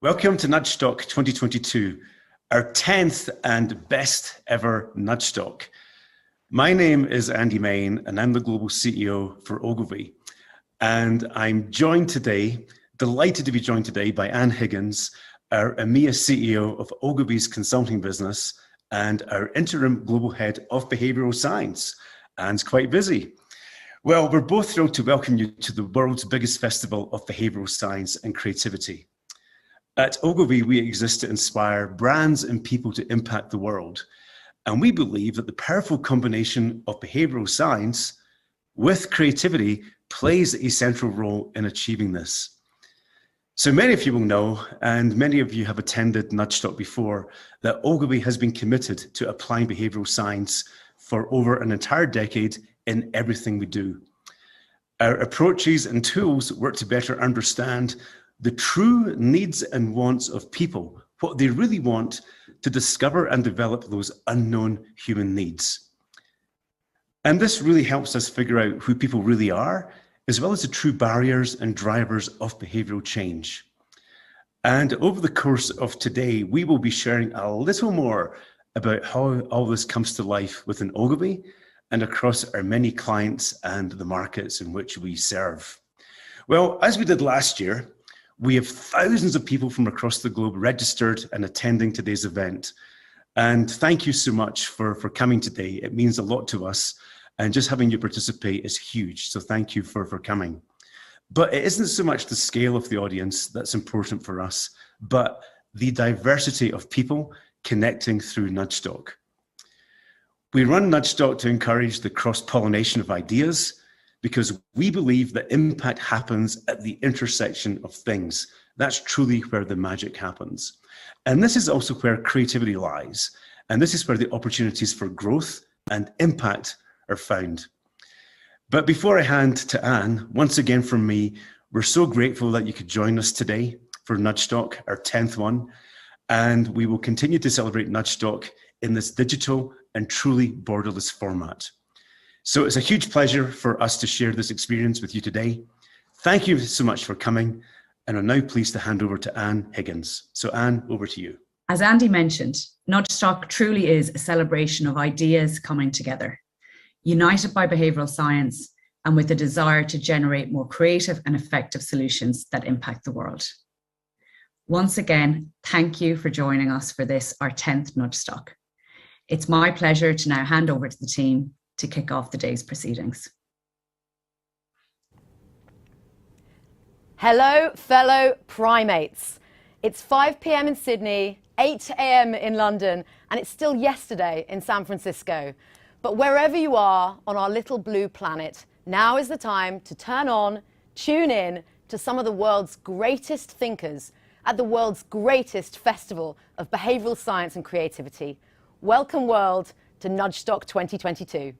Welcome to Nudgestock 2022, our 10th and best ever Nudgestock. My name is Andy Main and I'm the Global CEO for Ogilvy. And I'm joined today, delighted to be joined today by Anne Higgins, our EMEA CEO of Ogilvy's consulting business and our interim global head of behavioural science. Anne's quite busy. Well, we're both thrilled to welcome you to the world's biggest festival of behavioural science and creativity. At Ogilvy, we exist to inspire brands and people to impact the world. And we believe that the powerful combination of behavioural science with creativity plays a central role in achieving this. So many of you will know, and many of you have attended Nudgestock before, that Ogilvy has been committed to applying behavioural science for over an entire decade in everything we do. Our approaches and tools work to better understand the true needs and wants of people, what they really want, to discover and develop those unknown human needs. And this really helps us figure out who people really are, as well as the true barriers and drivers of behavioural change. And over the course of today, we will be sharing a little more about how all this comes to life within Ogilvy and across our many clients and the markets in which we serve. Well, as we did last year, we have thousands of people from across the globe registered and attending today's event. And thank you so much for coming today. It means a lot to us, and just having you participate is huge. So thank you for coming. But it isn't so much the scale of the audience that's important for us, but the diversity of people connecting through Nudgestock. We run Nudgestock to encourage the cross-pollination of ideas, because we believe that impact happens at the intersection of things. That's truly where the magic happens. And this is also where creativity lies. And this is where the opportunities for growth and impact are found. But before I hand to Anne, once again from me, we're so grateful that you could join us today for Nudgestock, our 10th one. And we will continue to celebrate Nudgestock in this digital and truly borderless format. So it's a huge pleasure for us to share this experience with you today. Thank you so much for coming, and I'm now pleased to hand over to Anne Higgins. So Anne, over to you. As Andy mentioned, Nudgestock truly is a celebration of ideas coming together, united by behavioural science and with the desire to generate more creative and effective solutions that impact the world. Once again, thank you for joining us for this, our 10th Nudgestock. It's my pleasure to now hand over to the team to kick off the day's proceedings. Hello, fellow primates. It's 5 p.m. in Sydney, 8 a.m. in London, and it's still yesterday in San Francisco. But wherever you are on our little blue planet, now is the time to turn on, tune in to some of the world's greatest thinkers at the world's greatest festival of behavioural science and creativity. Welcome, world, to Nudgestock 2022.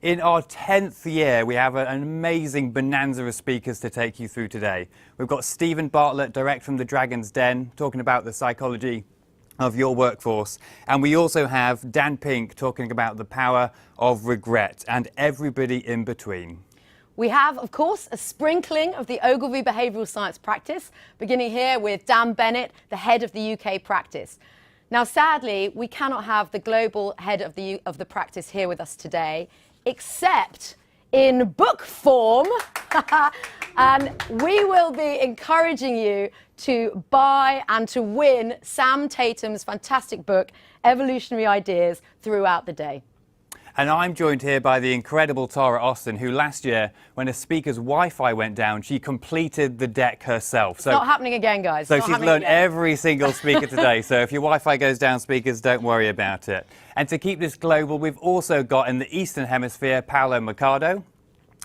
In our 10th year, we have an amazing bonanza of speakers to take you through today. We've got Stephen Bartlett, direct from the Dragon's Den, talking about the psychology of your workforce. And we also have Dan Pink talking about the power of regret, and everybody in between. We have, of course, a sprinkling of the Ogilvy behavioural science practice, beginning here with Dan Bennett, the head of the UK practice. Now, sadly, we cannot have the global head of the practice here with us today, except in book form. And we will be encouraging you to buy and to win Sam Tatum's fantastic book, Evolutionary Ideas, throughout the day. And I'm joined here by the incredible Tara Austin, who last year, when a speaker's Wi-Fi went down, she completed the deck herself. It's not happening again, guys. So she's learned every single speaker today. So if your Wi-Fi goes down, speakers, don't worry about it. And to keep this global, we've also got in the Eastern Hemisphere, Paolo Mercado,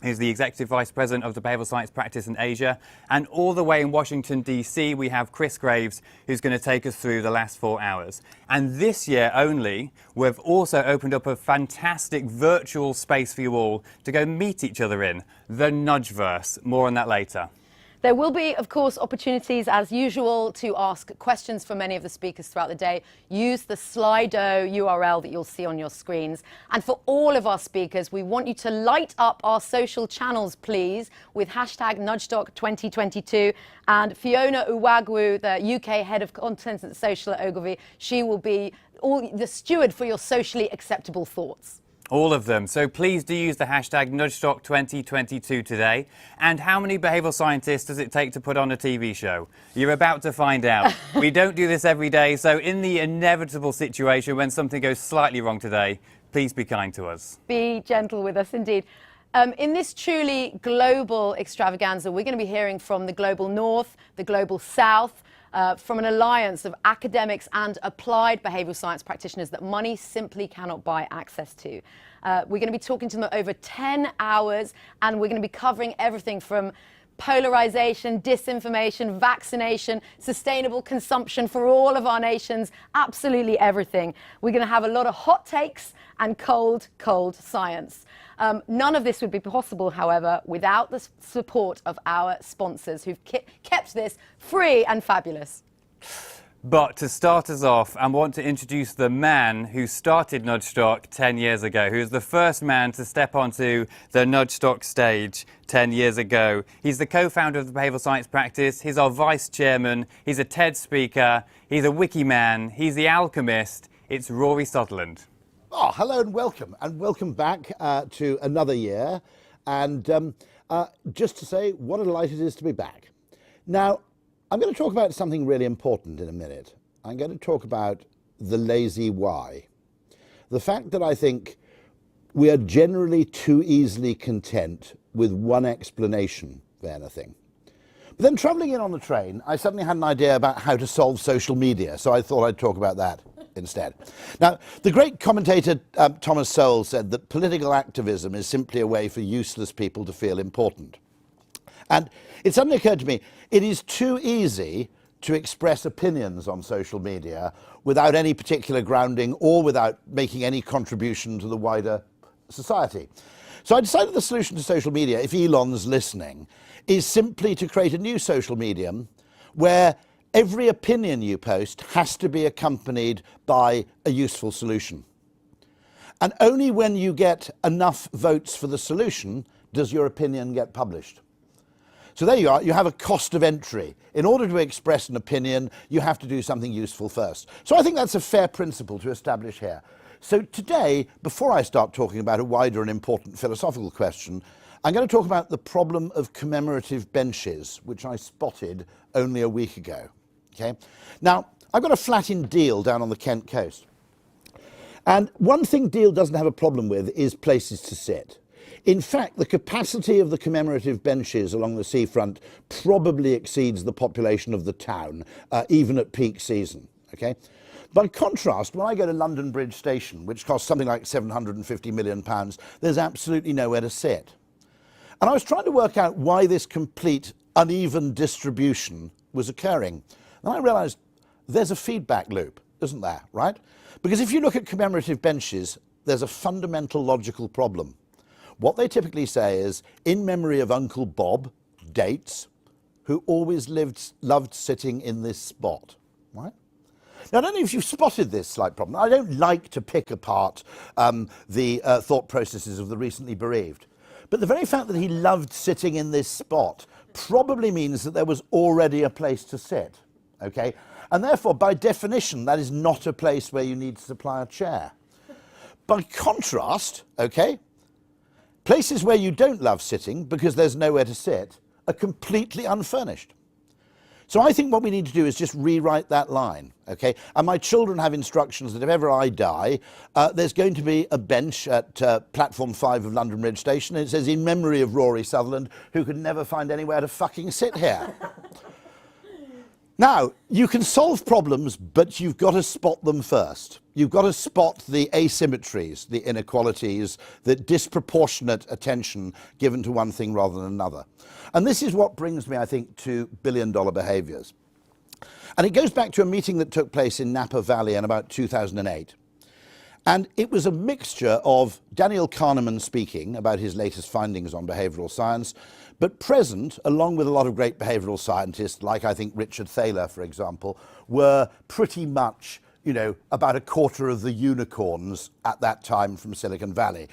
who's the Executive Vice President of the Behavioural Science Practice in Asia. And all the way in Washington, D.C., we have Chris Graves, who's going to take us through the last 4 hours. And this year only, we've also opened up a fantastic virtual space for you all to go meet each other in, the Nudgeverse. More on that later. There will be, of course, opportunities, as usual, to ask questions from many of the speakers throughout the day. Use the Slido URL that you'll see on your screens. And for all of our speakers, we want you to light up our social channels, please, with hashtag Nudgestock 2022. And Fiona Uwagwu, the UK Head of Content and Social at Ogilvy, she will be the steward for your socially acceptable thoughts. All of them. So please do use the hashtag Nudgestock 2022 today. And how many behavioural scientists does it take to put on a TV show? You're about to find out. We don't do this every day, so in the inevitable situation when something goes slightly wrong today, please be kind to us. Be gentle with us, indeed. In this truly global extravaganza, we're going to be hearing from the global north, the global south, from an alliance of academics and applied behavioural science practitioners that money simply cannot buy access to. We're going to be talking to them over 10 hours, and we're going to be covering everything from polarisation, disinformation, vaccination, sustainable consumption for all of our nations, absolutely everything. We're going to have a lot of hot takes and cold science. None of this would be possible, however, without the support of our sponsors who've kept this free and fabulous. But to start us off, I want to introduce the man who started Nudgestock 10 years ago, who is the first man to step onto the Nudgestock stage 10 years ago. He's the co-founder of the behavioural science practice, he's our vice chairman, he's a TED speaker, he's a wiki man, he's the alchemist. It's Rory Sutherland. Oh, hello and welcome back to another year. And just to say what a delight it is to be back. Now, I'm going to talk about something really important in a minute. I'm going to talk about the lazy why. The fact that I think we are generally too easily content with one explanation for anything. But then travelling in on the train, I suddenly had an idea about how to solve social media, so I thought I'd talk about that instead. Now, the great commentator Thomas Sowell said that political activism is simply a way for useless people to feel important. And it suddenly occurred to me, it is too easy to express opinions on social media without any particular grounding or without making any contribution to the wider society. So I decided the solution to social media, if Elon's listening, is simply to create a new social medium where every opinion you post has to be accompanied by a useful solution. And only when you get enough votes for the solution does your opinion get published. So there you are, you have a cost of entry. In order to express an opinion, you have to do something useful first. So I think that's a fair principle to establish here. So today, before I start talking about a wider and important philosophical question, I'm going to talk about the problem of commemorative benches, which I spotted only a week ago. Okay? Now, I've got a flat in Deal down on the Kent coast. And one thing Deal doesn't have a problem with is places to sit. In fact, the capacity of the commemorative benches along the seafront probably exceeds the population of the town, even at peak season. Okay? By contrast, when I go to London Bridge Station, which costs something like £750 million, there's absolutely nowhere to sit. And I was trying to work out why this complete uneven distribution was occurring. And I realised there's a feedback loop, isn't there, right? Because if you look at commemorative benches, there's a fundamental logical problem. What they typically say is, in memory of Uncle Bob, dates, who always loved sitting in this spot, right? Now, I don't know if you've spotted this slight problem. I don't like to pick apart the thought processes of the recently bereaved. But the very fact that he loved sitting in this spot probably means that there was already a place to sit, okay? And therefore, by definition, that is not a place where you need to supply a chair. By contrast, okay, places where you don't love sitting because there's nowhere to sit are completely unfurnished. So I think what we need to do is just rewrite that line, okay? And my children have instructions that if ever I die, there's going to be a bench at platform 5 of London Bridge Station. And it says, in memory of Rory Sutherland, who could never find anywhere to fucking sit here. Now, you can solve problems, but you've got to spot them first. You've got to spot the asymmetries, the inequalities, the disproportionate attention given to one thing rather than another. And this is what brings me, I think, to billion-dollar behaviours. And it goes back to a meeting that took place in Napa Valley in about 2008. And it was a mixture of Daniel Kahneman speaking about his latest findings on behavioural science, But present, along with a lot of great behavioural scientists, like I think Richard Thaler, for example, were pretty much, you know, about a quarter of the unicorns at that time from Silicon Valley.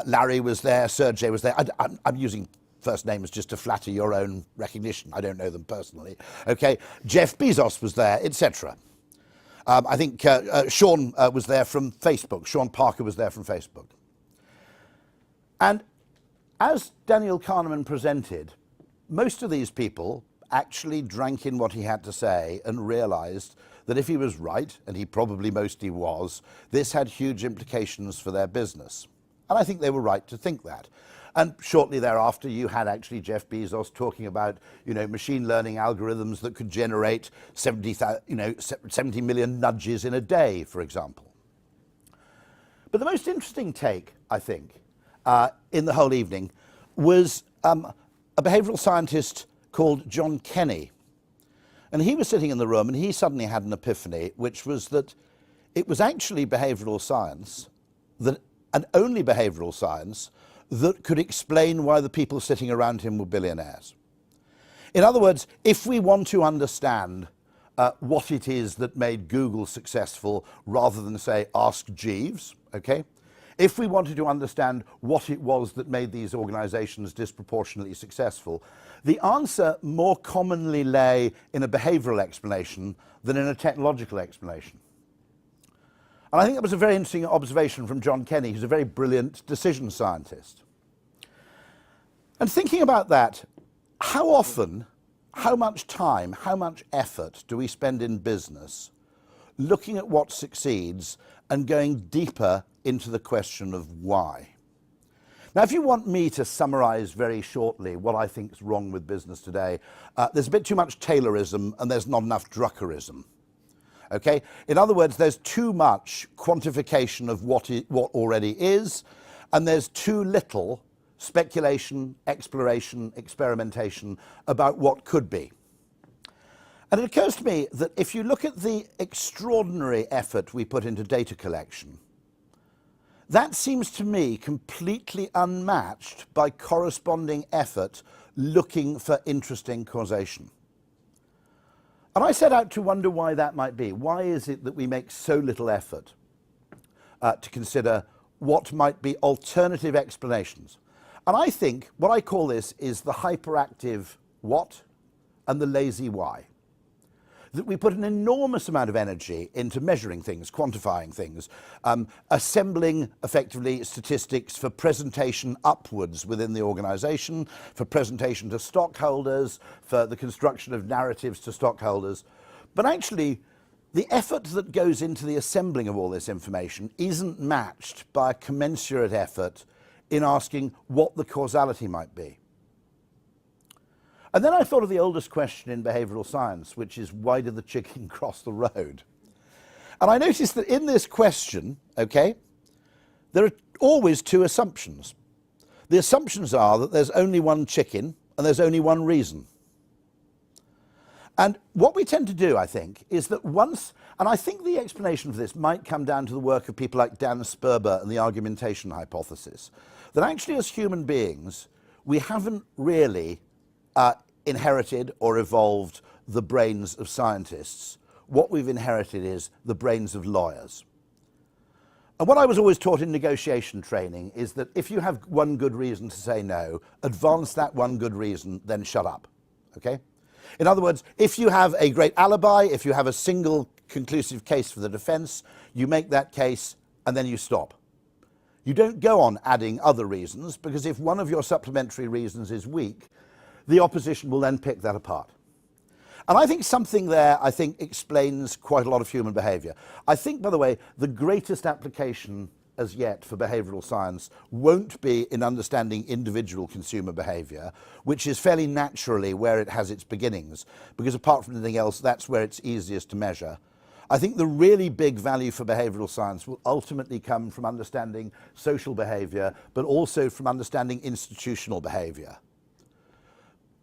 Larry was there, Sergey was there. I'm using first names just to flatter your own recognition. I don't know them personally. Okay, Jeff Bezos was there, etc. I think Sean was there from Facebook. Sean Parker was there from Facebook. And as Daniel Kahneman presented, most of these people actually drank in what he had to say and realized that if he was right, and he probably mostly was, this had huge implications for their business. And I think they were right to think that. And shortly thereafter, you had actually Jeff Bezos talking about, you know, machine learning algorithms that could generate 70 million nudges in a day, for example. But the most interesting take, I think, in the whole evening was a behavioural scientist called John Kenny. And he was sitting in the room and he suddenly had an epiphany, which was that it was actually behavioural science, and only behavioural science, that could explain why the people sitting around him were billionaires. In other words, if we want to understand what it is that made Google successful rather than, say, ask Jeeves, okay? If we wanted to understand what it was that made these organizations disproportionately successful, the answer more commonly lay in a behavioral explanation than in a technological explanation. And I think that was a very interesting observation from John Kenny, who's a very brilliant decision scientist. And thinking about that, how often, how much time, how much effort do we spend in business looking at what succeeds and going deeper into the question of why? Now, if you want me to summarize very shortly what I think is wrong with business today, there's a bit too much Taylorism and there's not enough Druckerism. Okay? In other words, there's too much quantification of what already is, and there's too little speculation, exploration, experimentation about what could be. And it occurs to me that if you look at the extraordinary effort we put into data collection, that seems to me completely unmatched by corresponding effort looking for interesting causation. And I set out to wonder why that might be. Why is it that we make so little effort to consider what might be alternative explanations? And I think what I call this is the hyperactive what and the lazy why. That we put an enormous amount of energy into measuring things, quantifying things, assembling effectively statistics for presentation upwards within the organization, for presentation to stockholders, for the construction of narratives to stockholders. But actually, the effort that goes into the assembling of all this information isn't matched by a commensurate effort in asking what the causality might be. And then I thought of the oldest question in behavioural science, which is, why did the chicken cross the road? And I noticed that in this question, okay, there are always two assumptions. The assumptions are that there's only one chicken and there's only one reason. And what we tend to do, I think, is that once, and I think the explanation for this might come down to the work of people like Dan Sperber and the argumentation hypothesis, that actually as human beings, we haven't really inherited or evolved the brains of scientists. What we've inherited is the brains of lawyers. And what I was always taught in negotiation training is that if you have one good reason to say no, advance that one good reason, then shut up, okay? In other words, if you have a great alibi, if you have a single conclusive case for the defense, you make that case and then you stop. You don't go on adding other reasons, because if one of your supplementary reasons is weak, the opposition will then pick that apart. And I think something there, I think, explains quite a lot of human behaviour. I think, by the way, the greatest application as yet for behavioural science won't be in understanding individual consumer behaviour, which is fairly naturally where it has its beginnings, because apart from anything else, that's where it's easiest to measure. I think the really big value for behavioural science will ultimately come from understanding social behaviour, but also from understanding institutional behaviour.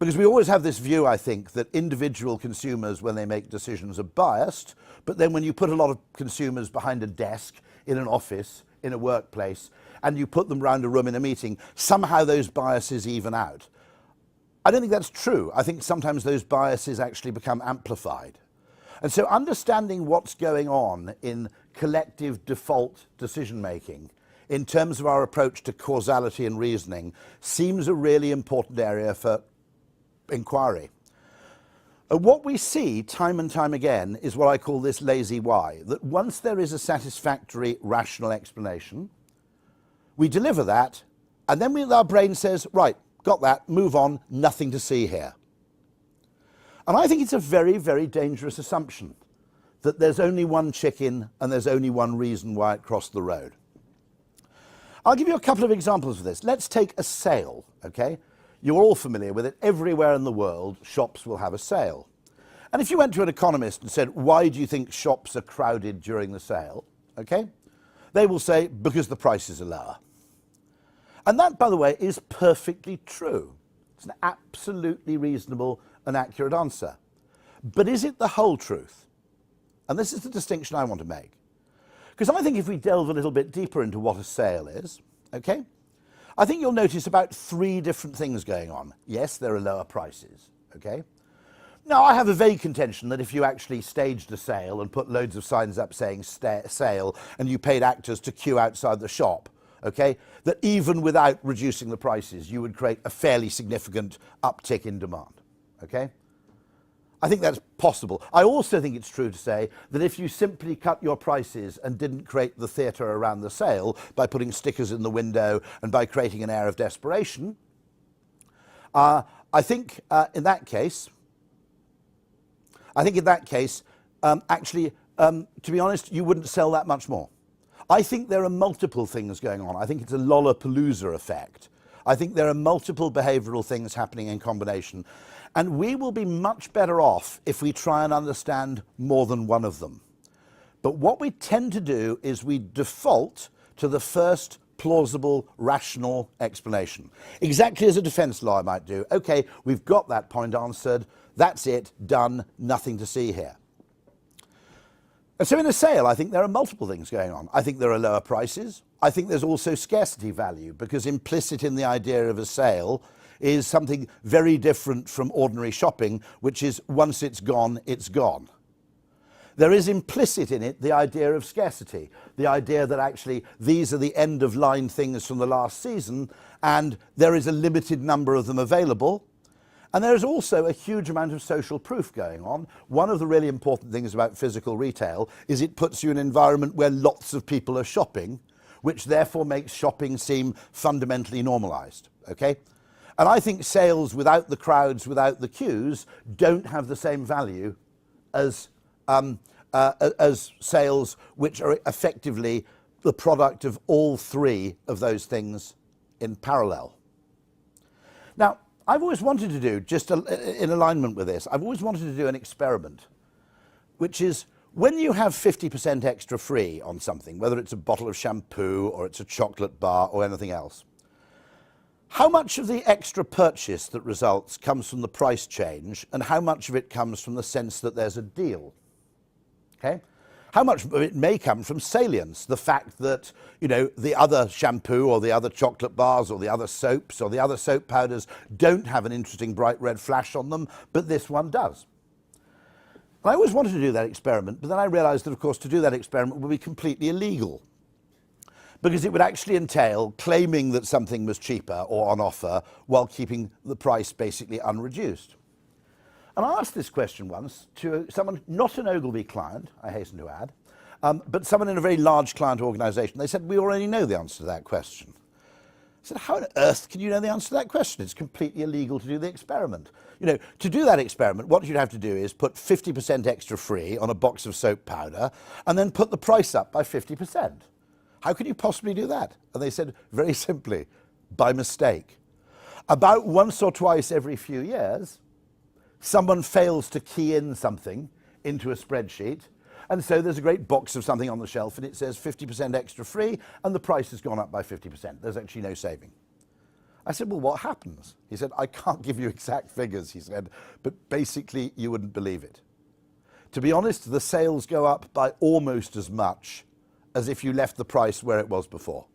Because we always have this view, I think, that individual consumers, when they make decisions, are biased, but then when you put a lot of consumers behind a desk, in an office, in a workplace, and you put them round a room in a meeting, somehow those biases even out. I don't think that's true. I think sometimes those biases actually become amplified. And so understanding what's going on in collective default decision making in terms of our approach to causality and reasoning seems a really important area for inquiry. What we see time and time again is what I call this lazy why, that once there is a satisfactory rational explanation, we deliver that, and then our brain says, right, got that, move on, nothing to see here. And I think it's a very, very dangerous assumption that there's only one chicken and there's only one reason why it crossed the road. I'll give you a couple of examples of this. Let's take a sale, okay? You're all familiar with it. Everywhere in the world, shops will have a sale. And if you went to an economist and said, why do you think shops are crowded during the sale, okay? They will say, because the prices are lower. And that, by the way, is perfectly true. It's an absolutely reasonable and accurate answer. But is it the whole truth? And this is the distinction I want to make. Because I think if we delve a little bit deeper into what a sale is, okay, I think you'll notice about 3 different things going on. Yes, there are lower prices, okay? Now, I have a vague contention that if you actually staged a sale and put loads of signs up saying sale and you paid actors to queue outside the shop, okay, that even without reducing the prices, you would create a fairly significant uptick in demand, okay? I think that's possible. I also think it's true to say that if you simply cut your prices and didn't create the theatre around the sale by putting stickers in the window and by creating an air of desperation, I think in that case, actually, to be honest, you wouldn't sell that much more. I think there are multiple things going on. I think it's a Lollapalooza effect. I think there are multiple behavioural things happening in combination. And we will be much better off if we try and understand more than one of them. But what we tend to do is we default to the first plausible, rational explanation. Exactly as a defence lawyer might do. Okay, we've got that point answered. That's it, done, nothing to see here. And so in a sale, I think there are multiple things going on. I think there are lower prices. I think there's also scarcity value, because implicit in the idea of a sale is something very different from ordinary shopping, which is once it's gone, it's gone. There is implicit in it the idea of scarcity, the idea that actually these are the end-of-line things from the last season, and there is a limited number of them available. And there is also a huge amount of social proof going on. One of the really important things about physical retail is it puts you in an environment where lots of people are shopping, which therefore makes shopping seem fundamentally normalized, okay? And I think sales without the crowds, without the queues, don't have the same value as sales which are effectively the product of all 3 of those things in parallel. Now, I've always wanted to do, just in alignment with this, I've always wanted to do an experiment, which is when you have 50% extra free on something, whether it's a bottle of shampoo or it's a chocolate bar or anything else, how much of the extra purchase that results comes from the price change, and how much of it comes from the sense that there's a deal? Okay? How much of it may come from salience, the fact that, you know, the other shampoo or the other chocolate bars or the other soaps or the other soap powders don't have an interesting bright red flash on them, but this one does. And I always wanted to do that experiment, but then I realized that, of course, to do that experiment would be completely illegal, because it would actually entail claiming that something was cheaper or on offer while keeping the price basically unreduced. And I asked this question once to someone, not an Ogilvy client, I hasten to add, but someone in a very large client organisation. They said, we already know the answer to that question. I said, how on earth can you know the answer to that question? It's completely illegal to do the experiment. You know, to do that experiment, what you'd have to do is put 50% extra free on a box of soap powder and then put the price up by 50%. How can you possibly do that? And they said, very simply, by mistake. About once or twice every few years, someone fails to key in something into a spreadsheet, and so there's a great box of something on the shelf and it says 50% extra free and the price has gone up by 50%. There's actually no saving. I said, well, what happens? He said, I can't give you exact figures, he said, but basically you wouldn't believe it. To be honest, the sales go up by almost as much as if you left the price where it was before.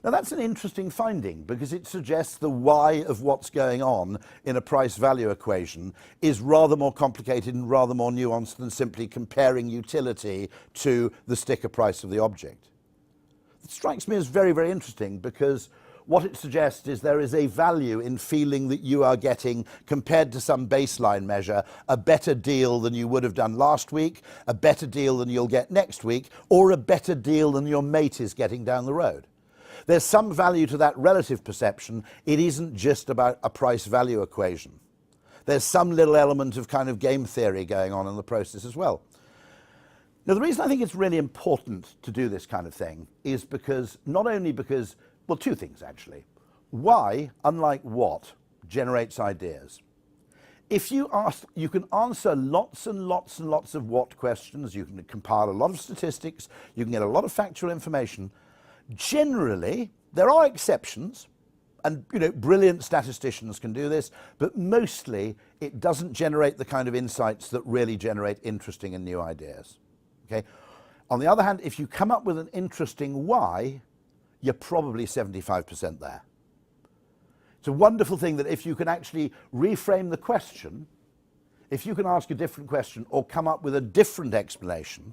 Now, Now that's an interesting finding because it suggests the why of what's going on in a price-value equation is rather more complicated and rather more nuanced than simply comparing utility to the sticker price of the object. It strikes me as very, very interesting because what it suggests is there is a value in feeling that you are getting, compared to some baseline measure, a better deal than you would have done last week, a better deal than you'll get next week, or a better deal than your mate is getting down the road. There's some value to that relative perception. It isn't just about a price-value equation. There's some little element of kind of game theory going on in the process as well. Now, the reason I think it's really important to do this kind of thing is because, not only because, well, two things actually. Why, unlike what, generates ideas. If you ask, you can answer lots and lots and lots of what questions, you can compile a lot of statistics, you can get a lot of factual information. Generally, there are exceptions, and brilliant statisticians can do this, but mostly it doesn't generate the kind of insights that really generate interesting and new ideas. Okay? On the other hand, if you come up with an interesting why, you're probably 75% there. It's a wonderful thing that if you can actually reframe the question, if you can ask a different question or come up with a different explanation,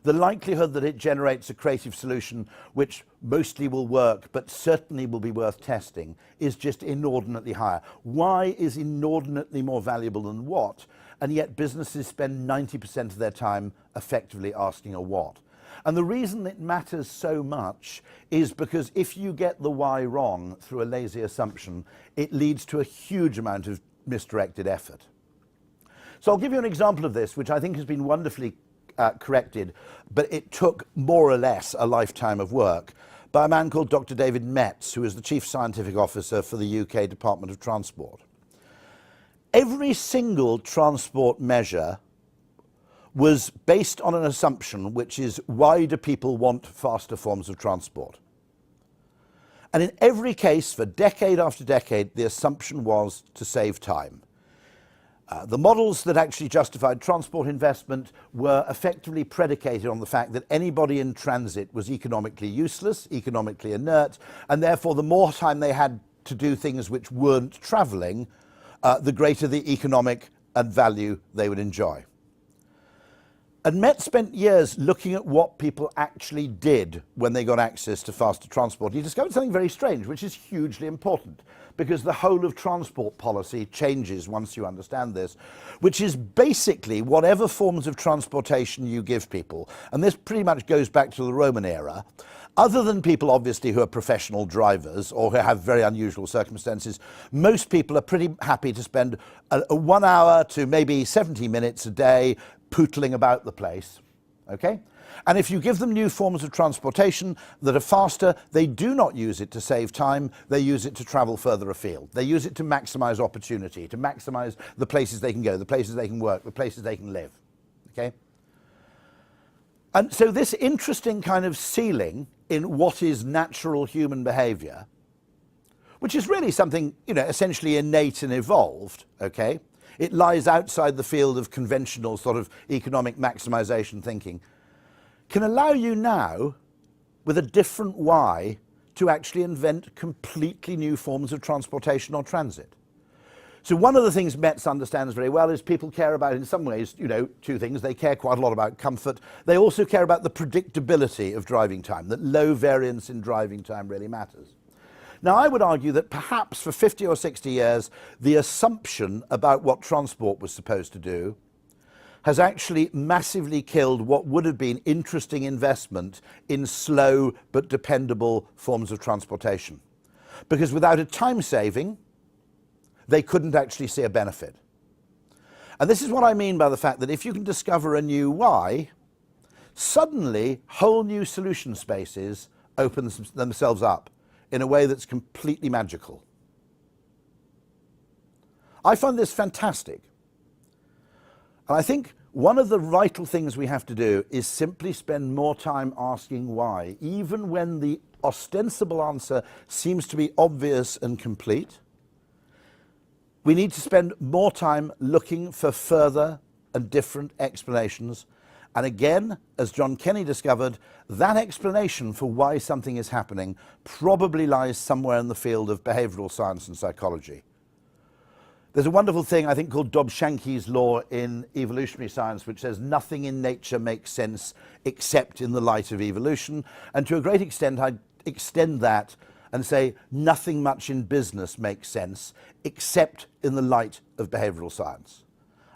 the likelihood that it generates a creative solution which mostly will work but certainly will be worth testing is just inordinately higher. Why is inordinately more valuable than what, and yet businesses spend 90% of their time effectively asking a what. And the reason it matters so much is because if you get the why wrong through a lazy assumption, it leads to a huge amount of misdirected effort. So I'll give you an example of this, which I think has been wonderfully corrected, but it took more or less a lifetime of work, by a man called Dr. David Metz, who is the Chief Scientific Officer for the UK Department of Transport. Every single transport measure was based on an assumption, which is, why do people want faster forms of transport? And in every case, for decade after decade, the assumption was to save time. The models that actually justified transport investment were effectively predicated on the fact that anybody in transit was economically useless, economically inert, and therefore the more time they had to do things which weren't travelling, the greater the economic and value they would enjoy. And Metz spent years looking at what people actually did when they got access to faster transport. He discovered something very strange, which is hugely important, because the whole of transport policy changes once you understand this, which is basically whatever forms of transportation you give people, and this pretty much goes back to the Roman era, other than people obviously who are professional drivers or who have very unusual circumstances, most people are pretty happy to spend a 1 hour to maybe 70 minutes a day pootling about the place, okay? And if you give them new forms of transportation that are faster, they do not use it to save time, they use it to travel further afield. They use it to maximize opportunity, to maximize the places they can go, the places they can work, the places they can live, okay? And so this interesting kind of ceiling in what is natural human behavior, which is really something, essentially innate and evolved, okay? It lies outside the field of conventional sort of economic maximization thinking, can allow you now, with a different why, to actually invent completely new forms of transportation or transit. So one of the things Metz understands very well is people care about, in some ways, two things. They care quite a lot about comfort. They also care about the predictability of driving time, that low variance in driving time really matters. Now, I would argue that perhaps for 50 or 60 years, the assumption about what transport was supposed to do has actually massively killed what would have been interesting investment in slow but dependable forms of transportation. Because without a time saving, they couldn't actually see a benefit. And this is what I mean by the fact that if you can discover a new why, suddenly whole new solution spaces open themselves up in a way that's completely magical. I find this fantastic. And I think one of the vital things we have to do is simply spend more time asking why, even when the ostensible answer seems to be obvious and complete. We need to spend more time looking for further and different explanations And again, as John Kenny discovered, that explanation for why something is happening probably lies somewhere in the field of behavioral science and psychology. There's a wonderful thing, I think, called Dobzhansky's law in evolutionary science, which says nothing in nature makes sense except in the light of evolution. And to a great extent, I extend that and say nothing much in business makes sense except in the light of behavioral science.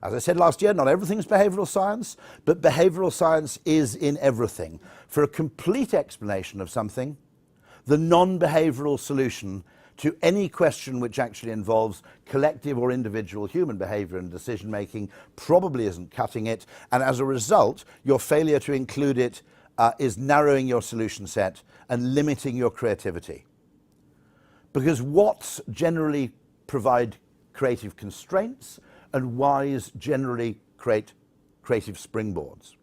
As I said last year, not everything is behavioral science, but behavioral science is in everything. For a complete explanation of something, the non-behavioral solution to any question which actually involves collective or individual human behavior and decision making probably isn't cutting it, and as a result, your failure to include it is narrowing your solution set and limiting your creativity. Because whats generally provide creative constraints, and whys generally create creative springboards.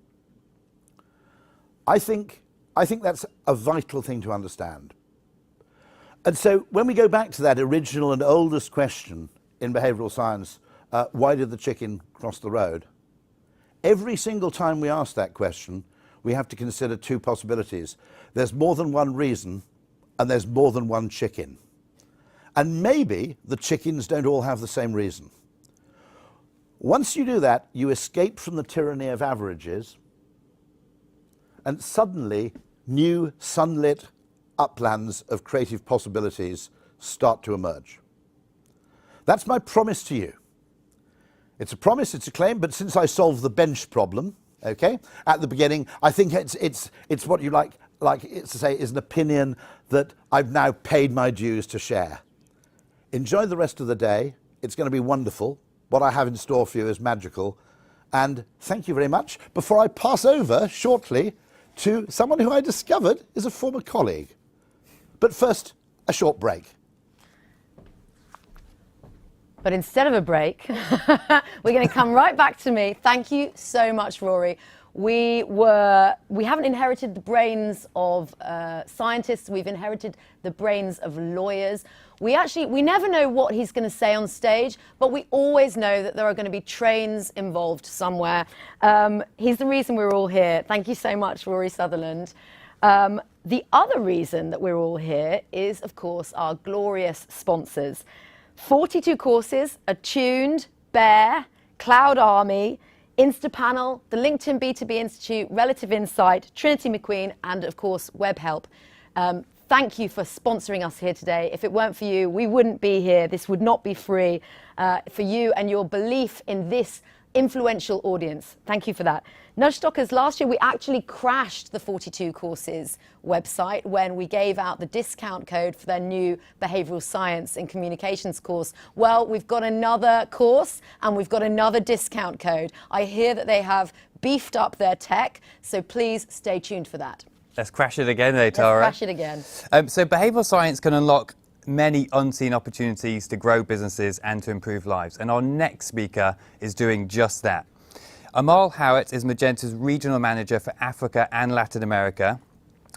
I think that's a vital thing to understand. And so when we go back to that original and oldest question in behavioral science, why did the chicken cross the road? Every single time we ask that question, we have to consider two possibilities. There's more than one reason, and there's more than one chicken. And maybe the chickens don't all have the same reason. Once you do that, you escape from the tyranny of averages, and suddenly new sunlit uplands of creative possibilities start to emerge. That's my promise to you. It's a promise, it's a claim, but since I solved the bench problem, okay, at the beginning, I think it's what you like to say is an opinion that I've now paid my dues to share. Enjoy the rest of the day. It's going to be wonderful. What I have in store for you is magical. And thank you very much. Before I pass over shortly to someone who I discovered is a former colleague. But first, a short break. But instead of a break, we're going to come right back to me. Thank you so much, Rory. We haven't inherited the brains of scientists. We've inherited the brains of lawyers. We never know what he's going to say on stage, but we always know that there are going to be trains involved somewhere. He's the reason we're all here. Thank you so much, Rory Sutherland. The other reason that we're all here is, of course, our glorious sponsors. 42 courses, Attuned, Bear, Cloud Army, Instapanel, the LinkedIn B2B Institute, Relative Insight, Trinity McQueen, and of course, WebHelp. Thank you for sponsoring us here today. If it weren't for you, we wouldn't be here. This would not be free for you and your belief in this influential audience. Thank you for that. Nudgestockers, last year we actually crashed the 42 courses website when we gave out the discount code for their new behavioural science and communications course. Well, we've got another course and we've got another discount code. I hear that they have beefed up their tech, so please stay tuned for that. Let's crash it again, Tara. Let's crash it again. So behavioural science can unlock many unseen opportunities to grow businesses and to improve lives. And our next speaker is doing just that. Amal Haouet is Magenta's regional manager for Africa and Latin America,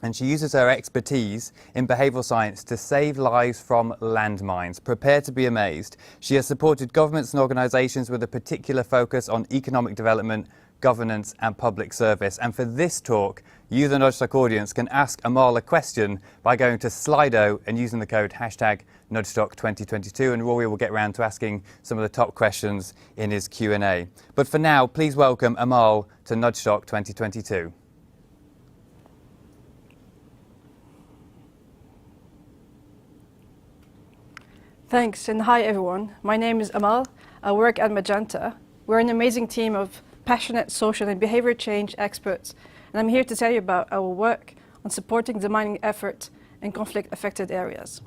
and she uses her expertise in behavioural science to save lives from landmines. Prepare to be amazed. She has supported governments and organisations with a particular focus on economic development, governance and public service. And for this talk, you, the Nudgestock audience, can ask Amal a question by going to Slido and using the code #Nudgestock2022, and Rory will get round to asking some of the top questions in his Q&A. But for now, please welcome Amal to Nudgestock 2022. Thanks, and hi everyone. My name is Amal. I work at Magenta. We're an amazing team of passionate social and behavior change experts, and I'm here to tell you about our work on supporting the mining effort in conflict-affected areas.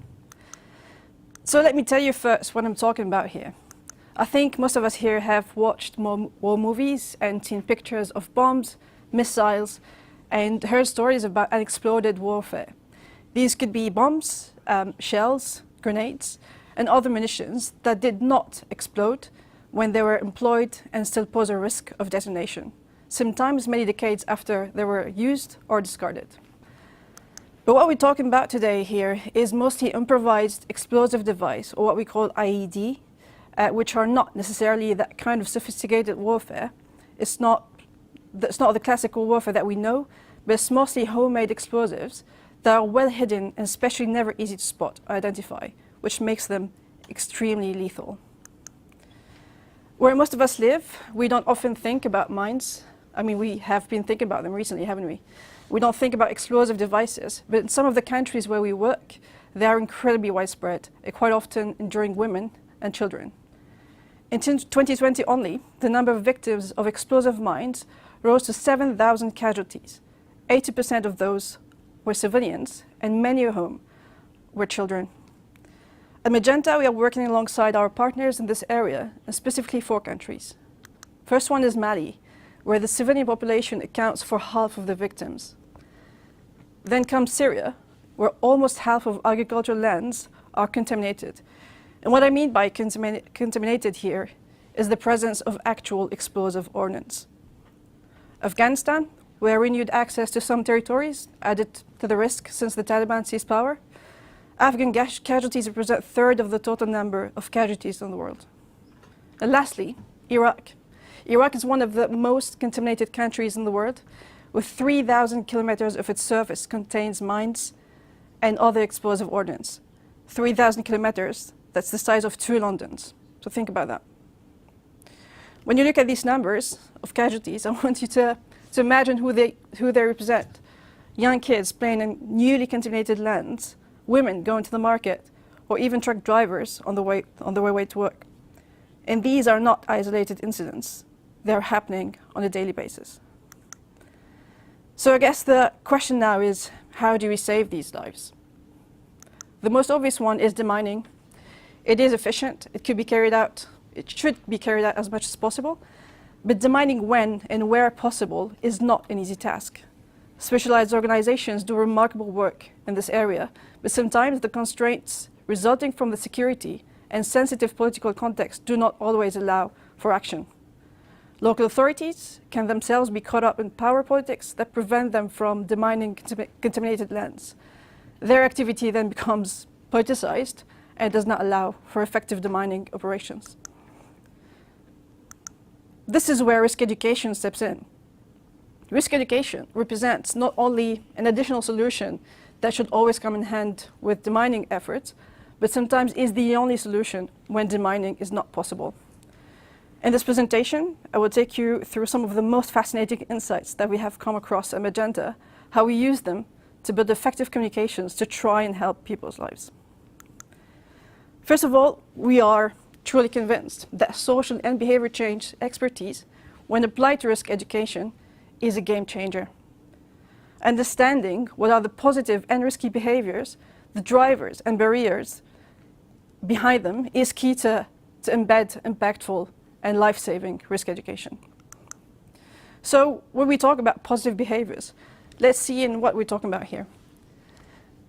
So let me tell you first what I'm talking about here. I think most of us here have watched war movies and seen pictures of bombs, missiles, and heard stories about unexploded warfare. These could be bombs, shells, grenades, and other munitions that did not explode when they were employed and still pose a risk of detonation, sometimes many decades after they were used or discarded. But what we're talking about today here is mostly improvised explosive device, or what we call IED, which are not necessarily that kind of sophisticated warfare. It's not that's not the classical warfare that we know, but it's mostly homemade explosives that are well hidden and especially never easy to spot or identify, which makes them extremely lethal. Where most of us live, we don't often think about mines. I mean, we have been thinking about them recently, haven't we? We don't think about explosive devices, but in some of the countries where we work, they are incredibly widespread, and quite often injuring women and children. In 2020 only, the number of victims of explosive mines rose to 7,000 casualties. 80% of those were civilians, and many of whom were children. At Magenta, we are working alongside our partners in this area, and specifically 4 countries. First one is Mali, where the civilian population accounts for half of the victims. Then comes Syria, where almost half of agricultural lands are contaminated. And what I mean by contaminated here is the presence of actual explosive ordnance. Afghanistan, where renewed access to some territories added to the risk since the Taliban seized power. Afghan casualties represent a third of the total number of casualties in the world. And lastly, Iraq. Iraq is one of the most contaminated countries in the world, with 3,000 kilometers of its surface contains mines and other explosive ordnance. 3,000 kilometers, that's the size of 2 Londons. So think about that. When you look at these numbers of casualties, I want you to imagine who they represent. Young kids playing in newly contaminated lands, women going to the market, or even truck drivers on their way to work. And these are not isolated incidents. They're happening on a daily basis. So I guess the question now is, how do we save these lives? The most obvious one is demining. It is efficient. It should be carried out as much as possible. But demining when and where possible is not an easy task. Specialized organizations do remarkable work in this area, but sometimes the constraints resulting from the security and sensitive political context do not always allow for action. Local authorities can themselves be caught up in power politics that prevent them from demining contaminated lands. Their activity then becomes politicized and does not allow for effective demining operations. This is where risk education steps in. Risk education represents not only an additional solution that should always come in hand with demining efforts, but sometimes is the only solution when demining is not possible. In this presentation, I will take you through some of the most fascinating insights that we have come across at Magenta, how we use them to build effective communications to try and help people's lives. First of all, we are truly convinced that social and behavior change expertise, when applied to risk education, is a game changer. Understanding what are the positive and risky behaviors, the drivers and barriers behind them is key to embed impactful and life-saving risk education. So when we talk about positive behaviors, let's see in what we're talking about here.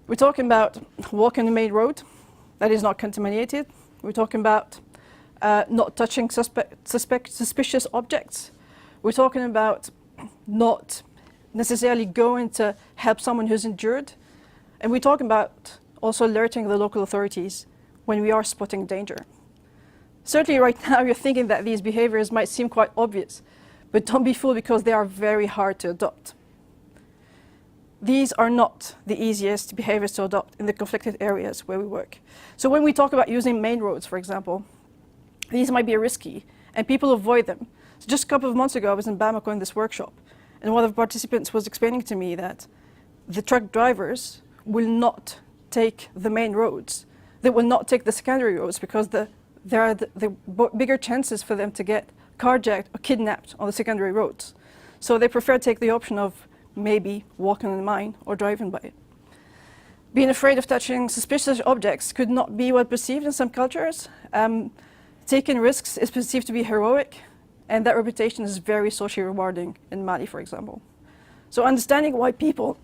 We're talking about walking the main road that is not contaminated. We're talking about not touching suspicious objects. We're talking about not necessarily going to help someone who's injured. And we're talking about also alerting the local authorities when we are spotting danger. Certainly right now you're thinking that these behaviors might seem quite obvious, but don't be fooled because they are very hard to adopt. These are not the easiest behaviors to adopt in the conflicted areas where we work. So when we talk about using main roads, for example, these might be risky and people avoid them. So just a couple of months ago, I was in Bamako in this workshop, and one of the participants was explaining to me that the truck drivers will not take the main roads. They will not take the secondary roads because there are the bigger chances for them to get carjacked or kidnapped on the secondary roads. So they prefer to take the option of maybe walking on the mine or driving by it. Being afraid of touching suspicious objects could not be well perceived in some cultures. Taking risks is perceived to be heroic, and that reputation is very socially rewarding in Mali, for example. So understanding why people,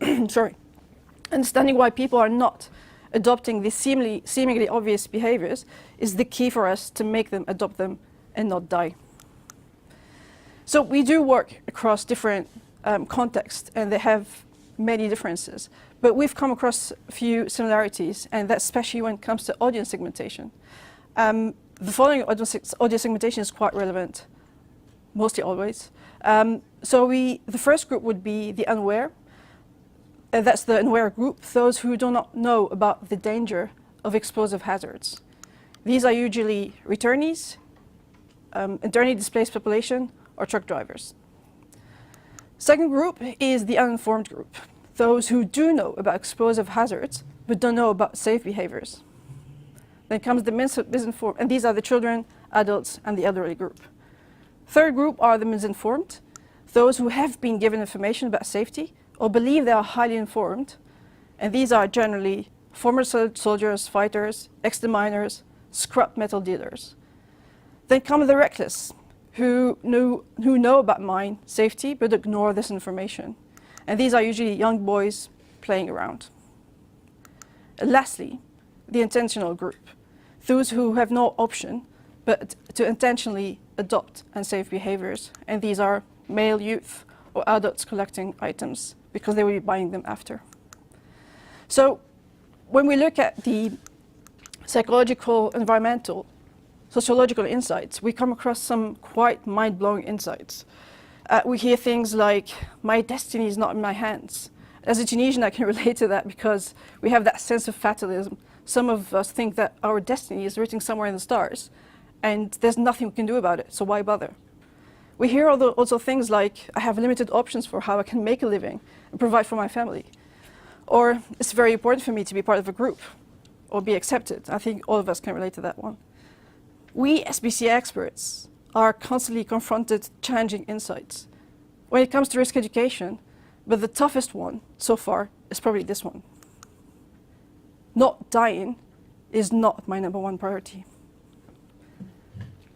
understanding why people are not adopting these seemingly obvious behaviors is the key for us to make them adopt them and not die. So we do work across different contexts, and they have many differences, but we've come across a few similarities, and that's especially when it comes to audience segmentation. The following audience segmentation is quite relevant, mostly always. So the first group would be the unaware. That's the unaware group, those who do not know about the danger of explosive hazards. These are usually returnees, internally displaced population, or truck drivers. Second group is the uninformed group, those who do know about explosive hazards, but don't know about safe behaviors. Then comes the misinformed, and these are the children, adults, and the elderly group. Third group are the misinformed, those who have been given information about safety or believe they are highly informed, and these are generally former soldiers, fighters, ex-miners, scrap metal dealers. Then come the reckless, who know about mine safety but ignore this information, and these are usually young boys playing around. And lastly, the intentional group, those who have no option but to intentionally adopt unsafe behaviors, and these are male youth or adults collecting items because they will be buying them after. So when we look at the psychological, environmental, sociological insights, we come across some quite mind-blowing insights. We hear things like, my destiny is not in my hands. As a Tunisian, I can relate to that because we have that sense of fatalism. Some of us think that our destiny is written somewhere in the stars, and there's nothing we can do about it, so why bother? We hear also things like, I have limited options for how I can make a living and provide for my family. Or, it's very important for me to be part of a group or be accepted. I think all of us can relate to that one. We SBC experts are constantly confronted with challenging insights when it comes to risk education, but the toughest one so far is probably this one. Not dying is not my #1 priority.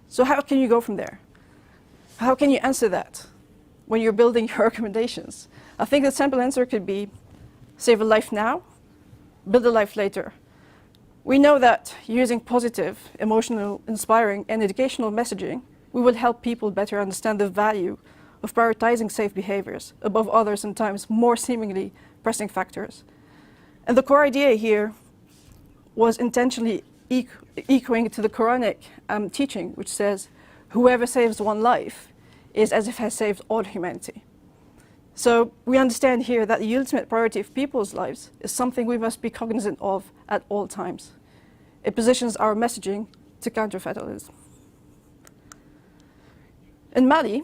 So how can you go from there? How can you answer that when you're building your recommendations? I think the simple answer could be, save a life now, build a life later. We know that using positive, emotional, inspiring, and educational messaging, we will help people better understand the value of prioritizing safe behaviors above other, sometimes more seemingly pressing factors. And the core idea here was intentionally echoing to the Quranic teaching, which says, whoever saves one life is as if has saved all humanity. So we understand here that the ultimate priority of people's lives is something we must be cognizant of at all times. It positions our messaging to counter fatalism. In Mali,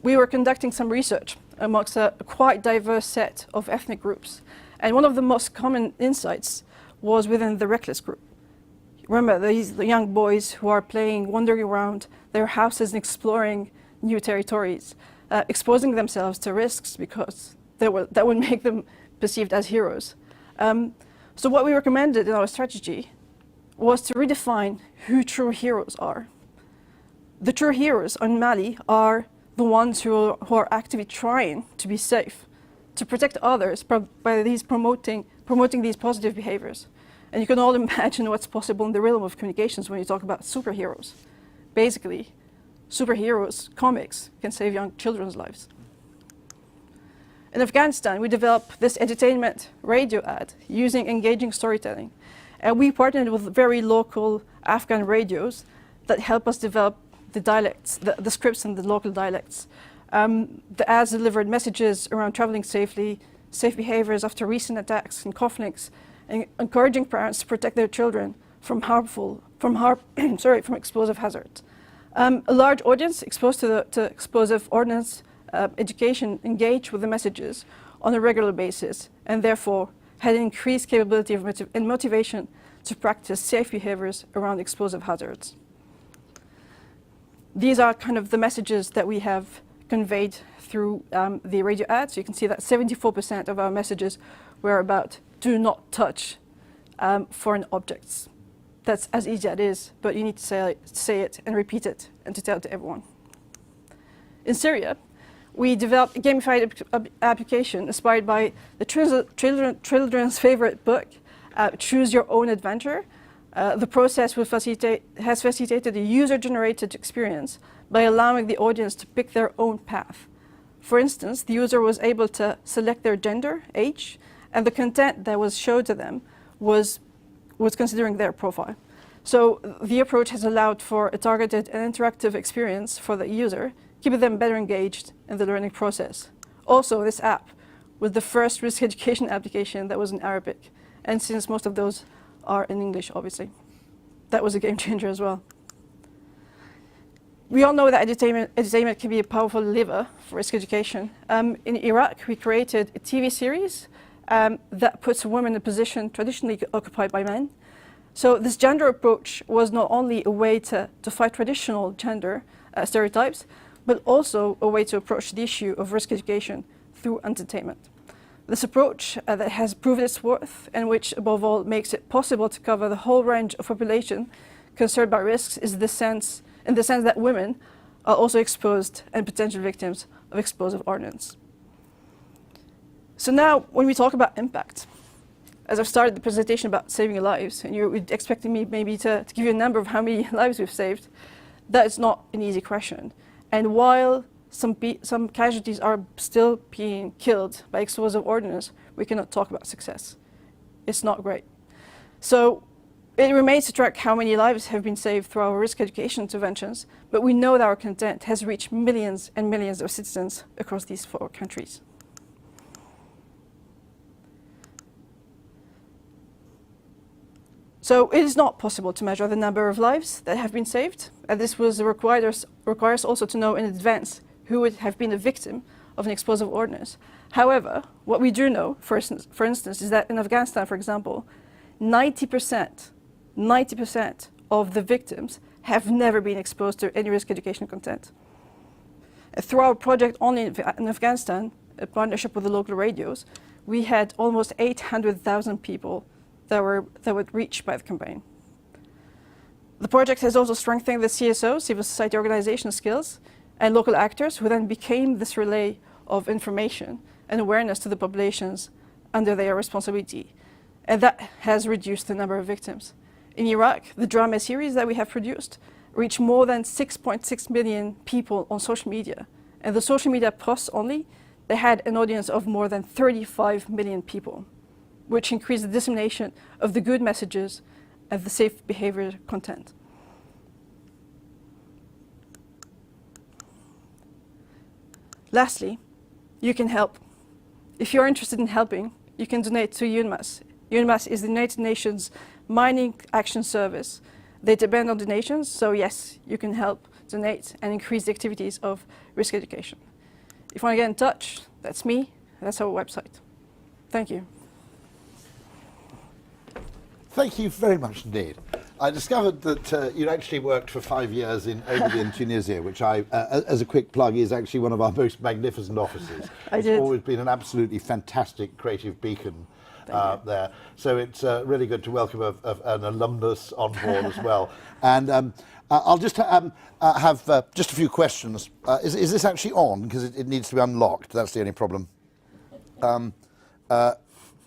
we were conducting some research amongst a quite diverse set of ethnic groups. And one of the most common insights was within the reckless group. Remember, the young boys who are playing, wandering around their houses and exploring new territories, exposing themselves to risks because that would make them perceived as heroes. So what we recommended in our strategy was to redefine who true heroes are. The true heroes in Mali are the ones who are actively trying to be safe, to protect others by promoting these positive behaviors. And you can all imagine what's possible in the realm of communications when you talk about superheroes. Basically, superheroes, comics, can save young children's lives. In Afghanistan, we developed this entertainment radio ad using engaging storytelling. And we partnered with very local Afghan radios that help us develop the dialects, the scripts in the local dialects. The ads delivered messages around traveling safely, safe behaviors after recent attacks and conflicts, and encouraging parents to protect their children from explosive hazards. A large audience exposed to explosive ordnance education engaged with the messages on a regular basis, and therefore had an increased capability and motivation to practice safe behaviors around explosive hazards. These are kind of the messages that we have conveyed through the radio ads. You can see that 74% of our messages were about do not touch foreign objects. That's as easy as it is, but you need to say it and repeat it and to tell it to everyone. In Syria, we developed a gamified application inspired by the children's favorite book, Choose Your Own Adventure. The process has facilitated a user-generated experience by allowing the audience to pick their own path. For instance, the user was able to select their gender, age, and the content that was showed to them was considering their profile. So the approach has allowed for a targeted and interactive experience for the user, keep them better engaged in the learning process. Also, this app was the first risk education application that was in Arabic, and since most of those are in English, obviously, that was a game changer as well. We all know that edutainment can be a powerful lever for risk education. In Iraq, we created a TV series that puts women in a position traditionally occupied by men. So this gender approach was not only a way to fight traditional gender stereotypes, but also a way to approach the issue of risk education through entertainment. This approach that has proven its worth, and which above all makes it possible to cover the whole range of population concerned by risks, is in the sense that women are also exposed and potential victims of explosive ordnance. So now, when we talk about impact, as I've started the presentation about saving lives, and you're expecting me maybe to give you a number of how many lives we've saved, that is not an easy question. And while some casualties are still being killed by explosive ordnance, we cannot talk about success. It's not great. So it remains to track how many lives have been saved through our risk education interventions, but we know that our content has reached millions and millions of citizens across these 4 countries. So it is not possible to measure the number of lives that have been saved, and this requires also to know in advance who would have been a victim of an explosive ordnance. However, what we do know, for instance, is that in Afghanistan, for example, 90% of the victims have never been exposed to any risk education content. Through our project only in Afghanistan, a partnership with the local radios, we had almost 800,000 people that were reached by the campaign. The project has also strengthened the CSO, civil society organization skills, and local actors, who then became this relay of information and awareness to the populations under their responsibility. And that has reduced the number of victims. In Iraq, the drama series that we have produced reached more than 6.6 million people on social media. And the social media posts only, they had an audience of more than 35 million people, which increased the dissemination of the good messages and the safe behavior content. Lastly, you can help. If you're interested in helping, you can donate to UNMAS. UNMAS is the United Nations Mining Action Service. They depend on donations, so yes, you can help donate and increase the activities of risk education. If you want to get in touch, that's me, that's our website. Thank you. Thank you very much indeed. I discovered that you actually worked for 5 years in Ogilvy in Tunisia, which as a quick plug, is actually one of our most magnificent offices. It's always been an absolutely fantastic creative beacon there. So it's really good to welcome an alumnus on board as well. And I'll just have just a few questions. Is this actually on? Because it needs to be unlocked. That's the only problem.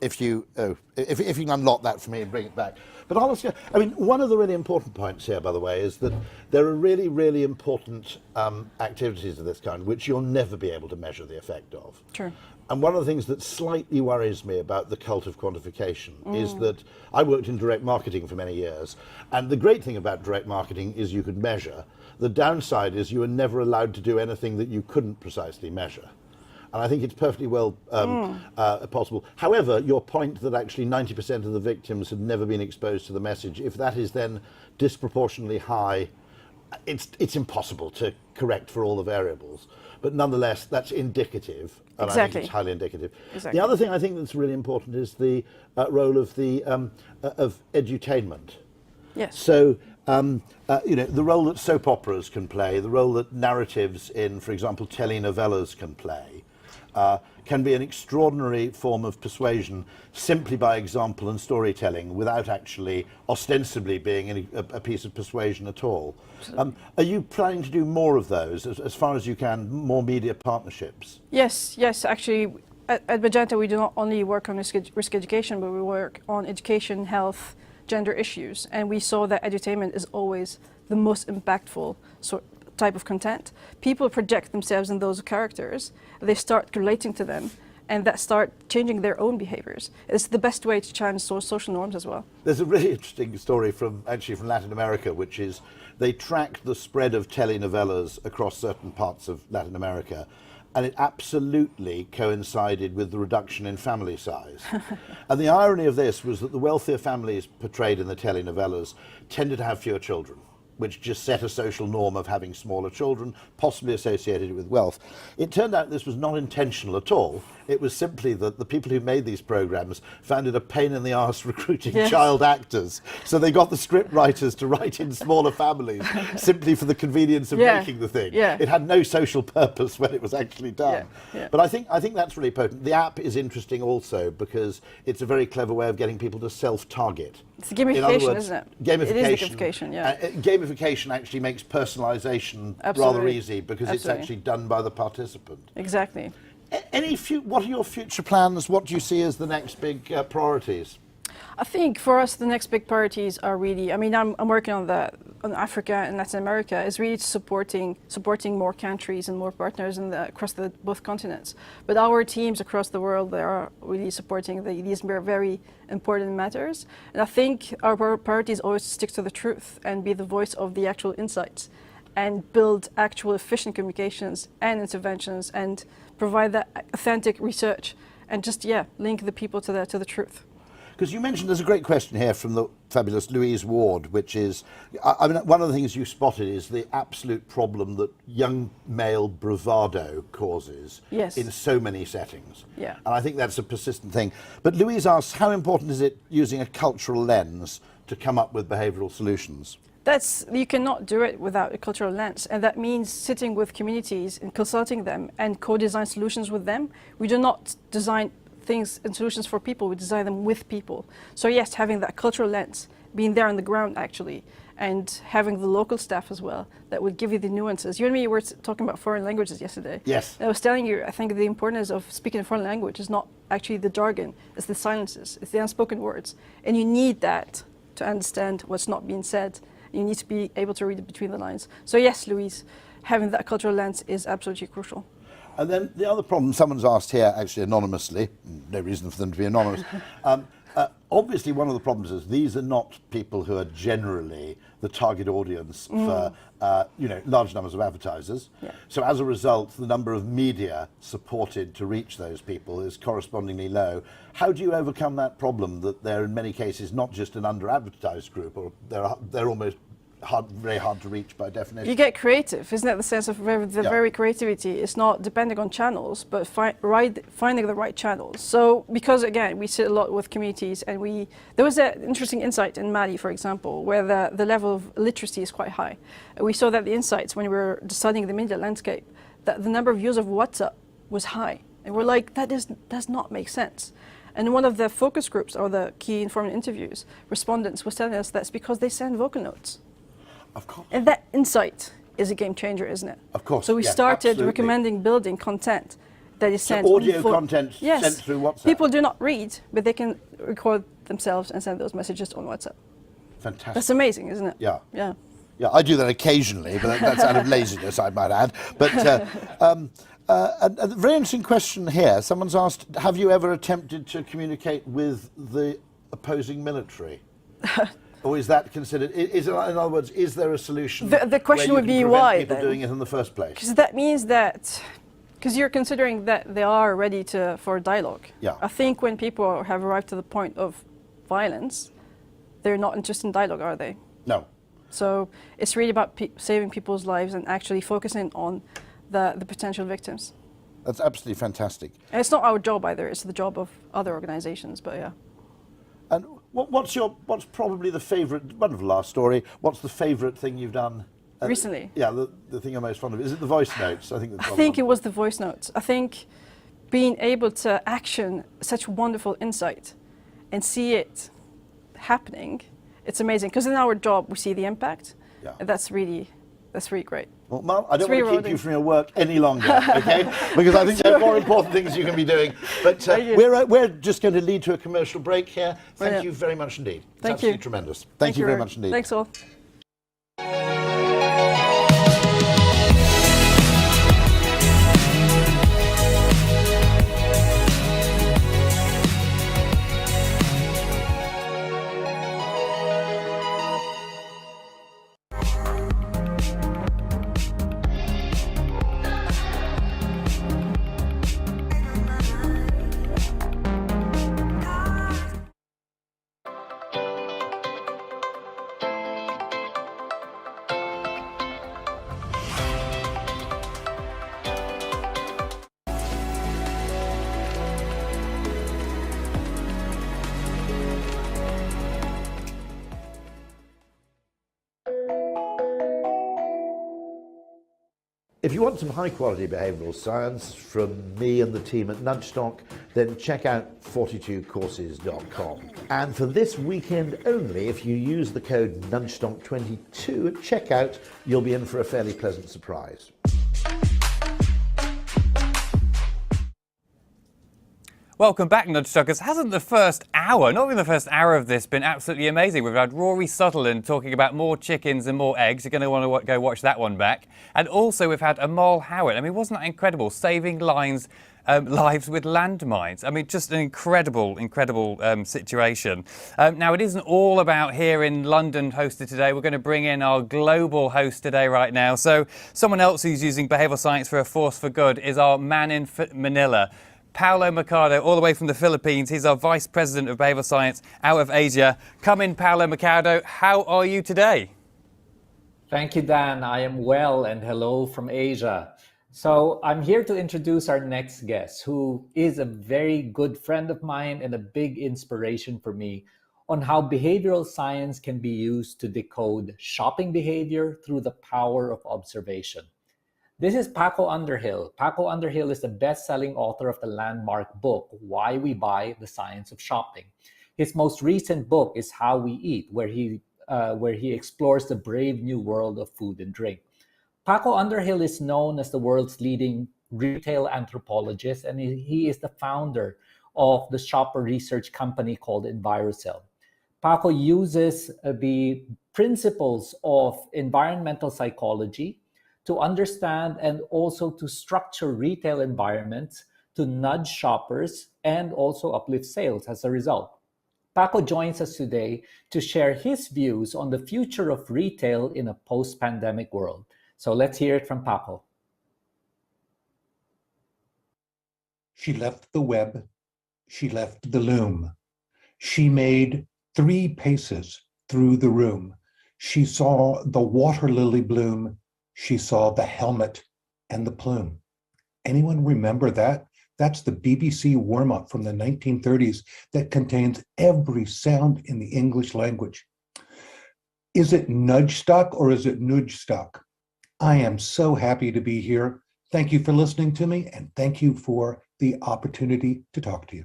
If you can unlock that for me and bring it back. But I'll ask you, I mean, one of the really important points here, by the way, is that there are really, really important activities of this kind which you'll never be able to measure the effect of. Sure. And one of the things that slightly worries me about the cult of quantification is that I worked in direct marketing for many years, and the great thing about direct marketing is you could measure. The downside is you were never allowed to do anything that you couldn't precisely measure. And I think it's perfectly well possible. However, your point that actually 90% of the victims had never been exposed to the message, if that is then disproportionately high, it's impossible to correct for all the variables. But nonetheless, that's indicative, and I think it's highly indicative. Exactly. The other thing I think that's really important is the role of the of edutainment. Yes. So, you know, the role that soap operas can play, the role that narratives in, for example, telenovelas can play, can be an extraordinary form of persuasion simply by example and storytelling without actually ostensibly being a piece of persuasion at all. Are you planning to do more of those, as far as you can, more media partnerships? Yes, actually at Magenta we do not only work on risk education, but we work on education, health, gender issues, and we saw that edutainment is always the most impactful type of content. People project themselves in those characters, they start relating to them, and that start changing their own behaviors. It's the best way to challenge social norms as well. There's a really interesting story from Latin America, which is they tracked the spread of telenovelas across certain parts of Latin America, and it absolutely coincided with the reduction in family size. And the irony of this was that the wealthier families portrayed in the telenovelas tended to have fewer children, which just set a social norm of having smaller children, possibly associated with wealth. It turned out this was not intentional at all. It was simply that the people who made these programs found it a pain in the arse recruiting child actors. So they got the script writers to write in smaller families simply for the convenience of making the thing. It had no social purpose when it was actually done. But I think that's really potent. The app is interesting also because it's a very clever way of getting people to self-target. It's gamification, isn't it? Gamification. It is gamification, yeah. Gamification actually makes personalisation rather easy because it's actually done by the participant. Exactly. What are your future plans? What do you see as the next big priorities? I think for us the next big priorities are really, I'm working on Africa and Latin America, is really supporting more countries and more partners across both continents. But our teams across the world, they are really supporting these very important matters. And I think our priority is always to stick to the truth and be the voice of the actual insights and build actual efficient communications and interventions and provide that authentic research and just link the people to the truth. Because you mentioned there's a great question here from the fabulous Louise Ward, which is, one of the things you spotted is the absolute problem that young male bravado causes in so many settings. And I think that's a persistent thing. But Louise asks, how important is it using a cultural lens to come up with behavioural solutions? You cannot do it without a cultural lens, and that means sitting with communities and consulting them and co-design solutions with them. We do not design things and solutions for people, we design them with people. So yes, having that cultural lens, being there on the ground actually, and having the local staff as well, that would give you the nuances. You and me were talking about foreign languages yesterday. Yes. And I was telling you, I think the importance of speaking a foreign language is not actually the jargon, it's the silences, it's the unspoken words. And you need that to understand what's not being said. You need to be able to read it between the lines. So yes, Louise, having that cultural lens is absolutely crucial. And then the other problem someone's asked here, actually anonymously, no reason for them to be anonymous, obviously one of the problems is these are not people who are generally the target audience for large numbers of advertisers. So as a result, the number of media supported to reach those people is correspondingly low. How do you overcome that problem that they're in many cases not just an under-advertised group, or they're almost very hard to reach by definition? You get creative, isn't that the sense of the very creativity? It's not depending on channels, but finding the right channels. So because again, we sit a lot with communities, and there was an interesting insight in Mali, for example, where the level of literacy is quite high. We saw that the insights when we were studying the media landscape, that the number of use of WhatsApp was high. And we're like, that does not make sense. And one of the focus groups, or the key informant interviews, respondents was telling us that's because they send vocal notes. Of course. And that insight is a game changer, isn't it? Of course. So we started recommending building content that is sent. So audio content sent through WhatsApp. People do not read, but they can record themselves and send those messages on WhatsApp. Fantastic. That's amazing, isn't it? Yeah. Yeah. Yeah, I do that occasionally, but that's out of laziness, I might add. But a very interesting question here. Someone's asked, have you ever attempted to communicate with the opposing military? Or is that considered, in other words, is there a solution? The question would be why people doing it in the first place? Because that means that, because you're considering that they are ready for dialogue. Yeah. I think when people have arrived to the point of violence, they're not interested in dialogue, are they? No. So it's really about saving people's lives and actually focusing on the potential victims. That's absolutely fantastic. And it's not our job either, it's the job of other organizations, but yeah. And what's probably the favourite, wonderful last story, what's the favourite thing you've done? Recently? Yeah, the thing I'm most fond of. Is it the voice notes? I think it was the voice notes. I think being able to action such wonderful insight and see it happening, it's amazing. Because in our job, we see the impact. Yeah. And that's really great. Well, Mal, I don't want to keep you from your work any longer, okay? Because I think there are more important things you can be doing. But we're just going to lead to a commercial break here. Thank you very much indeed. It's absolutely tremendous. Thank you very much indeed. Thanks all. If you want some high quality behavioural science from me and the team at Nudgestock, then check out 42courses.com. And for this weekend only, if you use the code Nudgestock22 at checkout, you'll be in for a fairly pleasant surprise. Welcome back, Nudgestockers. Hasn't the first hour, not even the first hour of this, been absolutely amazing? We've had Rory Sutherland talking about more chickens and more eggs. You're going to want to go watch that one back. And also we've had Amal Haouet. I mean, wasn't that incredible? Saving lives with landmines. I mean, just an incredible situation. Now, it isn't all about here in London hosted today. We're going to bring in our global host today right now. So someone else who's using behavioural science for a force for good is our man in Manila, Paolo Mercado, all the way from the Philippines. He's our Vice President of Behavioural Science out of Asia. Come in, Paolo Mercado. How are you today? Thank you, Dan. I am well, and hello from Asia. So I'm here to introduce our next guest, who is a very good friend of mine and a big inspiration for me on how behavioral science can be used to decode shopping behavior through the power of observation. This is Paco Underhill. Paco Underhill is the best-selling author of the landmark book, Why We Buy: The Science of Shopping. His most recent book is How We Eat, where he explores the brave new world of food and drink. Paco Underhill is known as the world's leading retail anthropologist, and he is the founder of the shopper research company called Behavioural. Paco uses the principles of environmental psychology to understand and also to structure retail environments to nudge shoppers and also uplift sales as a result. Paco joins us today to share his views on the future of retail in a post-pandemic world. So let's hear it from Paco. She left the web, she left the loom. She made 3 paces through the room. She saw the water lily bloom. She saw the helmet and the plume. Anyone remember that? That's the BBC warm-up from the 1930s that contains every sound in the English language. Is it Nudgestock or is it Nudgestock? I am so happy to be here. Thank you for listening to me, and thank you for the opportunity to talk to you.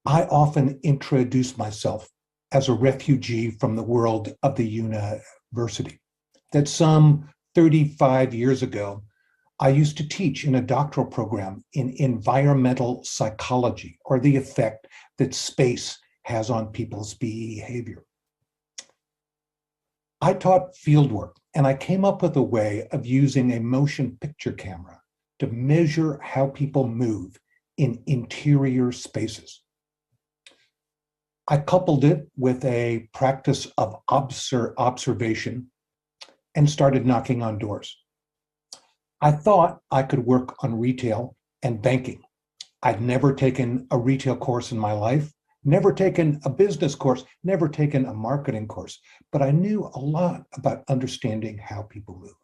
I often introduce myself as a refugee from the world of the university. That some 35 years ago, I used to teach in a doctoral program in environmental psychology, or the effect that space has on people's behavior. I taught fieldwork, and I came up with a way of using a motion picture camera to measure how people move in interior spaces. I coupled it with a practice of observation and started knocking on doors. I thought I could work on retail and banking. I'd never taken a retail course in my life, never taken a business course, never taken a marketing course, but I knew a lot about understanding how people move.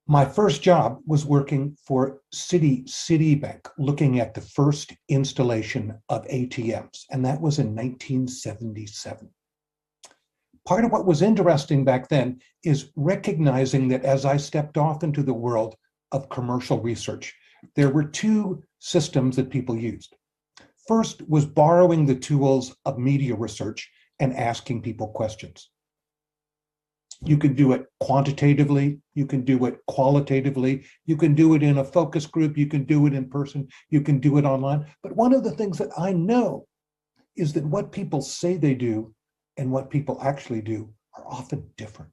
My first job was working for Citibank, looking at the first installation of ATMs, and that was in 1977. Part of what was interesting back then is recognizing that as I stepped off into the world of commercial research, there were 2 systems that people used. First was borrowing the tools of media research and asking people questions. You can do it quantitatively, you can do it qualitatively, you can do it in a focus group, you can do it in person, you can do it online. But one of the things that I know is that what people say they do and what people actually do are often different.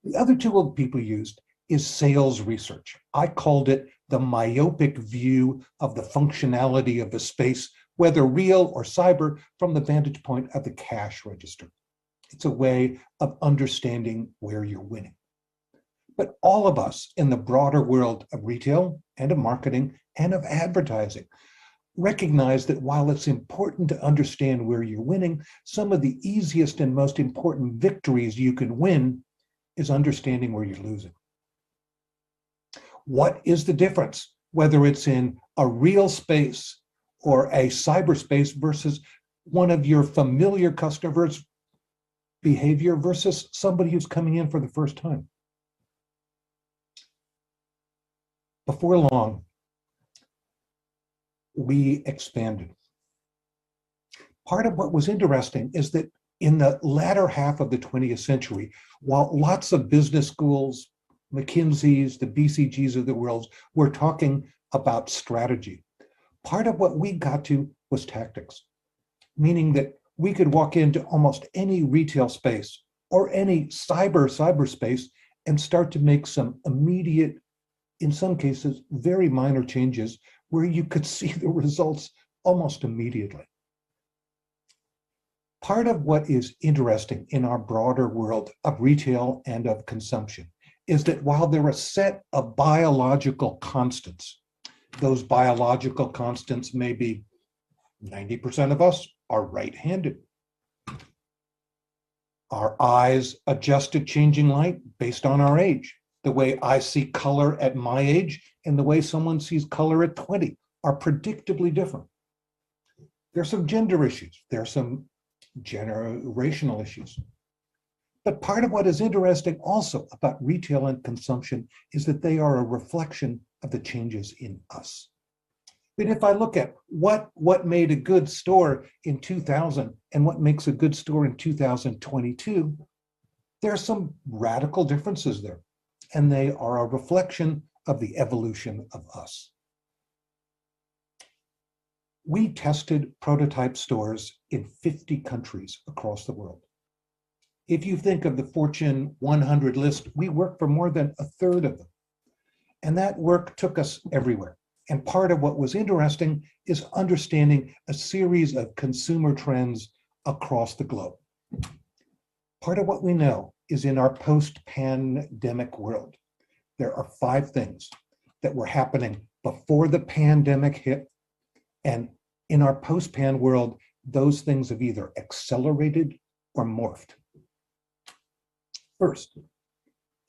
The other tool that people used is sales research. I called it the myopic view of the functionality of the space, whether real or cyber, from the vantage point of the cash register. It's a way of understanding where you're winning. But all of us in the broader world of retail and of marketing and of advertising recognize that while it's important to understand where you're winning, some of the easiest and most important victories you can win is understanding where you're losing. What is the difference, whether it's in a real space or a cyberspace versus one of your familiar customers' behavior versus somebody who's coming in for the first time? Before long, we expanded. Part of what was interesting is that in the latter half of the 20th century, while lots of business schools, McKinsey's, the BCGs of the world were talking about strategy, part of what we got to was tactics, meaning that we could walk into almost any retail space or any cyberspace and start to make some immediate, in some cases, very minor changes where you could see the results almost immediately. Part of what is interesting in our broader world of retail and of consumption is that while there are a set of biological constants, those biological constants may be 90% of us are right-handed. Our eyes adjust to changing light based on our age. The way I see color at my age and the way someone sees color at 20 are predictably different. There's some gender issues. There are some generational issues. But part of what is interesting also about retail and consumption is that they are a reflection of the changes in us. But if I look at what made a good store in 2000 and what makes a good store in 2022, there are some radical differences there, and they are a reflection of the evolution of us. We tested prototype stores in 50 countries across the world. If you think of the Fortune 100 list, we worked for more than a third of them. And that work took us everywhere. And part of what was interesting is understanding a series of consumer trends across the globe. Part of what we know is in our post-pandemic world, there are 5 things that were happening before the pandemic hit. And in our post-pan world, those things have either accelerated or morphed. First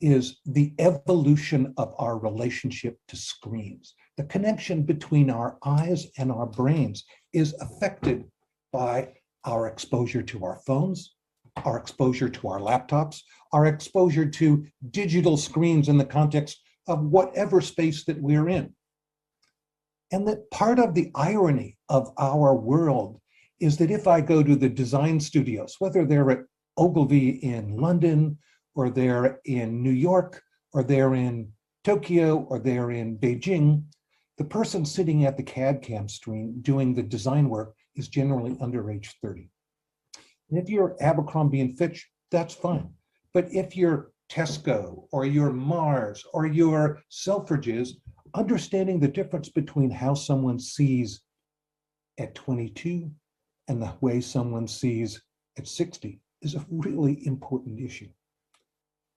is the evolution of our relationship to screens. The connection between our eyes and our brains is affected by our exposure to our phones, our exposure to our laptops, our exposure to digital screens in the context of whatever space that we're in. And that part of the irony of our world is that if I go to the design studios, whether they're at Ogilvy in London, or they're in New York, or they're in Tokyo, or they're in Beijing, the person sitting at the CAD CAM screen doing the design work is generally under age 30. And if you're Abercrombie and Fitch, that's fine. But if you're Tesco, or you're Mars, or you're Selfridges, understanding the difference between how someone sees at 22 and the way someone sees at 60 is a really important issue.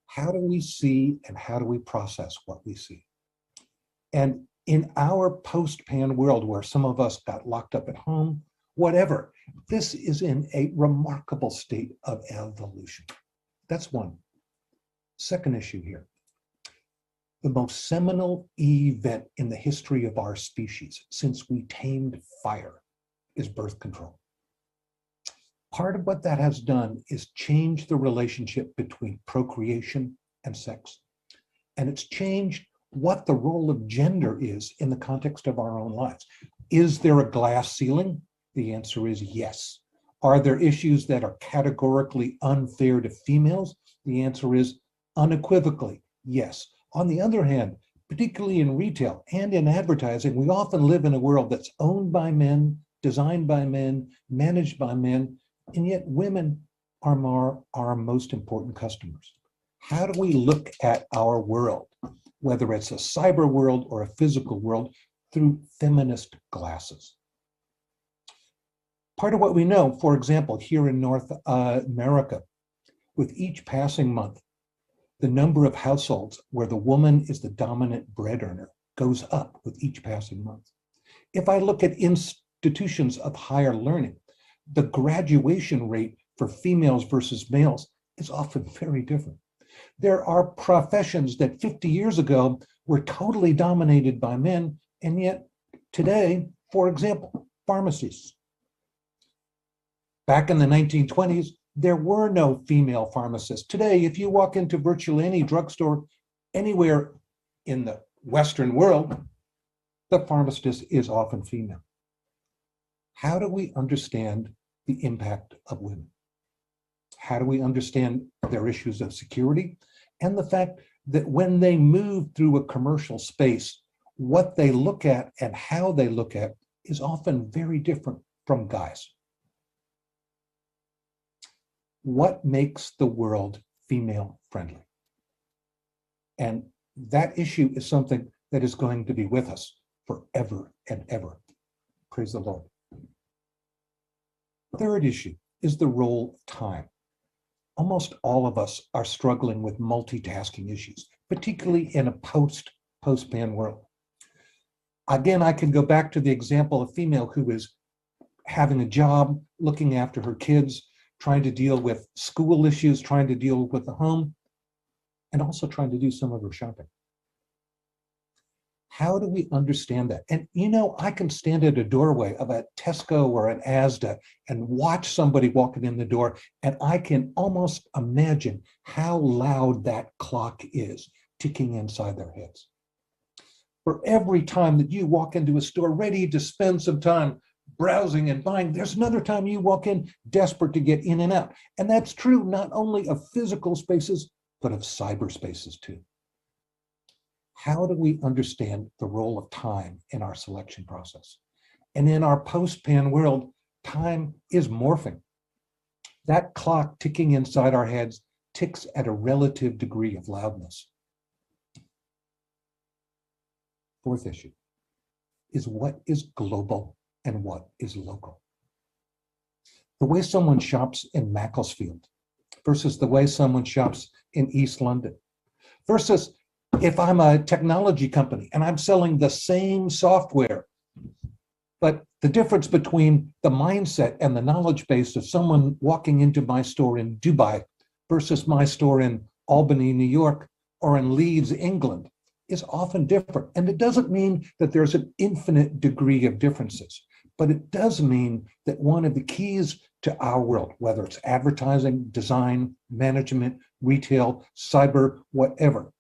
How do we see and how do we process what we see? And in our post-pan world where some of us got locked up at home, whatever, this is in a remarkable state of evolution. That's one. Second issue here. The most seminal event in the history of our species since we tamed fire is birth control. Part of what that has done is change the relationship between procreation and sex. And it's changed what the role of gender is in the context of our own lives. Is there a glass ceiling? The answer is yes. Are there issues that are categorically unfair to females? The answer is unequivocally yes. On the other hand, particularly in retail and in advertising, we often live in a world that's owned by men, designed by men, managed by men, and yet women are our most important customers. How do we look at our world, whether it's a cyber world or a physical world, through feminist glasses? Part of what we know, for example, here in North America, with each passing month, the number of households where the woman is the dominant bread earner goes up with each passing month. If I look at institutions of higher learning, the graduation rate for females versus males is often very different. There are professions that 50 years ago were totally dominated by men, and yet today, for example, pharmacists. Back in the 1920s, there were no female pharmacists. Today, if you walk into virtually any drugstore anywhere in the Western world, the pharmacist is often female. How do we understand the impact of women? How do we understand their issues of security and the fact that when they move through a commercial space, what they look at and how they look at is often very different from guys? What makes the world female friendly? And that issue is something that is going to be with us forever and ever. Praise the Lord. Third issue is the role of time. Almost all of us are struggling with multitasking issues, particularly in a post-pan world. Again, I can go back to the example of a female who is having a job, looking after her kids, trying to deal with school issues, trying to deal with the home, and also trying to do some of her shopping. How do we understand that? And you know, I can stand at a doorway of a Tesco or an Asda and watch somebody walking in the door, and I can almost imagine how loud that clock is ticking inside their heads. For every time that you walk into a store ready to spend some time browsing and buying, there's another time you walk in desperate to get in and out. And that's true not only of physical spaces, but of cyberspaces too. How do we understand the role of time in our selection process? And in our post-pan world, time is morphing. That clock ticking inside our heads ticks at a relative degree of loudness. Fourth issue is what is global and what is local. The way someone shops in Macclesfield versus the way someone shops in East London versus if I'm a technology company and I'm selling the same software, but the difference between the mindset and the knowledge base of someone walking into my store in Dubai versus my store in Albany, New York, or in Leeds, England, is often different. And it doesn't mean that there's an infinite degree of differences, but it does mean that one of the keys to our world, whether it's advertising, design, management, retail, cyber, whatever,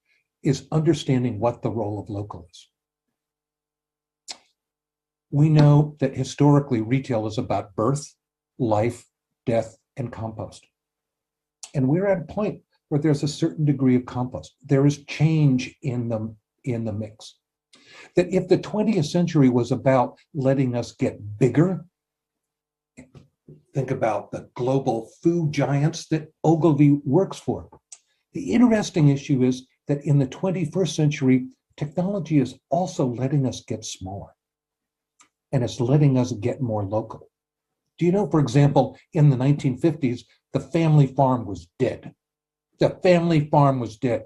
is understanding what the role of local is. We know that historically retail is about birth, life, death, and compost. And we're at a point where there's a certain degree of compost. There is change in the mix. That if the 20th century was about letting us get bigger, think about the global food giants that Ogilvy works for. The interesting issue is that in the 21st century, technology is also letting us get smaller, and it's letting us get more local. Do you know, for example, in the 1950s, the family farm was dead. The family farm was dead.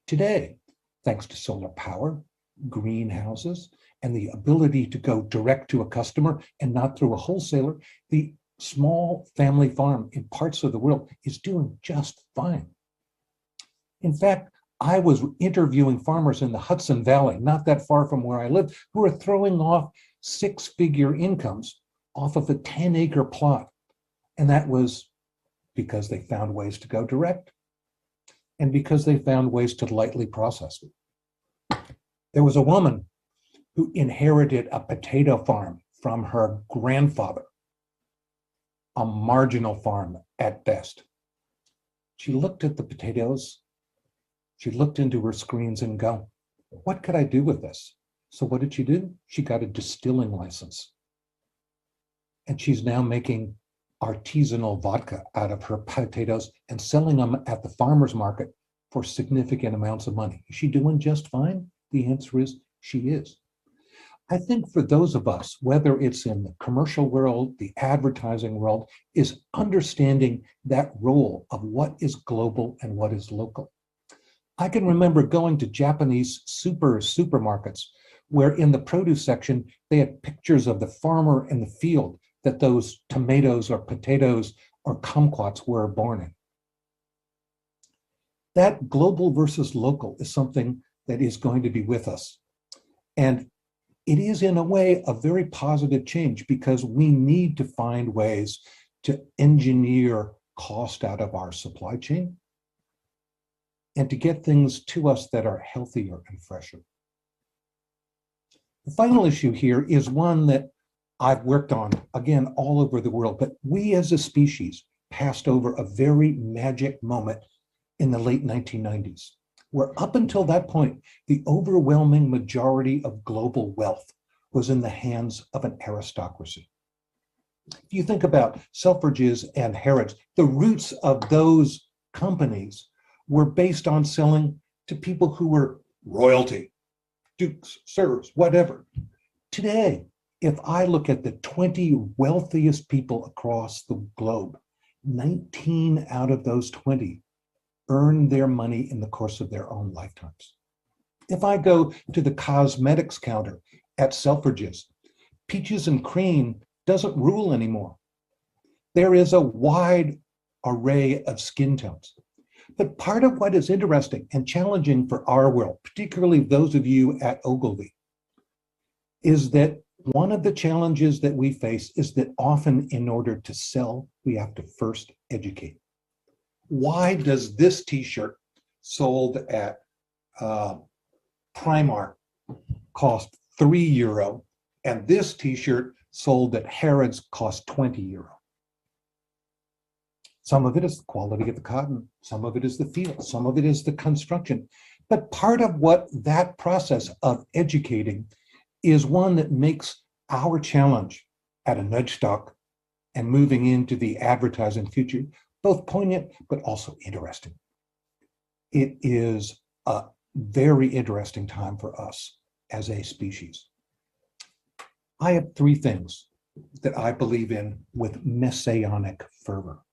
Today, thanks to solar power, greenhouses, and the ability to go direct to a customer and not through a wholesaler, the small family farm in parts of the world is doing just fine. In fact, I was interviewing farmers in the Hudson Valley, not that far from where I live, who are throwing off six-figure incomes off of a 10-acre plot. And that was because they found ways to go direct and because they found ways to lightly process it. There was a woman who inherited a potato farm from her grandfather, a marginal farm at best. She looked at the potatoes. She looked into her screens and go, what could I do with this? So what did she do? She got a distilling license. And she's now making artisanal vodka out of her potatoes and selling them at the farmer's market for significant amounts of money. Is she doing just fine? The answer is she is. I think for those of us, whether it's in the commercial world, the advertising world, is understanding that role of what is global and what is local. I can remember going to Japanese supermarkets where in the produce section, they had pictures of the farmer in the field that those tomatoes or potatoes or kumquats were born in. That global versus local is something that is going to be with us. And it is in a way a very positive change because we need to find ways to engineer cost out of our supply chain and to get things to us that are healthier and fresher. The final issue here is one that I've worked on, again, all over the world, but we as a species passed over a very magic moment in the late 1990s, where up until that point, the overwhelming majority of global wealth was in the hands of an aristocracy. If you think about Selfridges and Harrods, the roots of those companies were based on selling to people who were royalty, dukes, sirs, whatever. Today, if I look at the 20 wealthiest people across the globe, 19 out of those 20 earn their money in the course of their own lifetimes. If I go to the cosmetics counter at Selfridges, peaches and cream doesn't rule anymore. There is a wide array of skin tones. But part of what is interesting and challenging for our world, particularly those of you at Ogilvy, is that one of the challenges that we face is that often in order to sell, we have to first educate. Why does this t-shirt sold at Primark cost €3 and this t-shirt sold at Harrods cost €20? Some of it is the quality of the cotton, some of it is the feel, some of it is the construction. But part of what that process of educating is one that makes our challenge at a Nudgestock and moving into the advertising future both poignant but also interesting. It is a very interesting time for us as a species. I have three things that I believe in with messianic fervor.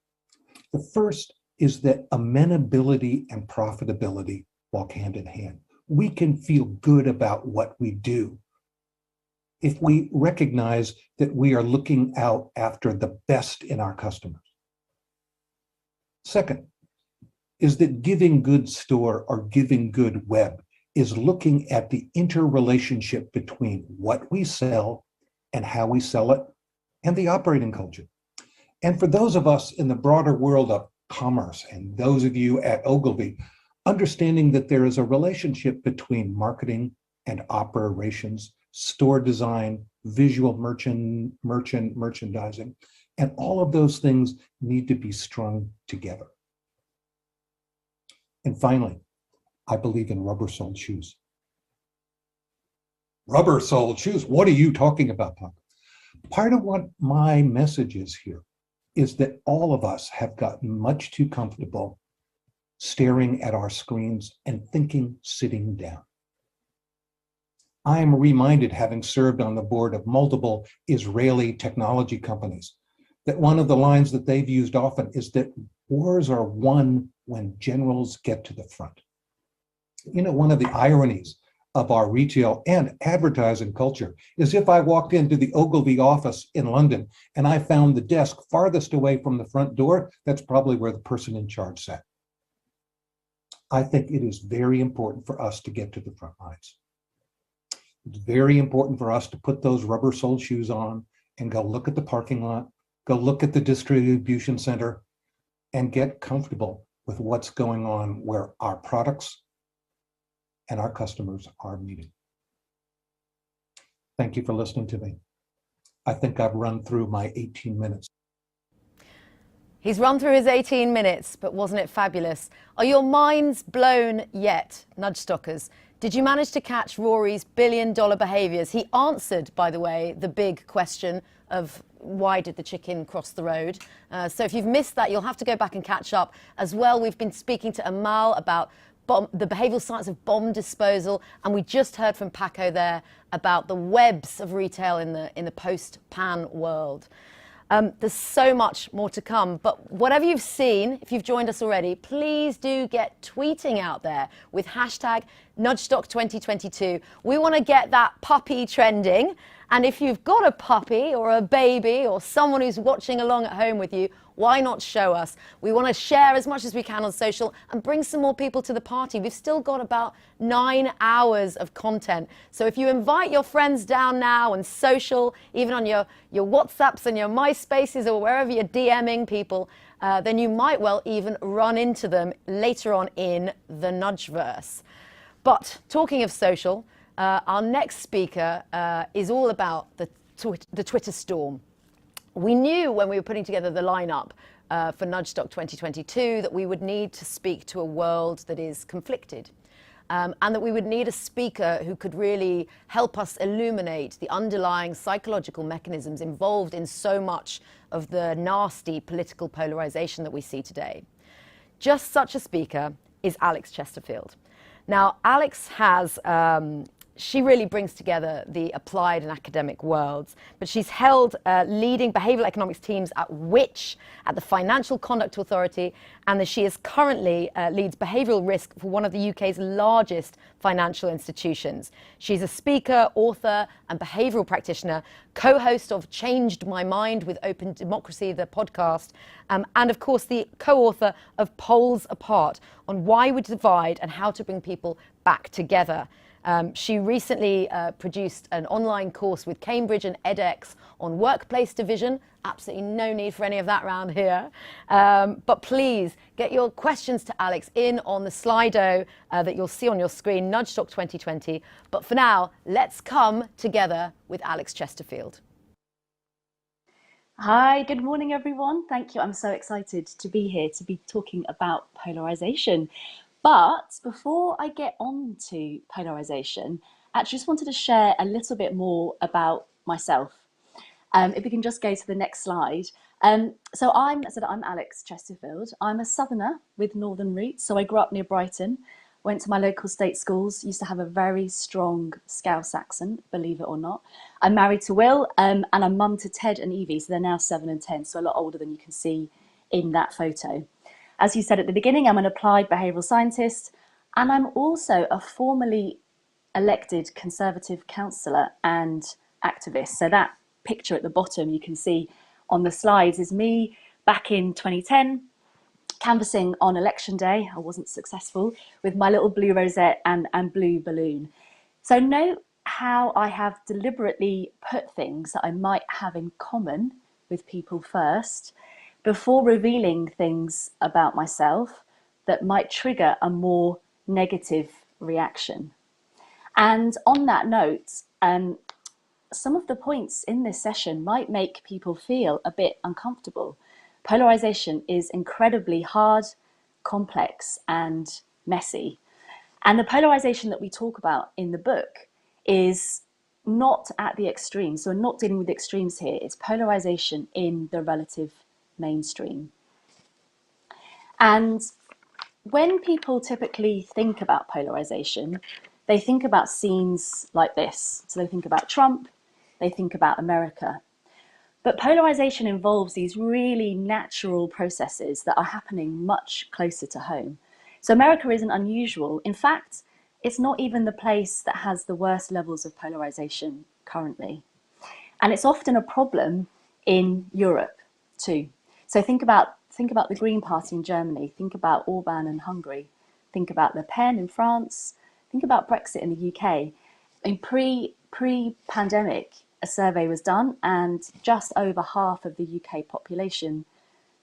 The first is that amenability and profitability walk hand in hand. We can feel good about what we do if we recognize that we are looking out after the best in our customers. Second is that giving good store or giving good web is looking at the interrelationship between what we sell and how we sell it and the operating culture. And for those of us in the broader world of commerce and those of you at Ogilvy, understanding that there is a relationship between marketing and operations, store design, visual merchandising, and all of those things need to be strung together. And finally, I believe in rubber-soled shoes. Rubber-soled shoes? What are you talking about, Paco? Part of what my message is here is that all of us have gotten much too comfortable staring at our screens and thinking sitting down. I am reminded, having served on the board of multiple Israeli technology companies, that one of the lines that they've used often is that wars are won when generals get to the front. You know, one of the ironies of our retail and advertising culture is if I walked into the Ogilvy office in London and I found the desk farthest away from the front door, that's probably where the person in charge sat. I think it is very important for us to get to the front lines. It's very important for us to put those rubber-soled shoes on and go look at the parking lot, go look at the distribution center, and get comfortable with what's going on where our products and our customers are meeting. Thank you for listening to me. I think I've run through my 18 minutes. He's run through his 18 minutes, but wasn't it fabulous? Are your minds blown yet, Nudgestockers? Did you manage to catch Rory's billion-dollar behaviours? He answered, by the way, the big question of why did the chicken cross the road? So if you've missed that, you'll have to go back and catch up. As well, we've been speaking to Amal about the behavioural science of bomb disposal, and we just heard from Paco there about the webs of retail in the post-Pan world. There's so much more to come, but whatever you've seen, if you've joined us already, please do get tweeting out there with hashtag Nudgestock 2022. We want to get that puppy trending, and if you've got a puppy or a baby or someone who's watching along at home with you, why not show us? We want to share as much as we can on social and bring some more people to the party. We've still got about 9 hours of content. So if you invite your friends down now on social, even on your WhatsApps and your MySpaces or wherever you're DMing people, then you might well even run into them later on in the Nudgeverse. But talking of social, Our next speaker is all about the Twitter storm. We knew when we were putting together the lineup for Nudgestock 2022 that we would need to speak to a world that is conflicted. And that we would need a speaker who could really help us illuminate the underlying psychological mechanisms involved in so much of the nasty political polarization that we see today. Just such a speaker is Alex Chesterfield. Now, Alex has, she really brings together the applied and academic worlds, but she's held leading behavioural economics teams at Which, at the Financial Conduct Authority, and she is currently leads behavioural risk for one of the UK's largest financial institutions. She's a speaker, author and behavioural practitioner, co-host of Changed My Mind with Open Democracy, the podcast, and of course the co-author of Poles Apart, on why we divide and how to bring people back together. She recently produced an online course with Cambridge and edX on workplace division. Absolutely no need for any of that around here. But please get your questions to Alex in on the Slido that you'll see on your screen, Nudgestock 2020. But for now, let's come together with Alex Chesterfield. Hi, good morning, everyone. Thank you. I'm so excited to be here to be talking about polarization. But before I get on to polarization, I just wanted to share a little bit more about myself. If we can just go to the next slide. So I'm Alex Chesterfield. I'm a southerner with northern roots. So I grew up near Brighton, went to my local state schools, used to have a very strong Scouse accent, believe it or not. I'm married to Will and I'm mum to Ted and Evie. So they're now 7 and 10, so a lot older than you can see in that photo. As you said at the beginning, I'm an applied behavioural scientist, and I'm also a formally elected Conservative councillor and activist. So that picture at the bottom you can see on the slides is me back in 2010, canvassing on election day. I wasn't successful, with my little blue rosette and blue balloon. So note how I have deliberately put things that I might have in common with people first, before revealing things about myself that might trigger a more negative reaction. And on that note, some of the points in this session might make people feel a bit uncomfortable. Polarization is incredibly hard, complex, and messy. And the polarization that we talk about in the book is not at the extremes. So we're not dealing with the extremes here. It's polarization in the relative mainstream. And when people typically think about polarization, they think about scenes like this. So they think about Trump, they think about America. But polarization involves these really natural processes that are happening much closer to home. So America isn't unusual. In fact, it's not even the place that has the worst levels of polarization currently. And it's often a problem in Europe too. So think about the Green Party in Germany, think about Orban in Hungary, think about Le Pen in France, think about Brexit in the UK. In pre-pandemic, a survey was done and just over half of the UK population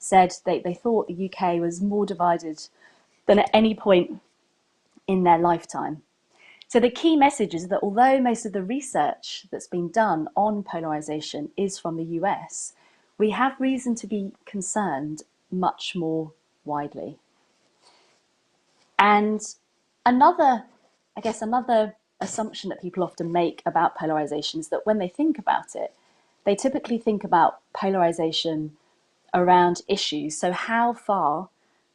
said they thought the UK was more divided than at any point in their lifetime. So the key message is that although most of the research that's been done on polarization is from the US, we have reason to be concerned much more widely. And another assumption that people often make about polarization is that when they think about it, they typically think about polarization around issues. So how far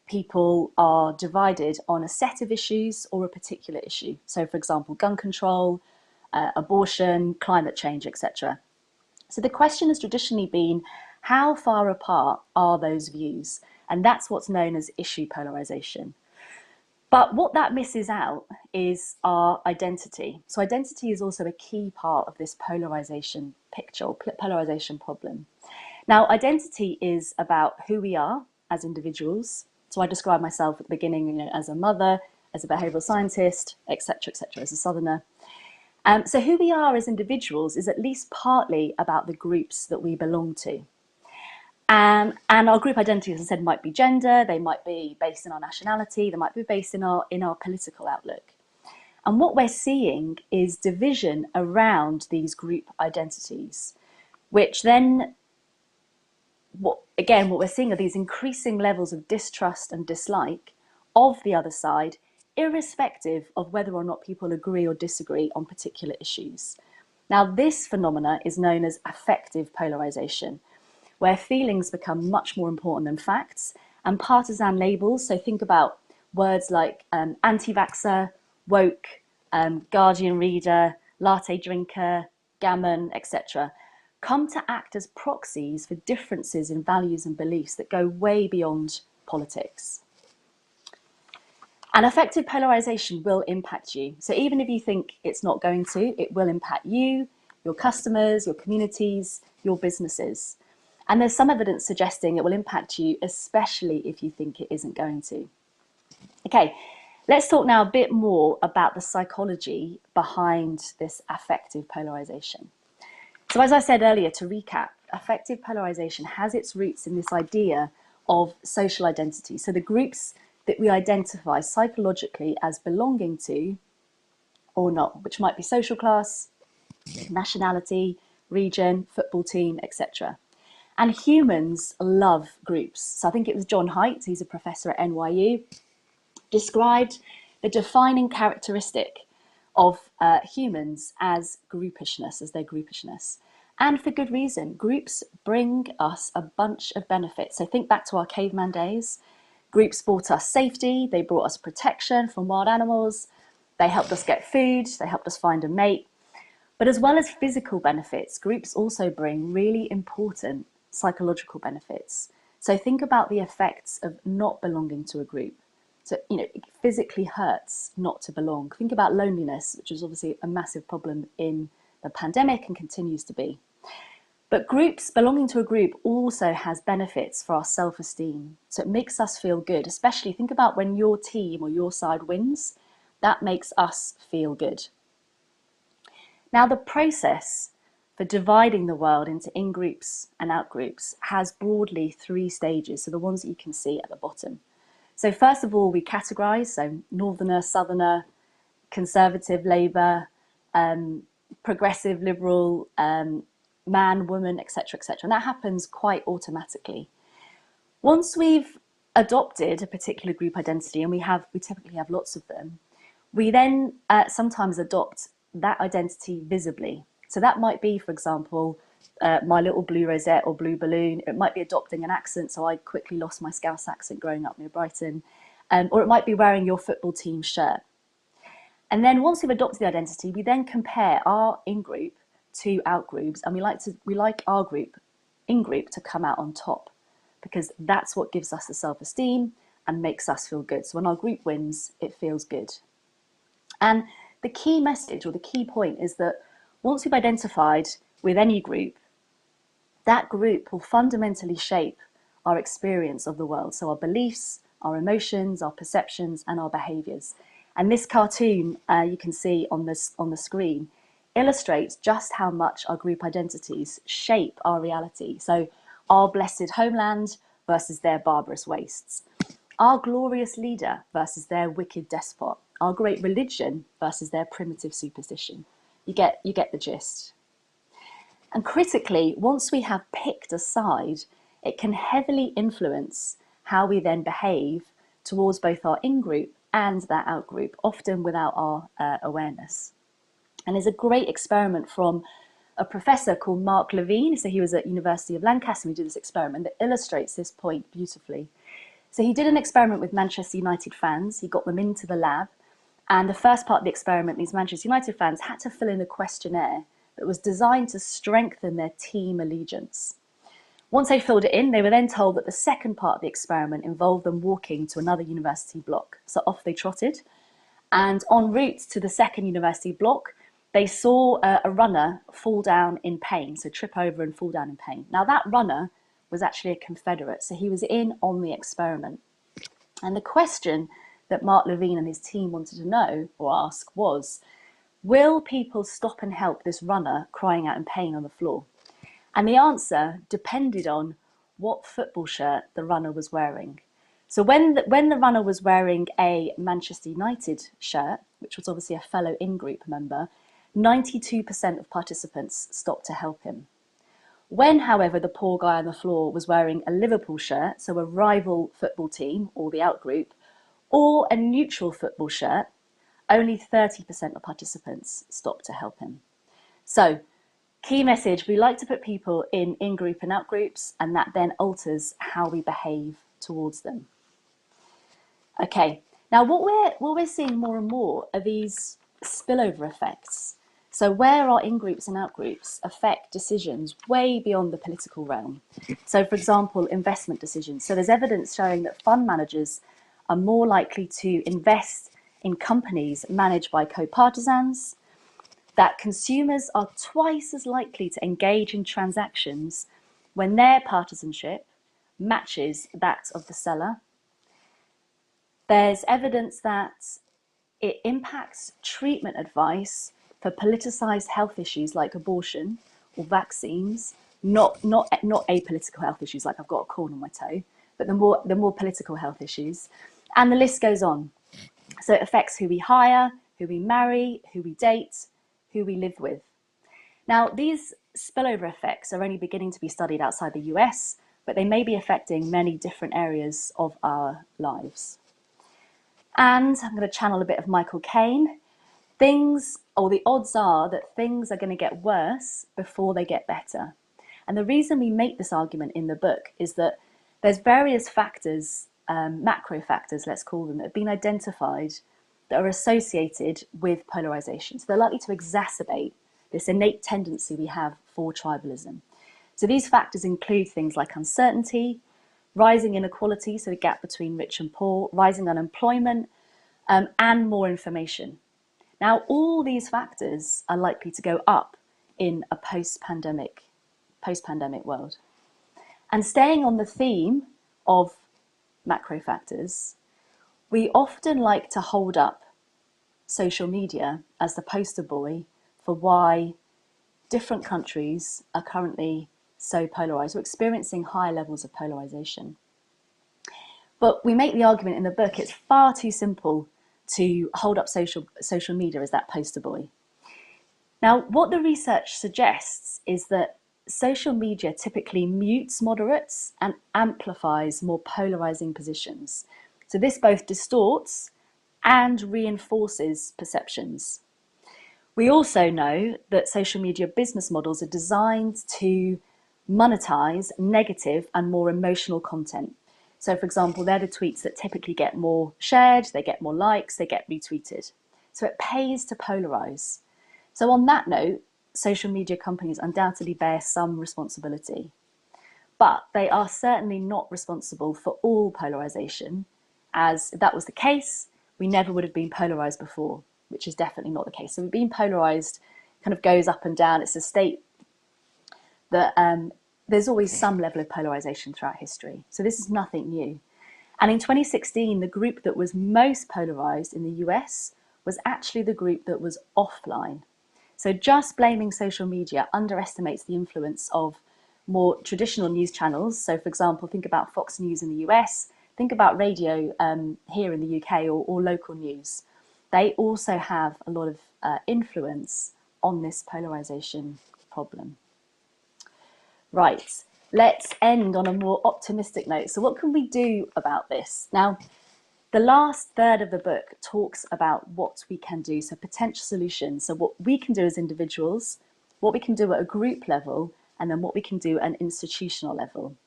people are divided on a set of issues or a particular issue. So for example, gun control, abortion, climate change, etc. So the question has traditionally been, how far apart are those views? And that's what's known as issue polarization. But what that misses out is our identity. So identity is also a key part of this polarization picture, or polarization problem. Now, identity is about who we are as individuals. So I describe myself at the beginning, as a mother, as a behavioural scientist, etc., as a southerner. So who we are as individuals is at least partly about the groups that we belong to. And our group identity, as I said, might be gender, they might be based in our nationality, they might be based in our political outlook. And what we're seeing is division around these group identities, which then, what we're seeing are these increasing levels of distrust and dislike of the other side, irrespective of whether or not people agree or disagree on particular issues. Now, this phenomena is known as affective polarization, where feelings become much more important than facts, and partisan labels, so think about words like anti-vaxxer, woke, Guardian reader, latte drinker, gammon, etc., come to act as proxies for differences in values and beliefs that go way beyond politics. And affective polarization will impact you. So even if you think it's not going to, it will impact you, your customers, your communities, your businesses. And there's some evidence suggesting it will impact you, especially if you think it isn't going to. Okay, let's talk now a bit more about the psychology behind this affective polarization. So as I said earlier, to recap, affective polarization has its roots in this idea of social identity. So the groups that we identify psychologically as belonging to or not, which might be social class, nationality, region, football team, etc. And humans love groups. So I think it was John Haidt, he's a professor at NYU, described the defining characteristic of humans as groupishness, as their groupishness. And for good reason. Groups bring us a bunch of benefits. So think back to our caveman days. Groups brought us safety, they brought us protection from wild animals, they helped us get food, they helped us find a mate. But as well as physical benefits, groups also bring really important psychological benefits. So think about the effects of not belonging to a group. So, it physically hurts not to belong. Think about loneliness, which is obviously a massive problem in the pandemic and continues to be. But belonging to a group also has benefits for our self-esteem. So it makes us feel good, especially think about when your team or your side wins, that makes us feel good. Now, the process for dividing the world into in-groups and out-groups has broadly 3 stages, so the ones that you can see at the bottom. So first of all, we categorise, so Northerner, Southerner, Conservative, Labour, Progressive, Liberal, man, woman, etc., etc. And that happens quite automatically. Once we've adopted a particular group identity, and we typically have lots of them, we then sometimes adopt that identity visibly. So that might be, for example, my little blue rosette or blue balloon. It might be adopting an accent, so I quickly lost my Scouse accent growing up near Brighton. Or it might be wearing your football team shirt. And then once we've adopted the identity, we then compare our in-group to out-groups, and we like our group, in-group, to come out on top, because that's what gives us the self-esteem and makes us feel good. So when our group wins, it feels good. And the key message or the key point is that once we've identified with any group, that group will fundamentally shape our experience of the world. So our beliefs, our emotions, our perceptions, and our behaviours. And this cartoon you can see on the screen illustrates just how much our group identities shape our reality. So our blessed homeland versus their barbarous wastes. Our glorious leader versus their wicked despot. Our great religion versus their primitive superstition. You get the gist. And critically, once we have picked a side, it can heavily influence how we then behave towards both our in-group and that out-group, often without our awareness. And there's a great experiment from a professor called Mark Levine. So he was at University of Lancaster and he did this experiment that illustrates this point beautifully. So he did an experiment with Manchester United fans. He got them into the lab. And the first part of the experiment, these Manchester United fans had to fill in a questionnaire that was designed to strengthen their team allegiance. Once they filled it in, they were then told that the second part of the experiment involved them walking to another university block. So off they trotted. And en route to the second university block, they saw a runner fall down in pain, so trip over and fall down in pain. Now that runner was actually a Confederate, so he was in on the experiment. And the question that Mark Levine and his team wanted to know or ask was, will people stop and help this runner crying out in pain on the floor? And the answer depended on what football shirt the runner was wearing. So when the runner was wearing a Manchester United shirt, which was obviously a fellow in-group member, 92% of participants stopped to help him. When, however, the poor guy on the floor was wearing a Liverpool shirt, so a rival football team or the out-group, or a neutral football shirt, only 30% of participants stopped to help him. So, key message, we like to put people in in-group and out-groups, and that then alters how we behave towards them. Okay, now what we're seeing more and more are these spillover effects. So where our in-groups and out-groups affect decisions way beyond the political realm. So for example, investment decisions. So there's evidence showing that fund managers are more likely to invest in companies managed by co-partisans, that consumers are twice as likely to engage in transactions when their partisanship matches that of the seller. There's evidence that it impacts treatment advice for politicised health issues like abortion or vaccines, not apolitical health issues like I've got a corn on my toe, but the more political health issues. And the list goes on. So it affects who we hire, who we marry, who we date, who we live with. Now, these spillover effects are only beginning to be studied outside the US, but they may be affecting many different areas of our lives. And I'm going to channel a bit of Michael Caine. The odds are that things are going to get worse before they get better. And the reason we make this argument in the book is that there's various factors, macro factors, let's call them, that have been identified that are associated with polarization. So they're likely to exacerbate this innate tendency we have for tribalism. So these factors include things like uncertainty, rising inequality, so the gap between rich and poor, rising unemployment, and more information. Now, all these factors are likely to go up in a post-pandemic world. And staying on the theme of macro factors, we often like to hold up social media as the poster boy for why different countries are currently so polarized. We're experiencing high levels of polarization. But we make the argument in the book, it's far too simple to hold up social media as that poster boy. Now, what the research suggests is that social media typically mutes moderates and amplifies more polarizing positions. So this both distorts and reinforces perceptions. We also know that social media business models are designed to monetize negative and more emotional content. So for example, they're the tweets that typically get more shared, they get more likes, they get retweeted. So it pays to polarize. So on that note, social media companies undoubtedly bear some responsibility, but they are certainly not responsible for all polarization, as if that was the case, we never would have been polarized before, which is definitely not the case. So being polarized kind of goes up and down. It's a state that there's always some level of polarization throughout history. So this is nothing new. And in 2016, the group that was most polarized in the US was actually the group that was offline. So just blaming social media underestimates the influence of more traditional news channels. So for example, think about Fox News in the US, think about radio here in the UK or local news. They also have a lot of influence on this polarization problem. Right, let's end on a more optimistic note. So what can we do about this? Now, the last third of the book talks about what we can do, so potential solutions. So what we can do as individuals, what we can do at a group level, and then what we can do at an institutional level.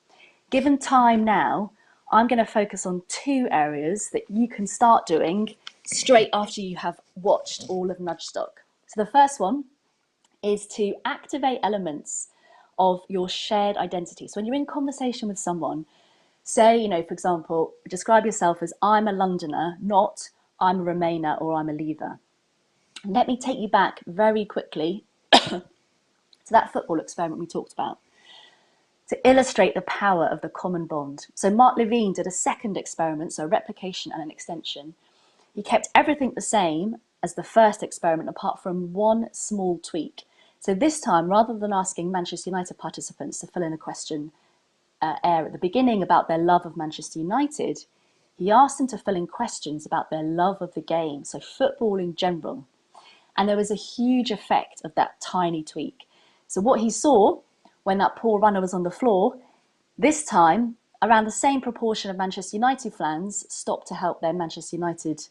Given time now, I'm going to focus on two areas that you can start doing straight after you have watched all of Nudgestock. So the first one is to activate elements of your shared identity. So when you're in conversation with someone, say, for example, describe yourself as I'm a Londoner, not I'm a Remainer or I'm a Leaver. Let me take you back very quickly to that football experiment we talked about to illustrate the power of the common bond. So Mark Levine did a second experiment, so a replication and an extension. He kept everything the same as the first experiment apart from one small tweak. So this time, rather than asking Manchester United participants to fill in a questionnaire at the beginning about their love of Manchester United, he asked them to fill in questions about their love of the game, so football in general. And there was a huge effect of that tiny tweak. So what he saw when that poor runner was on the floor, this time around the same proportion of Manchester United fans stopped to help their Manchester United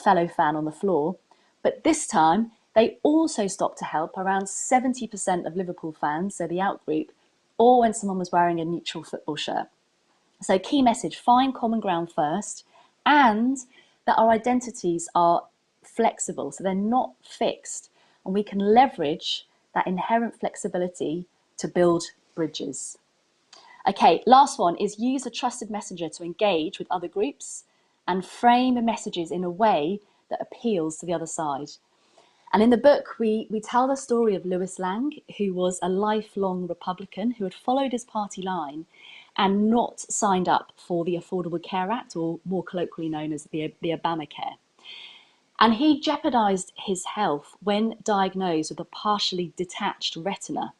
fellow fan on the floor. But this time they also stopped to help around 70% of Liverpool fans, so the out group, or when someone was wearing a neutral football shirt. So key message, find common ground first, and that our identities are flexible, so they're not fixed, and we can leverage that inherent flexibility to build bridges. Okay, last one is use a trusted messenger to engage with other groups and frame the messages in a way that appeals to the other side. And in the book, we tell the story of Lewis Lang, who was a lifelong Republican who had followed his party line and not signed up for the Affordable Care Act, or more colloquially known as the Obamacare. And he jeopardised his health when diagnosed with a partially detached retina.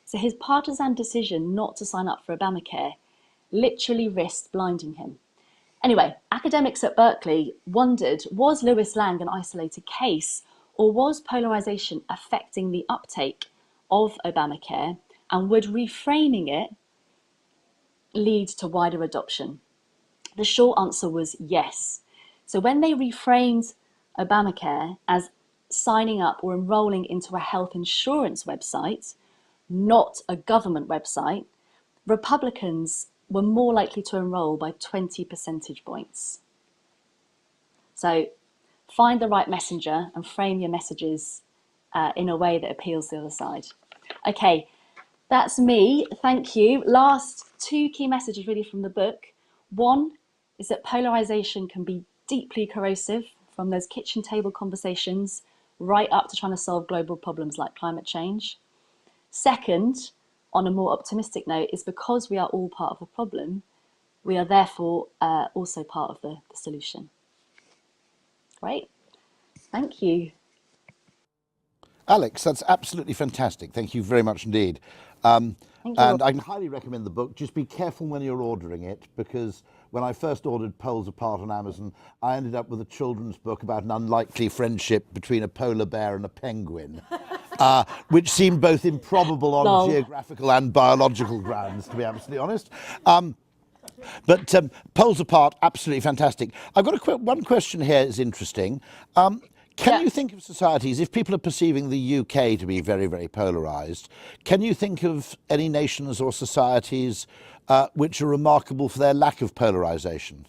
So his partisan decision not to sign up for Obamacare literally risked blinding him. Anyway, academics at Berkeley wondered, was Lewis Lang an isolated case, or was polarisation affecting the uptake of Obamacare, and would reframing it lead to wider adoption? The short answer was yes. So when they reframed Obamacare as signing up or enrolling into a health insurance website, not a government website, Republicans were more likely to enroll by 20 percentage points. So find the right messenger and frame your messages in a way that appeals to the other side. Okay, that's me. Thank you. Last two key messages really from the book. One is that polarisation can be deeply corrosive, from those kitchen table conversations right up to trying to solve global problems like climate change. Second, on a more optimistic note, is because we are all part of the problem, we are therefore also part of the solution. Great. Thank you. Alex, that's absolutely fantastic. Thank you very much indeed. Thank you. And I can highly recommend the book. Just be careful when you're ordering it, because when I first ordered Poles Apart on Amazon, I ended up with a children's book about an unlikely friendship between a polar bear and a penguin, which seemed both improbable on geographical and biological grounds, to be absolutely honest. But Poles Apart, absolutely fantastic. I've got one question here is interesting. Can you think of societies, if people are perceiving the UK to be very, very polarised, can you think of any nations or societies which are remarkable for their lack of polarisation?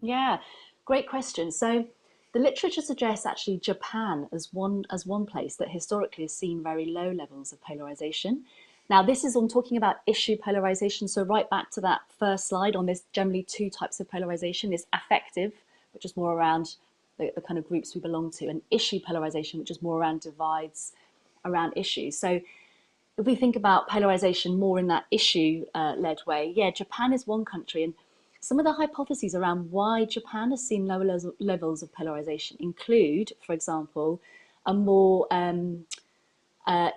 Yeah, great question. So the literature suggests actually Japan as one place that historically has seen very low levels of polarisation. Now, this is on talking about issue polarisation. So right back to that first slide on this, generally two types of polarisation. There's affective, which is more around the kind of groups we belong to, and issue polarisation, which is more around divides around issues. So if we think about polarisation more in that issue-led way, yeah, Japan is one country, and some of the hypotheses around why Japan has seen lower levels of polarisation include, for example, a more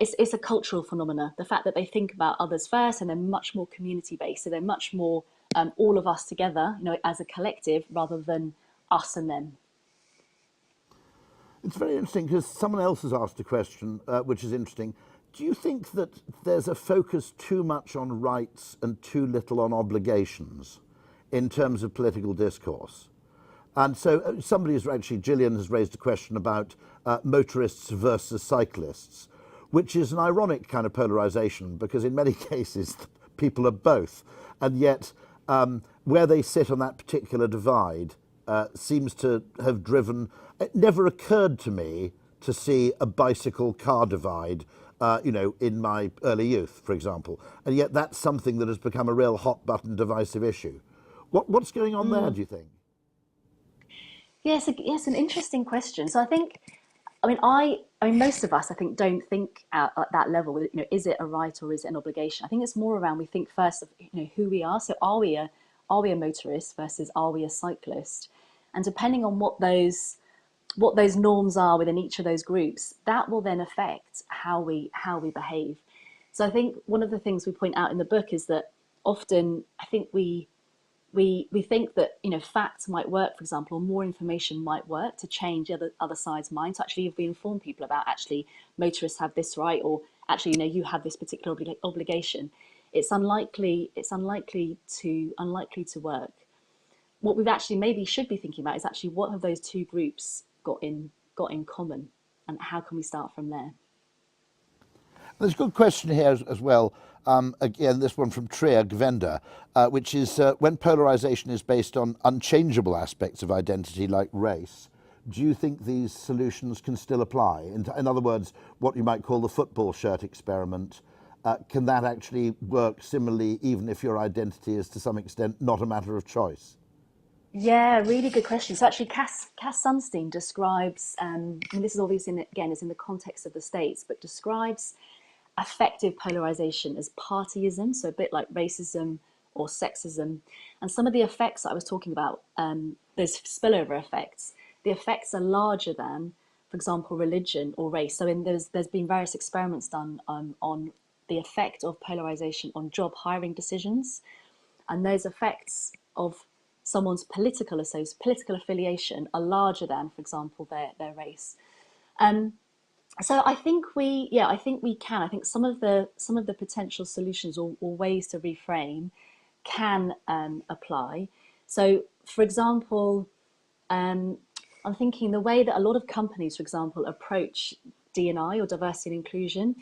it's a cultural phenomena. The fact that they think about others first, and they're much more community-based, so they're much more all of us together, as a collective, rather than us and them. It's very interesting because someone else has asked a question, which is interesting. Do you think that there's a focus too much on rights and too little on obligations in terms of political discourse? And so Gillian has raised a question about motorists versus cyclists, which is an ironic kind of polarisation, because in many cases people are both. And yet where they sit on that particular divide seems to have driven. It never occurred to me to see a bicycle-car divide, in my early youth, for example. And yet that's something that has become a real hot-button divisive issue. What's going on there, do you think? Yes, an interesting question. So I think, most of us, I think, don't think at that level. Is it a right or is it an obligation? I think it's more around, we think first of who we are. So are we a motorist versus are we a cyclist? And depending on what those norms are within each of those groups, that will then affect how we behave. So I think one of the things we point out in the book is that often I think we we think that, you know, facts might work, for example, or more information might work to change the other side's mind. So actually, if we inform people about actually motorists have this right, or actually, you know, you have this particular obligation, it's unlikely to work. What we've actually maybe should be thinking about is actually what have those two groups got in common, and how can we start from there? There's a good question here as well. Again, this one from Treya Gvenda, which is when polarization is based on unchangeable aspects of identity like race, do you think these solutions can still apply? In other words, what you might call the football shirt experiment, can that actually work similarly even if your identity is to some extent not a matter of choice? Yeah, really good question. So actually, Cass Sunstein describes, and this is obviously, again, is in the context of the States, but describes affective polarization as partyism, so a bit like racism or sexism. And some of the effects that I was talking about, those spillover effects, the effects are larger than, for example, religion or race. So there's been various experiments done on the effect of polarization on job hiring decisions, and those effects of someone's political affiliation are larger than, for example, their race. So I think we can. I think some of the potential solutions or ways to reframe can apply. So, for example, I'm thinking the way that a lot of companies, for example, approach D&I or diversity and inclusion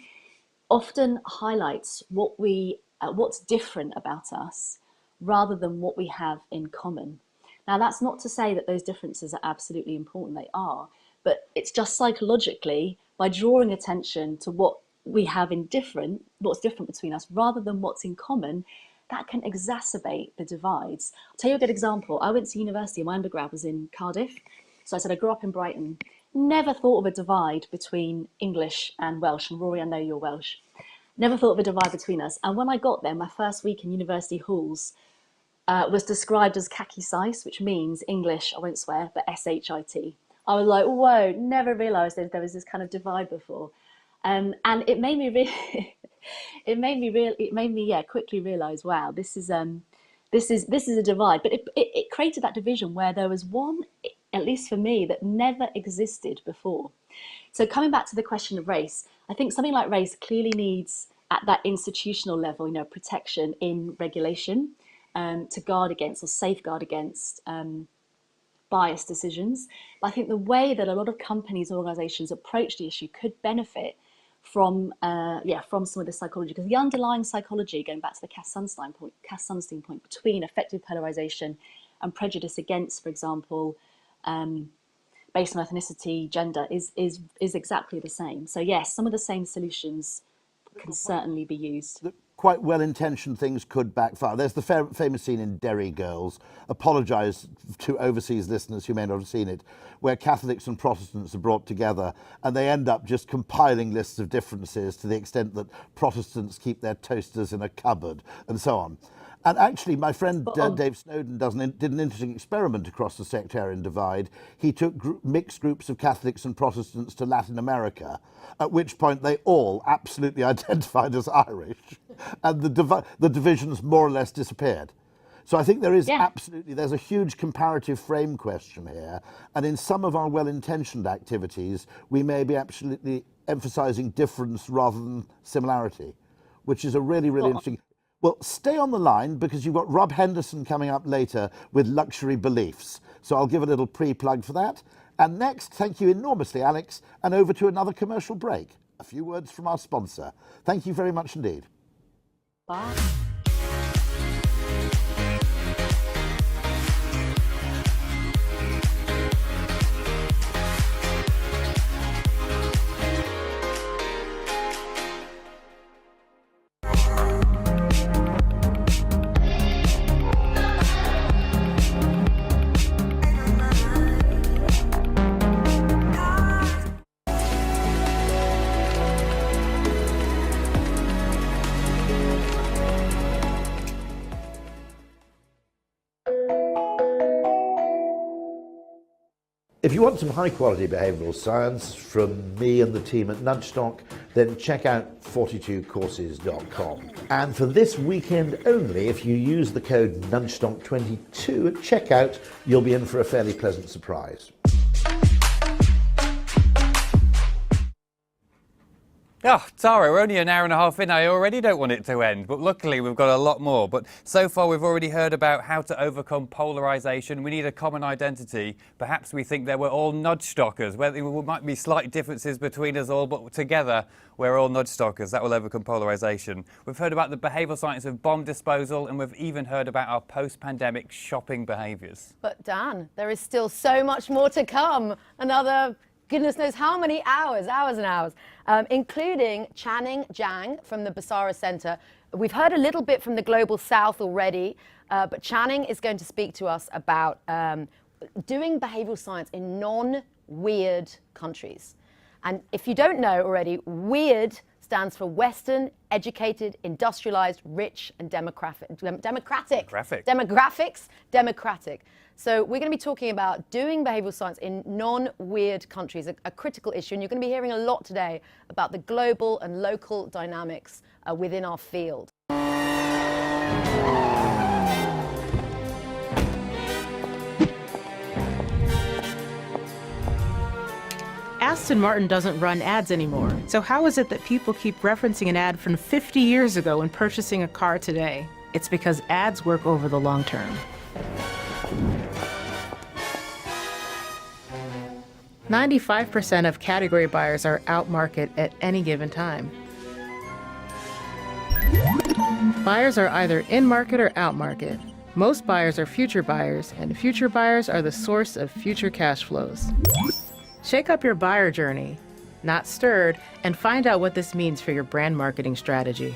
often highlights what's different about us rather than what we have in common. Now, that's not to say that those differences are absolutely important, they are, but it's just psychologically, by drawing attention to what we have what's different between us rather than what's in common, that can exacerbate the divides. I'll tell you a good example. I went to university, my undergrad was in Cardiff. So I said I grew up in Brighton, never thought of a divide between English and Welsh, and Rory, I know you're Welsh. Never thought of a divide between us. And when I got there, my first week in university halls was described as khaki size, which means English, I won't swear, but S-H-I-T. I was like, whoa, never realised there was this kind of divide before. And it made me quickly realise, wow, this is a divide. But it created that division where there was one, at least for me, that never existed before. So coming back to the question of race, I think something like race clearly needs, at that institutional level, you know, protection in regulation to guard against or safeguard against biased decisions. But I think the way that a lot of companies and organisations approach the issue could benefit from some of the psychology, because the underlying psychology, going back to the Cass Sunstein point, between effective polarisation and prejudice against, for example, based on ethnicity, gender, is exactly the same. So yes, some of the same solutions can certainly be used. Quite well-intentioned things could backfire. There's the famous scene in Derry Girls, apologise to overseas listeners who may not have seen it, where Catholics and Protestants are brought together and they end up just compiling lists of differences to the extent that Protestants keep their toasters in a cupboard and so on. And actually, my friend Dave Snowden did an interesting experiment across the sectarian divide. He took mixed groups of Catholics and Protestants to Latin America, at which point they all absolutely identified as Irish, and the divisions more or less disappeared. So I think there is there's a huge comparative frame question here, and in some of our well-intentioned activities, we may be absolutely emphasising difference rather than similarity, which is a really, really interesting. Well, stay on the line because you've got Rob Henderson coming up later with Luxury Beliefs. So I'll give a little pre-plug for that. And next, thank you enormously, Alex, and over to another commercial break. A few words from our sponsor. Thank you very much indeed. Bye. If you want some high quality behavioural science from me and the team at Nudgestock, then check out 42courses.com. And for this weekend only, if you use the code Nudgestock22 at checkout, you'll be in for a fairly pleasant surprise. Oh, Tara, we're only an hour and a half in. I already don't want it to end, but luckily we've got a lot more. But so far we've already heard about how to overcome polarisation. We need a common identity. Perhaps we think that we're all Nudgestockers. Well, there might be slight differences between us all, but together we're all Nudgestockers. That will overcome polarisation. We've heard about the behavioural science of bomb disposal, and we've even heard about our post-pandemic shopping behaviours. But Dan, there is still so much more to come. Another goodness knows how many hours and hours, including Channing Jang from the Basara Centre. We've heard a little bit from the Global South already, but Channing is going to speak to us about doing behavioural science in non-weird countries. And if you don't know already, WEIRD stands for Western, Educated, Industrialised, Rich and Democratic. So we're going to be talking about doing behavioural science in non-weird countries, a critical issue. And you're going to be hearing a lot today about the global and local dynamics within our field. Aston Martin doesn't run ads anymore. So how is it that people keep referencing an ad from 50 years ago when purchasing a car today? It's because ads work over the long term. 95% of category buyers are out market at any given time. Buyers are either in market or out market. Most buyers are future buyers, and future buyers are the source of future cash flows. Shake up your buyer journey, not stirred, and find out what this means for your brand marketing strategy.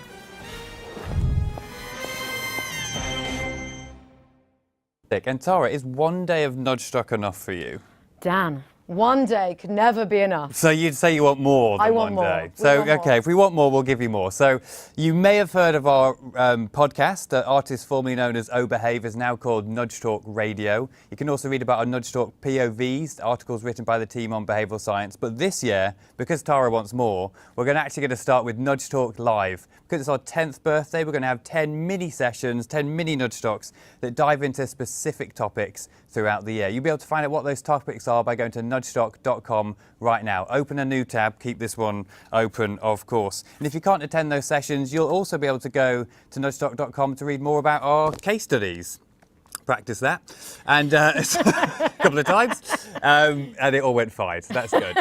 And Tara, is one day of Nudgestock enough for you? Dan, one day could never be enough. So you'd say you want more than one day. So, okay, if we want more, we'll give you more. So you may have heard of our podcast, artist formerly known as O Behaviours, now called Nudgetalk Radio. You can also read about our Nudgetalk POVs, articles written by the team on behavioural science. But this year, because Tara wants more, we're actually going to start with Nudgetalk Live. Because it's our 10th birthday, we're going to have 10 mini sessions, 10 mini Nudgetalks that dive into specific topics throughout the year. You'll be able to find out what those topics are by going to nudgestock.com right now. Open a new tab, keep this one open, of course. And if you can't attend those sessions, you'll also be able to go to nudgestock.com to read more about our case studies. Practice that, and a couple of times, and it all went fine, so that's good.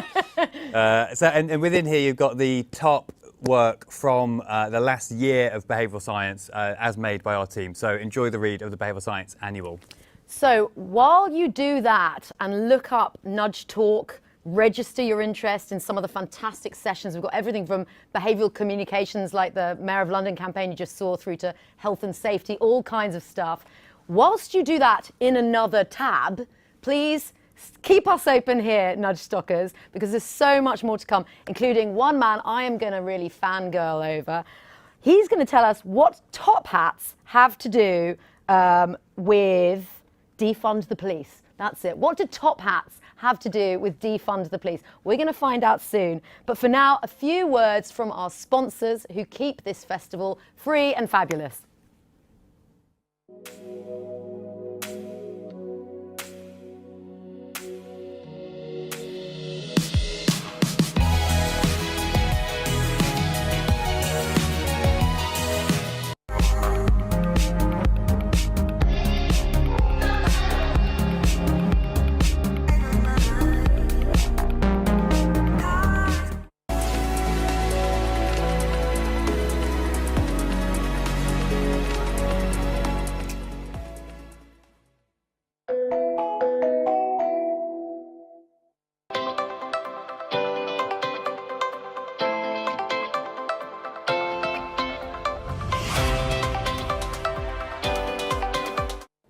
And within here, you've got the top work from the last year of behavioural science as made by our team. So enjoy the read of the Behavioural Science Annual. So while you do that and look up Nudgetalk, register your interest in some of the fantastic sessions. We've got everything from behavioural communications like the Mayor of London campaign you just saw through to health and safety, all kinds of stuff. Whilst you do that in another tab, please keep us open here, Nudgestockers, because there's so much more to come, including one man I am going to really fangirl over. He's going to tell us what top hats have to do with defund the police. That's it. What do top hats have to do with defund the police? We're going to find out soon. But for now, a few words from our sponsors who keep this festival free and fabulous.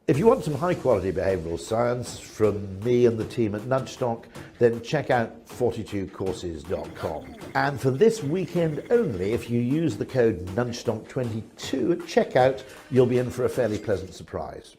If you want some high-quality behavioural science from me and the team at Nudgestock, then check out 42courses.com. And for this weekend only, if you use the code Nudgestock22 at checkout, you'll be in for a fairly pleasant surprise.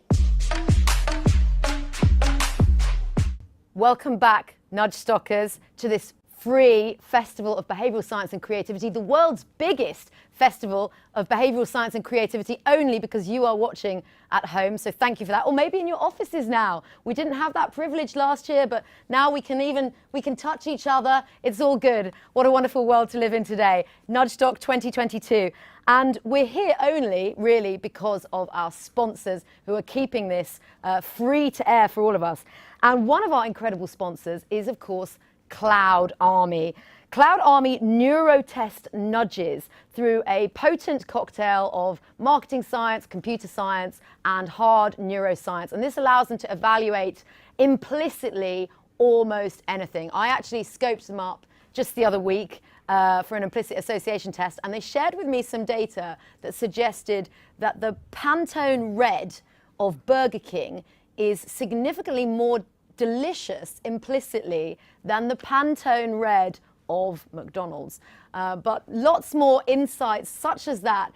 Welcome back, Nudgestockers, to this free festival of behavioural science and creativity, the world's biggest festival of behavioural science and creativity, only because you are watching at home. So thank you for that. Or maybe in your offices now. We didn't have that privilege last year, but now we can touch each other. It's all good. What a wonderful world to live in today. Nudgestock 2022. And we're here only really because of our sponsors who are keeping this free to air for all of us. And one of our incredible sponsors is, of course, Cloud Army. Cloud Army neurotest nudges through a potent cocktail of marketing science, computer science, and hard neuroscience. And this allows them to evaluate implicitly almost anything. I actually scoped them up just the other week for an implicit association test, and they shared with me some data that suggested that the Pantone Red of Burger King is significantly more delicious implicitly than the Pantone Red of McDonald's. But lots more insights such as that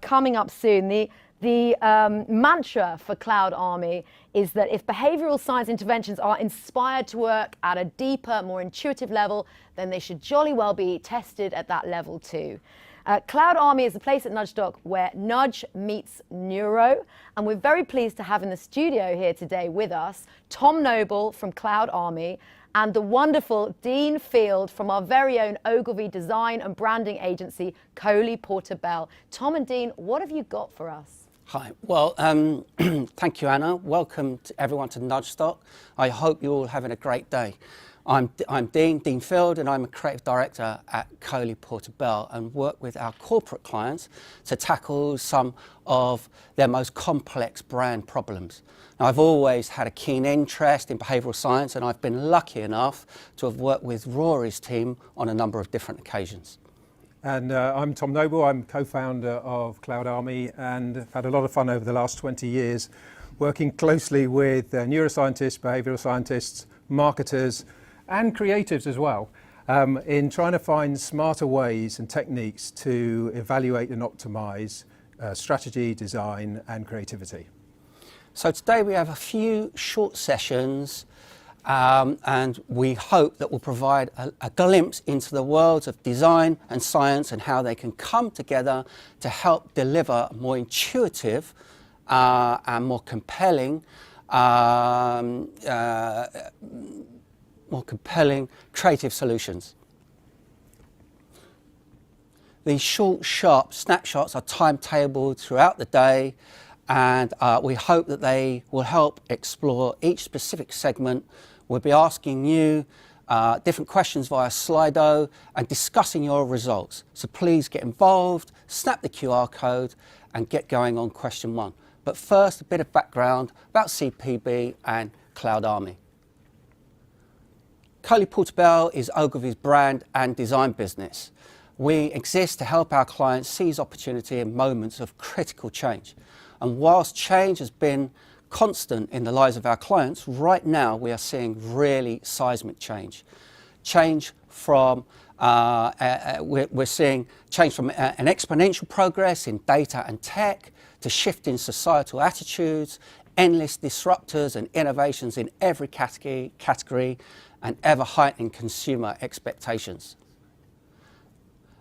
coming up soon. The mantra for Cloud Army is that if behavioural science interventions are inspired to work at a deeper, more intuitive level, then they should jolly well be tested at that level too. Cloud Army is a place at Nudgestock where nudge meets neuro, and we're very pleased to have in the studio here today with us Tom Noble from Cloud Army and the wonderful Dean Field from our very own Ogilvy design and branding agency, Coley Porter Bell. Tom and Dean, what have you got for us? Hi. Well, thank you, Anna. Welcome to everyone to Nudgestock. I hope you're all having a great day. I'm Dean Field, and I'm a creative director at Coley Porter Bell and work with our corporate clients to tackle some of their most complex brand problems. Now, I've always had a keen interest in behavioural science, and I've been lucky enough to have worked with Rory's team on a number of different occasions. And I'm Tom Noble. I'm co-founder of Cloud Army, and have had a lot of fun over the last 20 years working closely with neuroscientists, behavioural scientists, marketers, and creatives as well, in trying to find smarter ways and techniques to evaluate and optimise strategy, design, and creativity. So today we have a few short sessions, and we hope that will provide a glimpse into the worlds of design and science and how they can come together to help deliver more intuitive and more compelling creative solutions. These short, sharp snapshots are timetabled throughout the day, and we hope that they will help explore each specific segment. We'll be asking you different questions via Slido and discussing your results. So please get involved, snap the QR code, and get going on question 1. But first, a bit of background about CPB and Cloud Army. Coley Porter Bell is Ogilvy's brand and design business. We exist to help our clients seize opportunity in moments of critical change. And whilst change has been constant in the lives of our clients, right now we are seeing really seismic change. We're seeing change from an exponential progress in data and tech to shift in societal attitudes, endless disruptors and innovations in every category and ever-heightening consumer expectations.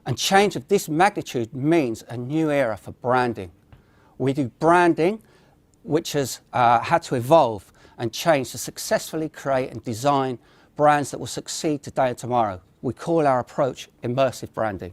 And change of this magnitude means a new era for branding. We do branding, which has had to evolve and change to successfully create and design brands that will succeed today and tomorrow. We call our approach immersive branding.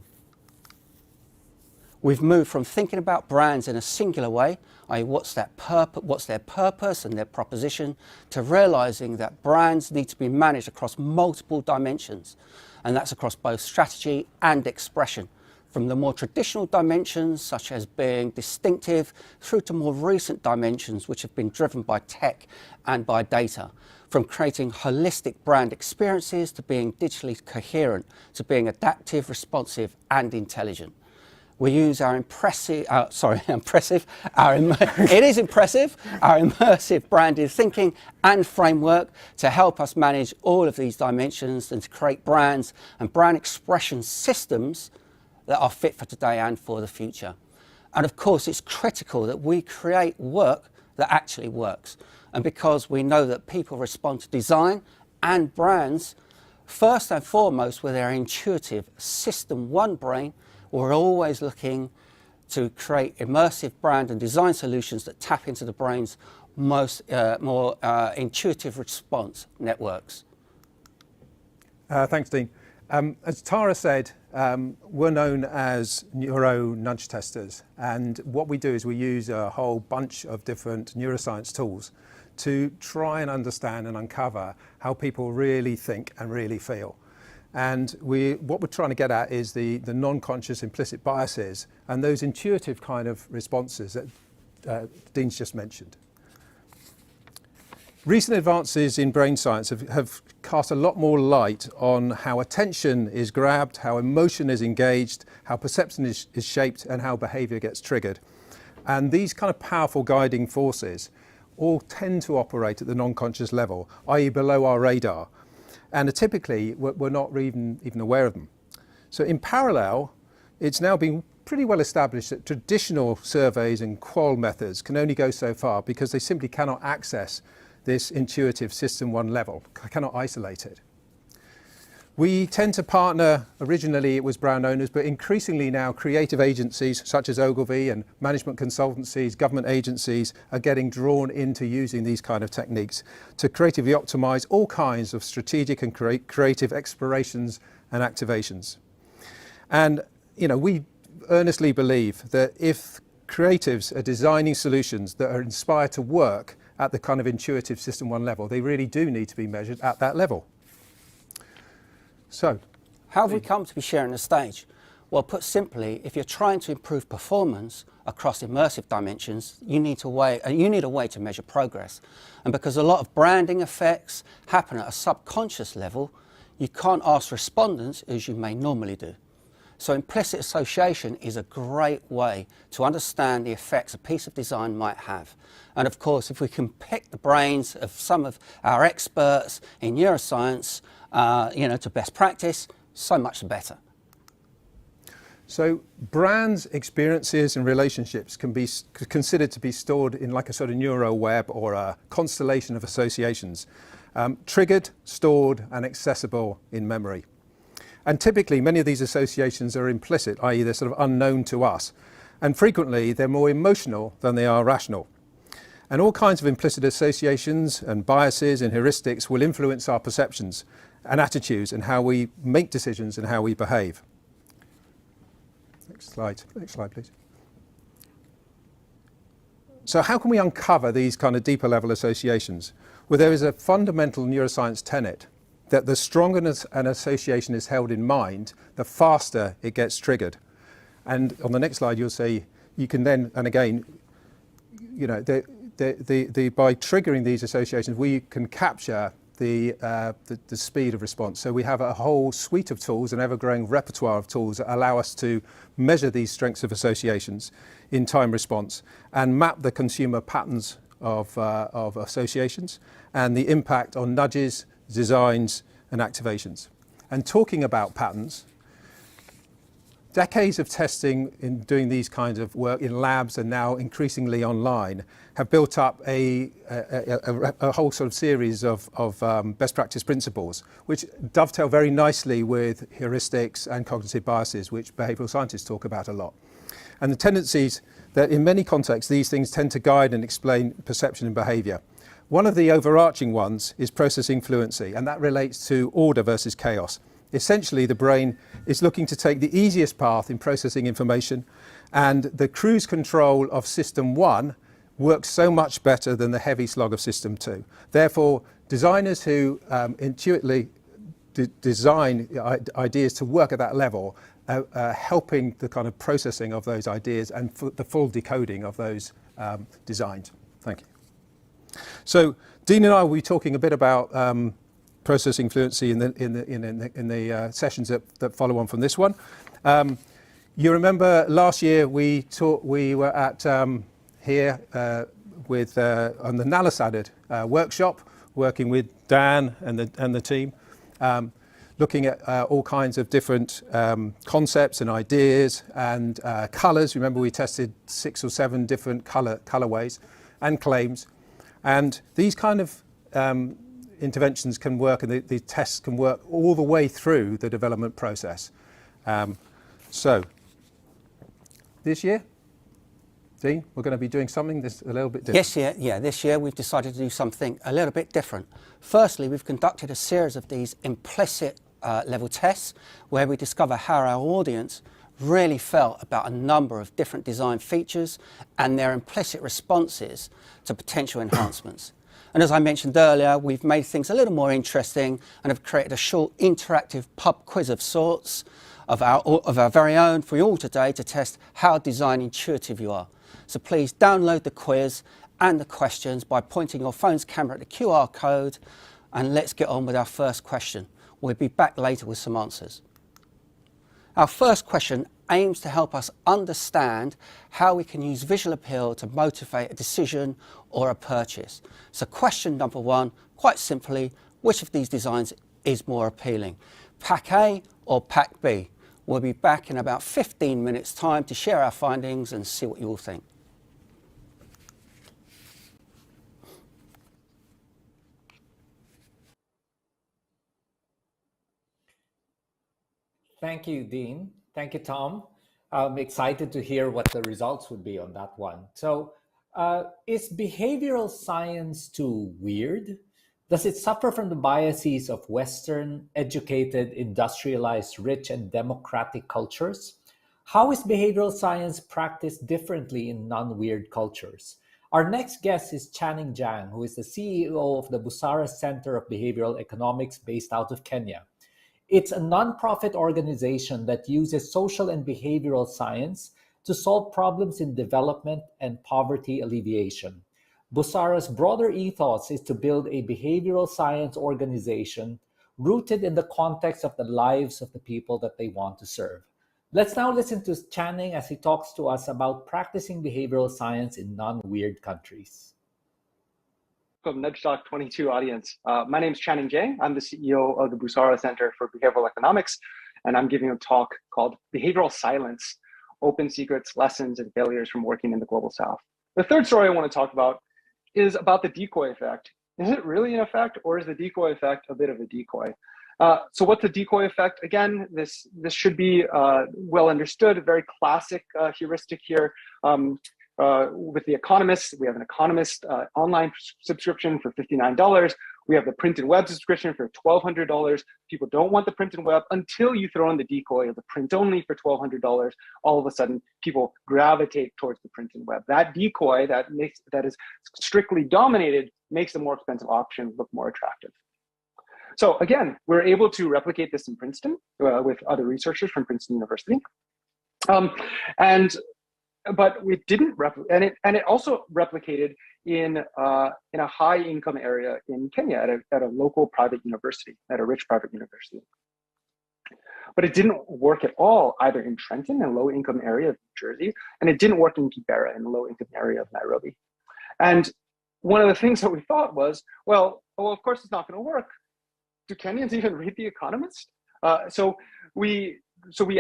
We've moved from thinking about brands in a singular way, i.e. what's their purpose and their proposition, to realising that brands need to be managed across multiple dimensions, and that's across both strategy and expression, from the more traditional dimensions such as being distinctive through to more recent dimensions which have been driven by tech and by data, from creating holistic brand experiences to being digitally coherent, to being adaptive, responsive and intelligent. We use our impressive branded thinking and framework to help us manage all of these dimensions and to create brands and brand expression systems that are fit for today and for the future. And of course, it's critical that we create work that actually works. And because we know that people respond to design and brands First and foremost, with our intuitive System 1 brain, we're always looking to create immersive brand and design solutions that tap into the brain's more intuitive response networks. Thanks, Dean. As Tara said, we're known as neuro nudge testers, and what we do is we use a whole bunch of different neuroscience tools to try and understand and uncover how people really think and really feel. And what we're trying to get at is the non-conscious implicit biases and those intuitive kind of responses that Dean's just mentioned. Recent advances in brain science have cast a lot more light on how attention is grabbed, how emotion is engaged, how perception is shaped, and how behaviour gets triggered. And these kind of powerful guiding forces all tend to operate at the non-conscious level, i.e. below our radar. And typically, we're not even aware of them. So in parallel, it's now been pretty well established that traditional surveys and qual methods can only go so far because they simply cannot access this intuitive System 1 level, cannot isolate it. We tend to partner, originally it was brand owners, but increasingly now creative agencies such as Ogilvy and management consultancies, government agencies are getting drawn into using these kind of techniques to creatively optimize all kinds of strategic and creative explorations and activations. And we earnestly believe that if creatives are designing solutions that are inspired to work at the kind of intuitive System 1 level, they really do need to be measured at that level. So, how have we come to be sharing the stage? Well, put simply, if you're trying to improve performance across immersive dimensions, you need a way to measure progress. And because a lot of branding effects happen at a subconscious level, you can't ask respondents as you may normally do. So implicit association is a great way to understand the effects a piece of design might have. And of course, if we can pick the brains of some of our experts in neuroscience, to best practice, so much the better. So brands, experiences and relationships can be considered to be stored in like a sort of neuro web or a constellation of associations, triggered, stored and accessible in memory. And typically many of these associations are implicit, i.e. they're sort of unknown to us. And frequently they're more emotional than they are rational. And all kinds of implicit associations and biases and heuristics will influence our perceptions and attitudes and how we make decisions and how we behave. Next slide, please. So how can we uncover these kind of deeper level associations? Well, there is a fundamental neuroscience tenet that the stronger an association is held in mind, the faster it gets triggered. And on the next slide, you'll see you can then, and again, by triggering these associations, we can capture the speed of response. So we have a whole suite of tools, an ever-growing repertoire of tools that allow us to measure these strengths of associations in time response and map the consumer patterns of associations and the impact on nudges, designs and activations. And talking about patterns, decades of testing in doing these kinds of work in labs and now increasingly online have built up a whole sort of series of best practice principles, which dovetail very nicely with heuristics and cognitive biases, which behavioural scientists talk about a lot. And the tendencies that in many contexts, these things tend to guide and explain perception and behaviour. One of the overarching ones is processing fluency, and that relates to order versus chaos. Essentially, the brain is looking to take the easiest path in processing information, and the cruise control of System 1 works so much better than the heavy slog of System 2. Therefore, designers who intuitively design ideas to work at that level are helping the kind of processing of those ideas and the full decoding of those designs. Thank you. So, Dean and I will be talking a bit about processing fluency in the sessions that follow on from this one. You remember last year we were at here with on the Nalasadid workshop, working with Dan and the team, looking at all kinds of different concepts and ideas and colours. Remember, we tested 6 or 7 different colourways and claims, and these kind of interventions can work and the tests can work all the way through the development process. So this year, Dean, we're going to be doing something that's a little bit different. This year we've decided to do something a little bit different. Firstly, we've conducted a series of these implicit level tests where we discover how our audience really felt about a number of different design features and their implicit responses to potential enhancements. And as I mentioned earlier, we've made things a little more interesting and have created a short interactive pub quiz of sorts of our very own for you all today to test how design intuitive you are. So please download the quiz and the questions by pointing your phone's camera at the QR code, and let's get on with our first question. We'll be back later with some answers. Our first question aims to help us understand how we can use visual appeal to motivate a decision or a purchase. So question number one, quite simply, which of these designs is more appealing? Pack A or Pack B? We'll be back in about 15 minutes time to share our findings and see what you all think. Thank you, Dean. Thank you, Tom. I'm excited to hear what the results would be on that one. So, is behavioral science too weird? Does it suffer from the biases of Western, educated, industrialized, rich, and democratic cultures? How is behavioral science practiced differently in non-weird cultures? Our next guest is Channing Jang, who is the CEO of the Busara Center of Behavioral Economics based out of Kenya. It's a nonprofit organization that uses social and behavioral science to solve problems in development and poverty alleviation. Busara's broader ethos is to build a behavioral science organization rooted in the context of the lives of the people that they want to serve. Let's now listen to Channing as he talks to us about practicing behavioral science in non-weird countries. Nudgestock 22 audience. My name is Channing Jang. I'm the CEO of the Busara Center for Behavioral Economics, and I'm giving a talk called Behavioral Silence, Open Secrets, Lessons, and Failures from Working in the Global South. The third story I want to talk about is about the decoy effect. Is it really an effect, or is the decoy effect a bit of a decoy? So what's the decoy effect? Again, this should be well understood, a very classic heuristic here. With The Economist, we have an Economist online subscription for $59. We have the print and web subscription for $1,200. People don't want the print and web until you throw in the decoy of the print only for $1,200. All of a sudden, people gravitate towards the print and web. That decoy that is strictly dominated makes the more expensive option look more attractive. So again, we're able to replicate this in Princeton with other researchers from Princeton University. But we didn't replicate, and it also replicated in a high income area in Kenya at a local private university, at a rich private university. But it didn't work at all either in Trenton, a low income area of New Jersey, and it didn't work in Kibera, in the low income area of Nairobi. And one of the things that we thought was, well, of course it's not going to work. Do Kenyans even read The Economist? So we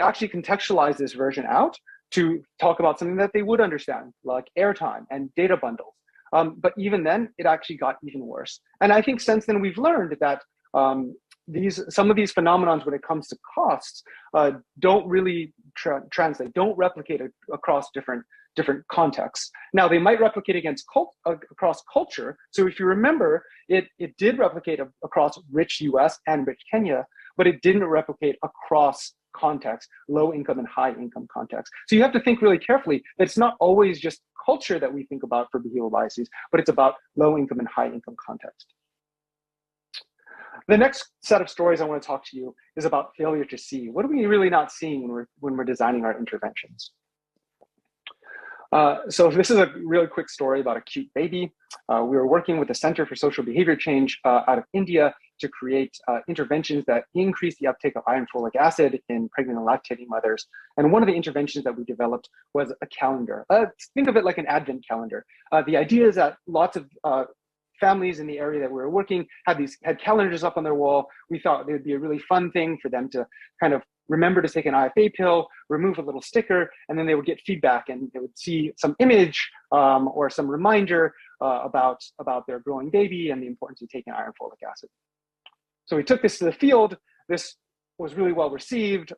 actually contextualized this version out to talk about something that they would understand, like airtime and data bundles. But even then, it actually got even worse. And I think since then we've learned that some of these phenomenons when it comes to costs don't really translate, don't replicate across different contexts. Now they might replicate across culture. So if you remember, it did replicate across rich US and rich Kenya, but it didn't replicate across context, low income and high income context. So you have to think really carefully that it's not always just culture that we think about for behavioral biases, but it's about low income and high income context. The next set of stories I want to talk to you is about failure to see. What are we really not seeing when we're designing our interventions? So this is a really quick story about a cute baby. We were working with the Center for Social Behavior Change out of India to create interventions that increase the uptake of iron folic acid in pregnant and lactating mothers. And one of the interventions that we developed was a calendar. Think of it like an advent calendar. The idea is that lots of families in the area that we were working had calendars up on their wall. We thought it would be a really fun thing for them to kind of remember to take an IFA pill, remove a little sticker, and then they would get feedback, and they would see some image or some reminder about their growing baby and the importance of taking iron folic acid. So we took this to the field. This was really well received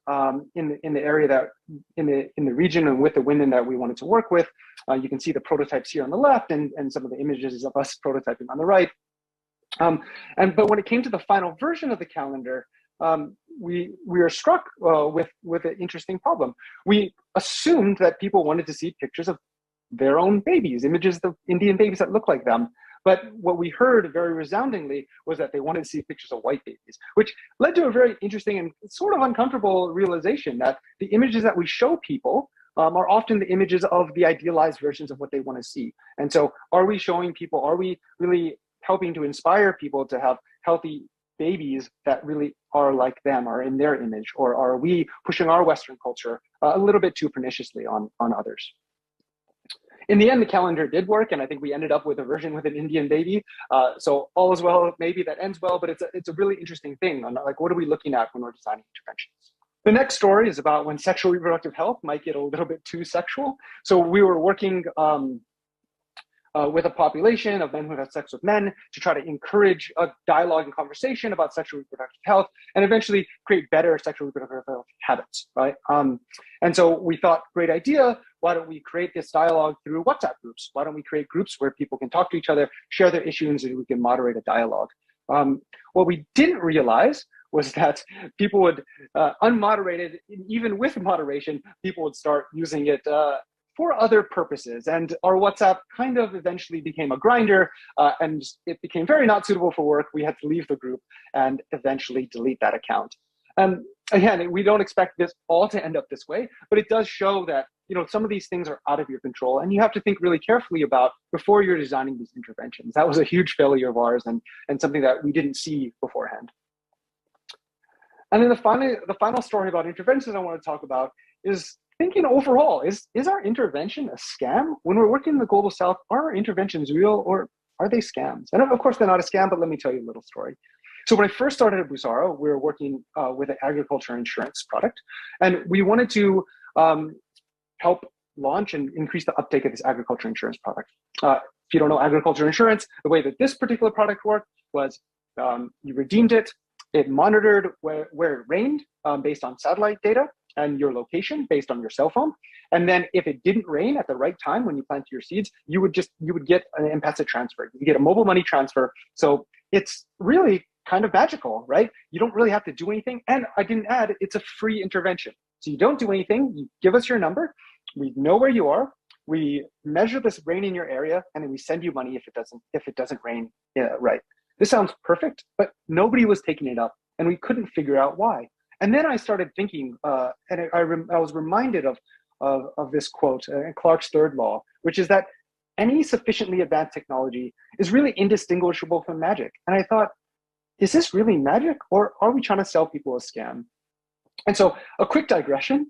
in the area that in the region and with the women that we wanted to work with. You can see the prototypes here on the left and some of the images of us prototyping on the right. But when it came to the final version of the calendar, we were struck with an interesting problem. We assumed that people wanted to see pictures of their own babies, images of Indian babies that look like them. But what we heard very resoundingly was that they wanted to see pictures of white babies, which led to a very interesting and sort of uncomfortable realization that the images that we show people are often the images of the idealized versions of what they want to see. And so are we showing people, are we really helping to inspire people to have healthy babies that really are like them, are in their image, or are we pushing our Western culture a little bit too perniciously on others? In the end, the calendar did work, and I think we ended up with a version with an Indian baby. So all is well, maybe that ends well, but it's a really interesting thing on like, what are we looking at when we're designing interventions? The next story is about when sexual reproductive health might get a little bit too sexual. So we were working with a population of men who had sex with men to try to encourage a dialogue and conversation about sexual reproductive health and eventually create better sexual reproductive health habits, right? And so we thought, great idea, why don't we create this dialogue through WhatsApp groups? Why don't we create groups where people can talk to each other, share their issues, and we can moderate a dialogue? What we didn't realize was that people would, unmoderated, even with moderation, people would start using it for other purposes. And our WhatsApp kind of eventually became a grinder, and it became very not suitable for work. We had to leave the group and eventually delete that account. Again, we don't expect this all to end up this way, but it does show that, you know, some of these things are out of your control, and you have to think really carefully about before you're designing these interventions. That was a huge failure of ours, and something that we didn't see beforehand. And then the final story about interventions I want to talk about is thinking overall, is our intervention a scam? When we're working in the Global South, are our interventions real or are they scams? And of course, they're not a scam, but let me tell you a little story. So when I first started at Busaro, we were working with an agriculture insurance product, and we wanted to help launch and increase the uptake of this agriculture insurance product. If you don't know agriculture insurance, the way that this particular product worked was you redeemed it, it monitored where it rained based on satellite data and your location based on your cell phone. And then if it didn't rain at the right time when you planted your seeds, you would get an M-Pesa transfer. You get a mobile money transfer. So it's really kind of magical, right? You don't really have to do anything. And I didn't add, it's a free intervention. So you don't do anything, you give us your number, we know where you are, we measure this rain in your area, and then we send you money if it doesn't rain right. This sounds perfect, but nobody was taking it up, and we couldn't figure out why. And then I started thinking, and I was reminded of this quote, Clarke's third law, which is that any sufficiently advanced technology is really indistinguishable from magic. And I thought, is this really magic, or are we trying to sell people a scam? And so a quick digression.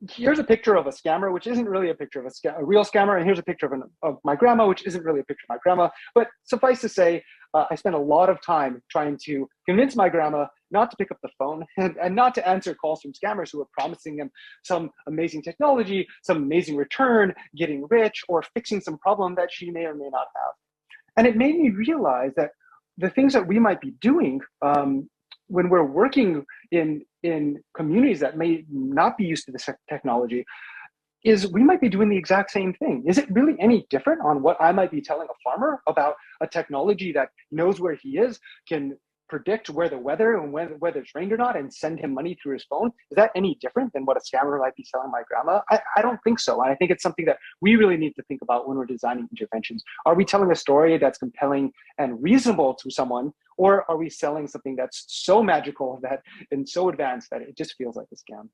Here's a picture of a scammer, which isn't really a picture of a real scammer. And here's a picture of my grandma, which isn't really a picture of my grandma. But suffice to say, I spent a lot of time trying to convince my grandma not to pick up the phone and not to answer calls from scammers who were promising them some amazing technology, some amazing return, getting rich, or fixing some problem that she may or may not have. And it made me realize that the things that we might be doing when we're working in communities that may not be used to this technology is we might be doing the exact same thing. Is it really any different on what I might be telling a farmer about a technology that knows where he is, can predict where the weather and whether it's rained or not, and send him money through his phone? Is that any different than what a scammer might be selling my grandma? I don't think so. And I think it's something that we really need to think about when we're designing interventions. Are we telling a story that's compelling and reasonable to someone, or are we selling something that's so magical and so advanced that it just feels like a scam?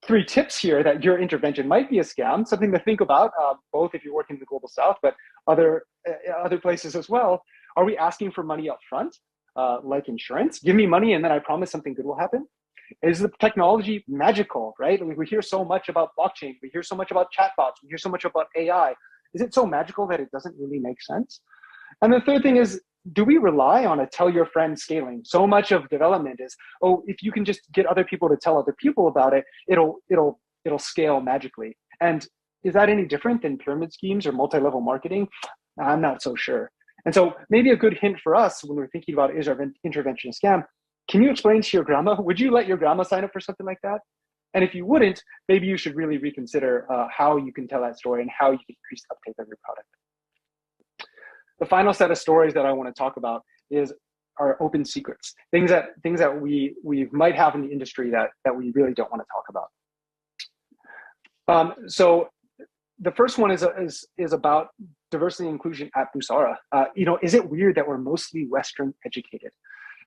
3 tips here that your intervention might be a scam, something to think about, both if you're working in the Global South, but other places as well. Are we asking for money up front? Like insurance, give me money and then I promise something good will happen? Is the technology magical, right? We hear so much about blockchain, we hear so much about chatbots, we hear so much about AI. Is it so magical that it doesn't really make sense? And the third thing is, do we rely on a tell your friend scaling? So much of development is, oh, if you can just get other people to tell other people about it, it'll scale magically. And is that any different than pyramid schemes or multi-level marketing? I'm not so sure. And so maybe a good hint for us when we're thinking about is our intervention a scam, can you explain to your grandma, would you let your grandma sign up for something like that? And if you wouldn't, maybe you should really reconsider how you can tell that story and how you can increase the uptake of your product. The final set of stories that I want to talk about is our open secrets, things that we might have in the industry that we really don't want to talk about. So the first one is about diversity and inclusion at Busara. Is it weird that we're mostly Western educated?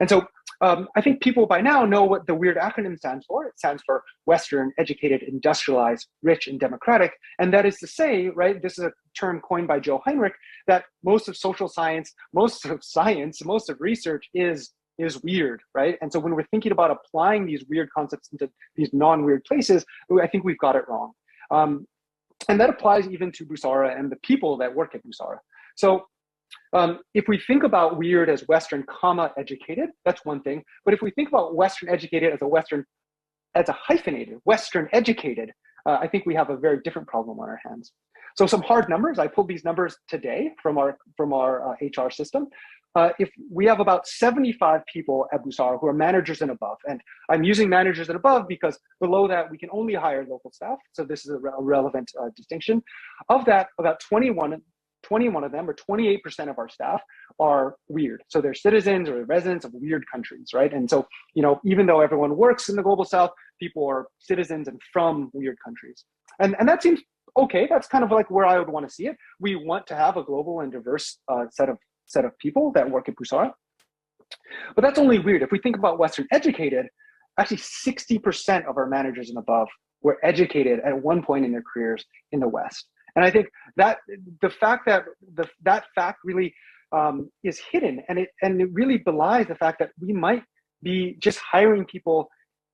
And so I think people by now know what the weird acronym stands for. It stands for Western, educated, industrialized, rich, and democratic. And that is to say, right, this is a term coined by Joe Heinrich, that most of social science, most of science, most of research is weird, right? And so when we're thinking about applying these weird concepts into these non-weird places, I think we've got it wrong. And that applies even to Busara and the people that work at Busara. So if we think about weird as Western, educated, that's one thing. But if we think about Western educated as a hyphenated, Western educated, I think we have a very different problem on our hands. So some hard numbers, I pulled these numbers today from our HR system. If we have about 75 people at Busara who are managers and above, and I'm using managers and above because below that we can only hire local staff. So this is a relevant distinction. Of that, about 21 of them, or 28% of our staff, are weird. So they're citizens or residents of weird countries, right? And so, even though everyone works in the global south, people are citizens and from weird countries. And that seems okay. That's kind of like where I would want to see it. We want to have a global and diverse set of people that work at Busara. But that's only weird. If we think about Western educated, actually 60% of our managers and above were educated at one point in their careers in the West. And I think that the fact that that fact really is hidden, and it really belies the fact that we might be just hiring people,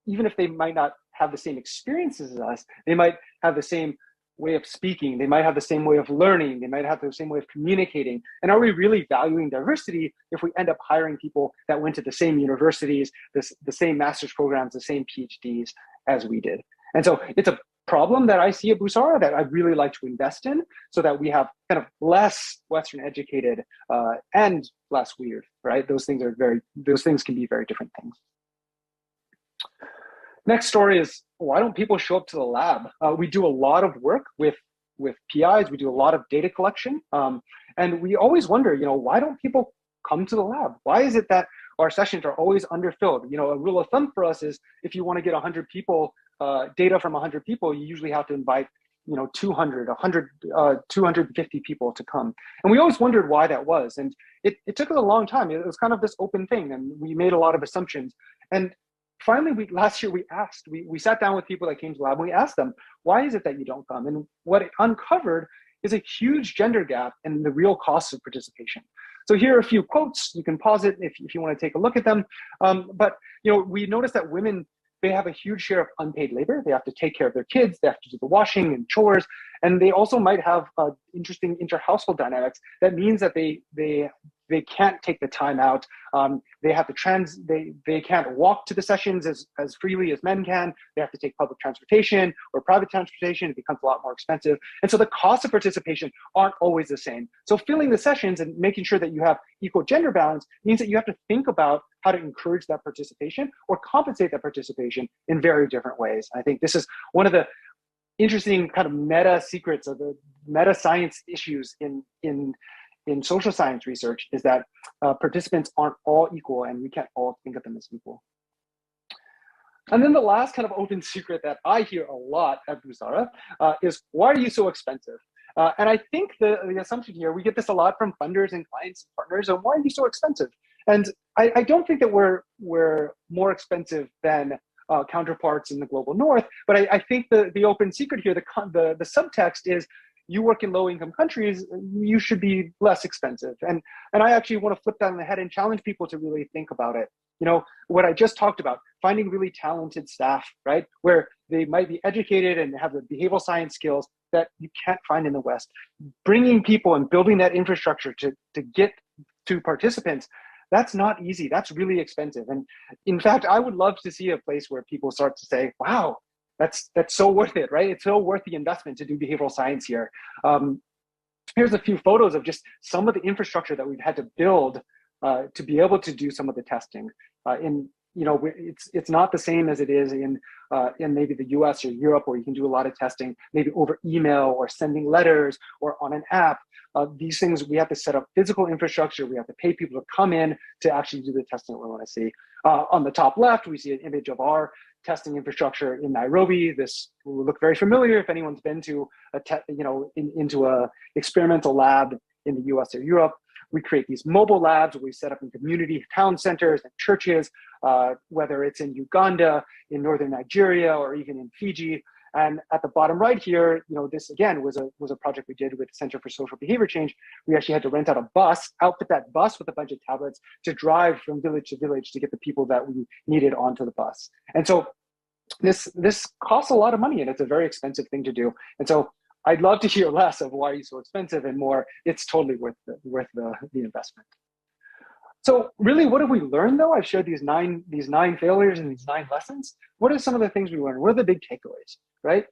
even if they might not have the same experiences as us, they might have the same way of speaking, they might have the same way of learning, they might have the same way of communicating. And are we really valuing diversity if we end up hiring people that went to the same universities, the same master's programs, the same PhDs as we did? And so it's a problem that I see at Busara that I'd really like to invest in, so that we have kind of less Western educated and less weird, right? Those things can be very different things. Next story is, why don't people show up to the lab? We do a lot of work with PIs, we do a lot of data collection, and we always wonder, why don't people come to the lab? Why is it that our sessions are always underfilled? A rule of thumb for us is, if you want to get 100 people, data from 100 people, you usually have to invite 200, 100, 250 people to come. And we always wondered why that was. And it took us a long time. It was kind of this open thing, and we made a lot of assumptions. And finally, last year we sat down with people that came to the lab, and we asked them, why is it that you don't come? And what it uncovered is a huge gender gap and the real costs of participation. So here are a few quotes. You can pause it if you want to take a look at them. But we noticed that women, they have a huge share of unpaid labor. They have to take care of their kids. They have to do the washing and chores. And they also might have interesting inter-household dynamics. That means that they can't take the time out. They have to they can't walk to the sessions as freely as men can. They have to take public transportation or private transportation. It becomes a lot more expensive. And so the costs of participation aren't always the same. So filling the sessions and making sure that you have equal gender balance means that you have to think about how to encourage that participation or compensate that participation in very different ways. I think this is one of the interesting kind of meta secrets of the meta science issues in social science research, is that participants aren't all equal, and we can't all think of them as equal. And then the last kind of open secret that I hear a lot at Busara is, why are you so expensive? And I think the assumption here, we get this a lot from funders and clients and partners, and why are you so expensive? And I don't think that we're more expensive than counterparts in the global north, but I think the open secret here, the subtext is, you work in low-income countries, you should be less expensive. And I actually want to flip that on the head and challenge people to really think about it. What I just talked about, finding really talented staff, right? Where they might be educated and have the behavioral science skills that you can't find in the West. Bringing people and building that infrastructure to to participants, that's not easy. That's really expensive. And in fact, I would love to see a place where people start to say, wow, that's so worth it, right? It's so worth the investment to do behavioral science here. Here's a few photos of just some of the infrastructure that we've had to build to be able to do some of the testing. It's not the same as it is in maybe the US or Europe, where you can do a lot of testing, maybe over email or sending letters or on an app. These things, we have to set up physical infrastructure. We have to pay people to come in to actually do the testing that we want to see. On the top left, we see an image of our testing infrastructure in Nairobi. This will look very familiar if anyone's been to into a experimental lab in the US or Europe. We create these mobile labs we set up in community town centers and churches, whether it's in Uganda, in northern Nigeria, or even in Fiji. And at the bottom right here, this again was a project we did with the Center for Social Behavior Change. We actually had to rent out a bus, outfit that bus with a bunch of tablets to drive from village to village to get the people that we needed onto the bus. And so this costs a lot of money, and it's a very expensive thing to do. And so I'd love to hear less of why it's so expensive and more, it's totally worth the investment. So really, what have we learned though? I've shared these nine failures and these 9 lessons. What are some of the things we learned? What are the big takeaways, right?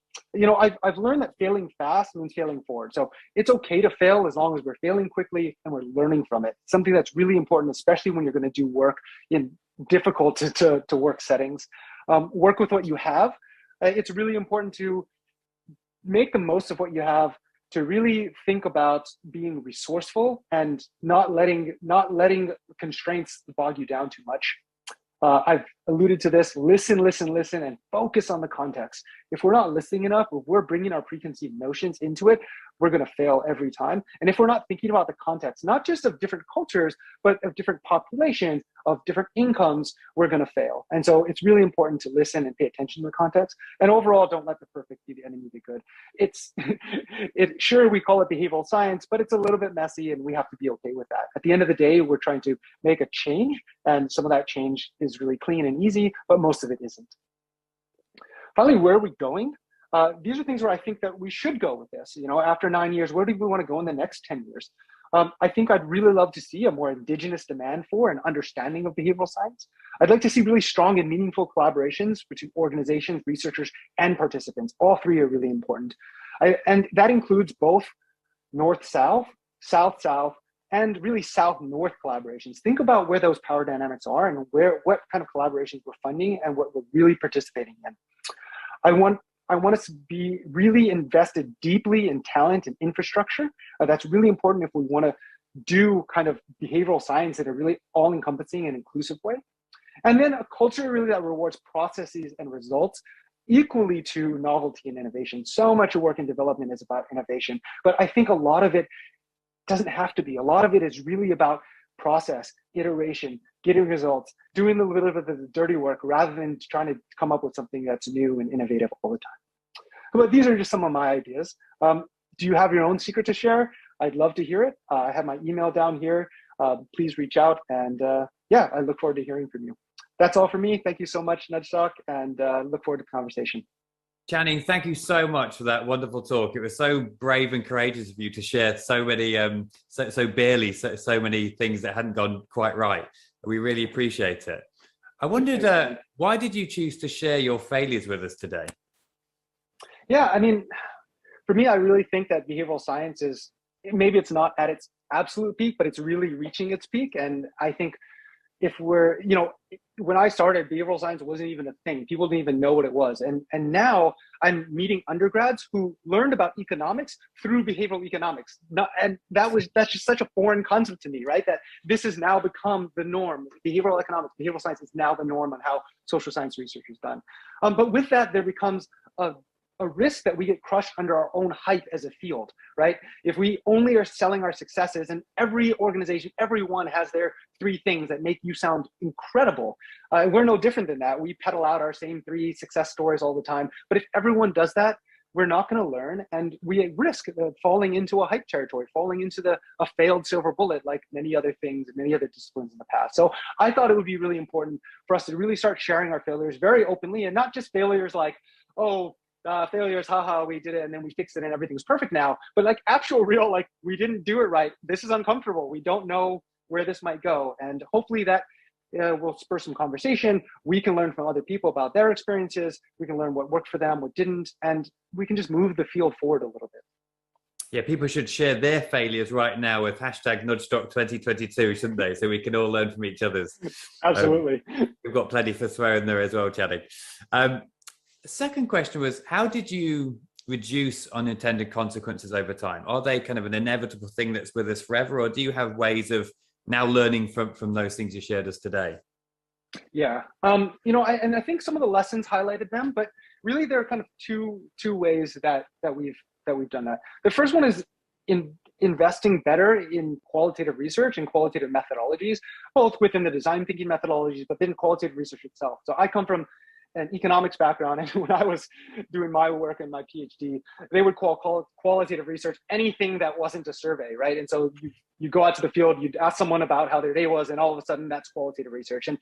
I've learned that failing fast means failing forward. So it's okay to fail as long as we're failing quickly and we're learning from it. Something that's really important, especially when you're going to do work in difficult to work settings. Work with what you have. It's really important to make the most of what you have, to really think about being resourceful and not letting constraints bog you down too much. I've alluded to this, listen, and focus on the context. If we're not listening enough, if we're bringing our preconceived notions into it, we're gonna fail every time. And if we're not thinking about the context, not just of different cultures, but of different populations, of different incomes, we're gonna fail. And so it's really important to listen and pay attention to the context. And overall, don't let the perfect be the enemy of the good. Sure, we call it behavioral science, but it's a little bit messy and we have to be okay with that. At the end of the day, we're trying to make a change, and some of that change is really clean and easy, but most of it isn't. Finally, where are we going? These are things where I think that we should go with this. After 9 years, where do we want to go in the next 10 years? I think I'd really love to see a more indigenous demand for and understanding of behavioral science. I'd like to see really strong and meaningful collaborations between organizations, researchers, and participants. All 3 are really important. And that includes both north-south, south-south, and really south-north collaborations. Think about where those power dynamics are and what kind of collaborations we're funding and what we're really participating in. I want us to be really invested deeply in talent and infrastructure. That's really important if we want to do kind of behavioral science in a really all-encompassing and inclusive way. And then a culture really that rewards processes and results equally to novelty and innovation. So much of work and development is about innovation, but I think a lot of it doesn't have to be. A lot of it is really about process, iteration, getting results, doing a little bit of the dirty work rather than trying to come up with something that's new and innovative all the time. But these are just some of my ideas. Do you have your own secret to share? I'd love to hear it. I have my email down here. Please reach out, and yeah, I look forward to hearing from you. That's all for me. Thank you so much, Nudgestock, and look forward to the conversation. Channing, thank you so much for that wonderful talk. It was so brave and courageous of you to share so many, so many things that hadn't gone quite right. We really appreciate it. I wondered, why did you choose to share your failures with us today? Yeah, I mean, for me, I really think that behavioral science is, maybe it's not at its absolute peak, but it's really reaching its peak. And I think if we're, when I started, behavioral science wasn't even a thing. People didn't even know what it was. And now I'm meeting undergrads who learned about economics through behavioral economics. And that's just such a foreign concept to me, right? That this has now become the norm. Behavioral economics, behavioral science is now the norm on how social science research is done. But with that, there becomes a risk that we get crushed under our own hype as a field, right? If we only are selling our successes, and every organization, everyone has their 3 things that make you sound incredible. We're no different than that. We peddle out our same 3 success stories all the time. But if everyone does that, we're not going to learn, and we risk falling into a hype territory, falling into a failed silver bullet, like many other things, many other disciplines in the past. So I thought it would be really important for us to really start sharing our failures very openly, and not just failures like, failures, haha, we did it and then we fixed it and everything's perfect now, but like actual real, like we didn't do it right. This is uncomfortable. We don't know where this might go. And hopefully that will spur some conversation. We can learn from other people about their experiences. We can learn what worked for them, what didn't, and we can just move the field forward a little bit. Yeah, people should share their failures right now with hashtag Nudgestock 2022, shouldn't they? So we can all learn from each other's. Absolutely. We've got plenty for swearing there as well, Channing. The second question was, how did you reduce unintended consequences over time? Are they kind of an inevitable thing that's with us forever, or do you have ways of now learning from those things you shared us today? Yeah, and I think some of the lessons highlighted them, but really there are kind of two ways that we've done that. The first one is in investing better in qualitative research and qualitative methodologies, both within the design thinking methodologies, but then qualitative research itself. So I come from an economics background, and when I was doing my work in my PhD, they would call qualitative research anything that wasn't a survey, right? And so you go out to the field, you'd ask someone about how their day was, and all of a sudden that's qualitative research. And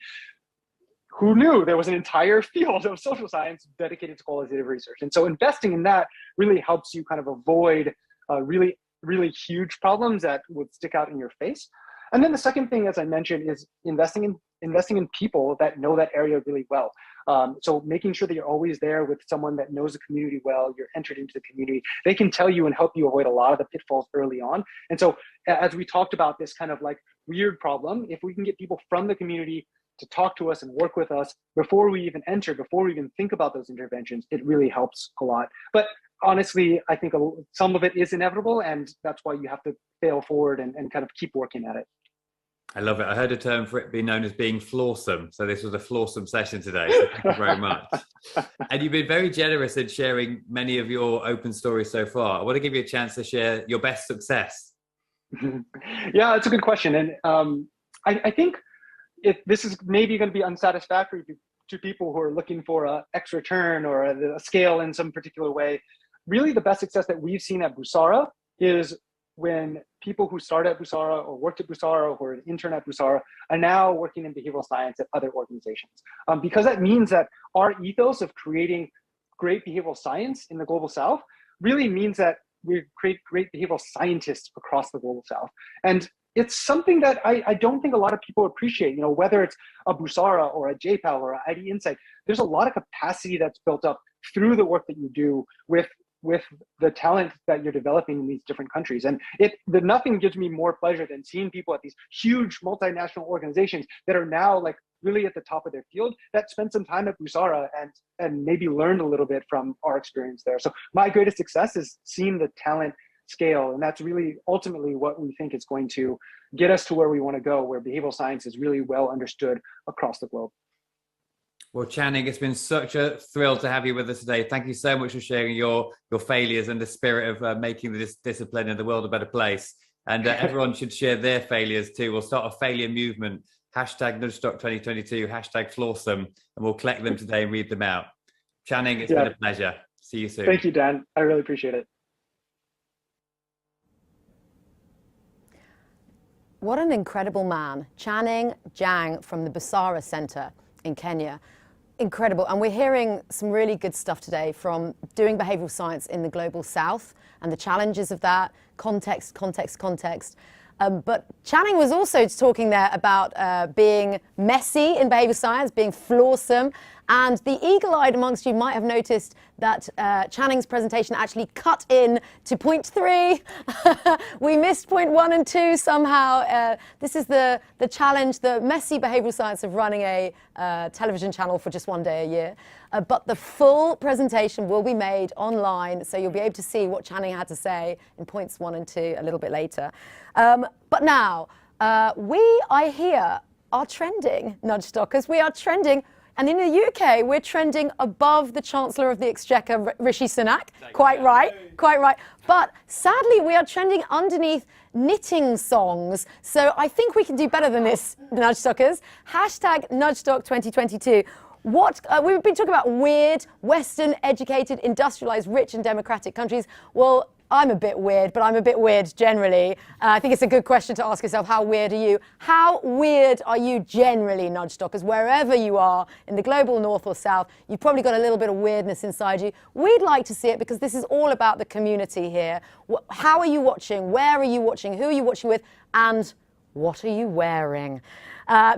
who knew there was an entire field of social science dedicated to qualitative research? And so investing in that really helps you kind of avoid really, really huge problems that would stick out in your face. And then the second thing, as I mentioned, is investing in people that know that area really well. So making sure that you're always there with someone that knows the community well, you're entered into the community. They can tell you and help you avoid a lot of the pitfalls early on. And so as we talked about this kind of like weird problem, if we can get people from the community to talk to us and work with us before we even enter, before we even think about those interventions, it really helps a lot. But honestly, I think some of it is inevitable, and that's why you have to fail forward and kind of keep working at it. I love it. I heard a term for it being known as being flawsome. So this was a flawsome session today. So thank you very much. And you've been very generous in sharing many of your open stories so far. I want to give you a chance to share your best success. Yeah, it's a good question. And I think this is maybe going to be unsatisfactory to people who are looking for an X return or a scale in some particular way. Really, the best success that we've seen at Busara is when people who started at Busara or worked at Busara or an intern at Busara are now working in behavioral science at other organizations. Because that means that our ethos of creating great behavioral science in the Global South really means that we create great behavioral scientists across the Global South. And it's something that I don't think a lot of people appreciate, whether it's a Busara or a JPAL or an ID Insight, there's a lot of capacity that's built up through the work that you do with the talent that you're developing in these different countries. And nothing gives me more pleasure than seeing people at these huge multinational organizations that are now like really at the top of their field that spent some time at Busara and maybe learned a little bit from our experience there. So my greatest success is seeing the talent scale. And that's really ultimately what we think is going to get us to where we want to go, where behavioral science is really well understood across the globe. Well, Channing, it's been such a thrill to have you with us today. Thank you so much for sharing your failures and the spirit of making this discipline and the world a better place. And everyone should share their failures too. We'll start a failure movement, hashtag Nudgestock 2022, hashtag Flawsome, and we'll collect them today and read them out. Channing, it's been a pleasure. See you soon. Thank you, Dan. I really appreciate it. What an incredible man. Channing Jang from the Busara Center in Kenya. Incredible. And we're hearing some really good stuff today from doing behavioral science in the Global South and the challenges of that, context. But Channing was also talking there about being messy in behavioral science, being flawsome. And the eagle-eyed amongst you might have noticed that Channing's presentation actually cut in to point 3. We missed point 1 and 2 somehow. This is the challenge, the messy behavioral science of running a television channel for just one day a year. But the full presentation will be made online, so you'll be able to see what Channing had to say in points 1 and 2 a little bit later. But now, I hear, are trending, Nudgestockers. We are trending. And in the UK, we're trending above the Chancellor of the Exchequer, Rishi Sunak. Quite right. But sadly, we are trending underneath knitting songs. So I think we can do better than this, Nudgestockers. Hashtag Nudgestock 2022. We've been talking about weird, Western, educated, industrialized, rich and democratic countries. Well, I'm a bit weird, but I'm a bit weird generally. I think it's a good question to ask yourself, how weird are you? How weird are you generally, Nudgestockers? Wherever you are, in the global north or south, you've probably got a little bit of weirdness inside you. We'd like to see it because this is all about the community here. How are you watching? Where are you watching? Who are you watching with? And what are you wearing?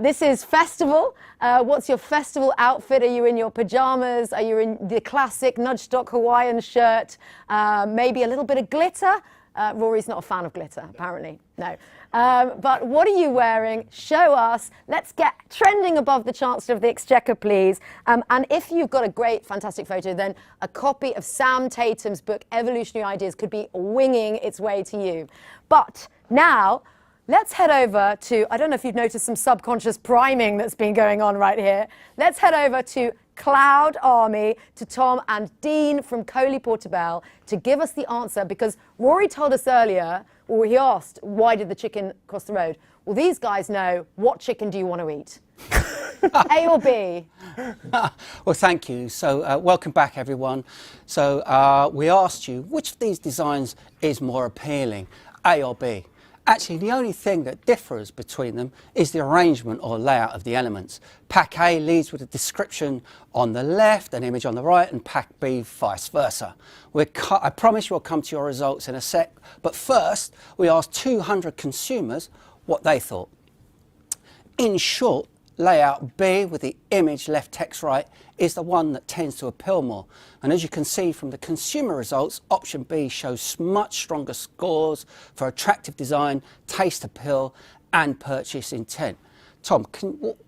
This is festival. What's your festival outfit? Are you in your pajamas? Are you in the classic Nudgestock Hawaiian shirt? Maybe a little bit of glitter? Rory's not a fan of glitter, apparently. No. But what are you wearing? Show us. Let's get trending above the Chancellor of the Exchequer, please. And if you've got a great, fantastic photo, then a copy of Sam Tatum's book, Evolutionary Ideas, could be winging its way to you. But now, let's head over to, I don't know if you've noticed some subconscious priming that's been going on right here. Let's head over to Cloud Army, to Tom and Dean from Coley Portobello to give us the answer, because Rory told us earlier, or he asked, why did the chicken cross the road? Well, these guys know, what chicken do you want to eat? A or B? Well, thank you. So welcome back, everyone. So we asked you, which of these designs is more appealing, A or B? Actually, the only thing that differs between them is the arrangement or layout of the elements. Pack A leads with a description on the left, an image on the right, and Pack B vice versa. I promise we'll come to your results in a sec, but first we asked 200 consumers what they thought. In short, layout B with the image left, text right is the one that tends to appeal more. And as you can see from the consumer results, option B shows much stronger scores for attractive design, taste appeal and purchase intent. Tom,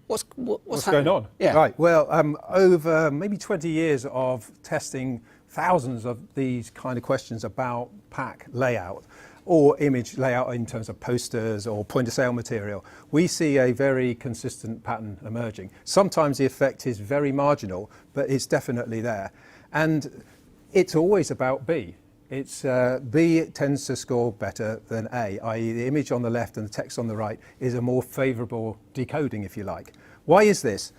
what's going on? Yeah. Right, well, over maybe 20 years of testing thousands of these kind of questions about pack layout, or image layout in terms of posters or point of sale material, we see a very consistent pattern emerging. Sometimes the effect is very marginal, but it's definitely there. And it's always about B. It's B tends to score better than A, i.e. the image on the left and the text on the right is a more favourable decoding, if you like. Why is this?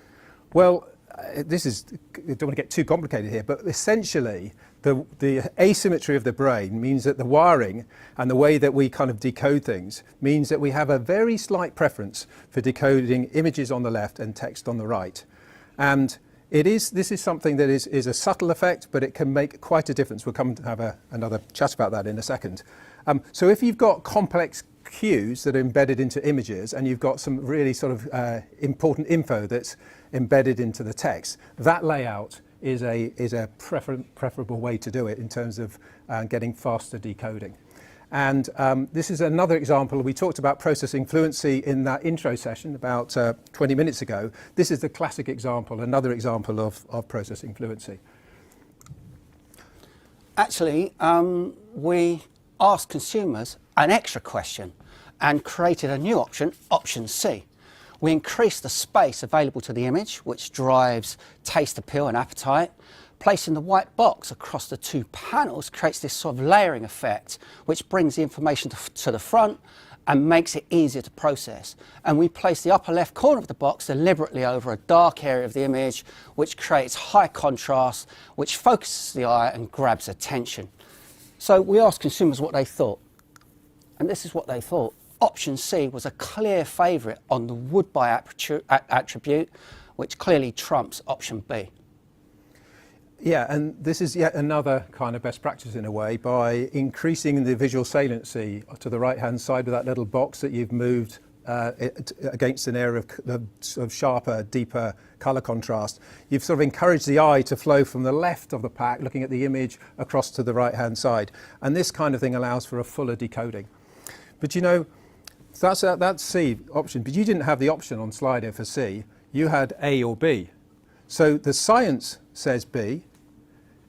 Well, I don't want to get too complicated here, but essentially the asymmetry of the brain means that the wiring and the way that we kind of decode things means that we have a very slight preference for decoding images on the left and text on the right. And this is something that is a subtle effect, but it can make quite a difference. We'll come to have another chat about that in a second. So if you've got complex cues that are embedded into images and you've got some really sort of important info that's embedded into the text, that layout is a preferable way to do it in terms of getting faster decoding. And this is another example. We talked about processing fluency in that intro session about 20 minutes ago. This is the classic example, another example of processing fluency. Actually, we asked consumers an extra question and created a new option, option C. We increased the space available to the image, which drives taste appeal and appetite. Placing the white box across the two panels creates this sort of layering effect, which brings the information to the front and makes it easier to process. And we place the upper left corner of the box deliberately over a dark area of the image, which creates high contrast, which focuses the eye and grabs attention. So we asked consumers what they thought, and this is what they thought. Option C was a clear favourite on the would buy attribute, which clearly trumps option B. Yeah, and this is yet another kind of best practice in a way, by increasing the visual saliency to the right-hand side of that little box that you've moved against an area of sharper, deeper colour contrast. You've sort of encouraged the eye to flow from the left of the pack, looking at the image, across to the right-hand side. And this kind of thing allows for a fuller decoding. But you know, that's C option, but you didn't have the option on Slido for C. You had A or B. So the science says B,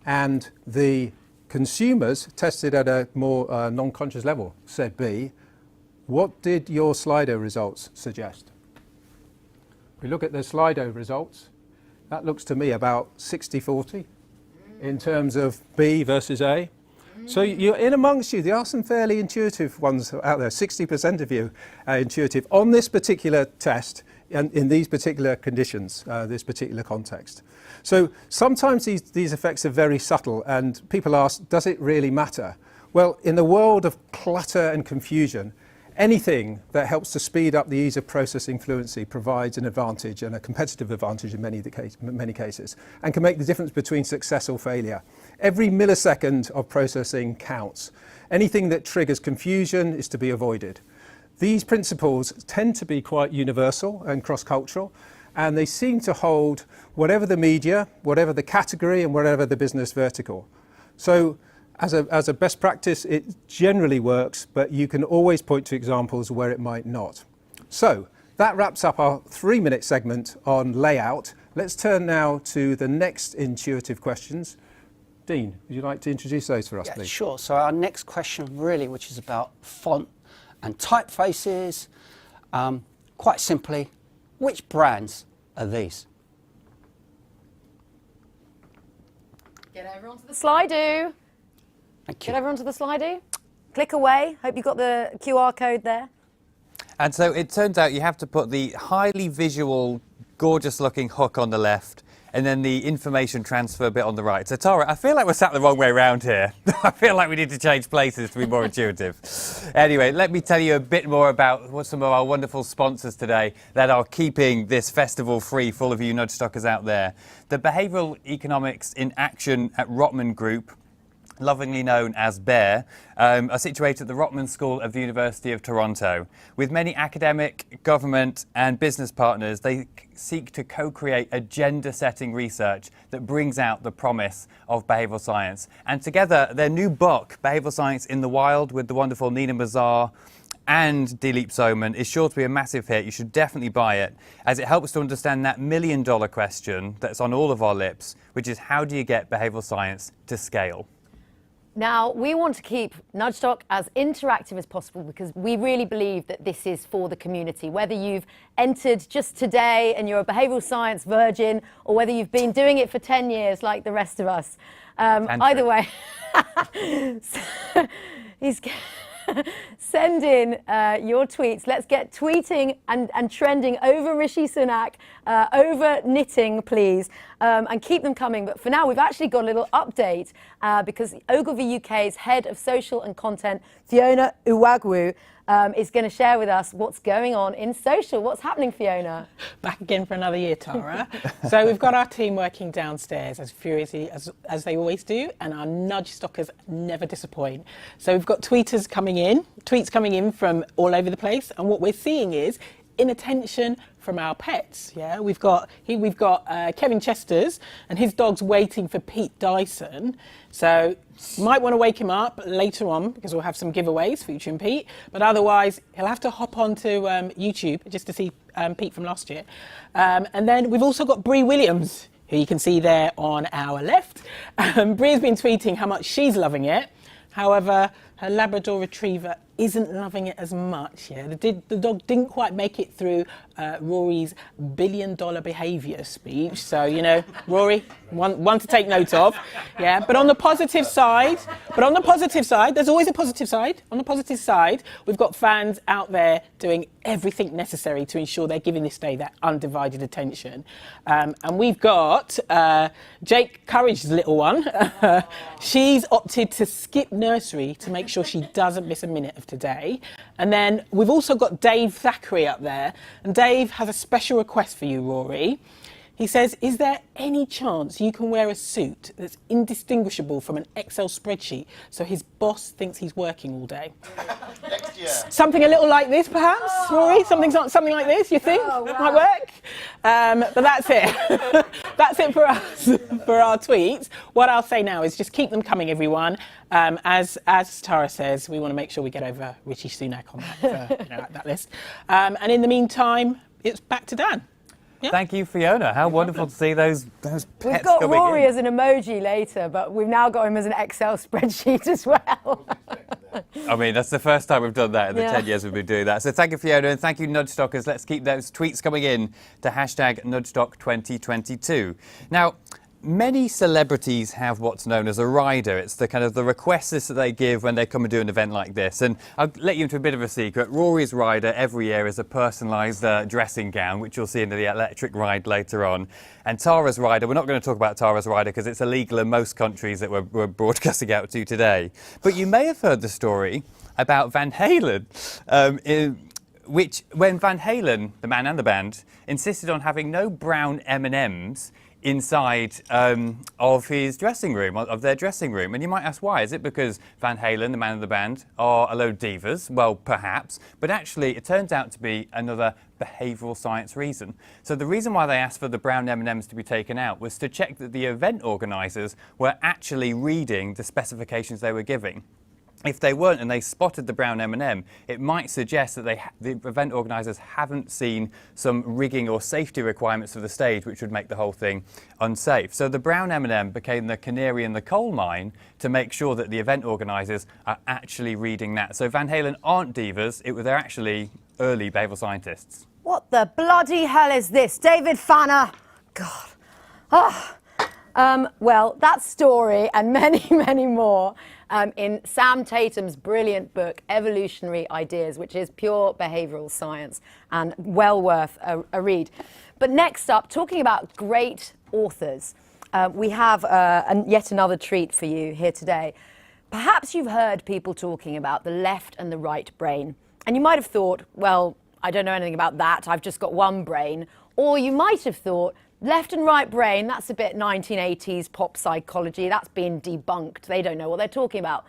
and the consumers tested at a more non-conscious level said B. What did your Slido results suggest? If we look at the Slido results, that looks to me about 60-40 in terms of B versus A. So you're in amongst you. There are some fairly intuitive ones out there. 60% of you are intuitive on this particular test and in these particular conditions, this particular context. So sometimes these effects are very subtle, and people ask, does it really matter? Well, in the world of clutter and confusion, anything that helps to speed up the ease of processing fluency provides an advantage, and a competitive advantage in many cases, and can make the difference between success or failure. Every millisecond of processing counts. Anything that triggers confusion is to be avoided. these principles tend to be quite universal and cross-cultural, and they seem to hold whatever the media, whatever the category, and whatever the business vertical. So as a best practice, it generally works, but you can always point to examples where it might not. So that wraps up our 3-minute segment on layout. Let's turn now to the next intuitive questions. Dean, would you like to introduce those for us, please? Sure. So our next question really, which is about font and typefaces. Quite simply, which brands are these? Get everyone to the Slido. Thank you. Get everyone to the Slido. Click away. Hope you got the QR code there. And so it turns out you have to put the highly visual, gorgeous-looking hook on the left, and then the information transfer bit on the right. So Tara, I feel like we're sat the wrong way around here. I feel like we need to change places to be more intuitive. Anyway, let me tell you a bit more about what some of our wonderful sponsors today that are keeping this festival free for all of you Nudgestockers out there. The Behavioural Economics in Action at Rotman Group, lovingly known as BEAR, are situated at the Rotman School of the University of Toronto. With many academic, government and business partners, they seek to co-create agenda-setting research that brings out the promise of behavioural science. And together, their new book, Behavioural Science in the Wild, with the wonderful Nina Mazar and Dilip Soman, is sure to be a massive hit. You should definitely buy it, as it helps to understand that million-dollar question that's on all of our lips, which is how do you get behavioural science to scale? Now, we want to keep Nudgestock as interactive as possible because we really believe that this is for the community. Whether you've entered just today and you're a behavioural science virgin, or whether you've been doing it for 10 years like the rest of us. Either way, send in your tweets. Let's get tweeting and trending over Rishi Sunak, over knitting, please, and keep them coming. But for now, we've actually got a little update because Ogilvy UK's head of social and content, Fiona Uwagwu, is going to share with us what's going on in social. What's happening, Fiona? Back again for another year, Tara. So we've got our team working downstairs as furiously as they always do, and our Nudgestockers never disappoint. So we've got tweets coming in from all over the place, and what we're seeing is inattention from our pets. Yeah, we've got Kevin Chesters and his dog's waiting for Pete Dyson. So you might want to wake him up later on because we'll have some giveaways for featuring Pete. But otherwise, he'll have to hop onto YouTube just to see Pete from last year. And then we've also got Bree Williams, who you can see there on our left. Bree's been tweeting how much she's loving it. However, her Labrador Retriever isn't loving it as much. Yeah, the dog didn't quite make it through Rory's billion-dollar behaviour speech. So, you know, Rory, one to take note of. Yeah, but on the positive side, there's always a positive side. On the positive side, we've got fans out there doing everything necessary to ensure they're giving this day that undivided attention. And we've got Jake Courage's little one. She's opted to skip nursery to make sure she doesn't miss a minute of today. And then we've also got Dave Thackeray up there. And Dave has a special request for you, Rory. He says, is there any chance you can wear a suit that's indistinguishable from an Excel spreadsheet so his boss thinks he's working all day? Next year. Something a little like this, perhaps, Rory? Something like this, you think? Oh, wow. Might work? But that's it. That's it for us, for our tweets. What I'll say now is just keep them coming, everyone. As Tara says, we want to make sure we get over Rishi Sunak on that list. And in the meantime, it's back to Dan. Yeah. Thank you, Fiona. How wonderful to see those pets coming in. We've got Rory as an emoji later, but we've now got him as an Excel spreadsheet as well. I mean, that's the first time we've done that in the 10 years we've been doing that. So thank you, Fiona, and thank you, Nudgestockers. Let's keep those tweets coming in to hashtag Nudgestock2022. Now, many celebrities have what's known as a rider. It's the kind of the request list that they give when they come and do an event like this. And I'll let you into a bit of a secret. Rory's rider every year is a personalised dressing gown, which you'll see in the electric ride later on. And Tara's rider, we're not going to talk about Tara's rider because it's illegal in most countries that we're broadcasting out to today. But you may have heard the story about Van Halen, which when Van Halen, the man and the band, insisted on having no brown M&Ms inside of his dressing room, of their dressing room. And you might ask why. Is it because Van Halen, the man of the band, are a load of divas? Well, perhaps. But actually, it turns out to be another behavioural science reason. So the reason why they asked for the brown M&Ms to be taken out was to check that the event organisers were actually reading the specifications they were giving. If they weren't and they spotted the brown M&M, it might suggest that the event organisers haven't seen some rigging or safety requirements for the stage, which would make the whole thing unsafe. So the brown M&M became the canary in the coal mine to make sure that the event organisers are actually reading that. So Van Halen aren't divas, they're actually early behavioural scientists. What the bloody hell is this? David Fanner? God. Oh. Well, that story and many, many more in Sam Tatum's brilliant book, Evolutionary Ideas, which is pure behavioural science and well worth a read. But next up, talking about great authors, we have yet another treat for you here today. Perhaps you've heard people talking about the left and the right brain, and you might have thought, well, I don't know anything about that, I've just got one brain. Or you might have thought, left and right brain, that's a bit 1980s pop psychology, that's been debunked, they don't know what they're talking about.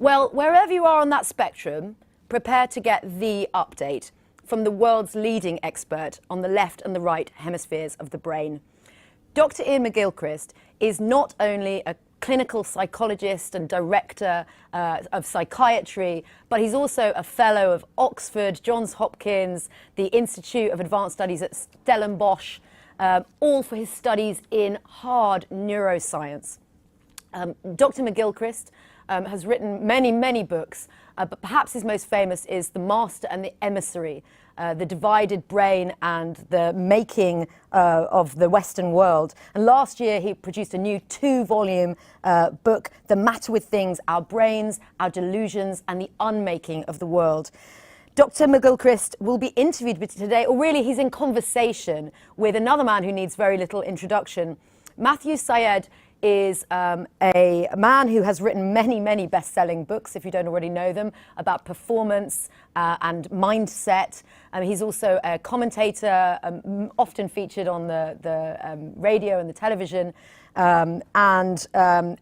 Well, wherever you are on that spectrum, prepare to get the update from the world's leading expert on the left and the right hemispheres of the brain. Dr. Ian McGilchrist is not only a clinical psychologist and director of psychiatry, but he's also a fellow of Oxford, Johns Hopkins, the Institute of Advanced Studies at Stellenbosch, all for his studies in hard neuroscience. Dr. McGilchrist has written many, many books, but perhaps his most famous is The Master and the Emissary, The Divided Brain and the Making of the Western World. And last year he produced a new 2-volume book, The Matter with Things, Our Brains, Our Delusions and the Unmaking of the World. Dr. McGilchrist will be interviewed today, or really he's in conversation with another man who needs very little introduction. Matthew Syed is a man who has written many, many best-selling books, if you don't already know them, about performance and mindset. He's also a commentator, often featured on the radio and the television, and an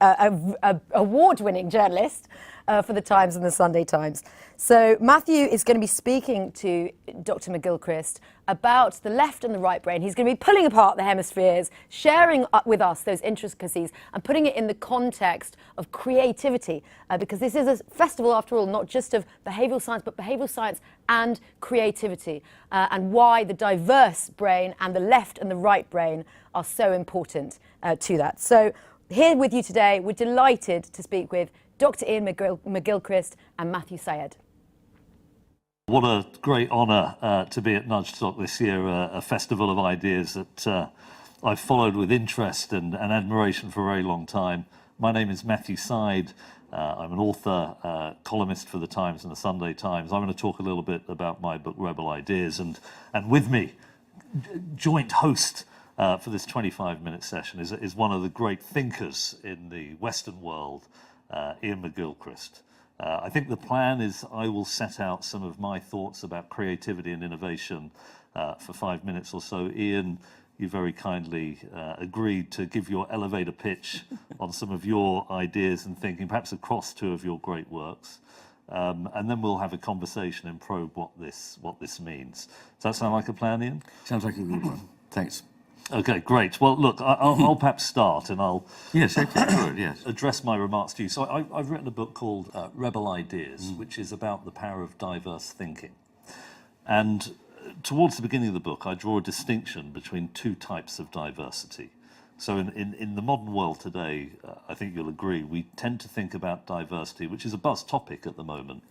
award-winning journalist for the Times and the Sunday Times. So Matthew is going to be speaking to Dr. McGilchrist about the left and the right brain. He's going to be pulling apart the hemispheres, sharing with us those intricacies and putting it in the context of creativity, because this is a festival, after all, not just of behavioural science, but behavioural science and creativity, and why the diverse brain and the left and the right brain are so important to that. So here with you today, we're delighted to speak with Dr. Ian McGilchrist and Matthew Syed. What a great honour to be at Nudgestock this year, a festival of ideas that I've followed with interest and admiration for a very long time. My name is Matthew Syed. I'm an author, columnist for the Times and the Sunday Times. I'm going to talk a little bit about my book, Rebel Ideas, and with me, joint host for this 25-minute session is one of the great thinkers in the Western world, Ian McGilchrist. I think the plan is I will set out some of my thoughts about creativity and innovation for 5 minutes or so. Ian, you very kindly agreed to give your elevator pitch on some of your ideas and thinking, perhaps across 2 of your great works. And then we'll have a conversation and probe what this means. Does that sound like a plan, Ian? Sounds like a good one. Thanks. Okay, great. Well, look, I'll perhaps start and I'll yes, address my remarks to you. So I've written a book called Rebel Ideas, which is about the power of diverse thinking. And towards the beginning of the book, I draw a distinction between 2 types of diversity. So in the modern world today, I think you'll agree, we tend to think about diversity, which is a buzz topic at the moment,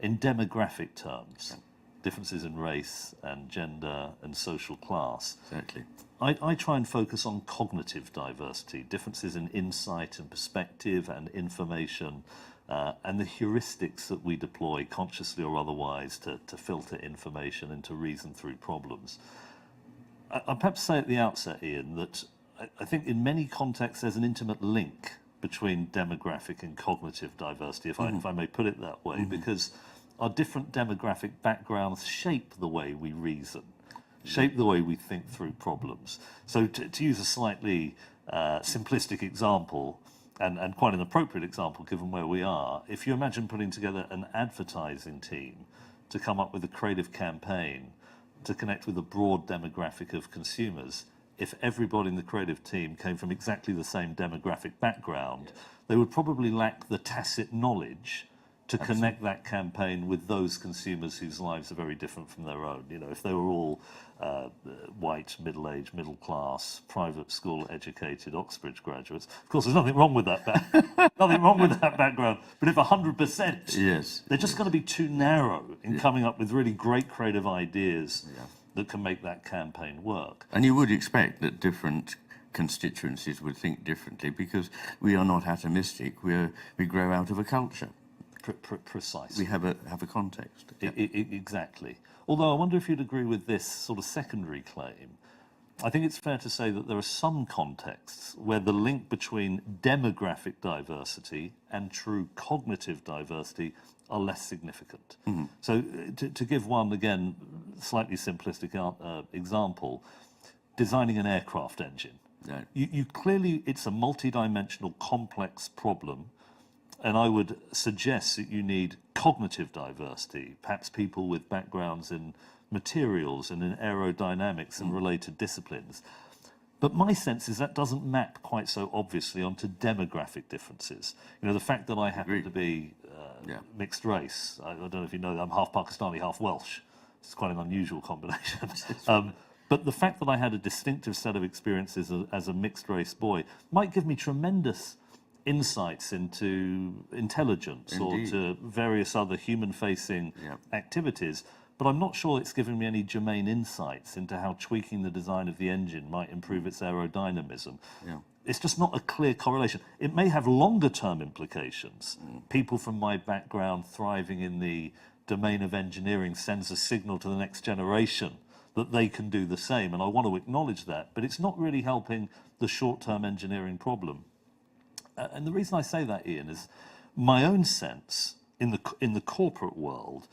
in demographic terms. Differences in race and gender and social class. Exactly. I try and focus on cognitive diversity, differences in insight and perspective and information, and the heuristics that we deploy, consciously or otherwise, to filter information and to reason through problems. I'll perhaps say at the outset, Ian, that I think in many contexts there's an intimate link between demographic and cognitive diversity, if I may put it that way, because our different demographic backgrounds shape the way we reason, shape the way we think through problems. So to use a slightly simplistic example, and quite an appropriate example given where we are, if you imagine putting together an advertising team to come up with a creative campaign to connect with a broad demographic of consumers, if everybody in the creative team came from exactly the same demographic background, they would probably lack the tacit knowledge to connect that campaign with those consumers whose lives are very different from their own. You know, if they were all white, middle-aged, middle-class, private school educated Oxbridge graduates, of course there's nothing wrong with that nothing wrong with that background, but if 100%, yes, they're just going to be too narrow in coming up with really great creative ideas that can make that campaign work. And you would expect that different constituencies would think differently, because we are not atomistic, we grow out of a culture. Precisely. We have a context. Exactly. Although I wonder if you'd agree with this sort of secondary claim. I think it's fair to say that there are some contexts where the link between demographic diversity and true cognitive diversity are less significant. Mm-hmm. So to give one, again, slightly simplistic example, designing an aircraft engine. Right. You clearly, it's a multi-dimensional complex problem, and I would suggest that you need cognitive diversity, perhaps people with backgrounds in materials and in aerodynamics and related disciplines. But my sense is that doesn't map quite so obviously onto demographic differences. You know, the fact that I happen to be mixed race, I don't know if you know that I'm half Pakistani, half Welsh. It's quite an unusual combination. But the fact that I had a distinctive set of experiences as a mixed race boy might give me tremendous insights into intelligence or to various other human-facing activities, but I'm not sure it's given me any germane insights into how tweaking the design of the engine might improve its aerodynamism. It's just not a clear correlation. It may have longer-term implications. People from my background thriving in the domain of engineering sends a signal to the next generation that they can do the same, and I want to acknowledge that, but it's not really helping the short-term engineering problem. And the reason I say that, Ian, is my own sense in the corporate world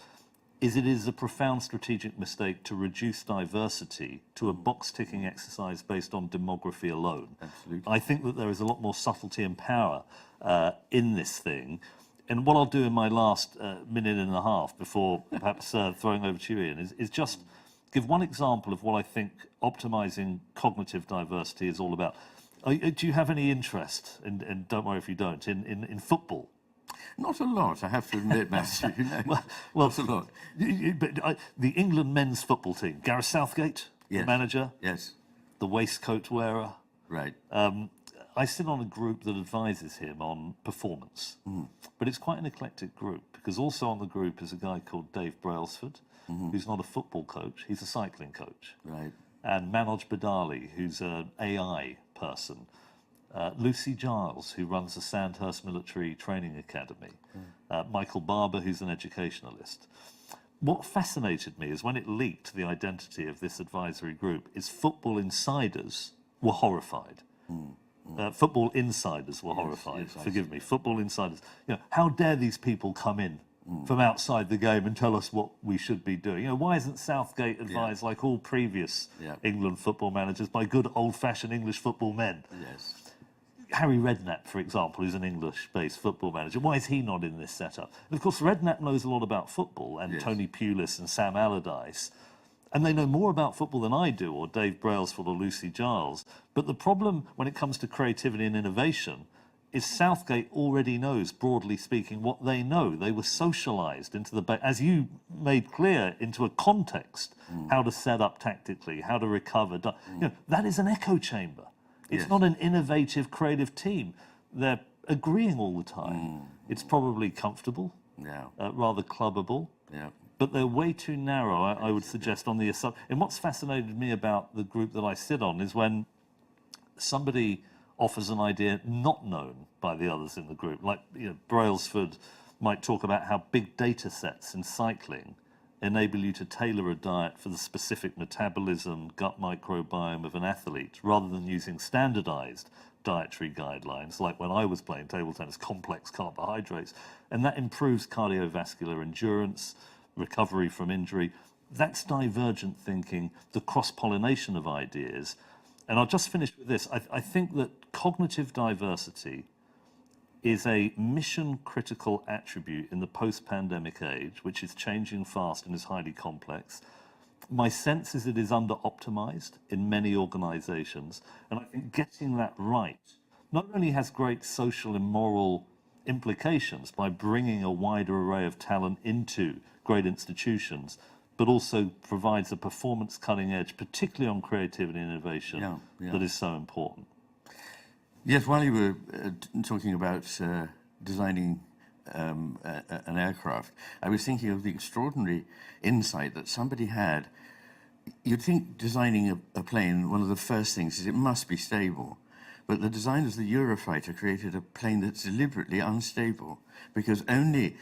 is it is a profound strategic mistake to reduce diversity to a box-ticking exercise based on demography alone. Absolutely. I think that there is a lot more subtlety and power in this thing. And what I'll do in my last minute and a half before perhaps throwing over to you, Ian, is just give one example of what I think optimizing cognitive diversity is all about. Do you have any interest, and don't worry if you don't, in football? Not a lot, I have to admit, Matthew. Well, not a lot. But the England men's football team, Gareth Southgate, the manager, the waistcoat wearer. Right. I sit on a group that advises him on performance, but it's quite an eclectic group, because also on the group is a guy called Dave Brailsford, who's not a football coach, he's a cycling coach. Right. And Manoj Badali, who's an AI person. Lucy Giles, who runs the Sandhurst Military Training Academy. Michael Barber, who's an educationalist. What fascinated me is when it leaked the identity of this advisory group is Football Insiders were horrified. Football Insiders were horrified. Forgive me. Football Insiders. You know, how dare these people come in from outside the game and tell us what we should be doing? You know, why isn't Southgate advised, like all previous England football managers, by good old-fashioned English football men? Yes. Harry Redknapp, for example, who's an English-based football manager, why is he not in this setup? And of course, Redknapp knows a lot about football, and Tony Pulis and Sam Allardyce, and they know more about football than I do, or Dave Brailsford or Lucy Giles. But the problem when it comes to creativity and innovation is Southgate already knows, broadly speaking, what they know. They were socialised into the, as you made clear, into a context, how to set up tactically, how to recover. You know, that is an echo chamber. It's not an innovative, creative team. They're agreeing all the time. It's probably comfortable, rather clubbable, but they're way too narrow, I would suggest, on the assumption. And what's fascinated me about the group that I sit on is when somebody offers an idea not known by the others in the group. Like, you know, Brailsford might talk about how big data sets in cycling enable you to tailor a diet for the specific metabolism, gut microbiome of an athlete, rather than using standardized dietary guidelines, like when I was playing table tennis, complex carbohydrates. And that improves cardiovascular endurance, recovery from injury. that's divergent thinking, the cross-pollination of ideas. And I'll just finish with this. I think that cognitive diversity is a mission-critical attribute in the post-pandemic age, which is changing fast and is highly complex. My sense is it is under-optimized in many organizations, and I think getting that right not only has great social and moral implications by bringing a wider array of talent into great institutions, but also provides a performance cutting edge, particularly on creativity and innovation, that is so important. Yes, while you were talking about designing an aircraft, I was thinking of the extraordinary insight that somebody had. You'd think designing a plane, one of the first things is it must be stable. But the designers of the Eurofighter created a plane that's deliberately unstable, because only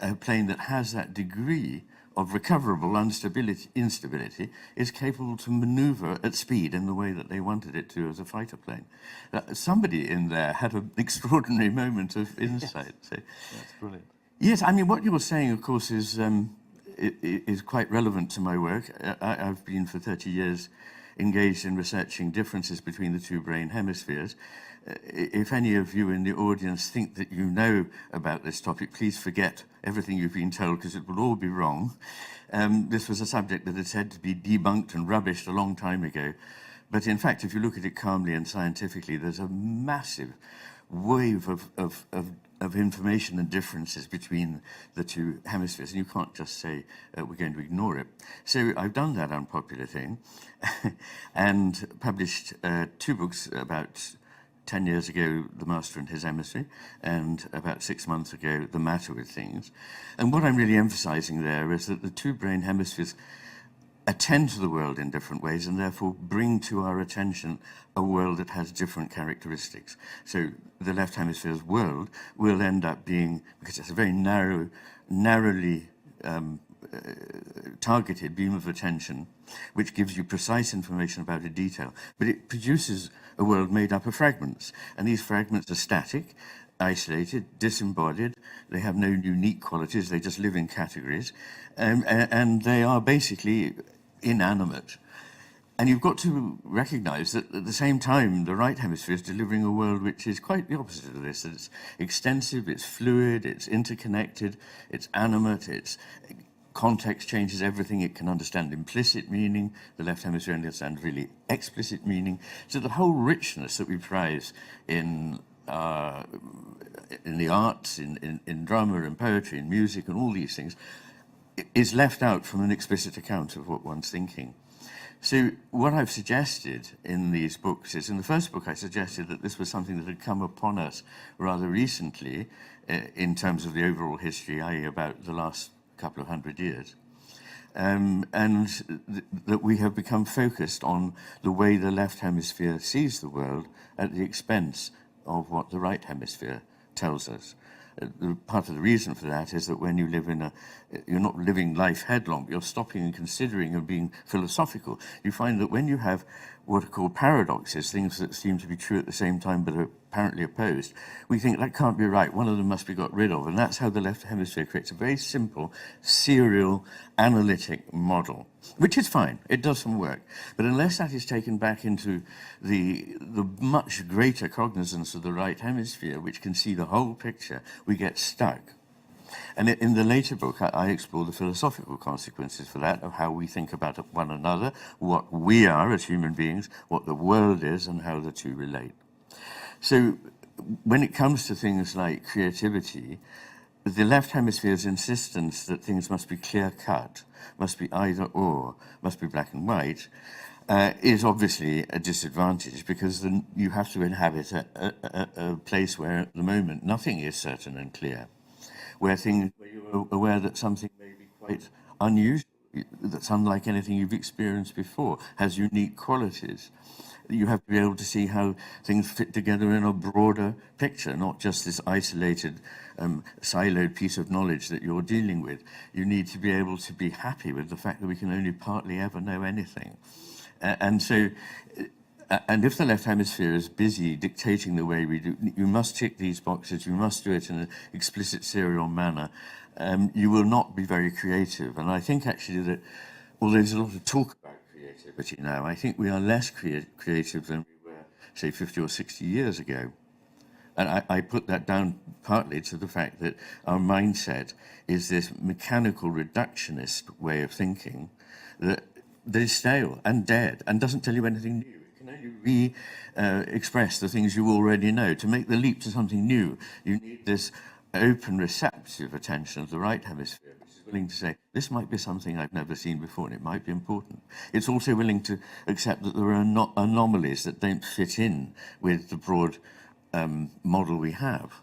a plane that has that degree of recoverable instability is capable to maneuver at speed in the way that they wanted it to as a fighter plane. Somebody in there had an extraordinary moment of insight. Yes. So, that's brilliant. Yes, I mean, what you were saying, of course, is quite relevant to my work. I've been for 30 years engaged in researching differences between the two brain hemispheres. If any of you in the audience think that you know about this topic, please forget everything you've been told, because it will all be wrong. This was a subject that is said to be debunked and rubbished a long time ago. But in fact, if you look at it calmly and scientifically, there's a massive wave of information and differences between the two hemispheres, and you can't just say we're going to ignore it. So I've done that unpopular thing and published 2 books about 10 years ago, The Master and His Emissary, and about 6 months ago, The Matter with Things. And what I'm really emphasizing there is that the two brain hemispheres attend to the world in different ways, and therefore bring to our attention a world that has different characteristics. So the left hemisphere's world will end up being, because it's a very narrowly targeted beam of attention, which gives you precise information about a detail, but it produces a world made up of fragments, and these fragments are static, isolated, disembodied. They have no unique qualities, they just live in categories, and they are basically inanimate. And you've got to recognize that at the same time, the right hemisphere is delivering a world which is quite the opposite of this. It's extensive, it's fluid, it's interconnected, it's animate, its context changes everything. It can understand implicit meaning. The left hemisphere understands really explicit meaning. So the whole richness that we prize in the arts, in drama and poetry and music and all these things, is left out from an explicit account of what one's thinking. So what I've suggested in these books is, in the first book I suggested that this was something that had come upon us rather recently in terms of the overall history, i.e. about the last couple of 100 years. And that we have become focused on the way the left hemisphere sees the world at the expense of what the right hemisphere tells us. Part of the reason for that is that when you live you're not living life headlong, but you're stopping and considering and being philosophical. You find that when you have what are called paradoxes, things that seem to be true at the same time but are apparently opposed, we think that can't be right, one of them must be got rid of. And that's how the left hemisphere creates a very simple, serial, analytic model, which is fine, it does some work. But unless that is taken back into the much greater cognizance of the right hemisphere, which can see the whole picture, we get stuck. And in the later book, I explore the philosophical consequences for that, of how we think about one another, what we are as human beings, what the world is, and how the two relate. So when it comes to things like creativity, the left hemisphere's insistence that things must be clear-cut, must be either or, must be black and white, is obviously a disadvantage, because then you have to inhabit a place where at the moment nothing is certain and clear, where you're aware that something may be quite unusual, that's unlike anything you've experienced before, has unique qualities. You have to be able to see how things fit together in a broader picture, not just this isolated, siloed piece of knowledge that you're dealing with. You need to be able to be happy with the fact that we can only partly ever know anything. And if the left hemisphere is busy dictating the way we do, you must tick these boxes, you must do it in an explicit serial manner, you will not be very creative. And I think actually that although there's a lot of talk about creativity now, I think we are less creative than we were, say, 50 or 60 years ago. And I put that down partly to the fact that our mindset is this mechanical reductionist way of thinking that is stale and dead and doesn't tell you anything new. It can only express the things you already know. To make the leap to something new, you need this open, receptive attention of the right hemisphere, which is willing to say, this might be something I've never seen before and it might be important. It's also willing to accept that there are anomalies that don't fit in with the broad model we have.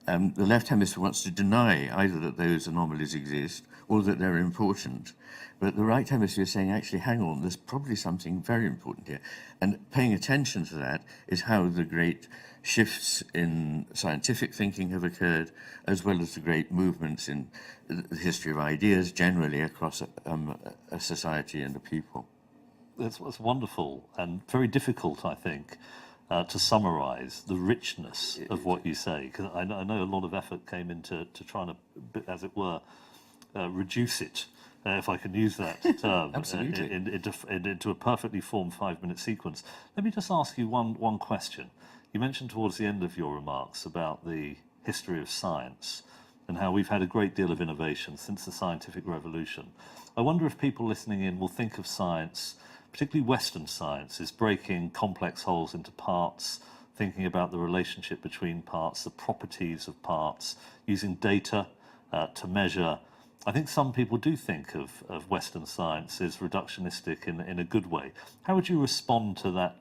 The left hemisphere wants to deny either that those anomalies exist or that they're important. But the right hemisphere is saying, actually, hang on, there's probably something very important here. And paying attention to that is how the great shifts in scientific thinking have occurred, as well as the great movements in the history of ideas generally across a society and a people. That's wonderful and very difficult, I think, to summarise the richness of what you say, because I know a lot of effort came into trying to, as it were, reduce it, if I can use that term, into a perfectly formed 5-minute sequence. Let me just ask you one question. You mentioned towards the end of your remarks about the history of science and how we've had a great deal of innovation since the scientific revolution. I wonder if people listening in will think of science, particularly Western science, is breaking complex wholes into parts, thinking about the relationship between parts, the properties of parts, using data to measure. I think some people do think of Western science as reductionistic in a good way. How would you respond to that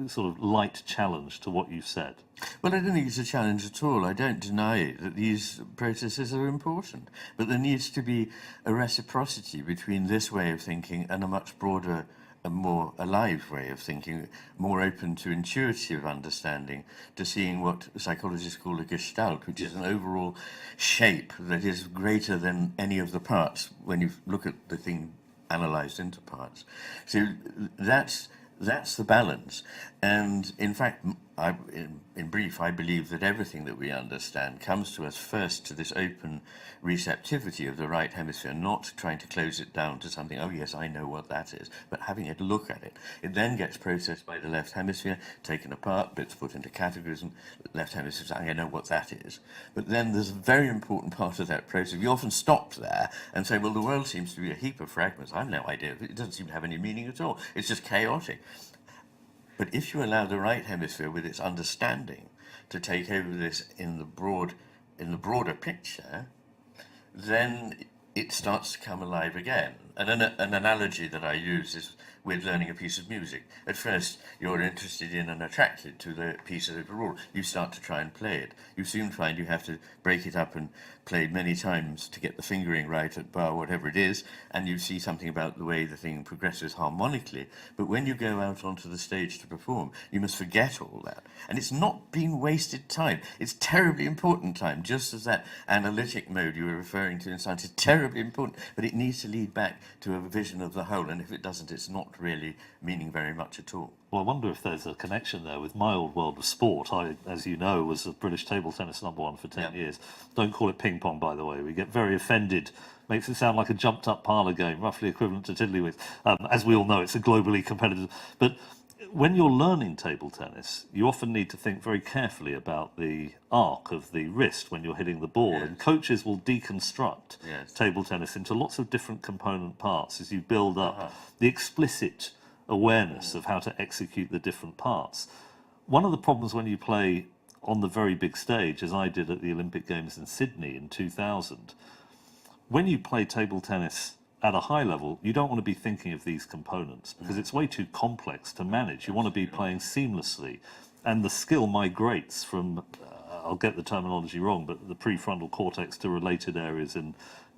sort of light challenge to what you've said? Well, I don't think it's a challenge at all. I don't deny that these processes are important, but there needs to be a reciprocity between this way of thinking and a much broader, a more alive way of thinking, more open to intuitive understanding, to seeing what psychologists call a gestalt, which is an overall shape that is greater than any of the parts when you look at the thing analysed into parts. So that's the balance. And in fact, in brief, I believe that everything that we understand comes to us first to this open receptivity of the right hemisphere, not trying to close it down to something, oh yes, I know what that is, but having it look at it. It then gets processed by the left hemisphere, taken apart, bits put into categories, and the left hemisphere saying, I know what that is. But then there's a very important part of that process. We often stop there and say, well, the world seems to be a heap of fragments. I have no idea. It doesn't seem to have any meaning at all. It's just chaotic. But if you allow the right hemisphere with its understanding to take over this in the broader picture, then it starts to come alive again. And an analogy that I use is with learning a piece of music. At first, you're interested in and attracted to the piece overall. You start to try and play it. You soon find you have to break it up and play it many times to get the fingering right at bar, whatever it is, and you see something about the way the thing progresses harmonically. But when you go out onto the stage to perform, you must forget all that. And it's not being wasted time. It's terribly important time, just as that analytic mode you were referring to in science is terribly important, but it needs to lead back to a vision of the whole, and if it doesn't, it's not really meaning very much at all. Well, I wonder if there's a connection there with my old world of sport. I, as you know, was a British table tennis #1 for 10 years. Don't call it ping pong, by the way. We get very offended. Makes it sound like a jumped up parlour game, roughly equivalent to tiddlywinks. As we all know, it's a globally competitive. But when you're learning table tennis, you often need to think very carefully about the arc of the wrist when you're hitting the ball. And coaches will deconstruct table tennis into lots of different component parts as you build up the explicit awareness of how to execute the different parts. One of the problems when you play on the very big stage, as I did at the Olympic Games in Sydney in 2000, when you play table tennis at a high level, you don't want to be thinking of these components because it's way too complex to manage. You want to be playing seamlessly, and the skill migrates from, I'll get the terminology wrong, but the prefrontal cortex to related areas in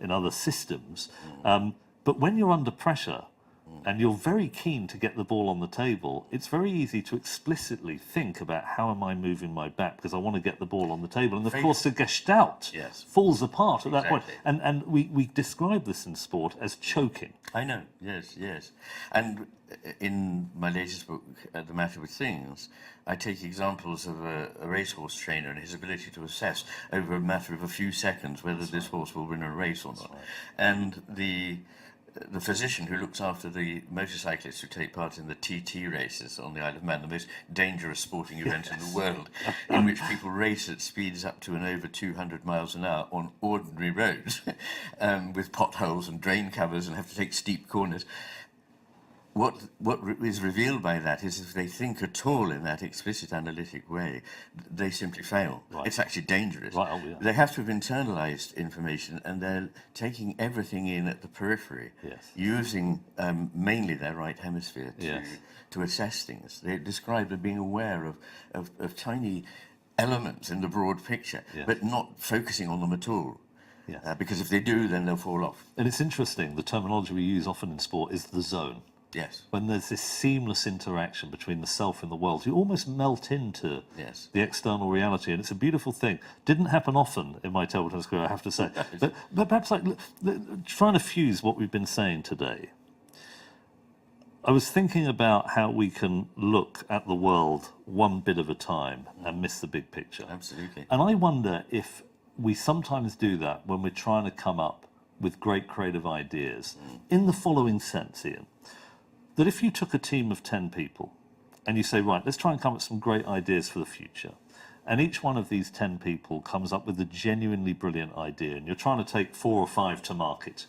other systems. But when you're under pressure, and you're very keen to get the ball on the table, it's very easy to explicitly think about how am I moving my back because I want to get the ball on the table. And of course the gestalt falls apart at that point. And we describe this in sport as choking. I know, yes. And in my latest book, The Matter with Things, I take examples of a racehorse trainer and his ability to assess over a matter of a few seconds whether this horse will win a race or not. And the physician who looks after the motorcyclists who take part in the TT races on the Isle of Man, the most dangerous sporting event in the world, in which people race at speeds up to and over 200 miles an hour on ordinary roads with potholes and drain covers and have to take steep corners. What is revealed by that is if they think at all in that explicit analytic way, they simply fail. Right. It's actually dangerous. Right. Oh, yeah. They have to have internalized information, and they're taking everything in at the periphery, using mainly their right hemisphere to assess things. They're described as being aware of tiny elements in the broad picture, but not focusing on them at all. Because if they do, then they'll fall off. And it's interesting, the terminology we use often in sport is the zone. Yes. When there's this seamless interaction between the self and the world, you almost melt into the external reality, and it's a beautiful thing. Didn't happen often in my table tennis career, I have to say. but perhaps trying to fuse what we've been saying today, I was thinking about how we can look at the world one bit at a time and miss the big picture. Absolutely. And I wonder if we sometimes do that when we're trying to come up with great creative ideas, in the following sense, Ian. That if you took a team of 10 people and you say, right, let's try and come up with some great ideas for the future, and each one of these 10 people comes up with a genuinely brilliant idea, and you're trying to take 4 or 5 to market,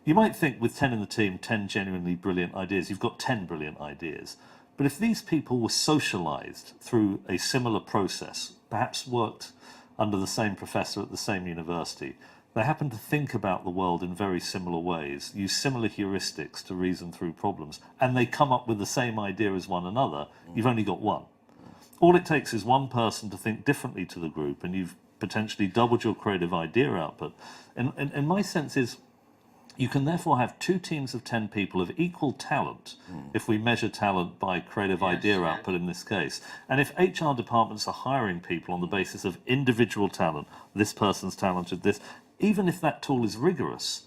you might think with 10 in the team, 10 genuinely brilliant ideas, you've got 10 brilliant ideas. But if these people were socialized through a similar process, perhaps worked under the same professor at the same university, they happen to think about the world in very similar ways, use similar heuristics to reason through problems, and they come up with the same idea as one another, you've only got one. All it takes is one person to think differently to the group, and you've potentially doubled your creative idea output. And my sense is, you can therefore have 2 teams of 10 people of equal talent, if we measure talent by creative idea output in this case. And if HR departments are hiring people on the basis of individual talent, this person's talented, this, even if that tool is rigorous,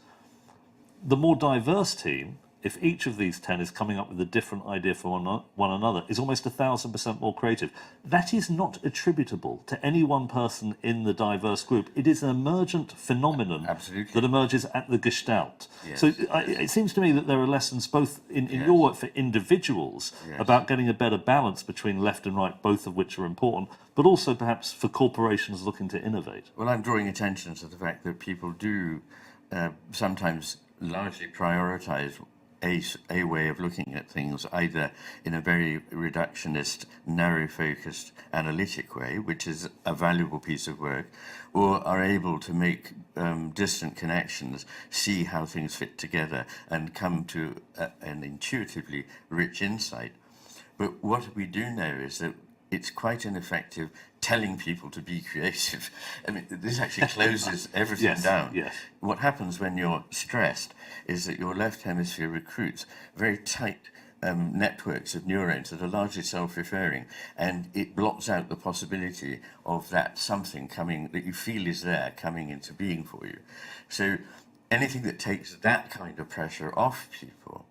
the more diverse team, if each of these 10 is coming up with a different idea for one another, is almost 1,000% more creative. That is not attributable to any one person in the diverse group. It is an emergent phenomenon that emerges at the Gestalt. Yes. So it seems to me that there are lessons both in your work for individuals about getting a better balance between left and right, both of which are important, but also perhaps for corporations looking to innovate. Well, I'm drawing attention to the fact that people do sometimes largely prioritize a way of looking at things, either in a very reductionist, narrow-focused, analytic way, which is a valuable piece of work, or are able to make distant connections, see how things fit together, and come to an intuitively rich insight. But what we do know is that it's quite ineffective telling people to be creative. I mean, this actually closes everything down. Yes. What happens when you're stressed is that your left hemisphere recruits very tight networks of neurons that are largely self-referring, and it blots out the possibility of that something coming that you feel is there coming into being for you. So anything that takes that kind of pressure off people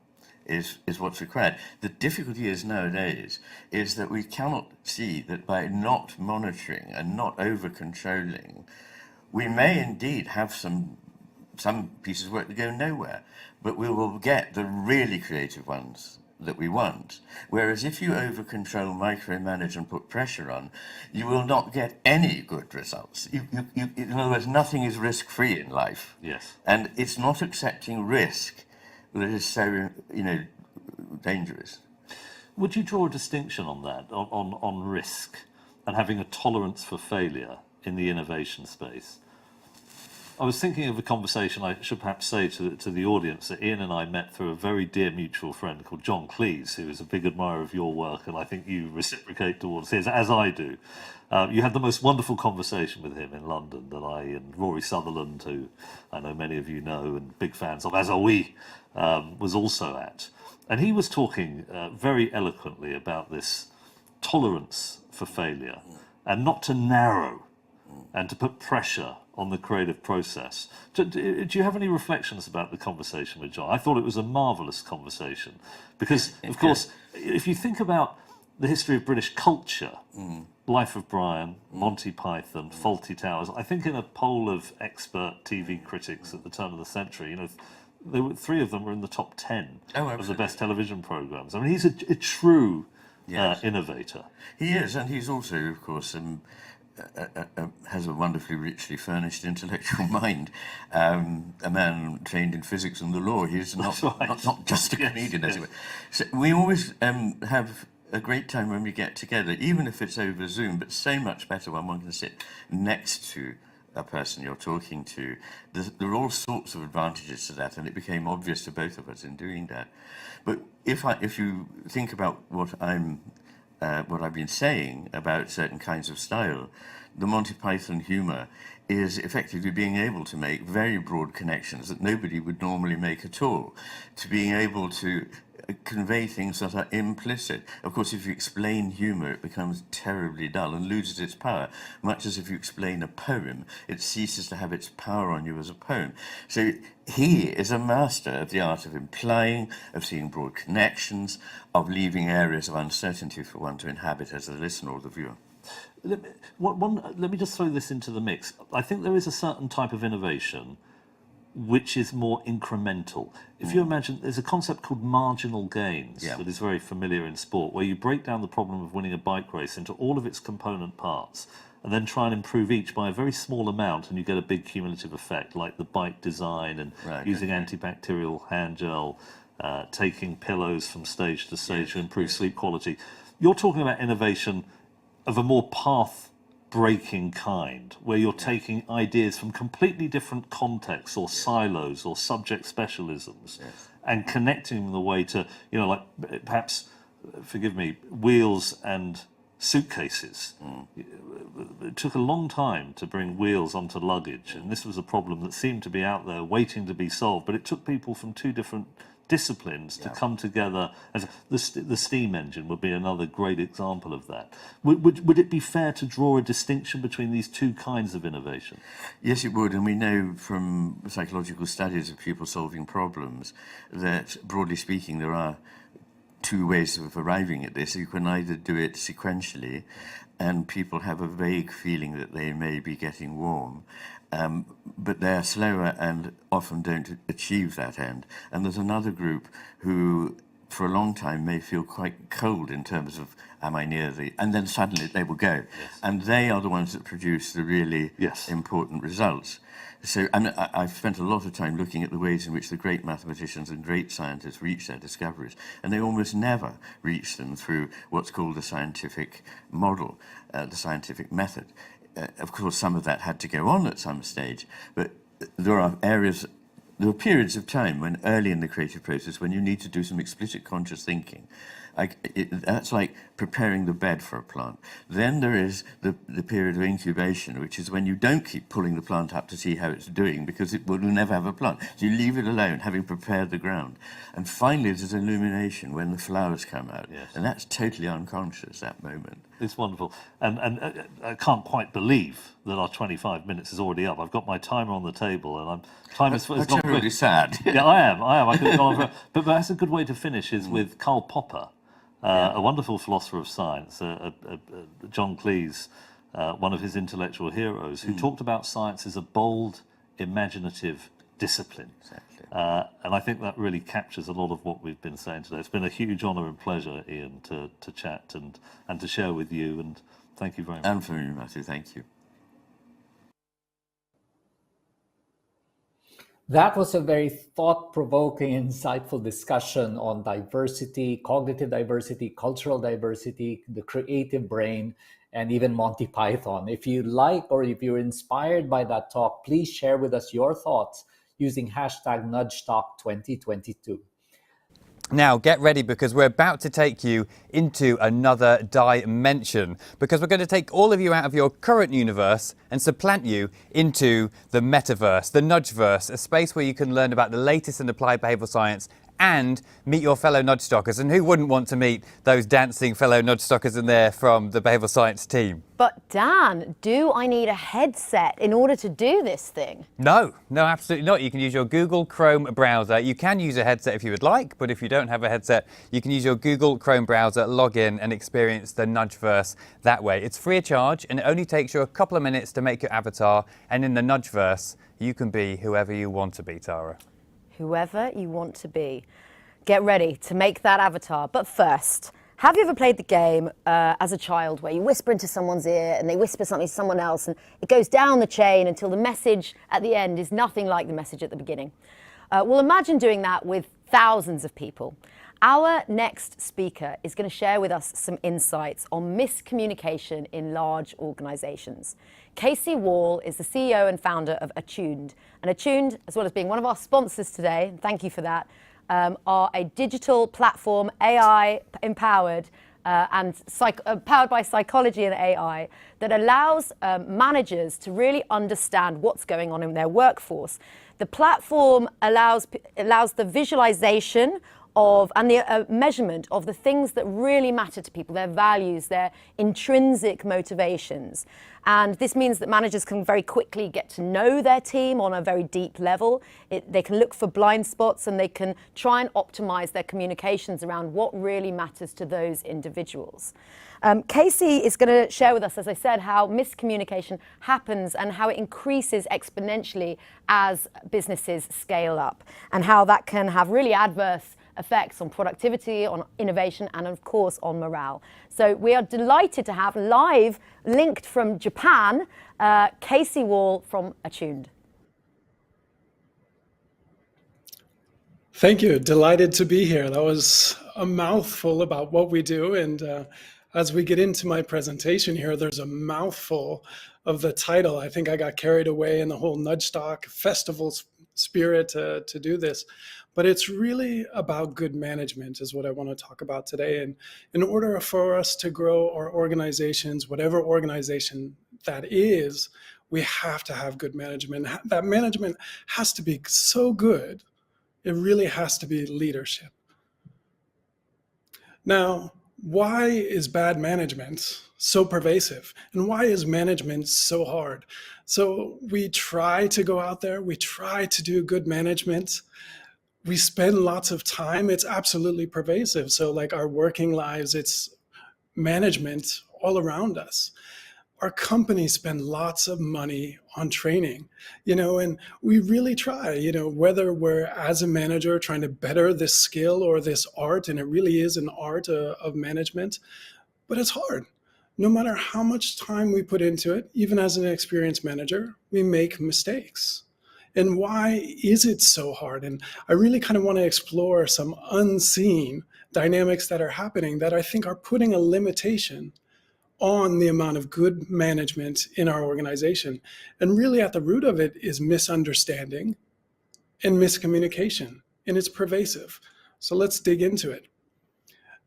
is what's required. The difficulty is nowadays is that we cannot see that by not monitoring and not over-controlling, we may indeed have some pieces of work that go nowhere, but we will get the really creative ones that we want. Whereas if you over-control, micromanage and put pressure on, you will not get any good results. In other words, nothing is risk-free in life. Yes. And it's not accepting risk that is so, dangerous. Would you draw a distinction on that, on risk and having a tolerance for failure in the innovation space? I was thinking of a conversation I should perhaps say to the audience that Ian and I met through a very dear mutual friend called John Cleese, who is a big admirer of your work, and I think you reciprocate towards his, as I do. You had the most wonderful conversation with him in London that I and Rory Sutherland, who I know many of you know and big fans of, as are we, was also at. And he was talking very eloquently about this tolerance for failure and not to narrow and to put pressure on the creative process. Do you have any reflections about the conversation with John? I thought it was a marvellous conversation because, of course, if you think about the history of British culture, Life of Brian, Monty Python, Fawlty Towers, I think in a poll of expert TV critics at the turn of the century, three of them were in the top 10 of the best television programs. I mean, he's a true innovator. He is, and he's also, of course, has a wonderfully richly furnished intellectual mind. A man trained in physics and the law. He's not just a comedian, as it were. So we always have a great time when we get together, even if it's over Zoom, but so much better when one can sit next to a person you're talking to. There are all sorts of advantages to that, and it became obvious to both of us in doing that. But if you think about what I've been saying about certain kinds of style, the Monty Python humour is effectively being able to make very broad connections that nobody would normally make at all, to being able to convey things that are implicit. Of course, if you explain humour, it becomes terribly dull and loses its power, much as if you explain a poem, it ceases to have its power on you as a poem. So he is a master of the art of implying, of seeing broad connections, of leaving areas of uncertainty for one to inhabit as the listener or the viewer. Let me just throw this into the mix. I think there is a certain type of innovation which is more incremental. If you imagine, there's a concept called marginal gains that is very familiar in sport, where you break down the problem of winning a bike race into all of its component parts and then try and improve each by a very small amount, and you get a big cumulative effect, like the bike design and using antibacterial hand gel, taking pillows from stage to stage to improve sleep quality. You're talking about innovation of a more path-breaking kind, where you're taking ideas from completely different contexts or silos or subject specialisms and connecting them in the way to, like perhaps, forgive me, wheels and suitcases. It took a long time to bring wheels onto luggage, and this was a problem that seemed to be out there waiting to be solved, but it took people from two different disciplines to come together. As the steam engine would be another great example of that. Would it be fair to draw a distinction between these two kinds of innovation? Yes, it would, and we know from psychological studies of people solving problems that, broadly speaking, there are two ways of arriving at this. You can either do it sequentially, and people have a vague feeling that they may be getting warm, but they're slower and often don't achieve that end. And there's another group who, for a long time, may feel quite cold in terms of, am I near the... And then suddenly they will go. And they are the ones that produce the really important results. So, and I've spent a lot of time looking at the ways in which the great mathematicians and great scientists reach their discoveries, and they almost never reach them through what's called the scientific model, the scientific method. Of course, some of that had to go on at some stage, but there are periods of time when early in the creative process when you need to do some explicit conscious thinking. That's like preparing the bed for a plant. Then there is the period of incubation, which is when you don't keep pulling the plant up to see how it's doing, because it will never have a plant. So you leave it alone, having prepared the ground. And finally, there's illumination when the flowers come out. And that's totally unconscious, that moment. It's wonderful. And I can't quite believe that our 25 minutes is already up. I've got my timer on the table, and time is That's really sad. Yeah, I am. I could have gone on for, but that's a good way to finish, is with Karl Popper, a wonderful philosopher of science, John Cleese, one of his intellectual heroes, who talked about science as a bold, imaginative discipline. Exactly. And I think that really captures a lot of what we've been saying today. It's been a huge honour and pleasure, Ian, to chat and to share with you, and thank you very much. And for me, Matthew, thank you. That was a very thought-provoking, insightful discussion on diversity, cognitive diversity, cultural diversity, the creative brain, and even Monty Python. If you like, or if you're inspired by that talk, please share with us your thoughts using hashtag Nudgestock2022. Now get ready, because we're about to take you into another dimension, because we're going to take all of you out of your current universe and supplant you into the Metaverse, the Nudgeverse, a space where you can learn about the latest in applied behavioural science and meet your fellow Nudgestockers. And who wouldn't want to meet those dancing fellow Nudgestockers in there from the behavioural science team? But Dan, do I need a headset in order to do this thing? No, absolutely not. You can use your Google Chrome browser. You can use a headset if you would like, but if you don't have a headset, you can use your Google Chrome browser, log in and experience the Nudgeverse that way. It's free of charge, and it only takes you a couple of minutes to make your avatar, and in the Nudgeverse, you can be whoever you want to be, Tara. whoever you want to be. Get ready to make that avatar. But first, have you ever played the game as a child where you whisper into someone's ear and they whisper something to someone else and it goes down the chain until the message at the end is nothing like the message at the beginning? Well, imagine doing that with thousands of people. Our next speaker is going to share with us some insights on miscommunication in large organizations. Casey Wahl is the CEO and founder of Attuned. And Attuned, as well as being one of our sponsors today, and thank you for that, are a digital platform, AI empowered and powered by psychology and AI that allows managers to really understand what's going on in their workforce. The platform allows the visualization of and the measurement of the things that really matter to people, their values, their intrinsic motivations. And this means that managers can very quickly get to know their team on a very deep level. They can look for blind spots and they can try and optimize their communications around what really matters to those individuals. Casey is going to share with us, as I said, how miscommunication happens and how it increases exponentially as businesses scale up, and how that can have really adverse effects on productivity, on innovation, and of course on morale. So we are delighted to have live, linked from Japan, Casey Wahl from Attuned. Thank you. Delighted to be here. That was a mouthful about what we do. And as we get into my presentation here, there's a mouthful of the title. I think I got carried away in the whole Nudgestock festival spirit to do this. But it's really about good management is what I want to talk about today. And in order for us to grow our organizations, whatever organization that is, we have to have good management. That management has to be so good. It really has to be leadership. Now, why is bad management so pervasive? And why is management so hard? So we try to go out there, we try to do good management. We spend lots of time, it's absolutely pervasive. So like our working lives, it's management all around us. Our companies spend lots of money on training, and we really try, whether we're as a manager trying to better this skill or this art, and it really is an art of management, but it's hard. No matter how much time we put into it, even as an experienced manager, we make mistakes. And why is it so hard? And I really kind of want to explore some unseen dynamics that are happening that I think are putting a limitation on the amount of good management in our organization. And really at the root of it is misunderstanding and miscommunication, and it's pervasive. So let's dig into it.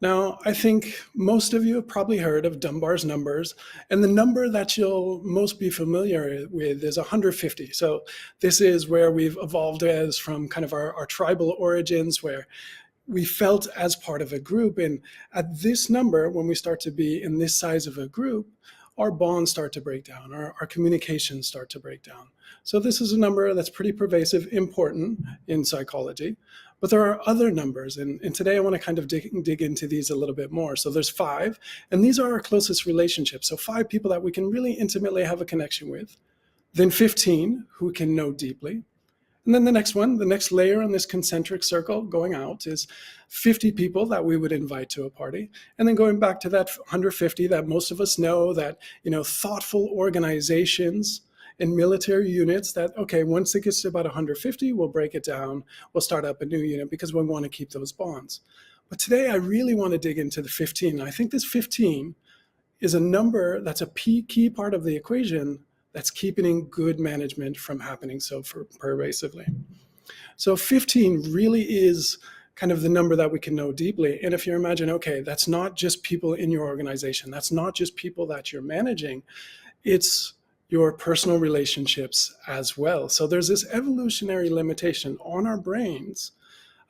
Now, I think most of you have probably heard of Dunbar's numbers, and the number that you'll most be familiar with is 150. So this is where we've evolved as from kind of our tribal origins, where we felt as part of a group. And at this number, when we start to be in this size of a group, our bonds start to break down, our communications start to break down. So this is a number that's pretty pervasive, important in psychology. But there are other numbers, and today I want to kind of dig into these a little bit more. So there's 5, and these are our closest relationships. So 5 people that we can really intimately have a connection with. Then 15 who can know deeply. And then the next one, the next layer on this concentric circle going out is 50 people that we would invite to a party. And then going back to that 150 that most of us know, that, thoughtful organizations in military units that, okay, once it gets to about 150, we'll break it down, we'll start up a new unit because we want to keep those bonds. But today I really want to dig into the 15. I think this 15 is a number that's a key part of the equation that's keeping good management from happening so pervasively. So 15 really is kind of the number that we can know deeply. And if you imagine, okay, that's not just people in your organization, that's not just people that you're managing, it's your personal relationships as well. So there's this evolutionary limitation on our brains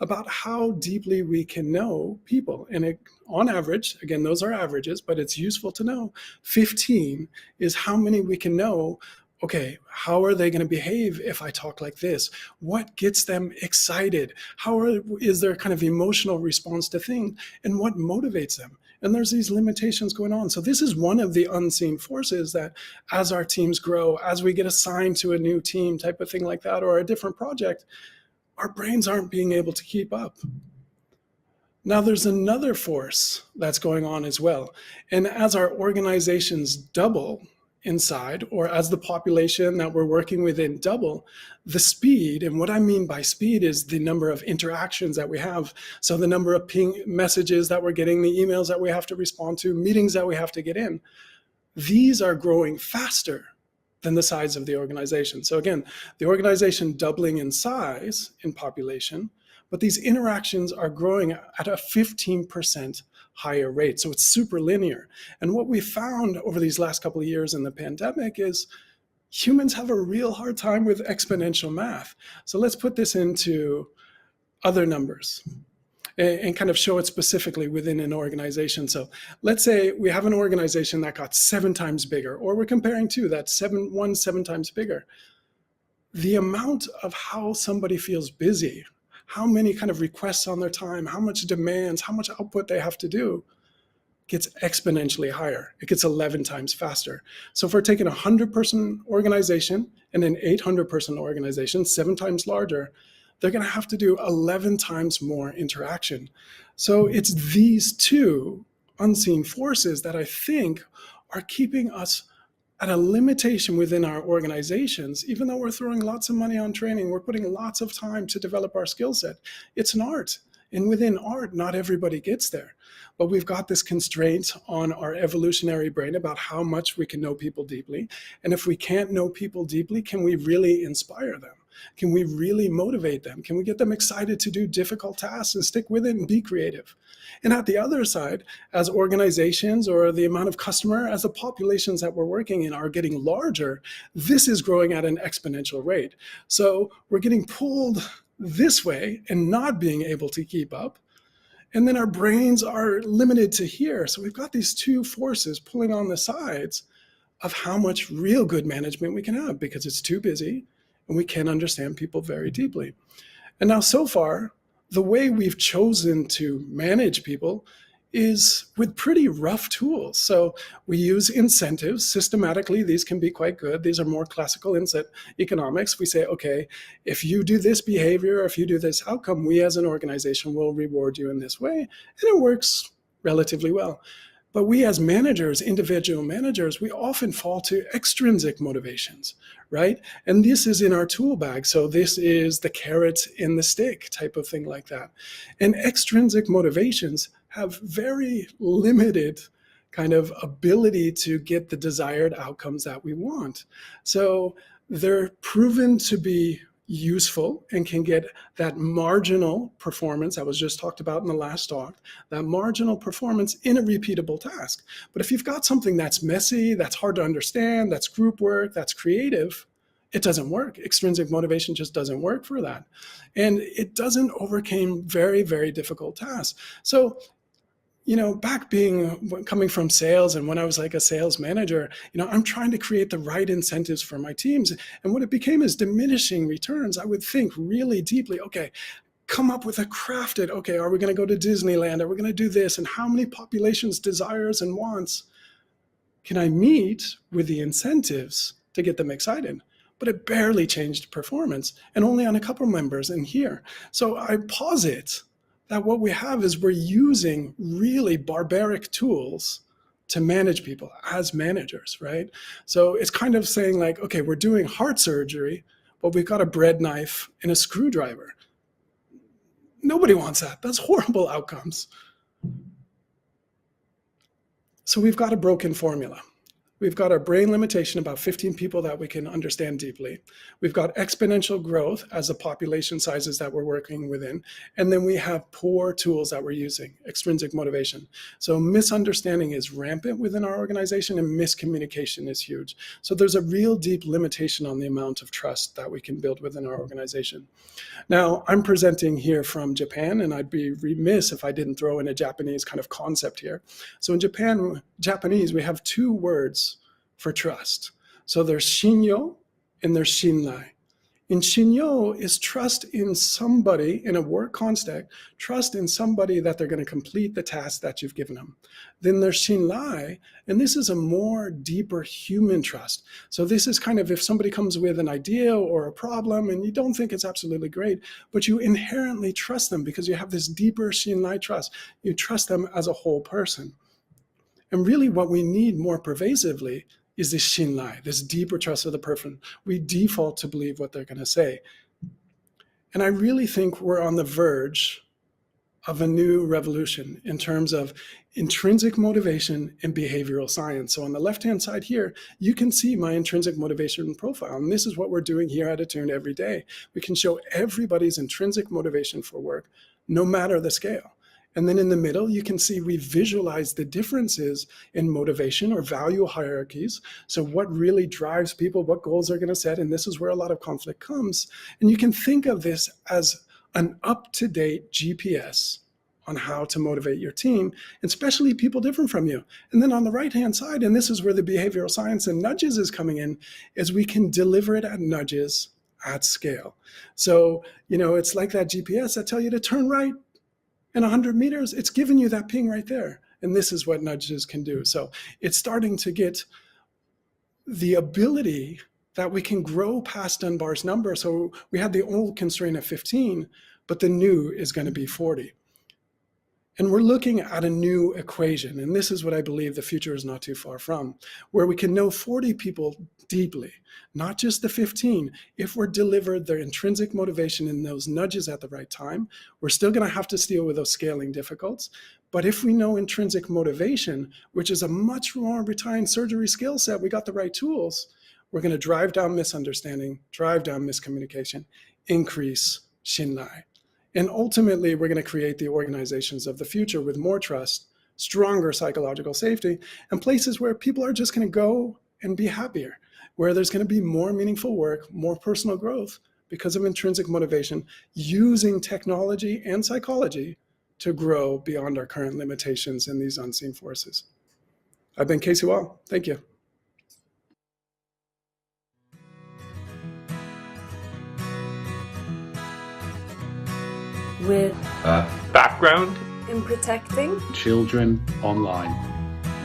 about how deeply we can know people. And on average, again, those are averages, but it's useful to know, 15 is how many we can know. Okay, how are they going to behave if I talk like this? What gets them excited? Is their kind of emotional response to things? And what motivates them? And there's these limitations going on. So this is one of the unseen forces that as our teams grow, as we get assigned to a new team type of thing like that, or a different project, our brains aren't being able to keep up. Now, there's another force that's going on as well. And as our organizations double in size, or as the population that we're working within double, the speed, and what I mean by speed is the number of interactions that we have. So the number of ping messages that we're getting, the emails that we have to respond to, meetings that we have to get in, these are growing faster than the size of the organization. So again, the organization doubling in size in population, but these interactions are growing at a 15% higher rate. So it's super linear. And what we found over these last couple of years in the pandemic is humans have a real hard time with exponential math. So let's put this into other numbers and kind of show it specifically within an organization. So let's say we have an organization that got 7 times bigger, or we're comparing two that's 7 times bigger. The amount of how somebody feels busy, how many kind of requests on their time, how much demands, how much output they have to do, gets exponentially higher. It gets 11 times faster. So if we're taking a 100-person organization and an 800-person organization, 7 times larger, they're going to have to do 11 times more interaction. So it's these two unseen forces that I think are keeping us at a limitation within our organizations. Even though we're throwing lots of money on training, we're putting lots of time to develop our skill set. It's an art. And within art, not everybody gets there. But we've got this constraint on our evolutionary brain about how much we can know people deeply. And if we can't know people deeply, can we really inspire them? Can we really motivate them? Can we get them excited to do difficult tasks and stick with it and be creative? And at the other side, as organizations or the amount of customer, as the populations that we're working in are getting larger, this is growing at an exponential rate. So we're getting pulled this way and not being able to keep up. And then our brains are limited to here. So we've got these two forces pulling on the sides of how much real good management we can have, because it's too busy and we can't understand people very deeply. And now so far, the way we've chosen to manage people is with pretty rough tools. So we use incentives systematically. These can be quite good. These are more classical economics. We say, okay, if you do this behavior, or if you do this outcome, we as an organization will reward you in this way. And it works relatively well. But we as managers, individual managers, we often fall to extrinsic motivations, right? And this is in our tool bag. So this is the carrot in the stick type of thing like that. And extrinsic motivations have very limited kind of ability to get the desired outcomes that we want. So they're proven to be useful and can get that marginal performance that was just talked about in the last talk, that marginal performance in a repeatable task. But if you've got something that's messy, that's hard to understand, that's group work, that's creative, it doesn't work. Extrinsic motivation just doesn't work for that. And it doesn't overcome very, very difficult tasks. So, you know, coming from sales, and when I was like a sales manager, you know, I'm trying to create the right incentives for my teams. And what it became is diminishing returns. I would think really deeply, okay, come up with a crafted, okay, are we going to go to Disneyland? Are we going to do this? And how many populations' desires and wants can I meet with the incentives to get them excited? But it barely changed performance, and only on a couple members in here. So I posit that what we have is we're using really barbaric tools to manage people as managers, right? So it's kind of saying like, okay, we're doing heart surgery, but we've got a bread knife and a screwdriver. Nobody wants that. That's horrible outcomes. So we've got a broken formula. We've got our brain limitation, about 15 people that we can understand deeply. We've got exponential growth as the population sizes that we're working within. And then we have poor tools that we're using, extrinsic motivation. So misunderstanding is rampant within our organization, and miscommunication is huge. So there's a real deep limitation on the amount of trust that we can build within our organization. Now, I'm presenting here from Japan, and I'd be remiss if I didn't throw in a Japanese kind of concept here. So in Japanese, we have 2 words for trust. So there's shinyo and there's shinrai. In Xinyo is trust in somebody in a work context, trust in somebody that they're going to complete the task that you've given them. Then there's Xinlai, and this is a more deeper human trust. So this is kind of if somebody comes with an idea or a problem and you don't think it's absolutely great, but you inherently trust them because you have this deeper Xinlai trust. You trust them as a whole person. And really what we need more pervasively is this Xinlai, this deeper trust of the person. We default to believe what they're going to say. And I really think we're on the verge of a new revolution in terms of intrinsic motivation and behavioral science. So on the left-hand side here, you can see my intrinsic motivation profile. And this is what we're doing here at Attune every day. We can show everybody's intrinsic motivation for work, no matter the scale. And then in the middle, you can see we visualize the differences in motivation or value hierarchies. So what really drives people, what goals they're going to set, and this is where a lot of conflict comes. And you can think of this as an up-to-date GPS on how to motivate your team, and especially people different from you. And then on the right-hand side, and this is where the behavioral science and nudges is coming in, is we can deliver it at nudges at scale. So, it's like that GPS that tell you to turn right, in 100 meters, it's giving you that ping right there. And this is what nudges can do. So it's starting to get the ability that we can grow past Dunbar's number. So we had the old constraint of 15, but the new is going to be 40. And we're looking at a new equation. And this is what I believe the future is not too far from, where we can know 40 people deeply, not just the 15. If we're delivered their intrinsic motivation in those nudges at the right time, we're still going to have to deal with those scaling difficulties. But if we know intrinsic motivation, which is a much more refined surgery skill set, we got the right tools, we're going to drive down misunderstanding, drive down miscommunication, increase Xinlai. And ultimately, we're going to create the organizations of the future with more trust, stronger psychological safety, and places where people are just going to go and be happier, where there's going to be more meaningful work, more personal growth because of intrinsic motivation, using technology and psychology to grow beyond our current limitations in these unseen forces. I've been Casey Wahl. Thank you. With background in protecting children online,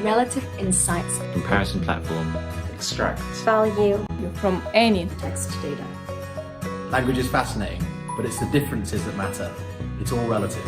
relative insights, comparison platform, extract value from any text data. Language is fascinating, but it's the differences that matter. It's all relative.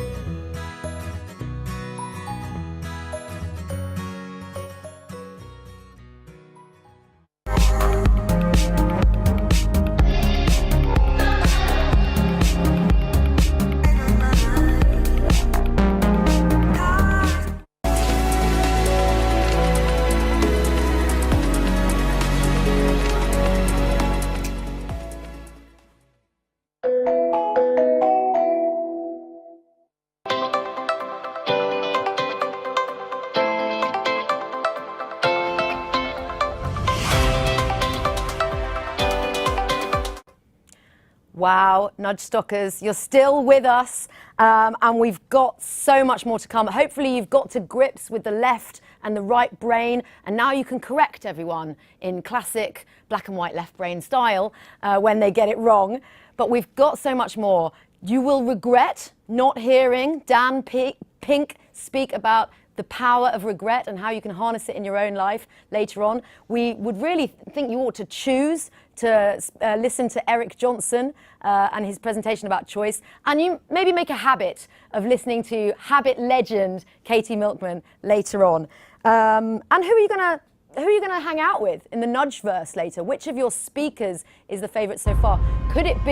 Wow, Nudgestockers, you're still with us, and we've got so much more to come. Hopefully you've got to grips with the left and the right brain, and now you can correct everyone in classic black and white left brain style when they get it wrong. But we've got so much more. You will regret not hearing Dan Pink speak about the power of regret and how you can harness it in your own life later on. We would really think you ought to choose to listen to Eric Johnson and his presentation about choice, and you maybe make a habit of listening to habit legend Katy Milkman later on. And who are you gonna hang out with in the Nudgeverse later? Which of your speakers is the favourite so far? Could it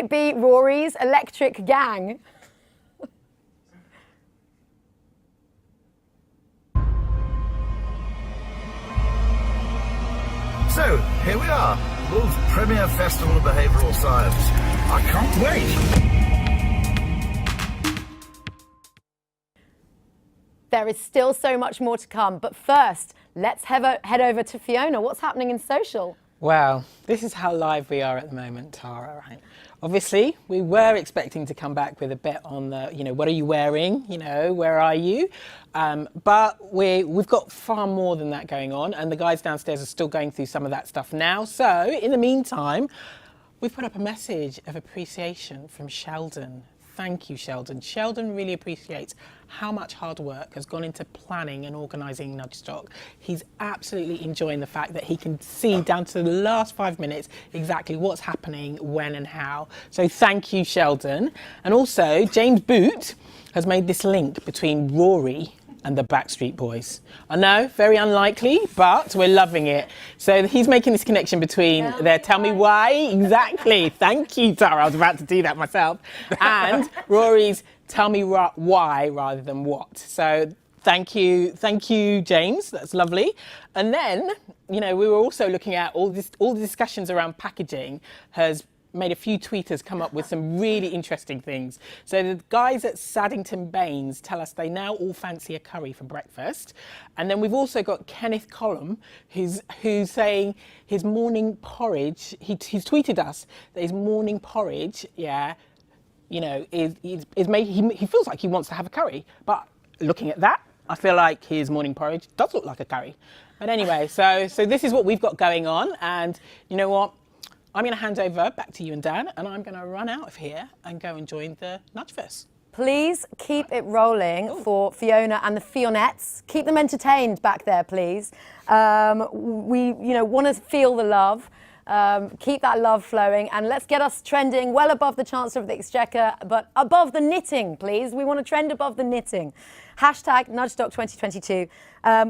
be Rory's Electric Gang? So, here we are, world's premier festival of behavioural science. I can't wait. There is still so much more to come, but first, let's head over to Fiona. What's happening in social? Well, this is how live we are at the moment, Tara, right? Obviously, we were expecting to come back with a bit on the, what are you wearing? Where are you? But we've got far more than that going on, and the guys downstairs are still going through some of that stuff now. So, in the meantime, we've put up a message of appreciation from Sheldon. Thank you, Sheldon. Sheldon really appreciates how much hard work has gone into planning and organising Nudgestock. He's absolutely enjoying the fact that he can see down to the last 5 minutes exactly what's happening, when and how. So thank you, Sheldon. And also, James Boot has made this link between Rory and the Backstreet Boys. I know, very unlikely, but we're loving it. So he's making this connection between Tell Me Why, exactly. Thank you, Tara. I was about to do that myself. And Rory's Tell Me Why rather than What. So thank you, James. That's lovely. And then, we were also looking at all the discussions around packaging has made a few tweeters come up with some really interesting things. So the guys at Saddington Baines tell us they now all fancy a curry for breakfast. And then we've also got Kenneth Collum, who's saying his morning porridge, he's tweeted us that his morning porridge, is made, he feels like he wants to have a curry. But looking at that, I feel like his morning porridge does look like a curry. But anyway, so this is what we've got going on. And you know what? I'm going to hand over back to you and Dan, and I'm going to run out of here and go and join the Nudgeverse. Please keep it rolling for Fiona and the Fionettes. Keep them entertained back there, please. We, want to feel the love. Keep that love flowing, and let's get us trending well above the Chancellor of the Exchequer, but above the knitting, please. We want to trend above the knitting. Hashtag Nudgestock 2022.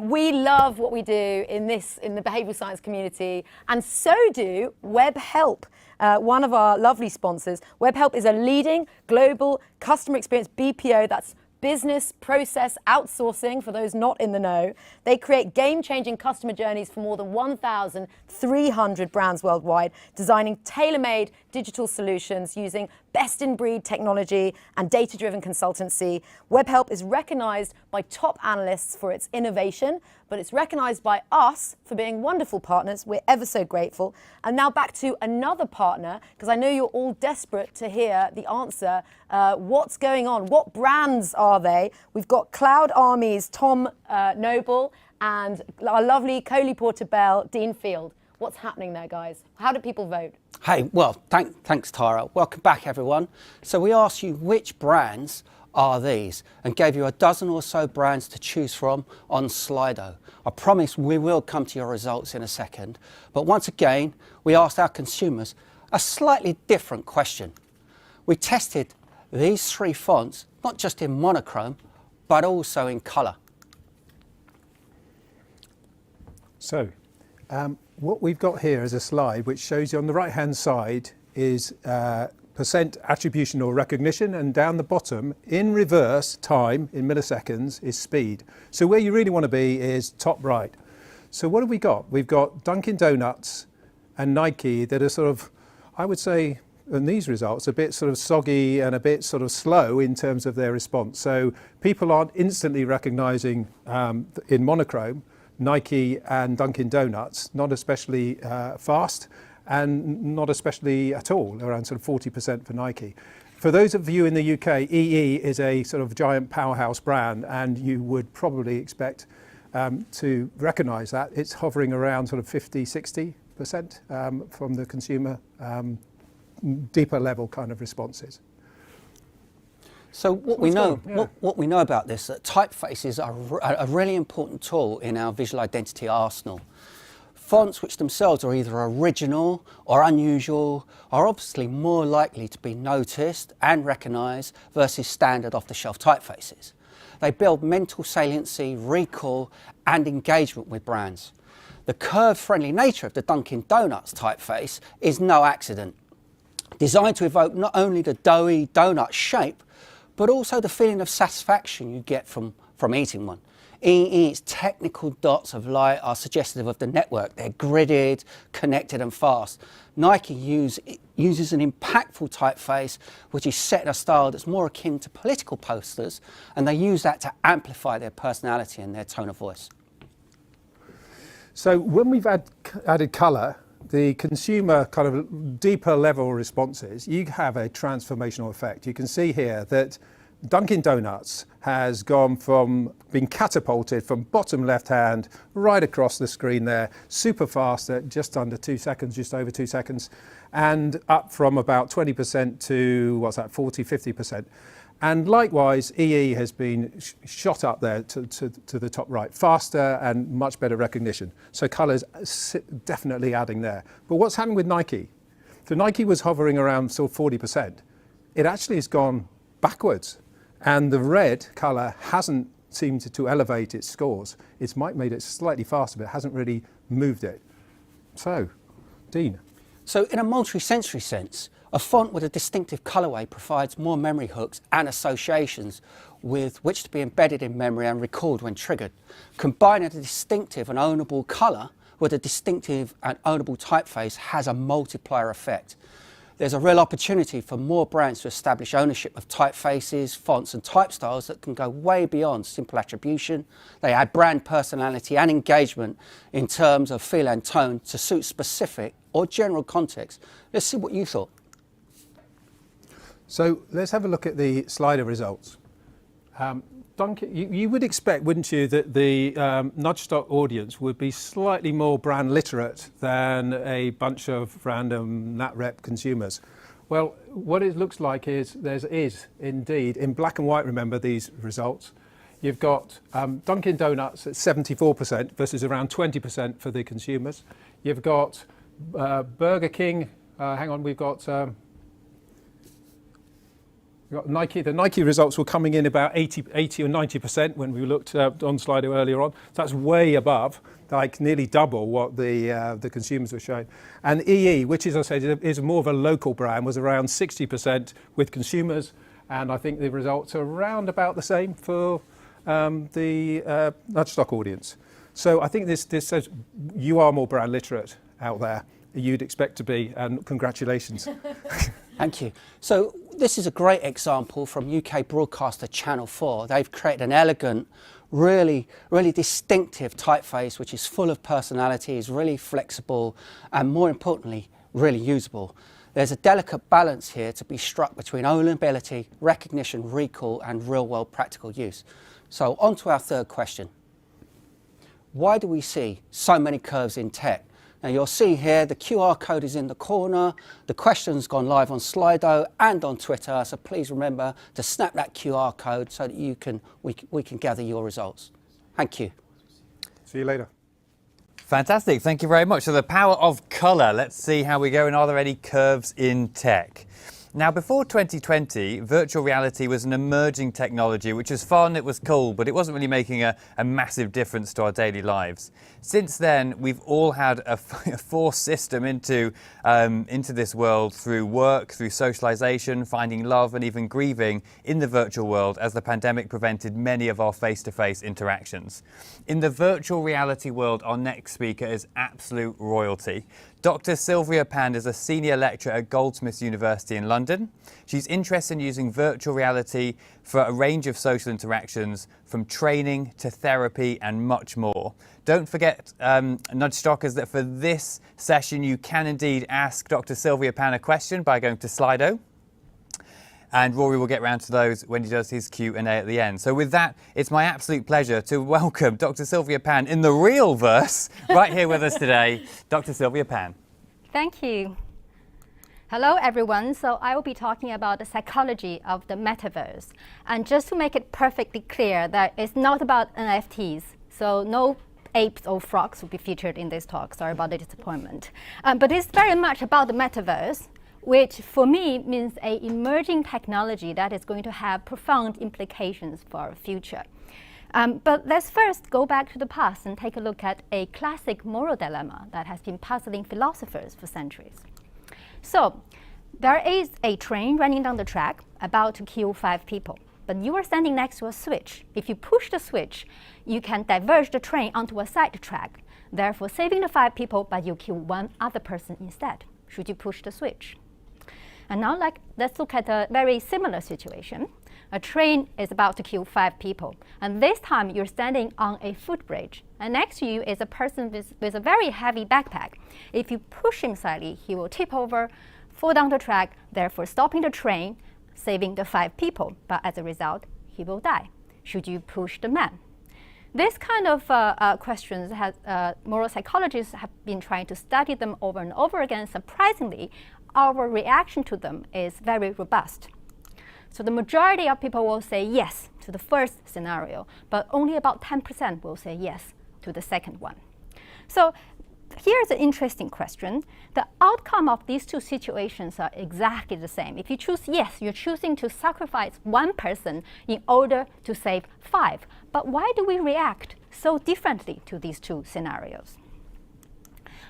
We love what we do in the behavioural science community, and so do WebHelp, one of our lovely sponsors. WebHelp is a leading global customer experience BPO, that's business process outsourcing for those not in the know. They create game-changing customer journeys for more than 1,300 brands worldwide, designing tailor-made digital solutions using best-in-breed technology and data-driven consultancy. WebHelp is recognized by top analysts for its innovation, but it's recognized by us for being wonderful partners. We're ever so grateful. And now back to another partner, because I know you're all desperate to hear the answer. What's going on? What brands are they? We've got Cloud Army's Tom Noble and our lovely Coley Porter-Bell, Dean Field. What's happening there, guys? How do people vote? Hey, well, thanks, Tara. Welcome back, everyone. So we asked you which brands are these and gave you a dozen or so brands to choose from on Slido. I promise we will come to your results in a second. But once again, we asked our consumers a slightly different question. We tested these three fonts, not just in monochrome, but also in colour. So, what we've got here is a slide which shows you on the right-hand side is percent attribution or recognition, and down the bottom, in reverse, time in milliseconds is speed. So where you really want to be is top right. So what have we got? We've got Dunkin' Donuts and Nike that are sort of, I would say, in these results, a bit sort of soggy and a bit sort of slow in terms of their response. So people aren't instantly recognizing in monochrome Nike and Dunkin' Donuts, not especially fast, and not especially at all, around sort of 40% for Nike. For those of you in the UK, EE is a sort of giant powerhouse brand, and you would probably expect to recognise that. It's hovering around sort of 50, 60% from the consumer, deeper level kind of responses. So what we know about this, that typefaces are a really important tool in our visual identity arsenal. Fonts which themselves are either original or unusual are obviously more likely to be noticed and recognised versus standard off-the-shelf typefaces. They build mental saliency, recall and engagement with brands. The curve-friendly nature of the Dunkin' Donuts typeface is no accident. Designed to evoke not only the doughy donut shape, but also the feeling of satisfaction you get from eating one. EE's technical dots of light are suggestive of the network. They're gridded, connected and fast. Nike uses an impactful typeface which is set in a style that's more akin to political posters, and they use that to amplify their personality and their tone of voice. So when we've added colour, the consumer kind of deeper level responses, you have a transformational effect. You can see here that Dunkin' Donuts has gone from being catapulted from bottom left hand right across the screen there, super fast at just under 2 seconds, just over 2 seconds, and up from about 20% to, what's that, 40, 50%. And likewise, EE has been shot up there to the top right, faster and much better recognition. So colours definitely adding there. But what's happening with Nike? So Nike was hovering around sort of 40%. It actually has gone backwards. And the red colour hasn't seemed to elevate its scores. It's made it slightly faster, but it hasn't really moved it. So, Dean. So in a multi-sensory sense, a font with a distinctive colourway provides more memory hooks and associations with which to be embedded in memory and recalled when triggered. Combining a distinctive and ownable colour with a distinctive and ownable typeface has a multiplier effect. There's a real opportunity for more brands to establish ownership of typefaces, fonts and type styles that can go way beyond simple attribution. They add brand personality and engagement in terms of feel and tone to suit specific or general context. Let's see what you thought. So let's have a look at the Slido results. Duncan, you would expect, wouldn't you, that the Nudgestock audience would be slightly more brand literate than a bunch of random NatRep consumers. Well, what it looks like is there is indeed, in black and white, remember these results, you've got Dunkin' Donuts at 74% versus around 20% for the consumers. You've got Burger King, we've got Nike. The Nike results were coming in about 80 or 90% when we looked on Slido earlier on. So that's way above, like nearly double what the consumers were showing. And EE, which is, as I said, is more of a local brand, was around 60% with consumers. And I think the results are around about the same for the Nudgestock audience. So I think this says you are more brand literate out there. You'd expect to be, and congratulations. Thank you. So this is a great example from UK broadcaster Channel 4. They've created an elegant, really distinctive typeface which is full of personality, is really flexible, and more importantly, really usable. There's a delicate balance here to be struck between ownability, recognition, recall, and real-world practical use. So on to our third question. Why do we see so many curves in tech? Now you'll see here the QR code is in the corner, the question's gone live on Slido and on Twitter, so please remember to snap that QR code so that we can gather your results. Thank you. See you later. Fantastic, thank you very much. So the power of colour, let's see how we go, and are there any curves in tech? Now, before 2020, virtual reality was an emerging technology which was fun, it was cool, but it wasn't really making a massive difference to our daily lives. Since then, we've all had a forced system into this world through work, through socialisation, finding love and even grieving in the virtual world as the pandemic prevented many of our face-to-face interactions. In the virtual reality world, our next speaker is absolute royalty. Dr. Sylvia Pan is a senior lecturer at Goldsmiths University in London. She's interested in using virtual reality for a range of social interactions, from training to therapy and much more. Don't forget, Nudgestockers, that for this session you can indeed ask Dr. Sylvia Pan a question by going to Slido. And Rory will get round to those when he does his Q&A at the end. So with that, it's my absolute pleasure to welcome Dr. Sylvia Pan in the real verse, right here with us today. Dr. Sylvia Pan. Thank you. Hello, everyone. So I will be talking about the psychology of the metaverse. And just to make it perfectly clear that it's not about NFTs. So no apes or frogs will be featured in this talk. Sorry about the disappointment. But it's very much about the metaverse, which for me means an emerging technology that is going to have profound implications for our future. But let's first go back to the past and take a look at a classic moral dilemma that has been puzzling philosophers for centuries. So there is a train running down the track about to kill 5 people, but you are standing next to a switch. If you push the switch, you can diverge the train onto a side track, therefore saving the 5 people, but you kill 1 other person instead. Should you push the switch? And now let's look at a very similar situation. A train is about to kill 5 people, and this time you're standing on a footbridge, and next to you is a person with a very heavy backpack. If you push him slightly, he will tip over, fall down the track, therefore stopping the train, saving the 5 people, but as a result, he will die. Should you push the man? This kind of questions, moral psychologists have been trying to study them over and over again. Surprisingly, our reaction to them is very robust. So the majority of people will say yes to the first scenario, but only about 10% will say yes to the second one. So here's an interesting question. The outcome of these two situations are exactly the same. If you choose yes, you're choosing to sacrifice 1 person in order to save 5. But why do we react so differently to these two scenarios?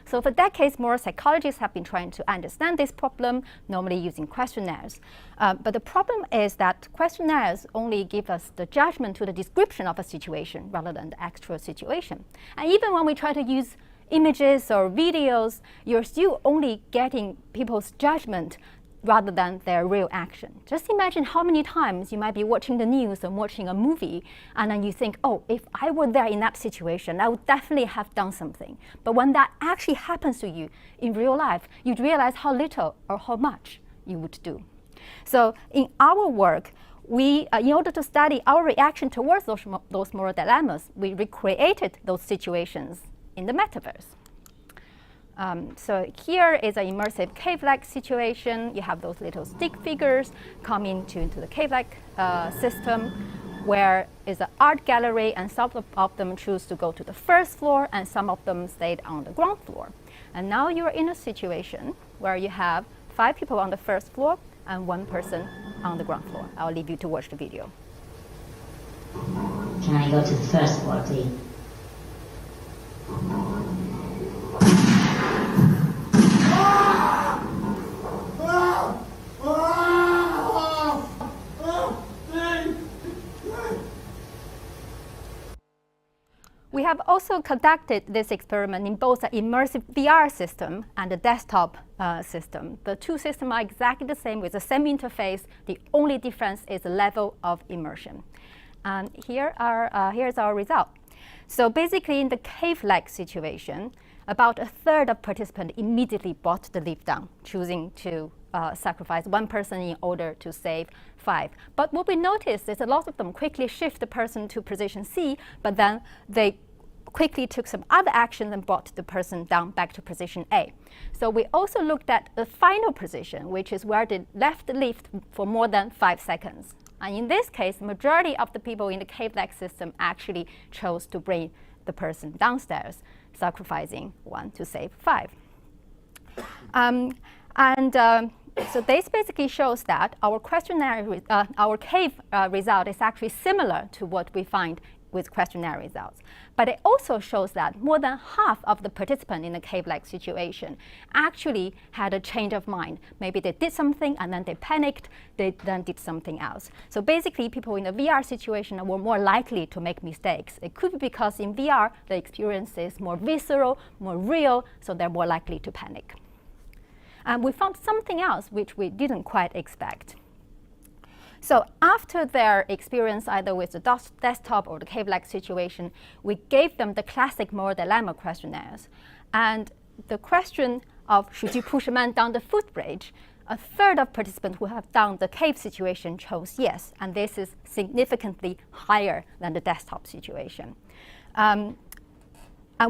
So for decades, moral psychologists have been trying to understand this problem, normally using questionnaires. But the problem is that questionnaires only give us the judgment to the description of a situation rather than the actual situation. And even when we try to use images or videos, you're still only getting people's judgment rather than their real action. Just imagine how many times you might be watching the news and watching a movie, and then you think, oh, if I were there in that situation, I would definitely have done something. But when that actually happens to you in real life, you'd realize how little or how much you would do. So in our work, we, in order to study our reaction towards those moral dilemmas, we recreated those situations in the metaverse. So here is an immersive cave-like situation. You have those little stick figures come into the cave-like system, where is an art gallery, and some of them choose to go to the first floor, and some of them stayed on the ground floor. And now you're in a situation where you have 5 people on the first floor and 1 person on the ground floor. I'll leave you to watch the video. Can I go to the first floor, please? We have also conducted this experiment in both an immersive VR system and a desktop system. The two systems are exactly the same with the same interface. The only difference is the level of immersion. And here's our result. So basically, in the cave-like situation, about 1/3 of participants immediately brought the lift down, choosing to sacrifice 1 person in order to save 5. But what we noticed is a lot of them quickly shift the person to position C, but then they quickly took some other action and brought the person down back to position A. So we also looked at the final position, which is where they left the lift for more than 5 seconds. And in this case, the majority of the people in the cave-like system actually chose to bring the person downstairs, sacrificing 1 to save 5. So this basically shows that our questionnaire, our cave result is actually similar to what we find with questionnaire results. But it also shows that more than half of the participants in a cave-like situation actually had a change of mind. Maybe they did something and then they panicked, they then did something else. So basically, people in a VR situation were more likely to make mistakes. It could be because in VR, the experience is more visceral, more real, so they're more likely to panic. And we found something else which we didn't quite expect. So after their experience either with the desktop or the cave-like situation, we gave them the classic moral dilemma questionnaires. And the question of should you push a man down the footbridge, 1/3 of participants who have done the cave situation chose yes, and this is significantly higher than the desktop situation. And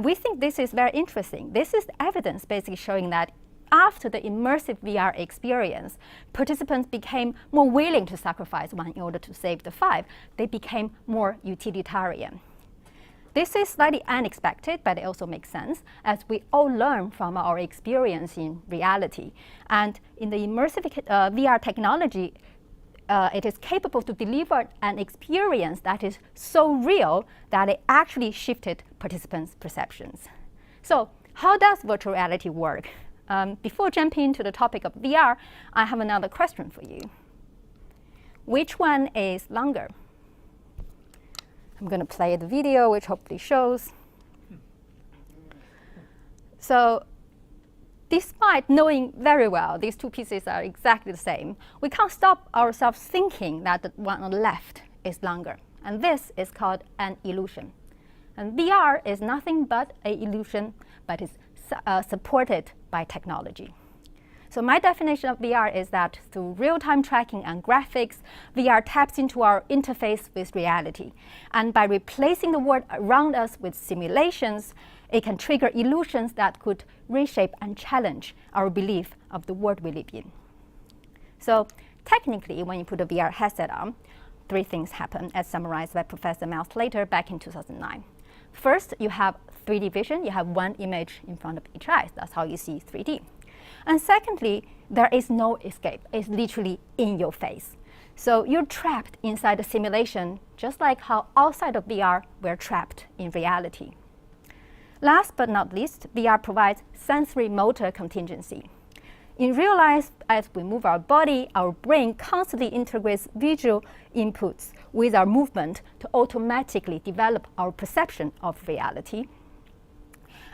we think this is very interesting. This is evidence basically showing that after the immersive VR experience, participants became more willing to sacrifice 1 in order to save the 5. They became more utilitarian. This is slightly unexpected, but it also makes sense, as we all learn from our experience in reality. And in the immersive VR technology, it is capable to deliver an experience that is so real that it actually shifted participants' perceptions. So how does virtual reality work? Before jumping into the topic of VR, I have another question for you. Which one is longer? I'm going to play the video, which hopefully shows. So despite knowing very well these two pieces are exactly the same, we can't stop ourselves thinking that the one on the left is longer. And this is called an illusion. And VR is nothing but an illusion, but it's supported by technology. So my definition of VR is that through real-time tracking and graphics, VR taps into our interface with reality. And by replacing the world around us with simulations, it can trigger illusions that could reshape and challenge our belief of the world we live in. So technically, when you put a VR headset on, 3 things happen, as summarized by Professor Amal Haouet back in 2009. First, you have 3D vision. You have one image in front of each eye. That's how you see 3D. And secondly, there is no escape. It's literally in your face. So you're trapped inside the simulation, just like how outside of VR, we're trapped in reality. Last but not least, VR provides sensory motor contingency. In real life, as we move our body, our brain constantly integrates visual inputs with our movement to automatically develop our perception of reality.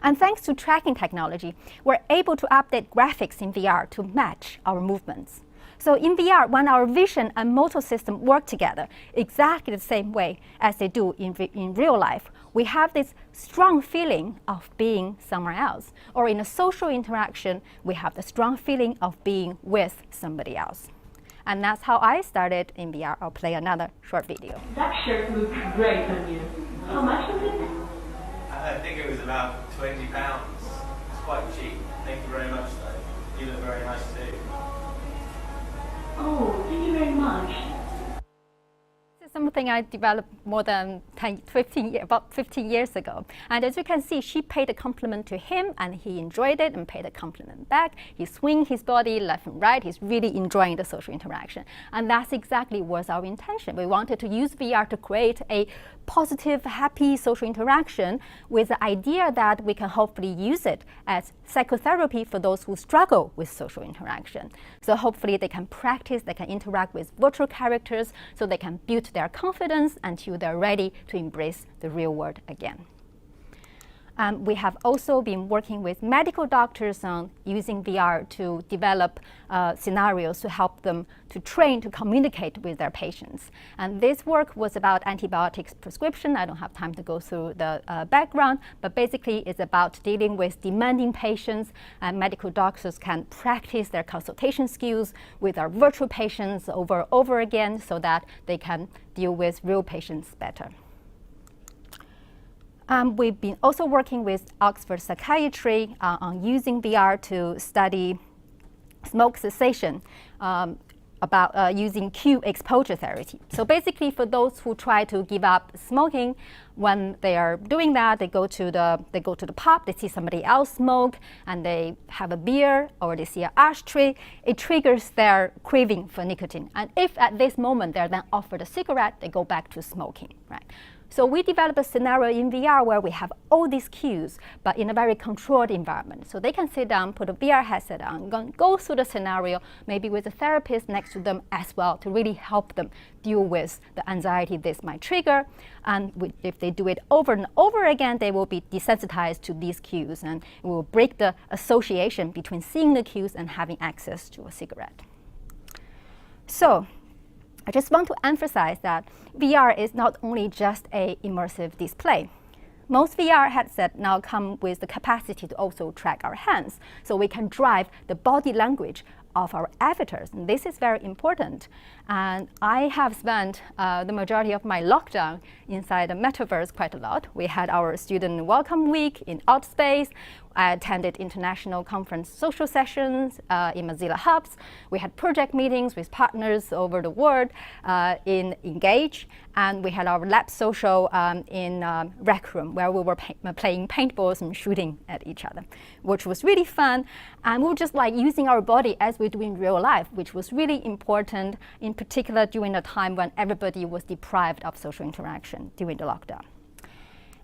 And thanks to tracking technology, we're able to update graphics in VR to match our movements. So in VR, when our vision and motor system work together exactly the same way as they do in real life, we have this strong feeling of being somewhere else. Or in a social interaction, we have the strong feeling of being with somebody else. And that's how I started in VR. I'll play another short video. That shirt looks great on you. How much was it? I think it was about £20. It's quite cheap. Thank you very much, though. You look very nice too. Oh, thank you very much. This is something I developed more than 15 years ago. And as you can see, she paid a compliment to him, and he enjoyed it and paid a compliment back. He swings his body left and right. He's really enjoying the social interaction. And that's exactly was our intention. We wanted to use VR to create a positive, happy social interaction with the idea that we can hopefully use it as psychotherapy for those who struggle with social interaction. So hopefully they can practice, they can interact with virtual characters, so they can build their confidence until they're ready to embrace the real world again. We have also been working with medical doctors on using VR to develop scenarios to help them to train to communicate with their patients. And this work was about antibiotics prescription. I don't have time to go through the background, but basically it's about dealing with demanding patients, and medical doctors can practice their consultation skills with our virtual patients over and over again so that they can deal with real patients better. We've been also working with Oxford Psychiatry on using VR to study smoke cessation, about using cue exposure therapy. So basically, for those who try to give up smoking, when they are doing that, they go to the pub, they see somebody else smoke, and they have a beer or they see an ashtray. It triggers their craving for nicotine. And if at this moment they're then offered a cigarette, they go back to smoking, right? So we developed a scenario in VR where we have all these cues, but in a very controlled environment. So they can sit down, put a VR headset on, go through the scenario, maybe with a therapist next to them as well, to really help them deal with the anxiety this might trigger. And if they do it over and over again, they will be desensitized to these cues, and it will break the association between seeing the cues and having access to a cigarette. So I just want to emphasize that VR is not only just an immersive display. Most VR headsets now come with the capacity to also track our hands, so we can drive the body language of our avatars. And this is very important. And I have spent the majority of my lockdown inside the Metaverse quite a lot. We had our student welcome week in Outspace. I attended international conference social sessions in Mozilla Hubs. We had project meetings with partners over the world in Engage. And we had our lab social in Rec Room, where we were playing paintballs and shooting at each other, which was really fun. And we were just like using our body as we do in real life, which was really important, in particular during a time when everybody was deprived of social interaction during the lockdown.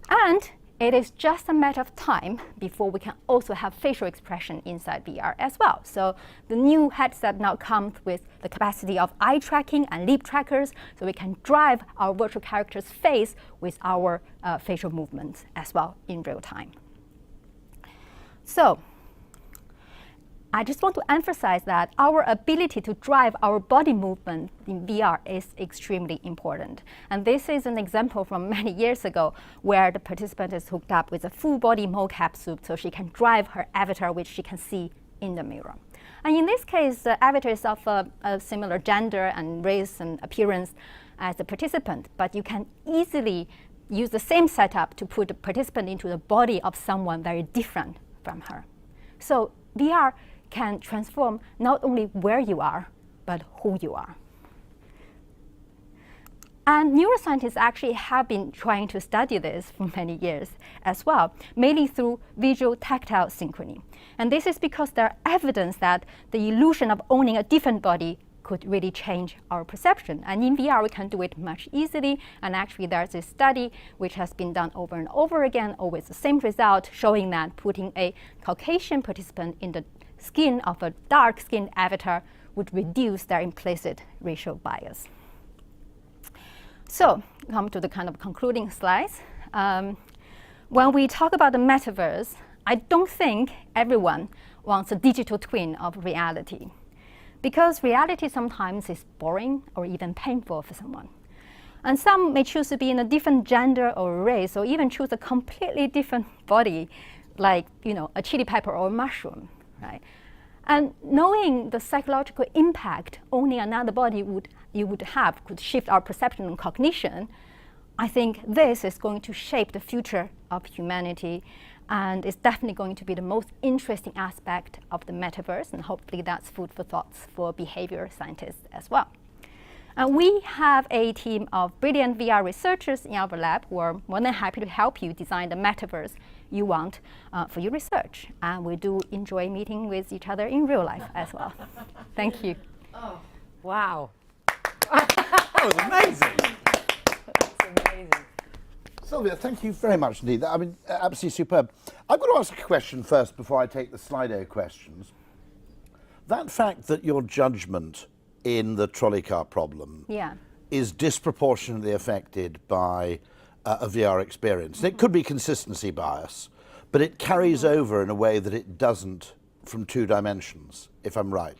And it is just a matter of time before we can also have facial expression inside VR as well. So the new headset now comes with the capacity of eye tracking and lip trackers, so we can drive our virtual character's face with our facial movements as well in real time. So I just want to emphasize that our ability to drive our body movement in VR is extremely important. And this is an example from many years ago where the participant is hooked up with a full body mocap suit so she can drive her avatar, which she can see in the mirror. And in this case, the avatar is of a similar gender and race and appearance as the participant, but you can easily use the same setup to put the participant into the body of someone very different from her. So VR can transform not only where you are, but who you are. And neuroscientists actually have been trying to study this for many years as well, mainly through visual tactile synchrony. And this is because there's evidence that the illusion of owning a different body could really change our perception. And in VR, we can do it much easily. And actually, there's a study which has been done over and over again, always the same result, showing that putting a Caucasian participant in the skin of a dark-skinned avatar would reduce their implicit racial bias. So, come to the kind of concluding slides. When we talk about the metaverse, I don't think everyone wants a digital twin of reality, because reality sometimes is boring or even painful for someone. And some may choose to be in a different gender or race, or even choose a completely different body, like a chili pepper or a mushroom, right? And knowing the psychological impact owning another body you would have could shift our perception and cognition, I think this is going to shape the future of humanity, and it's definitely going to be the most interesting aspect of the metaverse, and hopefully that's food for thoughts for behavior scientists as well. And we have a team of brilliant VR researchers in our lab who are more than happy to help you design the metaverse you want for your research. And we do enjoy meeting with each other in real life as well. Thank you. Oh, wow. That was amazing. That's amazing. Sylvia, thank you very much indeed. I mean, absolutely superb. I've got to ask a question first before I take the Slido questions. That fact that your judgment in the trolley car problem is disproportionately affected by a VR experience. And it could be consistency bias, but it carries over in a way that it doesn't from two dimensions, if I'm right.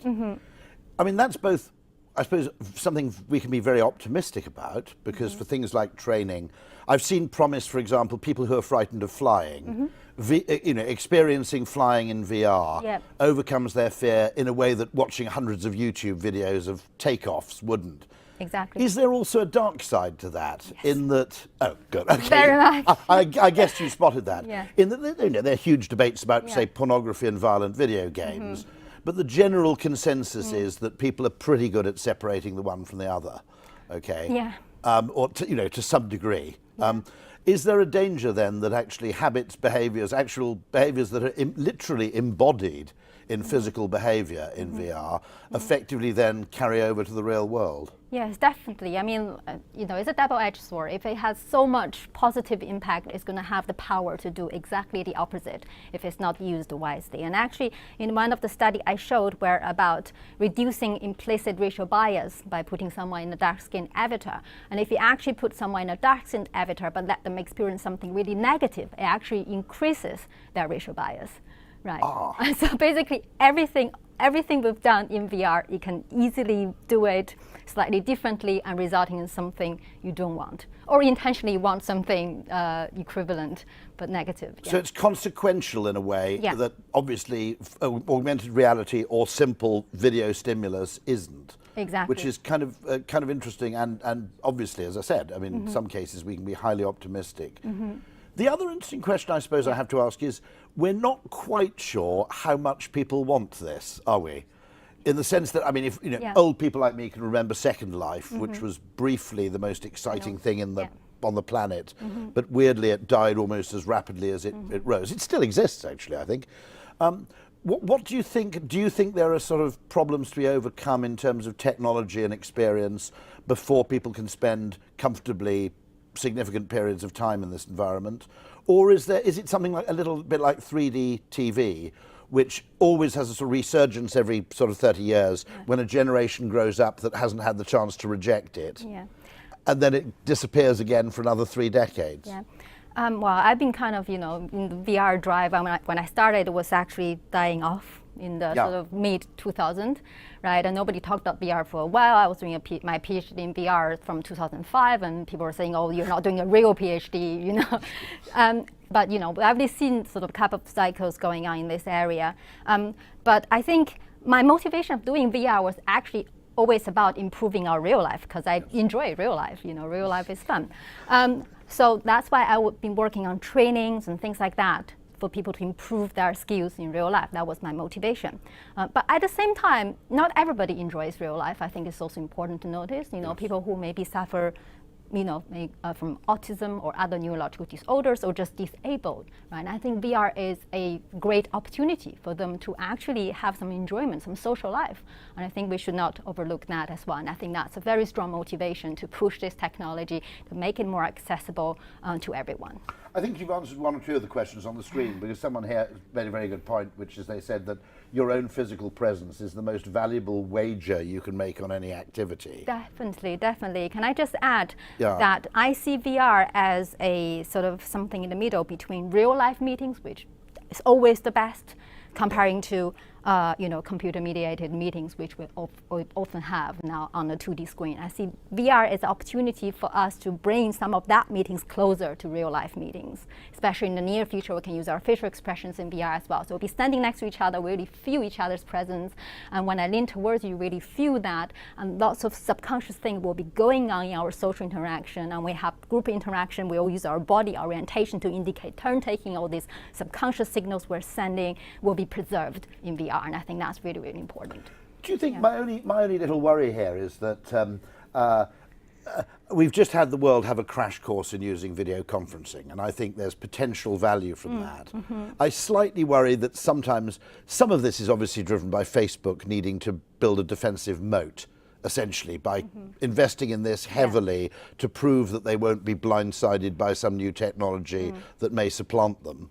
I mean, that's both, I suppose, something we can be very optimistic about, because for things like training, I've seen promise, for example, people who are frightened of flying, experiencing flying in VR overcomes their fear in a way that watching hundreds of YouTube videos of takeoffs wouldn't. Exactly. Is there also a dark side to that? Yes. In that, oh, good, okay. Very much. I guess you spotted that. Yeah. In that, there are huge debates about, say, pornography and violent video games, but the general consensus is that people are pretty good at separating the one from the other, okay? Yeah. Or to some degree. Is there a danger then that actually habits, behaviours, actual behaviours that are literally embodied in physical behaviour in VR effectively then carry over to the real world? Yes, definitely. I mean, it's a double-edged sword. If it has so much positive impact, it's going to have the power to do exactly the opposite if it's not used wisely. And actually, in one of the studies I showed were about reducing implicit racial bias by putting someone in a dark-skinned avatar. And if you actually put someone in a dark-skinned avatar but let them experience something really negative, it actually increases their racial bias. Right. Oh. And so basically everything we've done in VR, you can easily do it slightly differently and resulting in something you don't want. Or intentionally want something equivalent but negative. So it's consequential in a way that obviously augmented reality or simple video stimulus isn't. Exactly. Which is kind of interesting and obviously, as I said, I mean, in some cases we can be highly optimistic. The other interesting question I suppose I have to ask is, we're not quite sure how much people want this, are we? In the sense that, I mean, if old people like me can remember Second Life, which was briefly the most exciting thing on the planet, but weirdly it died almost as rapidly as it rose. It still exists, actually, I think. What do you think? Do you think there are sort of problems to be overcome in terms of technology and experience before people can spend comfortably significant periods of time in this environment? Or is it something like a little bit like 3D TV, which always has a sort of resurgence every sort of 30 years when a generation grows up that hasn't had the chance to reject it, and then it disappears again for another 3 decades? Well, I've been kind of, in the VR drive. When I started, it was actually dying off in the sort of mid-2000s, right? And nobody talked about VR for a while. I was doing my PhD in VR from 2005, and people were saying, "Oh, you're not doing a real PhD," you know. But you know, I've really seen sort of a couple of cycles going on in this area. But I think my motivation of doing VR was actually always about improving our real life, because I enjoy real life. You know, real life is fun. So that's why I've been working on trainings and things like that for people to improve their skills in real life. That was my motivation. But at the same time, not everybody enjoys real life. I think it's also important to notice, you know, people who maybe suffer, you know, from autism or other neurological disorders or just disabled, right? And I think VR is a great opportunity for them to actually have some enjoyment, some social life. And I think we should not overlook that as well. And I think that's a very strong motivation to push this technology, to make it more accessible to everyone. I think you've answered one or two of the questions on the screen, because someone here made a very good point, which is they said that your own physical presence is the most valuable wager you can make on any activity. Definitely, definitely. Can I just add that I see VR as a sort of something in the middle between real life meetings, which is always the best, comparing to you know, computer-mediated meetings, which we often have now on a 2D screen. I see VR as an opportunity for us to bring some of that meetings closer to real-life meetings. Especially in the near future, we can use our facial expressions in VR as well. So we'll be standing next to each other, we really feel each other's presence, and when I lean towards you, really feel that, and lots of subconscious things will be going on in our social interaction, and we have group interaction. We all use our body orientation to indicate turn-taking. All these subconscious signals we're sending will be preserved in VR. And I think that's really, really important. Do you think my only little worry here is that we've just had the world have a crash course in using video conferencing, and I think there's potential value from that. I slightly worry that sometimes some of this is obviously driven by Facebook needing to build a defensive moat, essentially, by investing in this heavily to prove that they won't be blindsided by some new technology that may supplant them.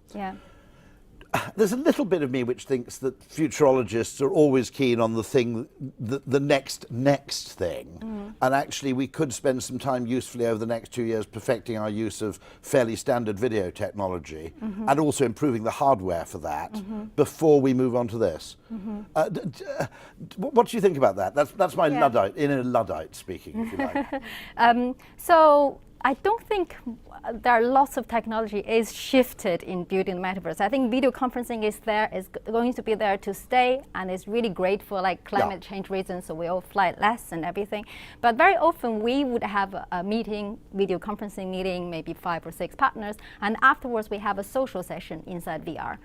There's a little bit of me which thinks that futurologists are always keen on the thing, the next thing. And actually we could spend some time usefully over the next 2 years perfecting our use of fairly standard video technology and also improving the hardware for that before we move on to this. What do you think about that? That's my Luddite, inner Luddite speaking, if you like. So I don't think there are lots of technology is shifted in building the metaverse. I think video conferencing is going to be there to stay, and it's really great for like climate change reasons, so we all fly less and everything. But very often we would have a meeting, video conferencing meeting, maybe 5 or 6 partners, and afterwards we have a social session inside VR.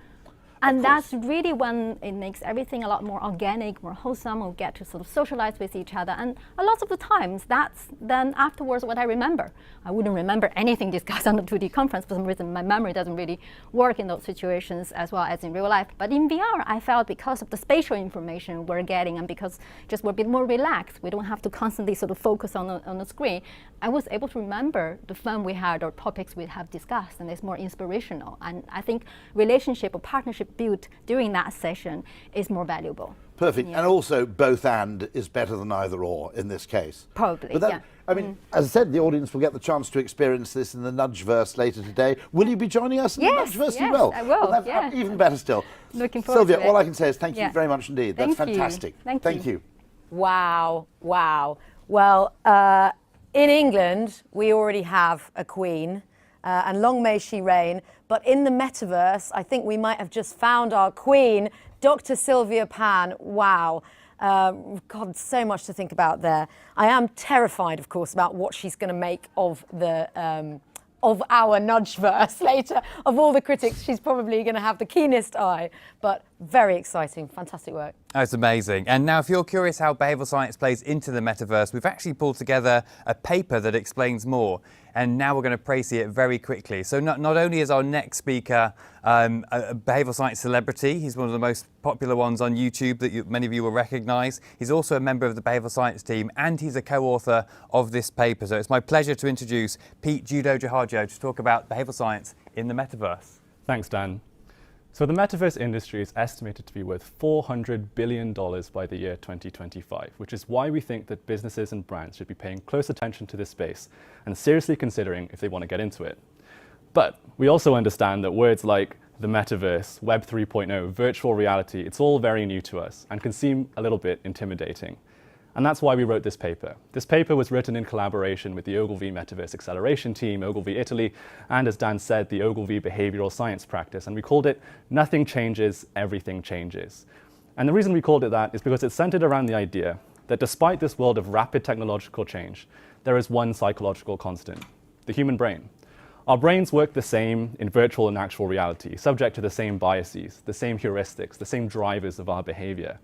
And that's really when it makes everything a lot more organic, more wholesome. We'll get to sort of socialize with each other. And a lot of the times, that's then afterwards what I remember. I wouldn't remember anything discussed on the 2D conference. For some reason, my memory doesn't really work in those situations as well as in real life. But in VR, I felt because of the spatial information we're getting, and because just we're a bit more relaxed, we don't have to constantly sort of focus on the screen, I was able to remember the fun we had or topics we have discussed, and it's more inspirational. And I think relationship or partnership built during that session is more valuable. Perfect. And also both and is better than either or in this case. Probably, but that, I mean, as I said, the audience will get the chance to experience this in the Nudgeverse later today. Will you be joining us in the Nudgeverse as well? I will. Well, that's even better still. Looking forward Sylvia, to it. all I can say is thank you very much indeed. That's fantastic. Thank you. Wow, wow. Well, in England, we already have a queen, and long may she reign. But in the metaverse, I think we might have just found our queen, Dr. Sylvia Pan. Wow. God, so much to think about there. I am terrified, of course, about what she's going to make of the of our Nudgeverse later. Of all the critics, she's probably going to have the keenest eye. But very exciting, fantastic work. That's amazing. And now if you're curious how behavioural science plays into the metaverse, we've actually pulled together a paper that explains more. And now we're going to praise it very quickly. So not only is our next speaker a behavioural science celebrity, he's one of the most popular ones on YouTube that many of you will recognise. He's also a member of the behavioural science team, and he's a co-author of this paper. So it's my pleasure to introduce Pete Judodihardjo to talk about behavioural science in the metaverse. Thanks, Dan. So the metaverse industry is estimated to be worth $400 billion by the year 2025, which is why we think that businesses and brands should be paying close attention to this space and seriously considering if they want to get into it. But we also understand that words like the Metaverse, Web 3.0, virtual reality, it's all very new to us and can seem a little bit intimidating. And that's why we wrote this paper. This paper was written in collaboration with the Ogilvy Metaverse Acceleration Team, Ogilvy Italy, and as Dan said, the Ogilvy Behavioural Science Practice. And we called it Nothing Changes, Everything Changes. And the reason we called it that is because it's centered around the idea that despite this world of rapid technological change, there is one psychological constant, the human brain. Our brains work the same in virtual and actual reality, subject to the same biases, the same heuristics, the same drivers of our behavior.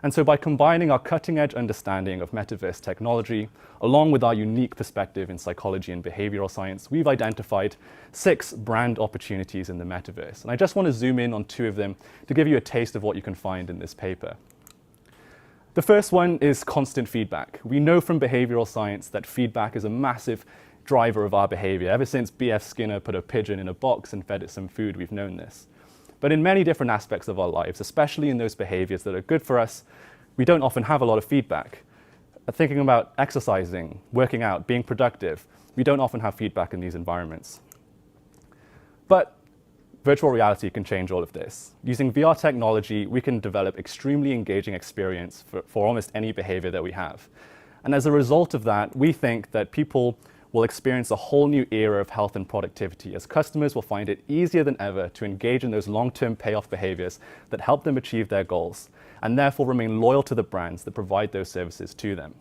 And so by combining our cutting-edge understanding of metaverse technology, along with our unique perspective in psychology and behavioral science, we've identified 6 brand opportunities in the metaverse. And I just want to zoom in on 2 of them to give you a taste of what you can find in this paper. The first one is constant feedback. We know from behavioral science that feedback is a massive driver of our behavior. Ever since B.F. Skinner put a pigeon in a box and fed it some food, we've known this. But in many different aspects of our lives, especially in those behaviors that are good for us, we don't often have a lot of feedback. Thinking about exercising, working out, being productive, we don't often have feedback in these environments. But virtual reality can change all of this. Using VR technology, we can develop extremely engaging experience for almost any behavior that we have. And as a result of that, we think that people will experience a whole new era of health and productivity as customers will find it easier than ever to engage in those long-term payoff behaviors that help them achieve their goals and therefore remain loyal to the brands that provide those services to them.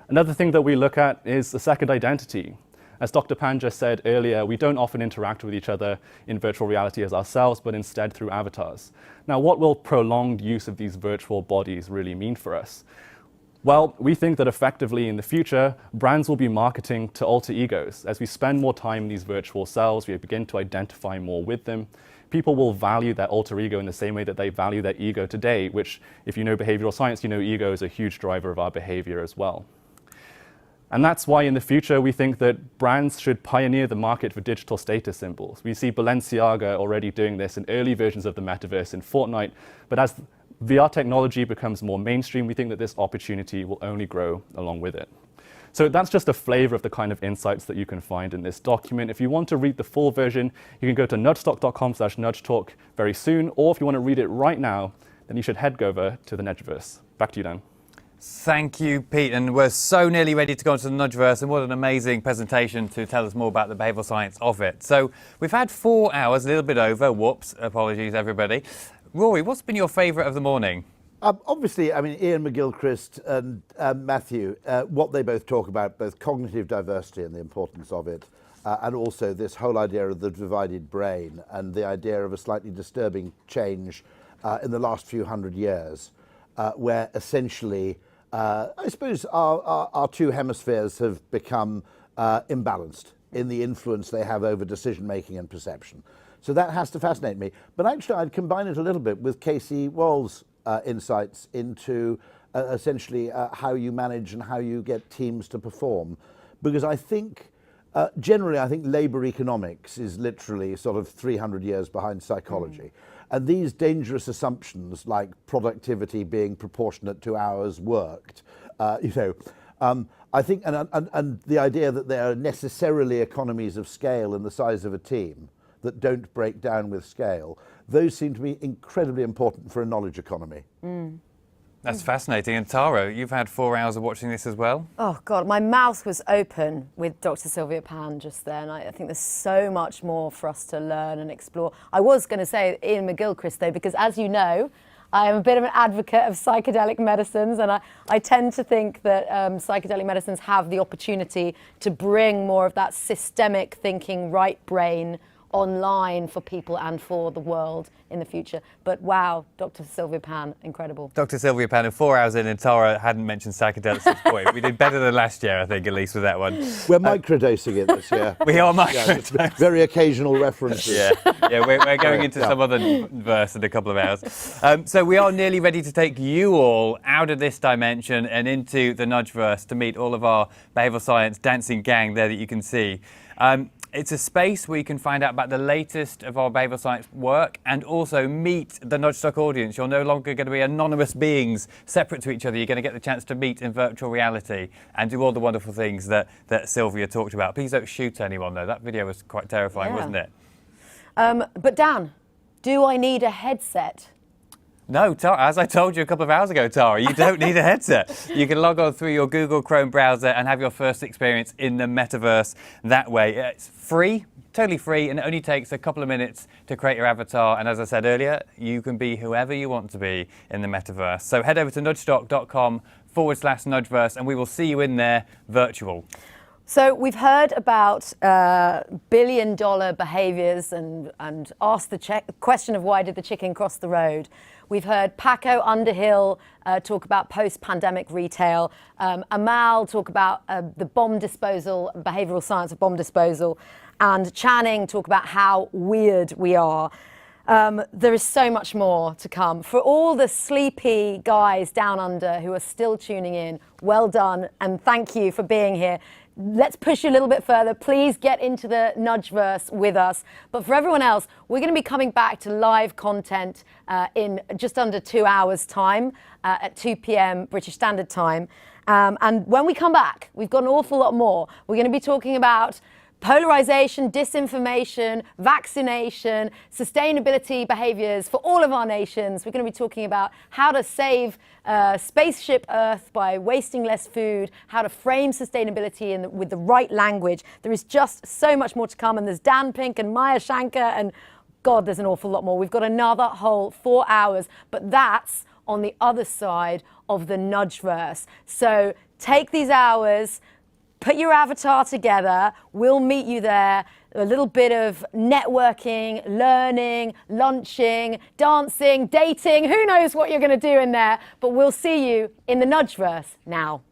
Another thing that we look at is a second identity. As Dr. Pan just said earlier, we don't often interact with each other in virtual reality as ourselves, but instead through avatars. Now, what will prolonged use of these virtual bodies really mean for us? Well, we think that effectively in the future, brands will be marketing to alter egos. As we spend more time in these virtual selves, we begin to identify more with them. People will value their alter ego in the same way that they value their ego today, which, if you know behavioral science, you know ego is a huge driver of our behavior as well. And that's why in the future, we think that brands should pioneer the market for digital status symbols. We see Balenciaga already doing this in early versions of the metaverse in Fortnite, but as VR technology becomes more mainstream, we think that this opportunity will only grow along with it. So that's just a flavor of the kind of insights that you can find in this document. If you want to read the full version, you can go to nudgestock.com/nudgetalk very soon, or if you want to read it right now, then you should head over to the Nudgeverse. Back to you, Dan. Thank you, Pete. And we're so nearly ready to go into the Nudgeverse, and what an amazing presentation to tell us more about the behavioural science of it. So we've had 4 hours, a little bit over. Whoops, apologies, everybody. Rory, what's been your favourite of the morning? Obviously, I mean, Ian McGilchrist and Matthew, what they both talk about, both cognitive diversity and the importance of it, and also this whole idea of the divided brain and the idea of a slightly disturbing change in the last few hundred years, where essentially, I suppose our 2 hemispheres have become imbalanced in the influence they have over decision-making and perception. So that has to fascinate me. But actually, I'd combine it a little bit with Casey Wall's insights into essentially how you manage and how you get teams to perform. Because I think, generally, I think labour economics is literally sort of 300 years behind psychology. And these dangerous assumptions, like productivity being proportionate to hours worked, I think, and the idea that there are necessarily economies of scale in the size of a team that don't break down with scale, those seem to be incredibly important for a knowledge economy. That's fascinating. And Tara, you've had 4 hours of watching this as well? Oh, God, my mouth was open with Dr. Sylvia Pan just then. I think there's so much more for us to learn and explore. I was going to say Ian McGilchrist, though, because as you know, I am a bit of an advocate of psychedelic medicines, and I tend to think that psychedelic medicines have the opportunity to bring more of that systemic thinking, right brain online for people and for the world in the future. But wow, Dr. Sylvia Pan, incredible. Dr. Sylvia Pan, and 4 hours in, and Tara hadn't mentioned psychedelics at this point. We did better than last year, I think, at least with that one. We're microdosing it this year. We are microdosing. Yeah, very occasional references. Yeah, we're going into some other verse in a couple of hours. So we are nearly ready to take you all out of this dimension and into the Nudgeverse to meet all of our behavioural science dancing gang there that you can see. It's a space where you can find out about the latest of our behavioural science work and also meet the Nudgestock audience. You're no longer going to be anonymous beings separate to each other. You're going to get the chance to meet in virtual reality and do all the wonderful things that Sylvia talked about. Please don't shoot anyone, though. That video was quite terrifying, wasn't it? But Dan, Do I need a headset? No, as I told you a couple of hours ago, Tara, you don't need a headset. You can log on through your Google Chrome browser and have your first experience in the metaverse that way. It's free, totally free, and it only takes a couple of minutes to create your avatar. And as I said earlier, you can be whoever you want to be in the metaverse. So head over to nudgestock.com/Nudgeverse, and we will see you in there virtual. So we've heard about billion-dollar behaviours and asked the question of why did the chicken cross the road. We've heard Paco Underhill talk about post-pandemic retail, Amal talk about the bomb disposal, behavioural science of bomb disposal, and Channing talk about how weird we are. There is so much more to come. For all the sleepy guys down under who are still tuning in, well done and thank you for being here. Let's push you a little bit further. Please get into the Nudgeverse with us. But for everyone else, we're going to be coming back to live content in just under 2 hours' time at 2 p.m. British Standard Time. And when we come back, we've got an awful lot more. We're going to be talking about polarization, disinformation, vaccination, sustainability behaviours for all of our nations. We're going to be talking about how to save spaceship Earth by wasting less food, how to frame sustainability with the right language. There is just so much more to come, and there's Dan Pink and Maya Shankar, and God, there's an awful lot more. We've got another whole 4 hours, but that's on the other side of the Nudgeverse. So take these hours, put your avatar together, we'll meet you there. A little bit of networking, learning, lunching, dancing, dating, who knows what you're going to do in there, but we'll see you in the Nudgeverse now.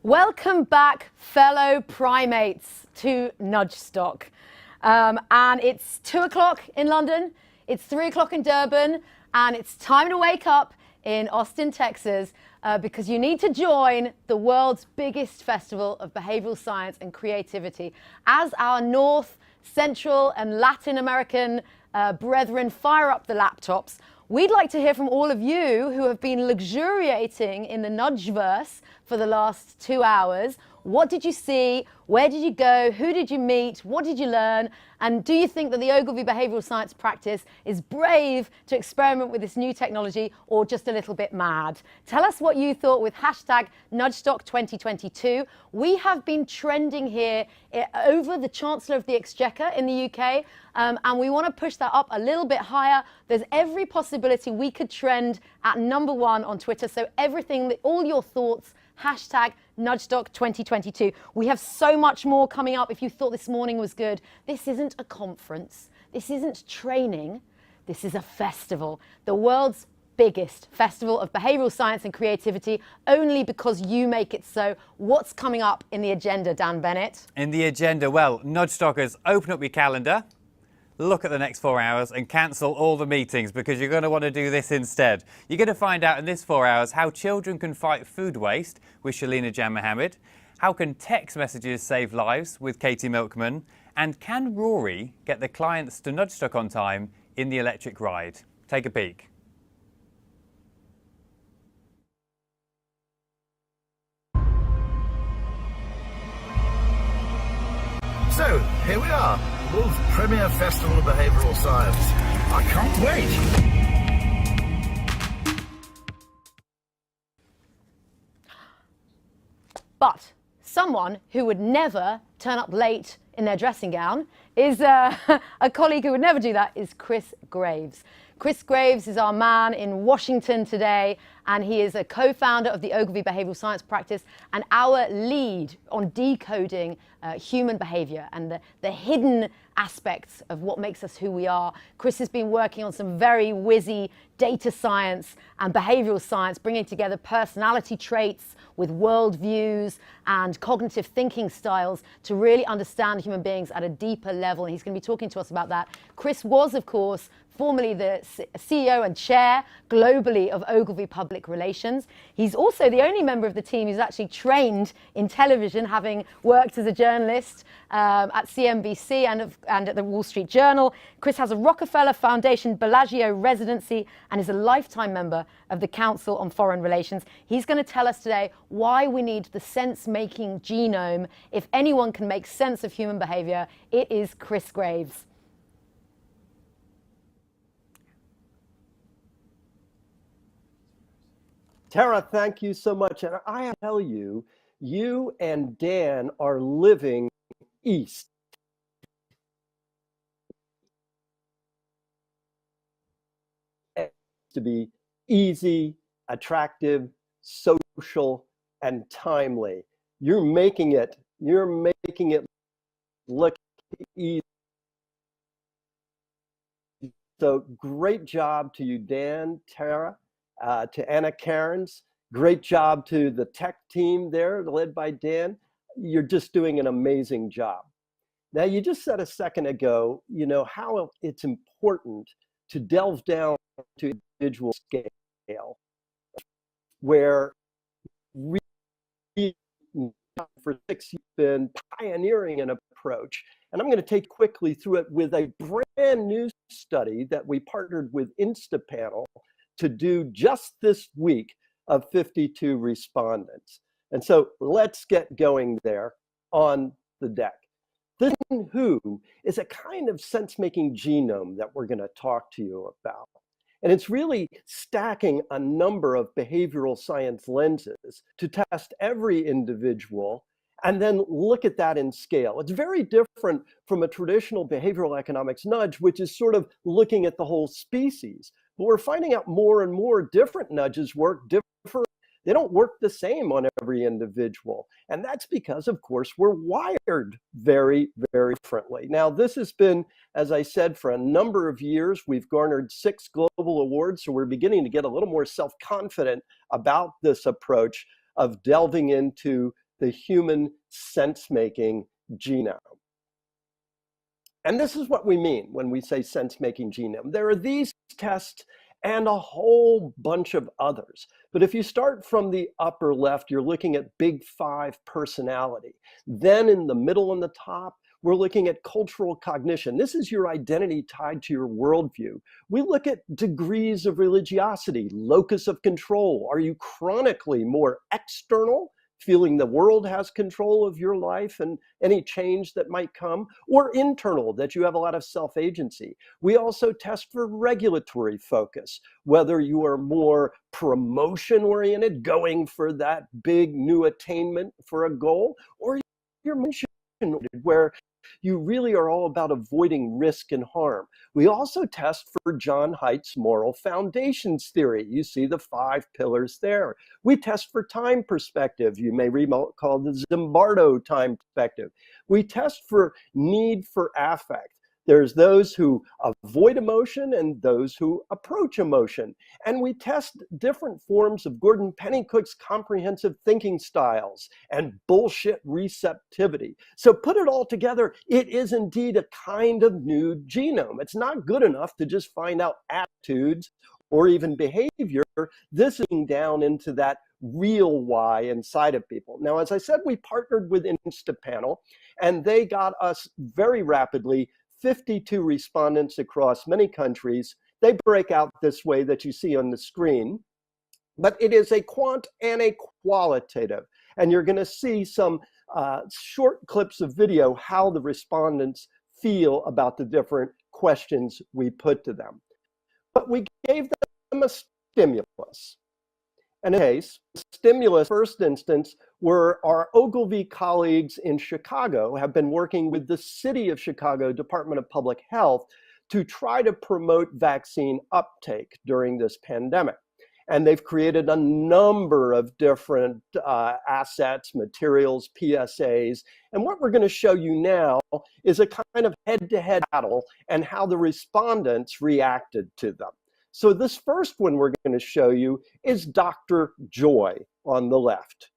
Welcome back, fellow primates, to Nudgestock. And it's 2 o'clock in London, it's 3 o'clock in Durban, and it's time to wake up in Austin, Texas, because you need to join the world's biggest festival of behavioral science and creativity. As our North, Central, and Latin American brethren fire up the laptops, we'd like to hear from all of you who have been luxuriating in the Nudgeverse for the last 2 hours. What did you see? Where did you go? Who did you meet? What did you learn? And do you think that the Ogilvy behavioral science practice is brave to experiment with this new technology, or just a little bit mad? Tell us what you thought with hashtag Nudgestock 2022. We have been trending here over the Chancellor of the Exchequer in the UK, and we want to push that up a little bit higher. There's every possibility we could trend at #1 on Twitter. So everything, all your thoughts, hashtag Nudgestock 2022. We have so much more coming up. If you thought this morning was good, this isn't a conference. This isn't training. This is a festival. The world's biggest festival of behavioral science and creativity, only because you make it so. What's coming up in the agenda, Dan Bennett? In the agenda, well, Nudgestockers, open up your calendar, look at the next 4 hours and cancel all the meetings, because you're going to want to do this instead. You're going to find out in this 4 hours how children can fight food waste with Shelina Janmohamed, how can text messages save lives with Katy Milkman, and can Rory get the clients to Nudgestock on time in the electric ride? Take a peek. So, here we are, world's premier festival of behavioural science. I can't wait. But someone who would never turn up late in their dressing gown is a colleague who would never do that, is Chris Graves. Chris Graves is our man in Washington today, and he is a co-founder of the Ogilvy Behavioural Science Practice and our lead on decoding human behaviour and the hidden aspects of what makes us who we are. Chris has been working on some very whizzy data science and behavioural science, bringing together personality traits with worldviews and cognitive thinking styles to really understand human beings at a deeper level. And he's going to be talking to us about that. Chris was, of course, formerly the CEO and chair globally of Ogilvy Public Relations. He's also the only member of the team who's actually trained in television, having worked as a journalist at CNBC and at the Wall Street Journal. Chris has a Rockefeller Foundation Bellagio residency and is a lifetime member of the Council on Foreign Relations. He's going to tell us today why we need the sense-making genome. If anyone can make sense of human behavior, it is Chris Graves. Tara, thank you so much. And I have to tell you, you and Dan are living east. To be easy, attractive, social, and timely. You're making it look easy. So great job to you, Dan, Tara. To Anna Cairns, great job to the tech team there, led by Dan. You're just doing an amazing job. Now, you just said a second ago, you know, how it's important to delve down to individual scale, where for 6 years you've been pioneering an approach. And I'm going to take quickly through it with a brand new study that we partnered with Instapanel to do just this week of 52 respondents. And so let's get going there on the deck. This WHO is a kind of sense-making genome that we're going to talk to you about. And it's really stacking a number of behavioral science lenses to test every individual and then look at that in scale. It's very different from a traditional behavioral economics nudge, which is sort of looking at the whole species. But we're finding out more and more different nudges work different. They don't work the same on every individual. And that's because, of course, we're wired very, very differently. Now, this has been, as I said, for a number of years. We've garnered 6 global awards, so we're beginning to get a little more self-confident about this approach of delving into the human sense-making genome. And this is what we mean when we say sense-making genome. There are these tests and a whole bunch of others. But if you start from the upper left, you're looking at big five personality. Then in the middle and the top, we're looking at cultural cognition. This is your identity tied to your worldview. We look at degrees of religiosity, locus of control. Are you chronically more external, feeling the world has control of your life and any change that might come, or internal, that you have a lot of self-agency? We also test for regulatory focus, whether you are more promotion-oriented, going for that big new attainment for a goal, or you're mission-oriented, where you really are all about avoiding risk and harm. We also test for John Haidt's moral foundations theory. You see the 5 pillars there. We test for time perspective. You may recall the Zimbardo time perspective. We test for need for affect. There's those who avoid emotion and those who approach emotion. And we test different forms of Gordon Pennycook's comprehensive thinking styles and bullshit receptivity. So put it all together, it is indeed a kind of new genome. It's not good enough to just find out attitudes or even behavior. This is down into that real why inside of people. Now, as I said, we partnered with Instapanel, and they got us very rapidly 52 respondents across many countries. They break out this way that you see on the screen, but it is a quant and a qualitative. And you're going to see some short clips of video how the respondents feel about the different questions we put to them. But we gave them a stimulus. And in case, the stimulus, first instance, where our Ogilvy colleagues in Chicago have been working with the City of Chicago Department of Public Health to try to promote vaccine uptake during this pandemic. And they've created a number of different assets, materials, PSAs. And what we're going to show you now is a kind of head-to-head battle and how the respondents reacted to them. So this first one we're going to show you is Dr. Joy on the left.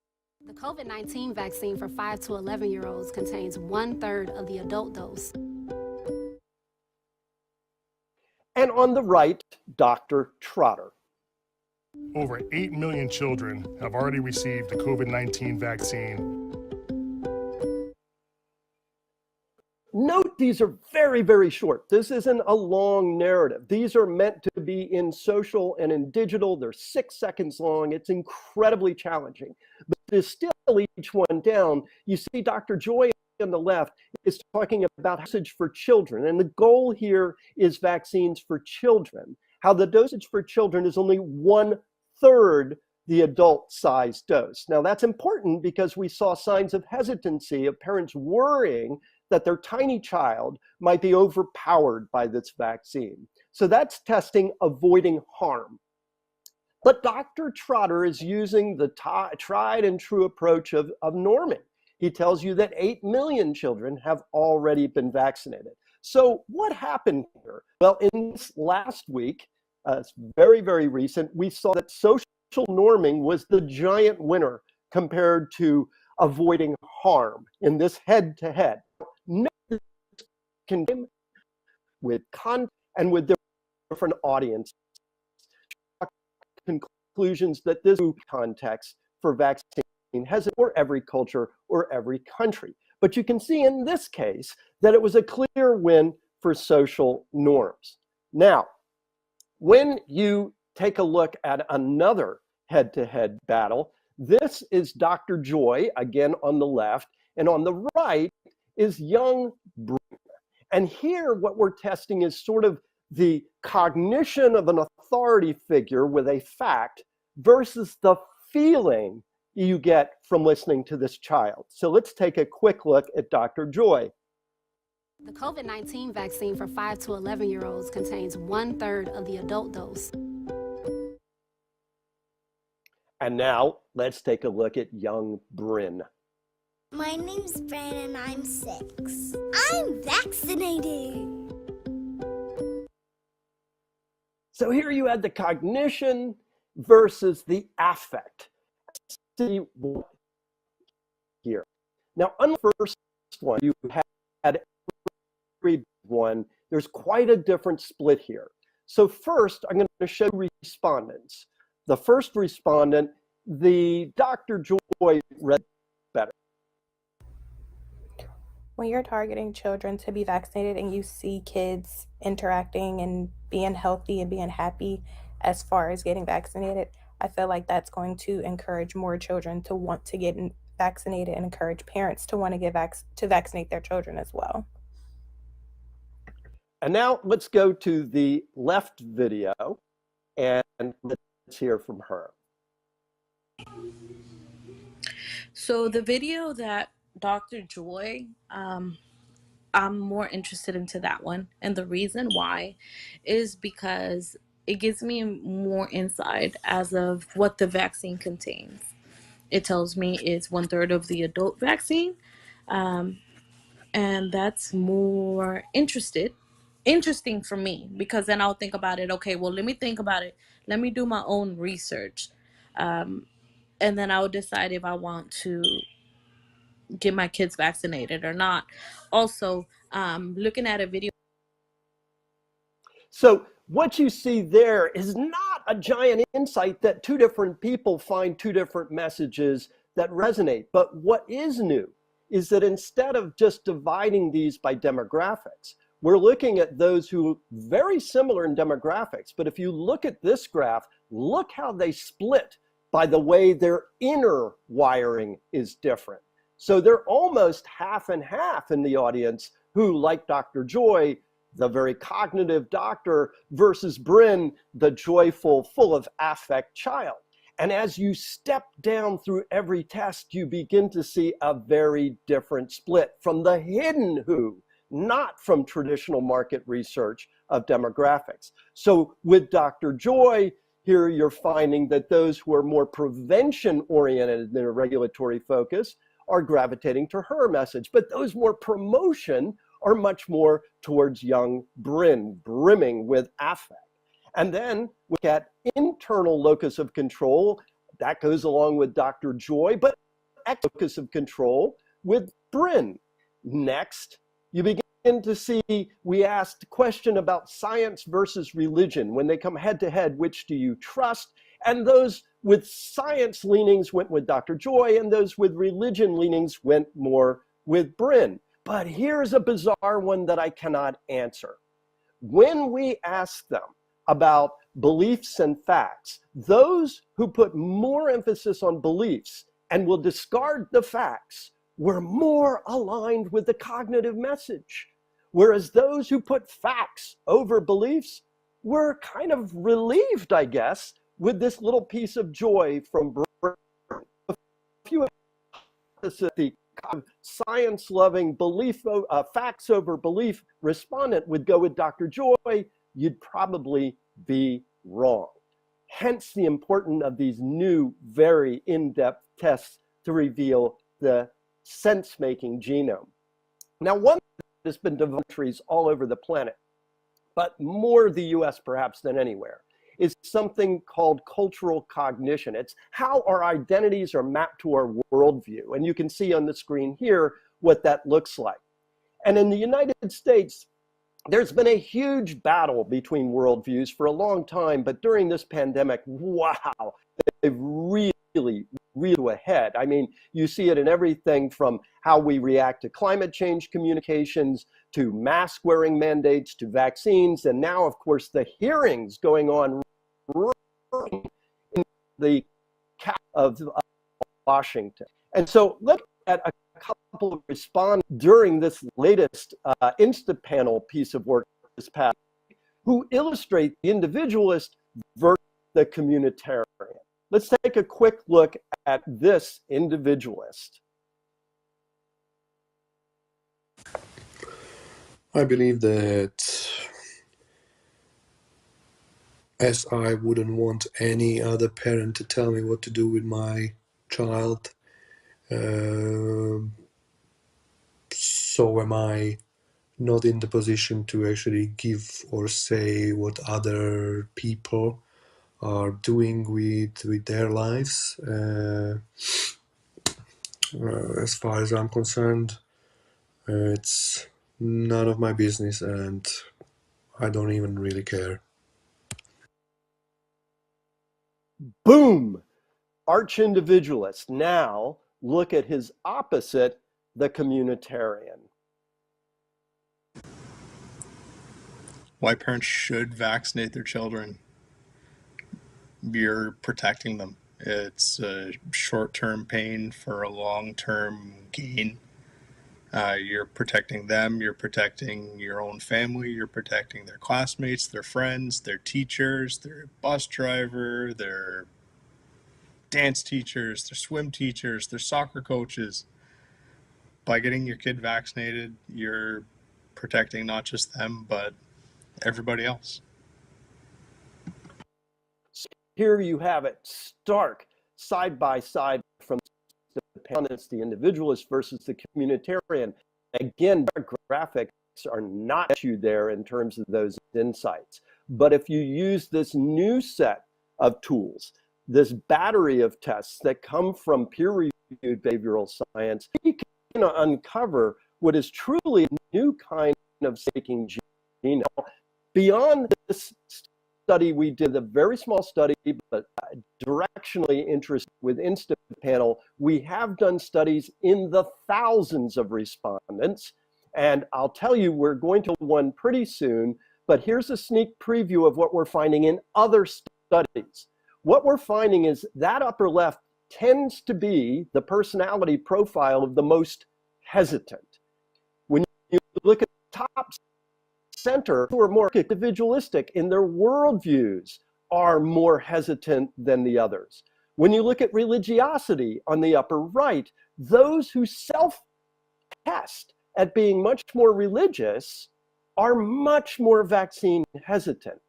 The COVID-19 vaccine for 5 to 11-year-olds contains 1/3 of the adult dose. And on the right, Dr. Trotter. Over 8 million children have already received the COVID-19 vaccine. Note these are very, very short. This isn't a long narrative. These are meant to be in social and in digital. They're 6 seconds long. It's incredibly challenging. But to still each one down, you see Dr. Joy on the left is talking about dosage for children. And the goal here is vaccines for children. How the dosage for children is only 1/3 the adult size dose. Now that's important because we saw signs of hesitancy of parents worrying that their tiny child might be overpowered by this vaccine. So that's testing avoiding harm. But Dr. Trotter is using the tried and true approach of norming. He tells you that 8 million children have already been vaccinated. So what happened here? Well, in this last week, it's very, very recent, we saw that social norming was the giant winner compared to avoiding harm in this head-to-head. With content and with different audience conclusions that this context for vaccine has for every culture or every country. But you can see in this case that it was a clear win for social norms. Now, when you take a look at another head-to-head battle, this is Dr. Joy, again on the left, and on the right is young Bryn. And here what we're testing is sort of the cognition of an authority figure with a fact versus the feeling you get from listening to this child. So let's take a quick look at Dr. Joy. The COVID-19 vaccine for 5 to 11-year-olds contains 1/3 of the adult dose. And now let's take a look at young Bryn. My name's Bryn and I'm 6. I'm vaccinated. So here you had the cognition versus the affect. See here. Now on the first one, you had everyone. There's quite a different split here. So first, I'm going to show respondents. The first respondent, the Dr. Joy read better. When you're targeting children to be vaccinated and you see kids interacting and being healthy and being happy as far as getting vaccinated, I feel like that's going to encourage more children to want to get vaccinated and encourage parents to want to get to vaccinate their children as well. And now let's go to the left video and let's hear from her. So the video that Dr. Joy, I'm more interested into that one. And the reason why is because it gives me more insight as of what the vaccine contains. It tells me it's 1/3 of the adult vaccine. And that's more interesting for me, because then I'll think about it. Okay, well, let me think about it. Let me do my own research. And then I'll decide if I want to get my kids vaccinated or not. Also, looking at a video. So what you see there is not a giant insight that two different people find two different messages that resonate. But what is new is that instead of just dividing these by demographics, we're looking at those who are very similar in demographics. But if you look at this graph, look how they split by the way their inner wiring is different. So they're almost half and half in the audience who, like Dr. Joy, the very cognitive doctor, versus Bryn, the joyful, full of affect child. And as you step down through every test, you begin to see a very different split from the hidden who, not from traditional market research of demographics. So with Dr. Joy, here you're finding that those who are more prevention-oriented in their regulatory focus are gravitating to her message, but those more promotion are much more towards young Bryn, brimming with affect. And then we look at internal locus of control. That goes along with Dr. Joy, but locus of control with Bryn. Next, you begin to see, we asked a question about science versus religion. When they come head to head, which do you trust? And those with science leanings went with Dr. Joy, and those with religion leanings went more with Bryn. But here's a bizarre one that I cannot answer. When we ask them about beliefs and facts, those who put more emphasis on beliefs and will discard the facts were more aligned with the cognitive message, whereas those who put facts over beliefs were kind of relieved, I guess, with this little piece of joy from Bryn. A few of the science-loving belief, facts over belief respondent would go with Dr. Joy, you'd probably be wrong. Hence the importance of these new, very in-depth tests to reveal the sense-making genome. Now, one that has been developed all over the planet, but more the US perhaps than anywhere, is something called cultural cognition. It's how our identities are mapped to our worldview. And you can see on the screen here what that looks like. And in the United States, there's been a huge battle between worldviews for a long time, but during this pandemic, wow, they've really ahead. I mean, you see it in everything from how we react to climate change communications, to mask wearing mandates, to vaccines, and now, of course, the hearings going on in the cap of Washington. And so look at a couple of respondents during this latest InstaPanel piece of work this past week, who illustrate the individualist versus the communitarian. Let's take a quick look at this individualist. I believe that as I wouldn't want any other parent to tell me what to do with my child, so am I not in the position to actually give or say what other people are doing with their lives. As far as I'm concerned, it's none of my business, and I don't even really care. Boom! Arch-individualist. Now look at his opposite, the communitarian. Why parents should vaccinate their children. You're protecting them. It's a short-term pain for a long-term gain. You're protecting them, you're protecting your own family, you're protecting their classmates, their friends, their teachers, their bus driver, their dance teachers, their swim teachers, their soccer coaches. By getting your kid vaccinated, you're protecting not just them, but everybody else. Here you have it, stark, side by side from the individualist versus the communitarian. Again, graphics are not issued there in terms of those insights. But if you use this new set of tools, this battery of tests that come from peer-reviewed behavioral science, you can uncover what is truly a new kind of sensemaking genome. Beyond this study we did, a very small study, but directionally interested with InstaPanel, we have done studies in the thousands of respondents. And I'll tell you, we're going to one pretty soon, but here's a sneak preview of what we're finding in other studies. What we're finding is that upper left tends to be the personality profile of the most hesitant. When you look at the top center, who are more individualistic in their worldviews are more hesitant than the others. When you look at religiosity on the upper right, those who self-test at being much more religious are much more vaccine hesitant.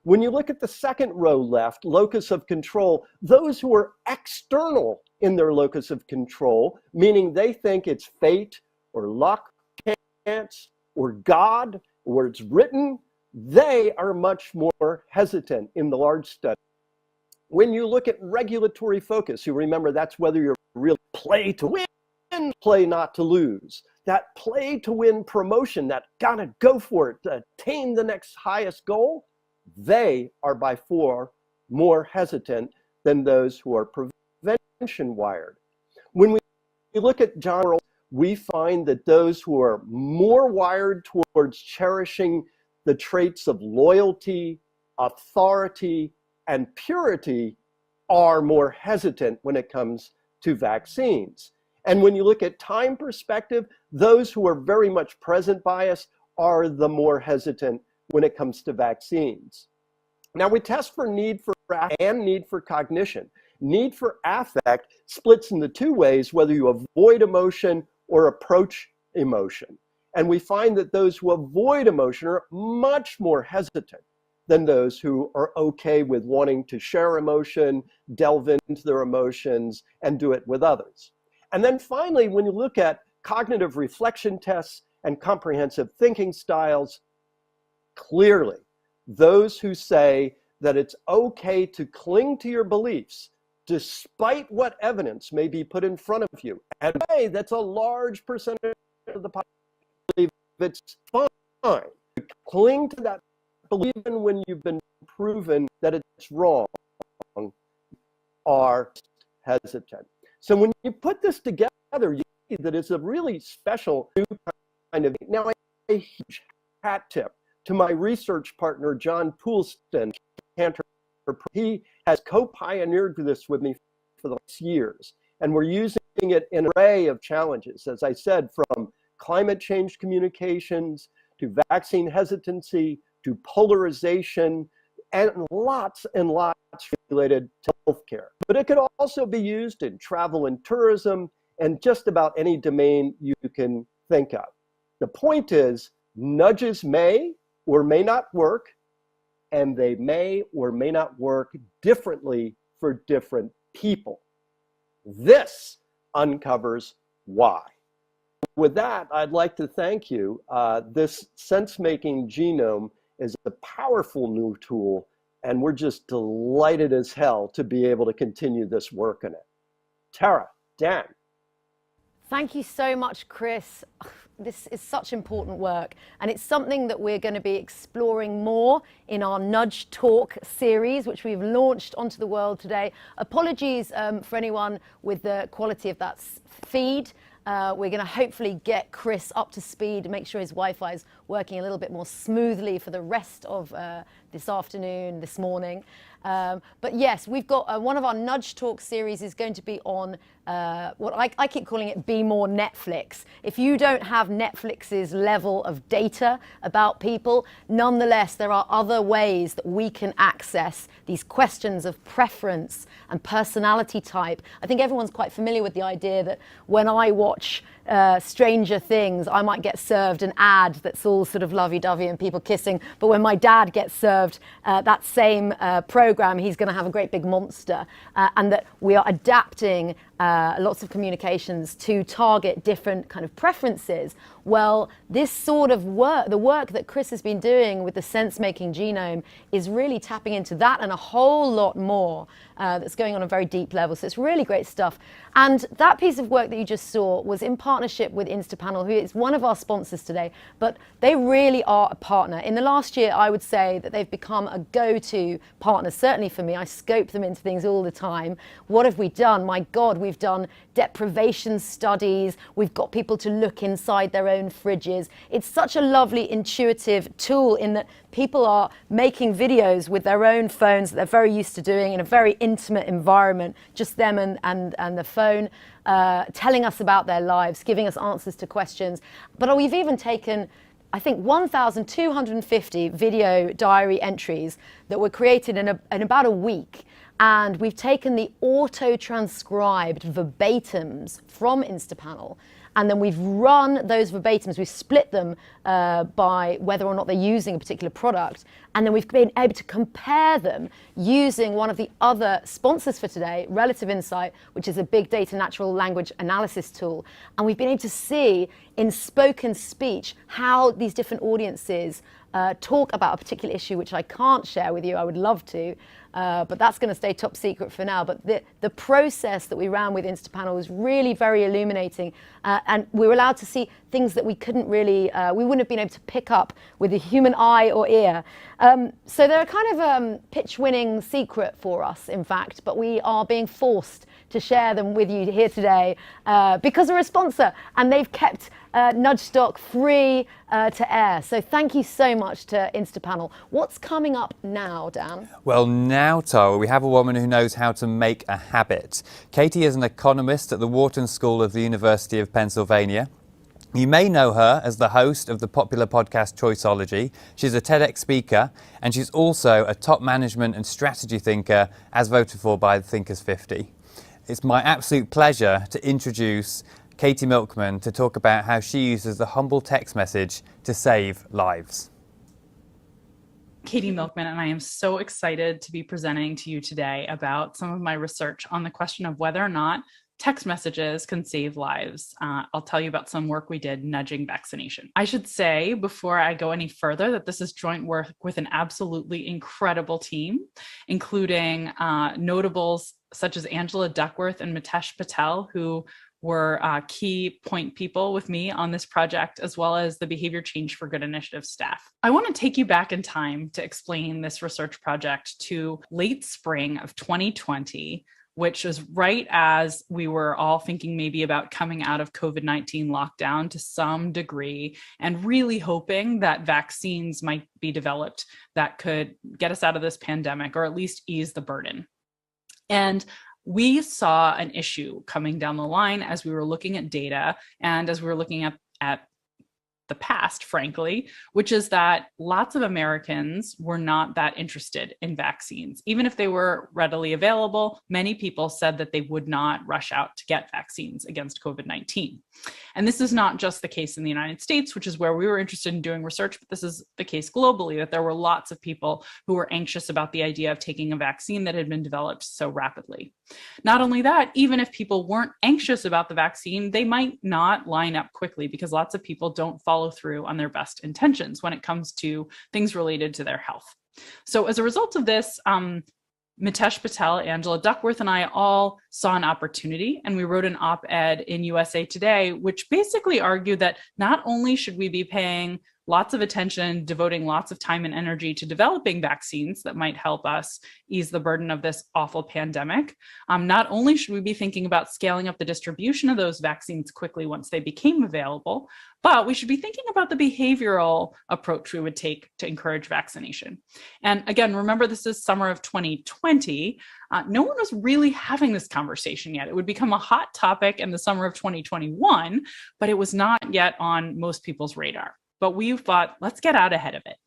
When you look at the second row left, locus of control, those who are external in their locus of control, meaning they think it's fate or luck, chance, or God, or it's written, they are much more hesitant in the large study. When you look at regulatory focus, you remember that's whether you're really play to win, play not to lose. That play to win promotion, that gotta go for it to attain the next highest goal, they are by far more hesitant than those who are prevention wired. When we look at genre, we find that those who are more wired towards cherishing the traits of loyalty, authority, and purity are more hesitant when it comes to vaccines. And when you look at time perspective, those who are very much present bias are the more hesitant when it comes to vaccines. Now we test for need for and need for cognition. Need for affect splits into two ways, whether you avoid emotion or approach emotion. And we find that those who avoid emotion are much more hesitant than those who are okay with wanting to share emotion, delve into their emotions, and do it with others. And then finally, when you look at cognitive reflection tests and comprehensive thinking styles, clearly, those who say that it's okay to cling to your beliefs despite what evidence may be put in front of you. And hey, that's a large percentage of the population. It's fine to cling to that belief even when you've been proven that it's wrong, are hesitant. So when you put this together, you see that it's a really special new kind of. Now, a huge hat tip to my research partner, John Poulston. He has co-pioneered this with me for the last years, and we're using it in an array of challenges, as I said, from climate change communications to vaccine hesitancy to polarization, and lots related to healthcare. But it could also be used in travel and tourism and just about any domain you can think of. The point is, nudges may or may not work, and they may or may not work differently for different people. This uncovers why. With that, I'd like to thank you. This sense-making genome is a powerful new tool, and we're just delighted as hell to be able to continue this work in it. Tara, Dan. Thank you so much, Chris. This is such important work, and it's something that we're going to be exploring more in our Nudge Talk series, which we've launched onto the world today. Apologies for anyone with the quality of that feed. We're going to hopefully get Chris up to speed, make sure his Wi-Fi is working a little bit more smoothly for the rest of this afternoon, this morning. But yes, we've got one of our Nudge Talk series is going to be on what I keep calling it Be More Netflix. If you don't have Netflix's level of data about people, nonetheless, there are other ways that we can access these questions of preference and personality type. I think everyone's quite familiar with the idea that when I watch Stranger Things, I might get served an ad that's all sort of lovey-dovey and people kissing, but when my dad gets served that same program, he's going to have a great big monster, and that we are adapting lots of communications to target different kind of preferences. Well, this sort of work, the work that Chris has been doing with the sense-making genome, is really tapping into that and a whole lot more that's going on a very deep level. So it's really great stuff. And that piece of work that you just saw was in partnership with Instapanel, who is one of our sponsors today, but they really are a partner. In the last year, I would say that they've become a go-to partner, certainly for me. I scope them into things all the time. What have we done? My God, we've done deprivation studies. We've got people to look inside their own fridges. It's such a lovely, intuitive tool in that people are making videos with their own phones that they're very used to doing in a very intimate environment, just them and the phone, telling us about their lives, giving us answers to questions. But we've even taken, I think, 1,250 video diary entries that were created in about a week. And we've taken the auto-transcribed verbatims from Instapanel, and then we've run those verbatims, we've split them by whether or not they're using a particular product, and then we've been able to compare them using one of the other sponsors for today, Relative Insight, which is a big data natural language analysis tool. And we've been able to see in spoken speech how these different audiences talk about a particular issue, which I can't share with you. I would love to, but that's going to stay top secret for now. But the process that we ran with Instapanel was really very illuminating, and we were allowed to see things that we couldn't really, we wouldn't have been able to pick up with a human eye or ear. So they're a kind of pitch-winning secret for us, in fact, but we are being forced to share them with you here today because we're a sponsor, and they've kept Nudgestock free to air. So thank you so much to Instapanel. What's coming up now, Dan? Well, now, Tara, we have a woman who knows how to make a habit. Katy is an economist at the Wharton School of the University of Pennsylvania. You may know her as the host of the popular podcast Choiceology. She's a TEDx speaker, and she's also a top management and strategy thinker, as voted for by the Thinkers 50. It's my absolute pleasure to introduce Katy Milkman to talk about how she uses the humble text message to save lives. Katy Milkman, and I am so excited to be presenting to you today about some of my research on the question of whether or not text messages can save lives. I'll tell you about some work we did nudging vaccination. I should say before I go any further that this is joint work with an absolutely incredible team, including notables such as Angela Duckworth and Mitesh Patel, who were key point people with me on this project, as well as the Behavior Change for Good Initiative staff. I want to take you back in time to explain this research project to late spring of 2020, which was right as we were all thinking maybe about coming out of COVID-19 lockdown to some degree, and really hoping that vaccines might be developed that could get us out of this pandemic, or at least ease the burden. And we saw an issue coming down the line as we were looking at data and as we were looking at the past, frankly, which is that lots of Americans were not that interested in vaccines. Even if they were readily available, many people said that they would not rush out to get vaccines against COVID-19. And this is not just the case in the United States, which is where we were interested in doing research, but this is the case globally, that there were lots of people who were anxious about the idea of taking a vaccine that had been developed so rapidly. Not only that, even if people weren't anxious about the vaccine, they might not line up quickly because lots of people don't follow through on their best intentions when it comes to things related to their health. So as a result of this, Mitesh Patel, Angela Duckworth, and I all saw an opportunity, and we wrote an op-ed in USA Today, which basically argued that not only should we be paying lots of attention, devoting lots of time and energy to developing vaccines that might help us ease the burden of this awful pandemic, not only should we be thinking about scaling up the distribution of those vaccines quickly once they became available, but we should be thinking about the behavioral approach we would take to encourage vaccination. And again, remember, this is summer of 2020. No one was really having this conversation yet. It would become a hot topic in the summer of 2021, but it was not yet on most people's radar. But we thought, let's get out ahead of it.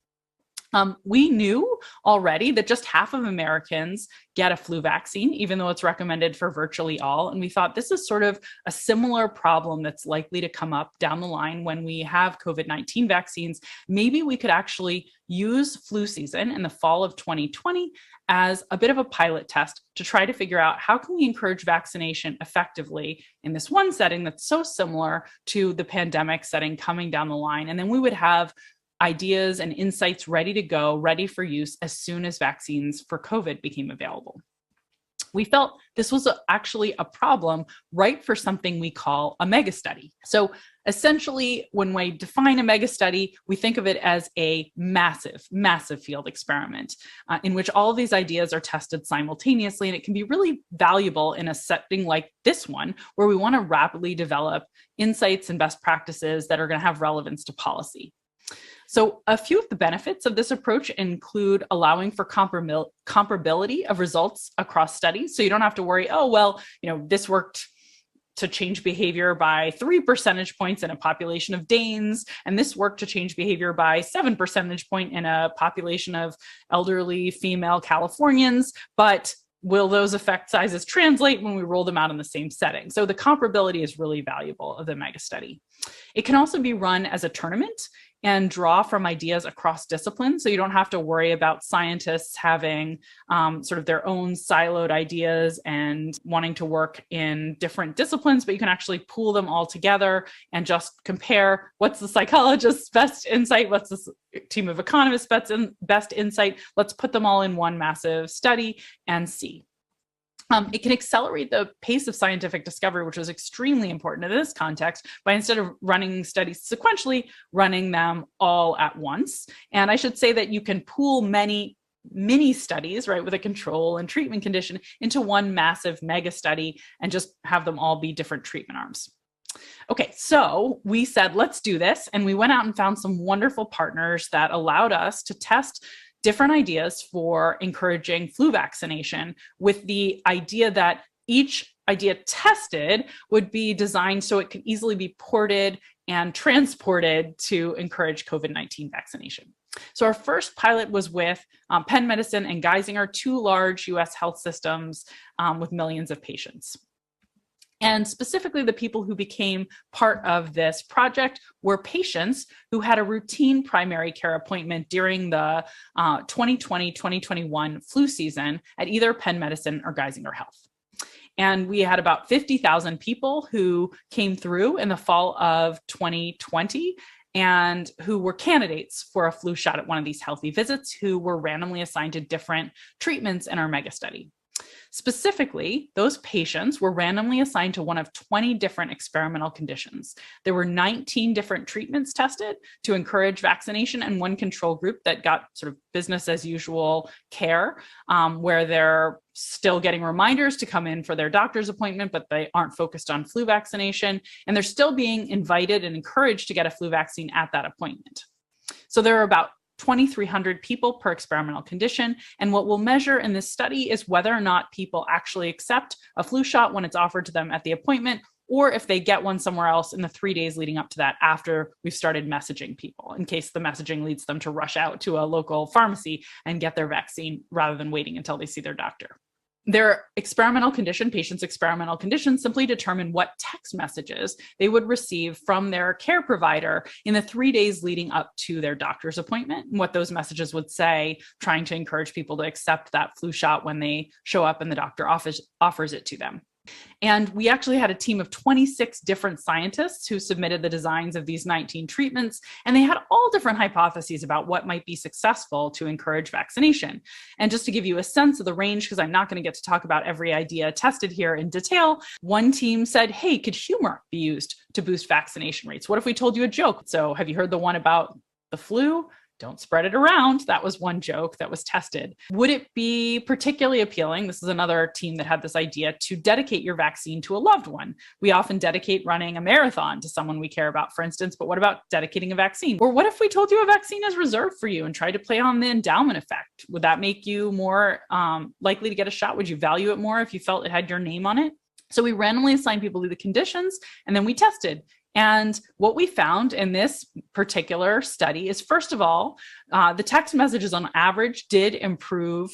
We knew already that just half of Americans get a flu vaccine, even though it's recommended for virtually all. And we thought this is sort of a similar problem that's likely to come up down the line when we have COVID-19 vaccines. Maybe we could actually use flu season in the fall of 2020 as a bit of a pilot test to try to figure out how can we encourage vaccination effectively in this one setting that's so similar to the pandemic setting coming down the line. And then we would have ideas and insights ready to go, ready for use as soon as vaccines for COVID became available. We felt this was actually a problem right for something we call a mega study. So essentially, when we define a mega study, we think of it as a massive, massive field experiment in which all of these ideas are tested simultaneously. And it can be really valuable in a setting like this one, where we want to rapidly develop insights and best practices that are going to have relevance to policy. So a few of the benefits of this approach include allowing for comparability of results across studies. So you don't have to worry, oh, well, this worked to change behavior by 3 percentage points in a population of Danes, and this worked to change behavior by 7 percentage points in a population of elderly female Californians. But will those effect sizes translate when we roll them out in the same setting? So the comparability is really valuable of the mega study. It can also be run as a tournament and draw from ideas across disciplines. So you don't have to worry about scientists having sort of their own siloed ideas and wanting to work in different disciplines, but you can actually pool them all together and just compare what's the psychologist's best insight, what's the team of economists' best insight. Let's put them all in one massive study and see. It can accelerate the pace of scientific discovery, which was extremely important in this context, by instead of running studies sequentially, running them all at once. And I should say that you can pool many mini studies, right, with a control and treatment condition into one massive mega study and just have them all be different treatment arms. Okay, so we said, let's do this. And we went out and found some wonderful partners that allowed us to test different ideas for encouraging flu vaccination, with the idea that each idea tested would be designed so it could easily be ported and transported to encourage COVID-19 vaccination. So our first pilot was with Penn Medicine and Geisinger, two large US health systems with millions of patients. And specifically, the people who became part of this project were patients who had a routine primary care appointment during the 2020-2021 flu season at either Penn Medicine or Geisinger Health. And we had about 50,000 people who came through in the fall of 2020 and who were candidates for a flu shot at one of these healthy visits, who were randomly assigned to different treatments in our mega study. Specifically, those patients were randomly assigned to one of 20 different experimental conditions. There were 19 different treatments tested to encourage vaccination, and one control group that got sort of business as usual care, where they're still getting reminders to come in for their doctor's appointment, but they aren't focused on flu vaccination, and they're still being invited and encouraged to get a flu vaccine at that appointment. So there are about 2,300 people per experimental condition. And what we'll measure in this study is whether or not people actually accept a flu shot when it's offered to them at the appointment, or if they get one somewhere else in the 3 days leading up to that after we've started messaging people, in case the messaging leads them to rush out to a local pharmacy and get their vaccine rather than waiting until they see their doctor. Their experimental condition, patients' experimental conditions, simply determine what text messages they would receive from their care provider in the 3 days leading up to their doctor's appointment, and what those messages would say, trying to encourage people to accept that flu shot when they show up and the doctor offers it to them. And we actually had a team of 26 different scientists who submitted the designs of these 19 treatments, and they had all different hypotheses about what might be successful to encourage vaccination. And just to give you a sense of the range, because I'm not going to get to talk about every idea tested here in detail, one team said, hey, could humor be used to boost vaccination rates? What if we told you a joke? So have you heard the one about the flu? Don't spread it around. That was one joke that was tested. Would it be particularly appealing? This is another team that had this idea to dedicate your vaccine to a loved one. We often dedicate running a marathon to someone we care about, for instance, but what about dedicating a vaccine? Or what if we told you a vaccine is reserved for you and tried to play on the endowment effect? Would that make you more likely to get a shot? Would you value it more if you felt it had your name on it? So we randomly assigned people to the conditions, and then we tested. And what we found in this particular study is, first of all, the text messages on average did improve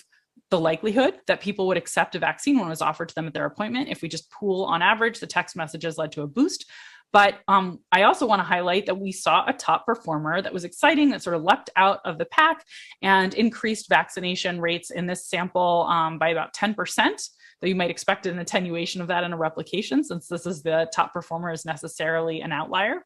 the likelihood that people would accept a vaccine when it was offered to them at their appointment. If we just pool on average, the text messages led to a boost. But I also want to highlight that we saw a top performer that was exciting, that sort of leapt out of the pack and increased vaccination rates in this sample by about 10%. Though you might expect an attenuation of that in a replication, since this is the top performer is necessarily an outlier.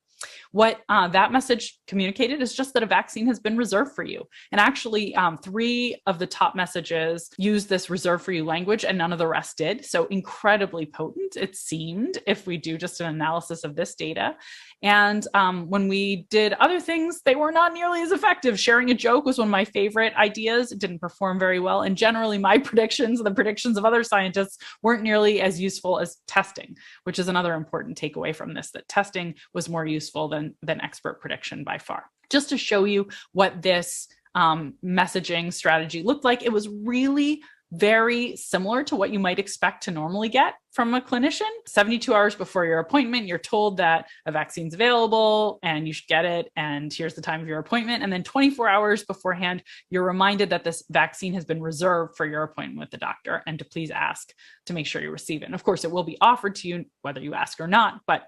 What that message communicated is just that a vaccine has been reserved for you. And actually, 3 of the top messages used this reserved for you language, and none of the rest did. So incredibly potent, it seemed, if we do just an analysis of this data. And when we did other things, they were not nearly as effective. Sharing a joke was one of my favorite ideas. It didn't perform very well. And generally, my predictions, the predictions of other scientists, weren't nearly as useful as testing, which is another important takeaway from this, that testing was more useful than expert prediction by far. Just to show you what this messaging strategy looked like, it was really very similar to what you might expect to normally get from a clinician. 72 hours before your appointment, you're told that a vaccine's available and you should get it, and here's the time of your appointment. And then 24 hours beforehand, you're reminded that this vaccine has been reserved for your appointment with the doctor and to please ask to make sure you receive it. And of course, it will be offered to you whether you ask or not, but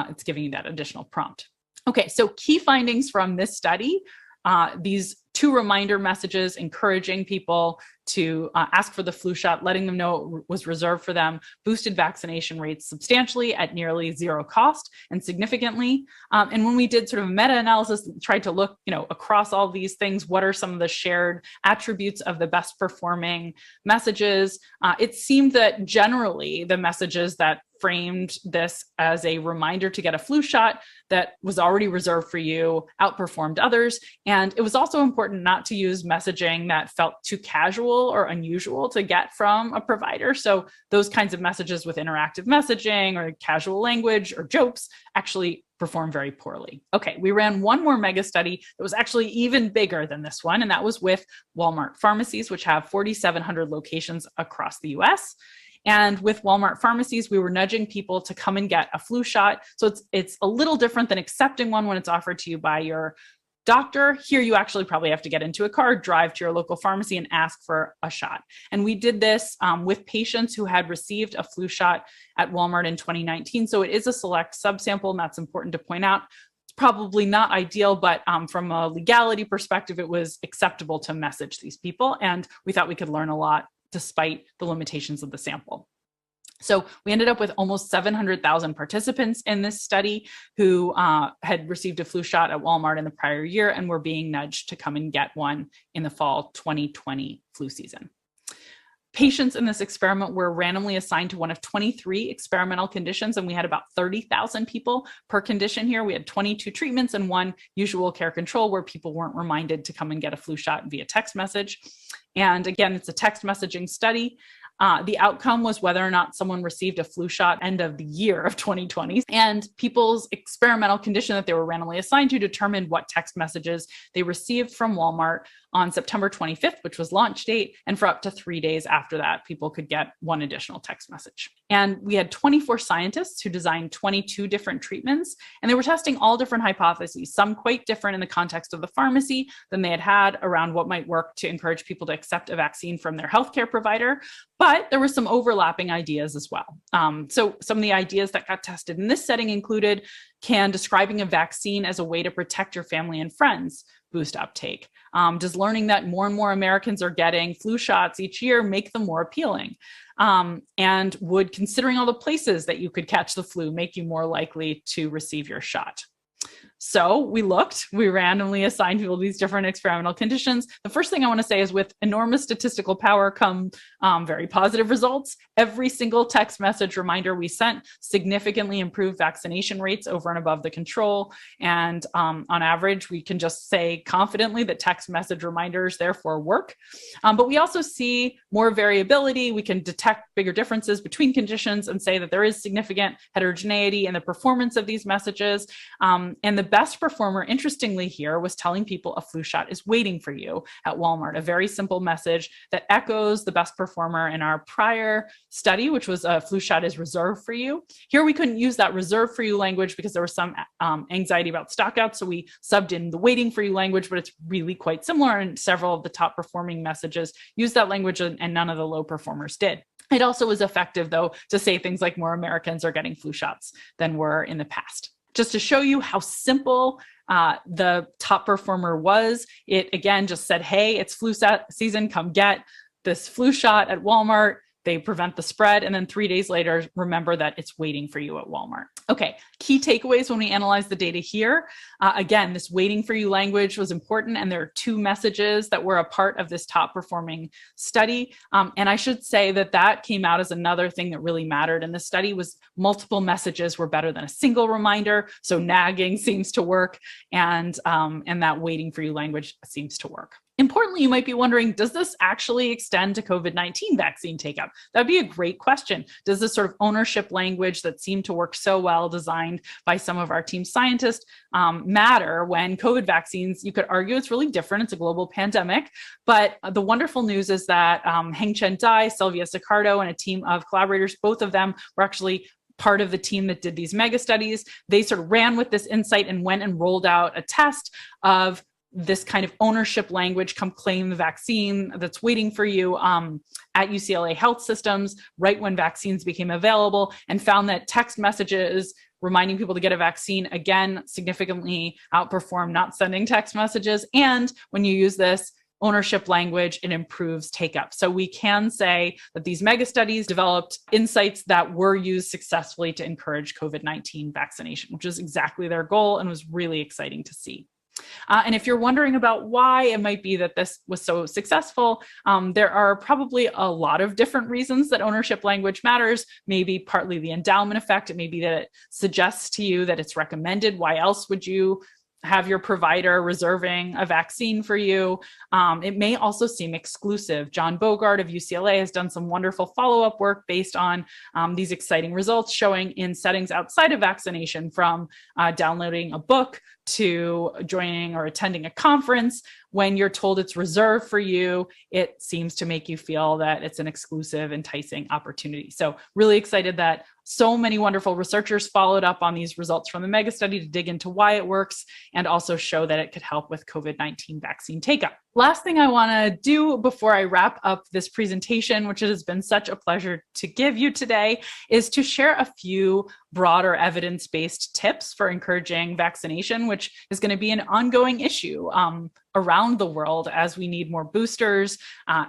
it's giving you that additional prompt. Okay, so key findings from this study, these 2 reminder messages encouraging people to ask for the flu shot, letting them know it was reserved for them, boosted vaccination rates substantially at nearly 0 cost and significantly. And when we did sort of meta-analysis, tried to look, across all these things, what are some of the shared attributes of the best performing messages? It seemed that generally the messages that framed this as a reminder to get a flu shot that was already reserved for you outperformed others. And it was also important not to use messaging that felt too casual or unusual to get from a provider. So those kinds of messages with interactive messaging or casual language or jokes actually perform very poorly. Okay, we ran one more mega study that was actually even bigger than this one, and that was with Walmart pharmacies, which have 4,700 locations across the US. And with Walmart pharmacies, we were nudging people to come and get a flu shot. So it's a little different than accepting one when it's offered to you by your doctor. Here, you actually probably have to get into a car, drive to your local pharmacy and ask for a shot. And we did this with patients who had received a flu shot at Walmart in 2019. So it is a select subsample, and that's important to point out. It's probably not ideal, but from a legality perspective, it was acceptable to message these people. And we thought we could learn a lot despite the limitations of the sample. So we ended up with almost 700,000 participants in this study who had received a flu shot at Walmart in the prior year and were being nudged to come and get one in the fall 2020 flu season. Patients in this experiment were randomly assigned to one of 23 experimental conditions, and we had about 30,000 people per condition here. We had 22 treatments and 1 usual care control where people weren't reminded to come and get a flu shot via text message. And again, it's a text messaging study. The outcome was whether or not someone received a flu shot end of the year of 2020. And people's experimental condition that they were randomly assigned to determined what text messages they received from Walmart on September 25th, which was launch date. And for up to 3 days after that, people could get 1 additional text message. And we had 24 scientists who designed 22 different treatments, and they were testing all different hypotheses, some quite different in the context of the pharmacy than they had around what might work to encourage people to accept a vaccine from their healthcare provider. But there were some overlapping ideas as well. So some of the ideas that got tested in this setting included, can describing a vaccine as a way to protect your family and friends boost uptake? Does learning that more and more Americans are getting flu shots each year make them more appealing? And would considering all the places that you could catch the flu make you more likely to receive your shot? So we randomly assigned people these different experimental conditions. The first thing I want to say is with enormous statistical power come very positive results. Every single text message reminder we sent significantly improved vaccination rates over and above the control. And on average, we can just say confidently that text message reminders therefore work. But we also see more variability. We can detect bigger differences between conditions and say that there is significant heterogeneity in the performance of these messages. And the best performer, interestingly here, was telling people a flu shot is waiting for you at Walmart, a very simple message that echoes the best performer in our prior study, which was a flu shot is reserved for you. Here we couldn't use that reserved for you language because there was some anxiety about stockouts, so we subbed in the waiting for you language, but it's really quite similar, and several of the top performing messages used that language and none of the low performers did. It also was effective, though, to say things like more Americans are getting flu shots than were in the past. Just to show you how simple the top performer was, it again just said, hey, it's flu season, come get this flu shot at Walmart. They prevent the spread. And then 3 days later, remember that it's waiting for you at Walmart. Okay, key takeaways when we analyze the data here. Again, this waiting for you language was important. And there are 2 messages that were a part of this top performing study. And I should say that came out as another thing that really mattered in the study was multiple messages were better than a single reminder. So nagging seems to work. And that waiting for you language seems to work. Importantly, you might be wondering, does this actually extend to COVID-19 vaccine take-up? That'd be a great question. Does this sort of ownership language that seemed to work so well, designed by some of our team scientists, matter when COVID vaccines, you could argue it's really different. It's a global pandemic. But the wonderful news is that Heng-Chen Dai, Sylvia Pan, and a team of collaborators, both of them were actually part of the team that did these mega studies. They sort of ran with this insight and went and rolled out a test of this kind of ownership language, come claim the vaccine that's waiting for you at UCLA Health Systems right when vaccines became available, and found that text messages reminding people to get a vaccine, again, significantly outperform not sending text messages. And when you use this ownership language, it improves take-up. So we can say that these mega studies developed insights that were used successfully to encourage COVID-19 vaccination, which is exactly their goal and was really exciting to see. And if you're wondering about why it might be that this was so successful, there are probably a lot of different reasons that ownership language matters. Maybe partly the endowment effect. It may be that it suggests to you that it's recommended. Why else would you have your provider reserving a vaccine for you? It may also seem exclusive. John Bogart of UCLA has done some wonderful follow-up work based on these exciting results, showing in settings outside of vaccination, from downloading a book to joining or attending a conference. When you're told it's reserved for you, it seems to make you feel that it's an exclusive, enticing opportunity. So really excited that so many wonderful researchers followed up on these results from the mega study to dig into why it works and also show that it could help with COVID-19 vaccine take-up. Last thing I want to do before I wrap up this presentation, which it has been such a pleasure to give you today, is to share a few broader evidence-based tips for encouraging vaccination, which is going to be an ongoing issue around the world as we need more boosters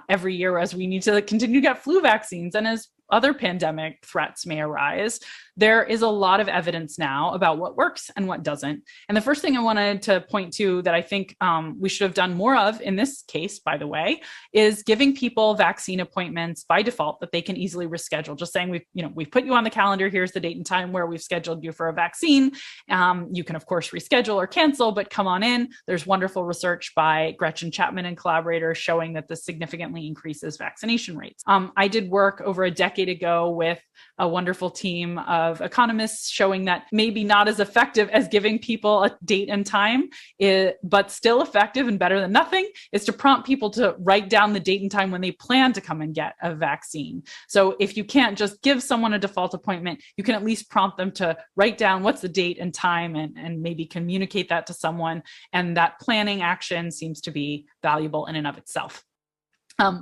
every year, as we need to continue to get flu vaccines, and as other pandemic threats may arise. There is a lot of evidence now about what works and what doesn't. And the first thing I wanted to point to that I think we should have done more of in this case, by the way, is giving people vaccine appointments by default that they can easily reschedule. Just saying, we've put you on the calendar. Here's the date and time where we've scheduled you for a vaccine. You can, of course, reschedule or cancel, but come on in. There's wonderful research by Gretchen Chapman and collaborators showing that this significantly increases vaccination rates. I did work over a decade ago with a wonderful team of economists showing that maybe not as effective as giving people a date and time, but still effective and better than nothing, is to prompt people to write down the date and time when they plan to come and get a vaccine. So if you can't just give someone a default appointment, you can at least prompt them to write down what's the date and time and maybe communicate that to someone. And that planning action seems to be valuable in and of itself.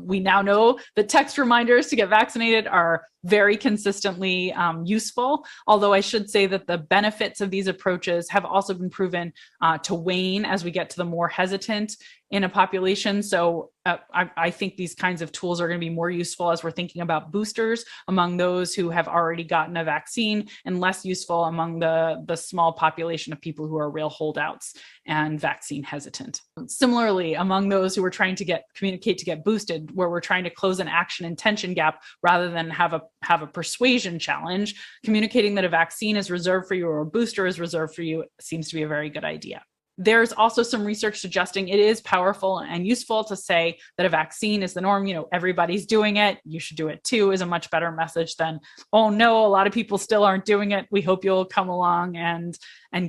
We now know that text reminders to get vaccinated are very consistently useful, although I should say that the benefits of these approaches have also been proven to wane as we get to the more hesitant in a population. So I think these kinds of tools are going to be more useful as we're thinking about boosters among those who have already gotten a vaccine, and less useful among the small population of people who are real holdouts and vaccine hesitant. Similarly, among those who are trying to communicate to get boosted, where we're trying to close an action intention gap rather than have a persuasion challenge, communicating that a vaccine is reserved for you or a booster is reserved for you seems to be a very good idea. There's also some research suggesting it is powerful and useful to say that a vaccine is the norm. You know, everybody's doing it, you should do it too, is a much better message than, oh no, a lot of people still aren't doing it, we hope you'll come along and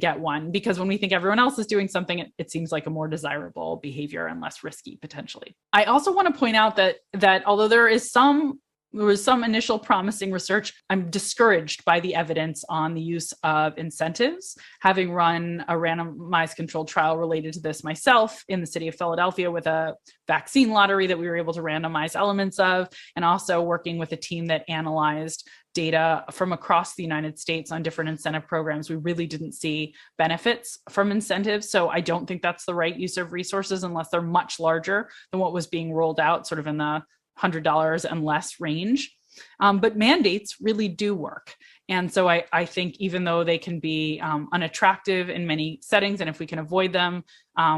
get one. Because when we think everyone else is doing something, it seems like a more desirable behavior and less risky potentially. I also want to point out that although there was some initial promising research, I'm discouraged by the evidence on the use of incentives. Having run a randomized controlled trial related to this myself in the city of Philadelphia with a vaccine lottery that we were able to randomize elements of, and also working with a team that analyzed data from across the United States on different incentive programs, we really didn't see benefits from incentives. So I don't think that's the right use of resources unless they're much larger than what was being rolled out, sort of in the $100 and less range. But mandates really do work. And so I think even though they can be unattractive in many settings, and if we can avoid them,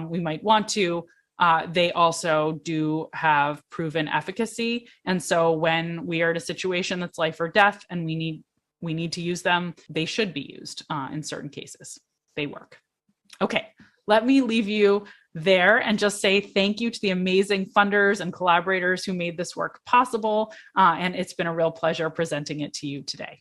we might want to, they also do have proven efficacy. And so when we are in a situation that's life or death and we need to use them, they should be used in certain cases. They work. Okay, let me leave you there and just say thank you to the amazing funders and collaborators who made this work possible. And it's been a real pleasure presenting it to you today.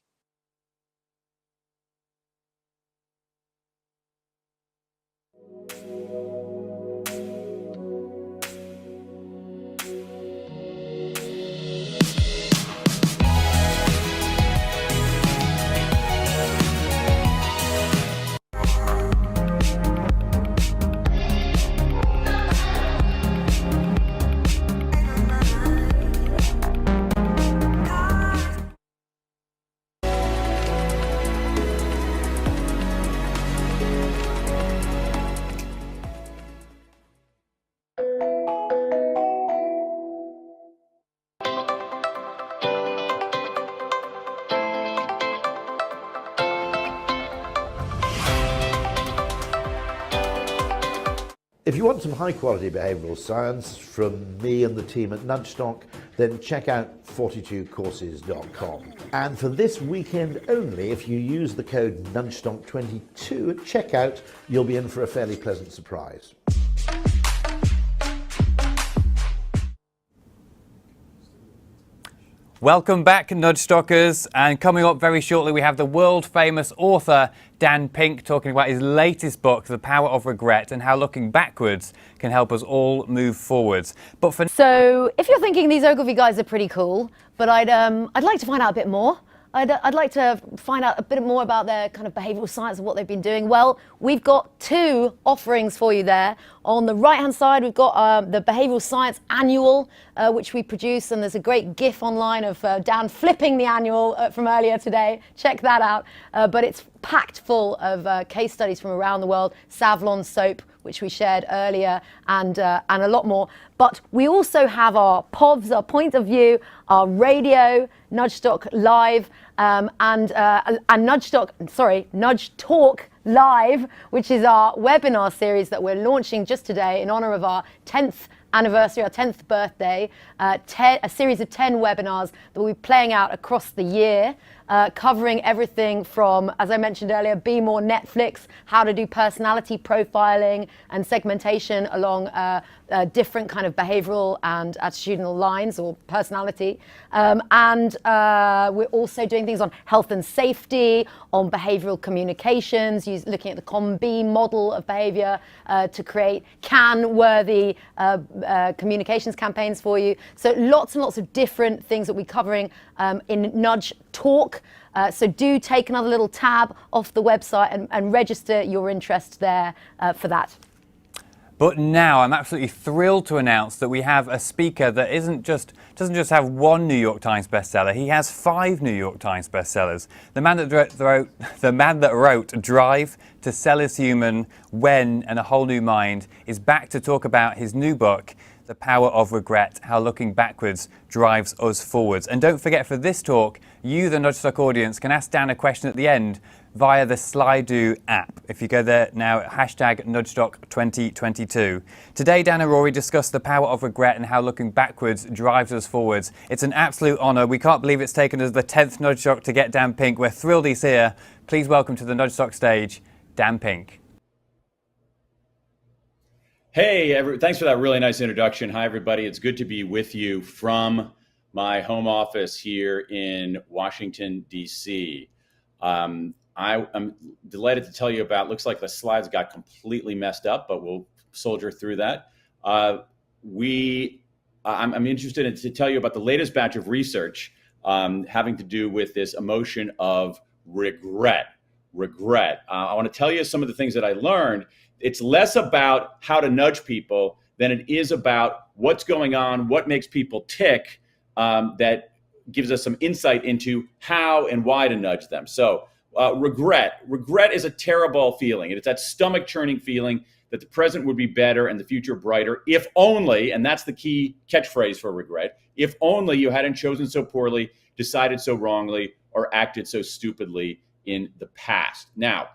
If you want some high quality behavioural science from me and the team at Nudgestock, then check out 42courses.com. And for this weekend only, if you use the code Nudgestock22 at checkout, you'll be in for a fairly pleasant surprise. Welcome back, Nudgestockers, and coming up very shortly we have the world-famous author Dan Pink talking about his latest book, The Power of Regret, and how looking backwards can help us all move forwards. But for So if you're thinking these Ogilvy guys are pretty cool, but I'd like to find out a bit more. I'd like to find out a bit more about their kind of behavioural science and what they've been doing. Well, we've got two offerings for you there. On the right-hand side, we've got the Behavioural Science Annual, which we produce, and there's a great GIF online of Dan flipping the annual from earlier today. Check that out. But it's packed full of case studies from around the world, Savlon soap, which we shared earlier, and a lot more. But we also have our POVs, our point of view, our radio, Nudgestock Live, and Nudge Talk Live, which is our webinar series that we're launching just today in honor of our 10th anniversary, our 10th birthday, a series of 10 webinars that we'll be playing out across the year, covering everything from, as I mentioned earlier, Be More Netflix, how to do personality profiling and segmentation along different kind of behavioral and attitudinal lines or personality. And we're also doing things on health and safety, on behavioral communications, looking at the COM-B model of behavior to create can-worthy communications campaigns for you. So lots and lots of different things that we're covering in Nudge Talk. So do take another little tab off the website and register your interest there for that. But now I'm absolutely thrilled to announce that we have a speaker that doesn't just have one New York Times bestseller. He has 5 New York Times bestsellers. The man that wrote Drive, To Sell Is Human, When, and A Whole New Mind is back to talk about his new book, The Power of Regret, How Looking Backwards Drives Us Forwards. And don't forget, for this talk, you, the Nudgestock audience, can ask Dan a question at the end via the Slido app. If you go there now, hashtag Nudgestock 2022. Today, Dan and Rory discuss the power of regret and how looking backwards drives us forwards. It's an absolute honour. We can't believe it's taken us the 10th Nudgestock to get Dan Pink. We're thrilled he's here. Please welcome to the Nudgestock stage, Dan Pink. Hey, thanks for that really nice introduction. Hi, everybody. It's good to be with you from my home office here in Washington, D.C. I'm delighted to tell you about, looks like the slides got completely messed up, but we'll soldier through that. I'm interested to tell you about the latest batch of research having to do with this emotion of regret. I want to tell you some of the things that I learned. It's less about how to nudge people than it is about what's going on, what makes people tick, that gives us some insight into how and why to nudge them. So regret is a terrible feeling. It's that stomach churning feeling that the present would be better and the future brighter if only, and that's the key catchphrase for regret, if only you hadn't chosen so poorly, decided so wrongly, or acted so stupidly in the past. Now,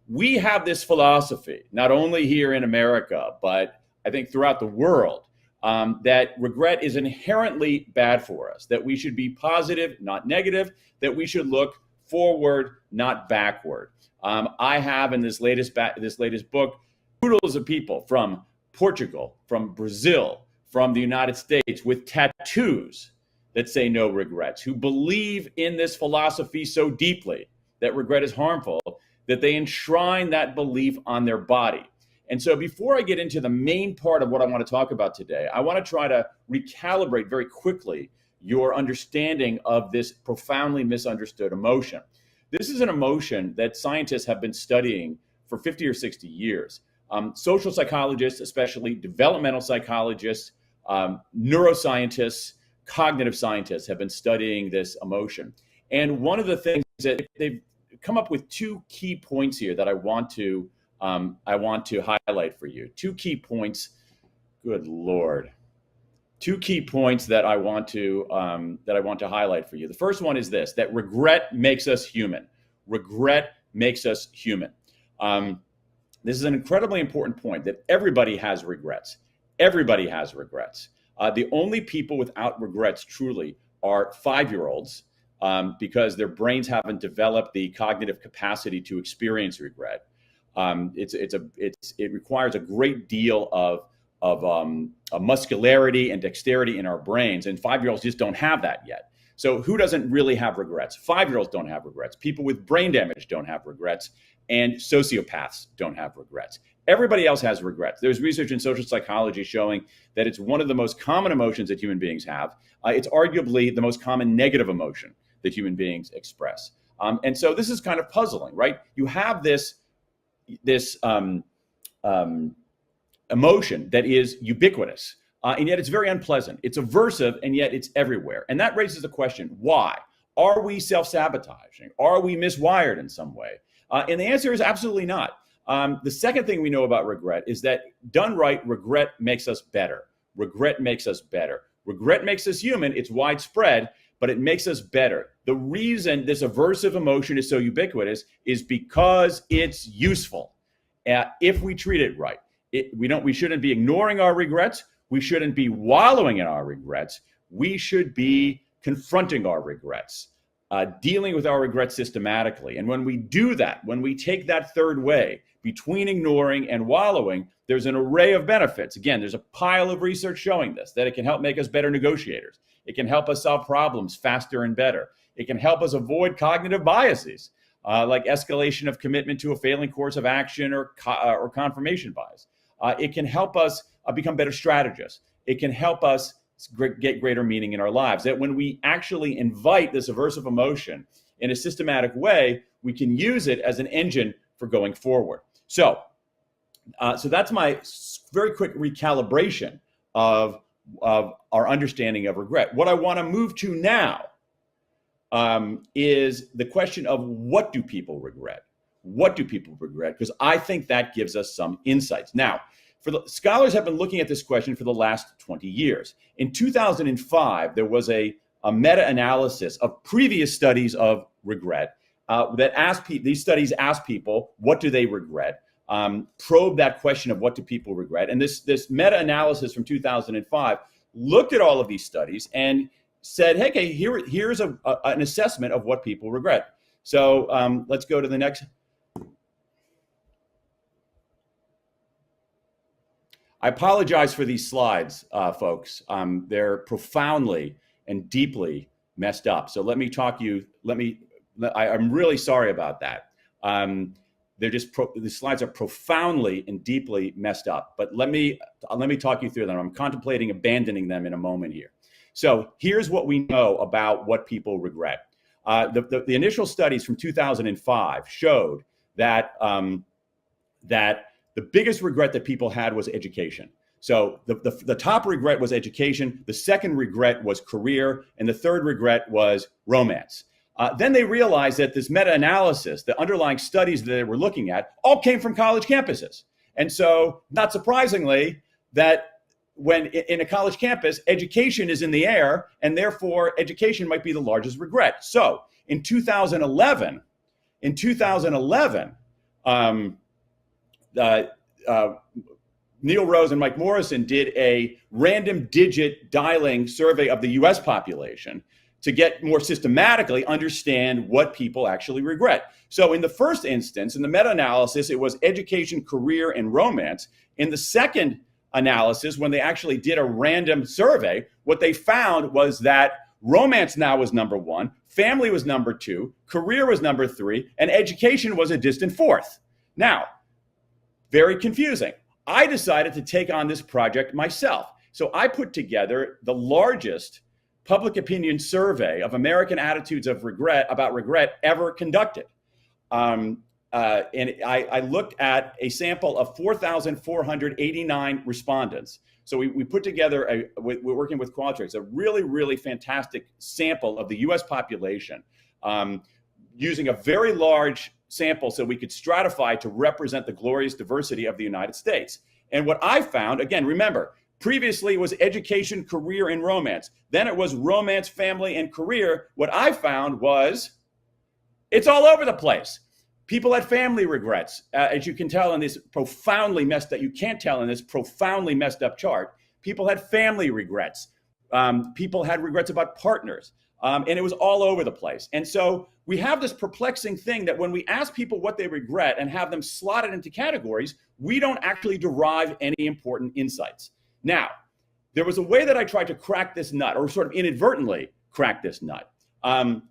we have this philosophy, not only here in America, but I think throughout the world, that regret is inherently bad for us, that we should be positive, not negative, that we should look forward, not backward. I have in this latest book, oodles of people from Portugal, from Brazil, from the United States with tattoos that say no regrets, who believe in this philosophy so deeply that regret is harmful, that they enshrine that belief on their body. And so before I get into the main part of what I want to talk about today, I want to try to recalibrate very quickly your understanding of this profoundly misunderstood emotion. This is an emotion that scientists have been studying for 50 or 60 years. Social psychologists, especially developmental psychologists, neuroscientists, cognitive scientists have been studying this emotion. And one of the things that they've come up with 2 key points here that I want to highlight for you. 2 key points. Good Lord. 2 key points that I want to highlight for you. The first one is this: that regret makes us human. Regret makes us human. This is an incredibly important point, that everybody has regrets. Everybody has regrets. The only people without regrets truly are 5-year-olds, because their brains haven't developed the cognitive capacity to experience regret. It requires a great deal of muscularity and dexterity in our brains, and 5-year-olds just don't have that yet. So who doesn't really have regrets? 5-year-olds don't have regrets. People with brain damage don't have regrets, and sociopaths don't have regrets. Everybody else has regrets. There's research in social psychology showing that it's one of the most common emotions that human beings have. It's arguably the most common negative emotion that human beings express. And so this is kind of puzzling, right? You have this emotion that is ubiquitous, and yet it's very unpleasant. It's aversive, and yet it's everywhere. And that raises the question, why? Are we self-sabotaging? Are we miswired in some way? And the answer is absolutely not. The second thing we know about regret is that done right, regret makes us better. Regret makes us better. Regret makes us human. It's widespread, but it makes us better. The reason this aversive emotion is so ubiquitous is because it's useful. If we treat it right, we shouldn't be ignoring our regrets. We shouldn't be wallowing in our regrets. We should be confronting our regrets, dealing with our regrets systematically. And when we do that, when we take that third way between ignoring and wallowing, there's an array of benefits. Again, there's a pile of research showing this, that it can help make us better negotiators. It can help us solve problems faster and better. It can help us avoid cognitive biases, like escalation of commitment to a failing course of action or confirmation bias. It can help us become better strategists. It can help us get greater meaning in our lives. That when we actually invite this aversive emotion in a systematic way, we can use it as an engine for going forward. So that's my very quick recalibration of our understanding of regret. What I want to move to now is the question of what do people regret? What do people regret? Because I think that gives us some insights. Now, scholars have been looking at this question for the last 20 years. In 2005, there was a meta-analysis of previous studies of regret that asked these studies asked people, what do they regret? Probe that question of what do people regret? And this meta-analysis from 2005 looked at all of these studies and said, hey, okay, here's an assessment of what people regret. So let's go to the next. I apologize for these slides, folks. They're profoundly and deeply messed up. So let me talk you. I'm really sorry about that. The slides are profoundly and deeply messed up. But let me talk you through them. I'm contemplating abandoning them in a moment here. So here's what we know about what people regret. The initial studies from 2005 showed that the biggest regret that people had was education. So the top regret was education, the second regret was career, and the third regret was romance. Then they realized that this meta-analysis, the underlying studies that they were looking at, all came from college campuses. And so, not surprisingly, that when in a college campus, education is in the air, and therefore education might be the largest regret. So in 2011, Neil Rose and Mike Morrison did a random digit dialing survey of the US population to get more systematically understand what people actually regret. So in the first instance, in the meta-analysis, it was education, career, and romance. In the second analysis, when they actually did a random survey, what they found was that romance now was number one, family was number two, career was number three, and education was a distant fourth. Now, very confusing. I decided to take on this project myself. So I put together the largest public opinion survey of American attitudes of regret ever conducted. And I looked at a sample of 4,489 respondents. So we put together, we're working with Qualtrics, a really, really fantastic sample of the US population using a very large sample so we could stratify to represent the glorious diversity of the United States. And what I found, again, remember, previously it was education, career, and romance. Then it was romance, family, and career. What I found was it's all over the place. People had family regrets, as you can tell in this profoundly messed up, you can't tell in this profoundly messed up chart. People had family regrets. People had regrets about partners. And it was all over the place. And so we have this perplexing thing that when we ask people what they regret and have them slotted into categories, we don't actually derive any important insights. Now, there was a way that I tried to crack this nut, or sort of inadvertently crack this nut. And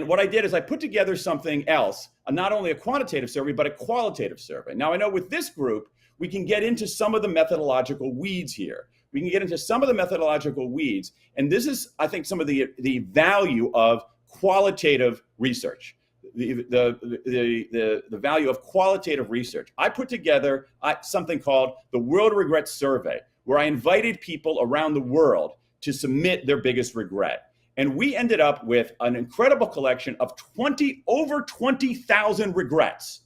what I did is I put together something else, not only a quantitative survey, but a qualitative survey. Now, I know with this group, we can get into some of the methodological weeds here. We can get into some of the methodological weeds. And this is, I think, some of the value of qualitative research, the value of qualitative research. I put together something called the World Regret Survey, where I invited people around the world to submit their biggest regret. And we ended up with an incredible collection of over 20,000 regrets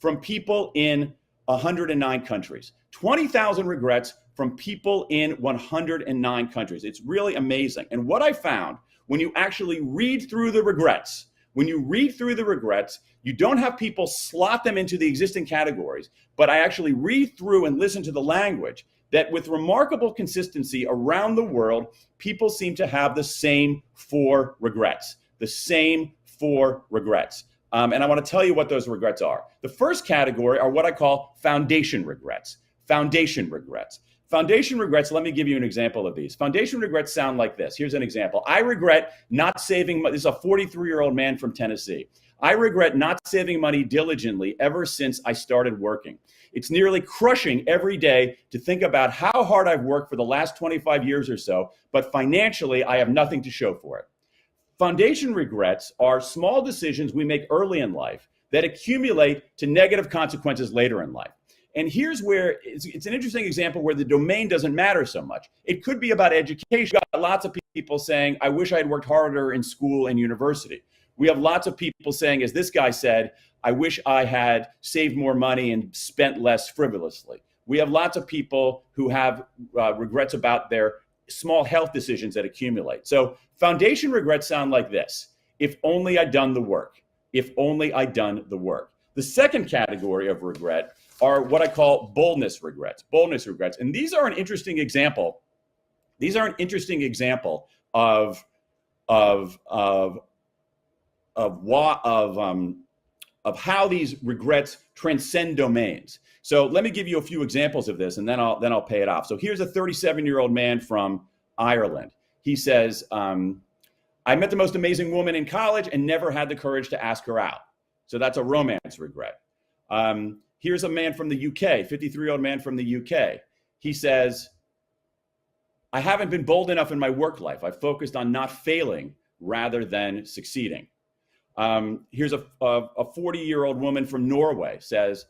from people in 109 countries. 20,000 regrets from people in 109 countries. It's really amazing. And what I found, when you actually read through the regrets, you don't have people slot them into the existing categories, but I actually read through and listen to the language that with remarkable consistency around the world, people seem to have the same four regrets, And I want to tell you what those regrets are. The first category are what I call foundation regrets. Foundation regrets, let me give you an example of these. Foundation regrets sound like this. Here's an example. I regret not saving money. This is a 43-year-old man from Tennessee. I regret not saving money diligently ever since I started working. It's nearly crushing every day to think about how hard I've worked for the last 25 years or so, but financially, I have nothing to show for it. Foundation regrets are small decisions we make early in life that accumulate to negative consequences later in life. And here's where it's an interesting example where the domain doesn't matter so much. It could be about education. We've got lots of people saying, I wish I had worked harder in school and university. We have lots of people saying, as this guy said, I wish I had saved more money and spent less frivolously. We have lots of people who have regrets about their small health decisions that accumulate. So foundation regrets sound like this. If only I'd done the work. If only I'd done the work. The second category of regret are what I call boldness regrets. Boldness regrets. And these are an interesting example. These are an interesting example of how these regrets transcend domains. So let me give you a few examples of this, and then I'll pay it off. So here's a 37-year-old man from Ireland. He says, I met the most amazing woman in college and never had the courage to ask her out. So that's a romance regret. Here's a man from the UK, 53-year-old man from the UK. He says, I haven't been bold enough in my work life. I've focused on not failing rather than succeeding. Here's a 40-year-old woman from Norway, says,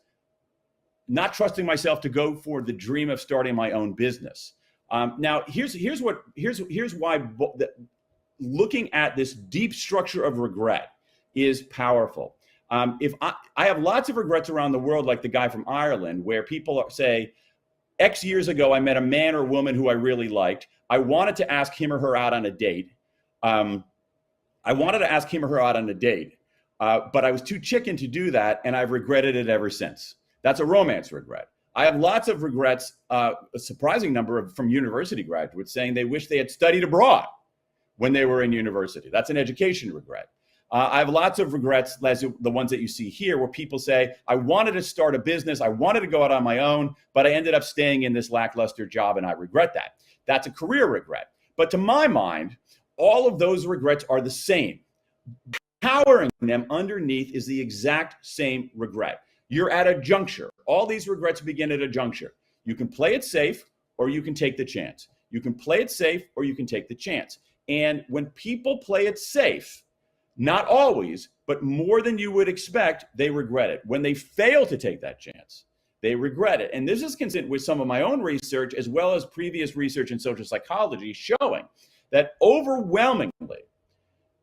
not trusting myself to go for the dream of starting my own business. Now, here's why looking at this deep structure of regret is powerful. If I have lots of regrets around the world, like the guy from Ireland, where people say, X years ago, I met a man or woman who I really liked. I wanted to ask him or her out on a date. But I was too chicken to do that, and I've regretted it ever since. That's a romance regret. I have lots of regrets, a surprising number from university graduates saying they wish they had studied abroad when they were in university. That's an education regret. I have lots of regrets, as the ones that you see here, where people say, I wanted to start a business, I wanted to go out on my own, but I ended up staying in this lackluster job, and I regret that. That's a career regret. But to my mind, all of those regrets are the same. Powering them underneath is the exact same regret. You're at a juncture. All these regrets begin at a juncture. You can play it safe, or you can take the chance. You can play it safe, or you can take the chance. And when people play it safe, not always, but more than you would expect, they regret it. When they fail to take that chance, they regret it. And this is consistent with some of my own research, as well as previous research in social psychology, showing that overwhelmingly,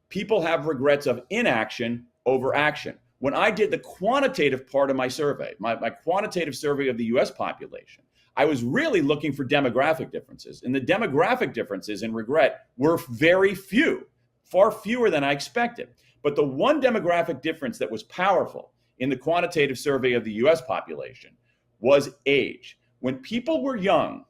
people have regrets of inaction over action. When I did the quantitative part of my survey, my quantitative survey of the US population, I was really looking for demographic differences. And the demographic differences in regret were very few. Far fewer than I expected. But the one demographic difference that was powerful in the quantitative survey of the US population was age. When people were young,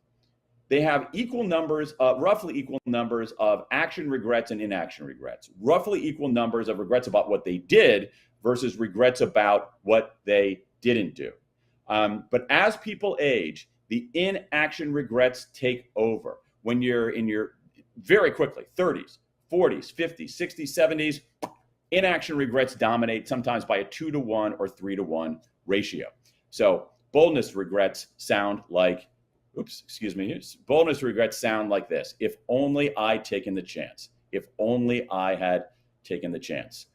they have equal numbers, roughly equal numbers of action regrets and inaction regrets, roughly equal numbers of regrets about what they did versus regrets about what they didn't do. But as people age, the inaction regrets take over. When you're in your, very quickly, 30s, 40s, 50s, 60s, 70s, inaction regrets dominate, sometimes by a 2-to-1 or 3-to-1 ratio. So boldness regrets sound like, boldness regrets sound like this. If only I'd taken the chance. If only I had taken the chance.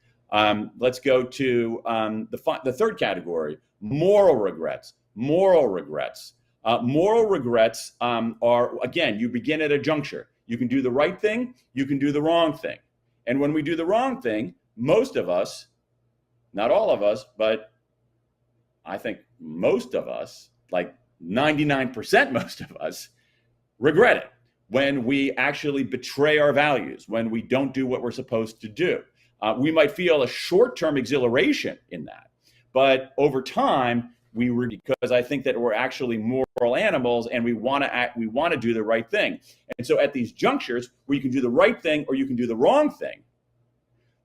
Let's go to the third category, moral regrets. Moral regrets. Moral regrets are, again, you begin at a juncture. You can do the right thing, you can do the wrong thing. And when we do the wrong thing, most of us, not all of us, but I think most of us, like 99% most of us, regret it. When we actually betray our values, when we don't do what we're supposed to do. We might feel a short-term exhilaration in that. But over time, because I think that we're actually moral animals and we want to do the right thing. And so at these junctures where you can do the right thing or you can do the wrong thing,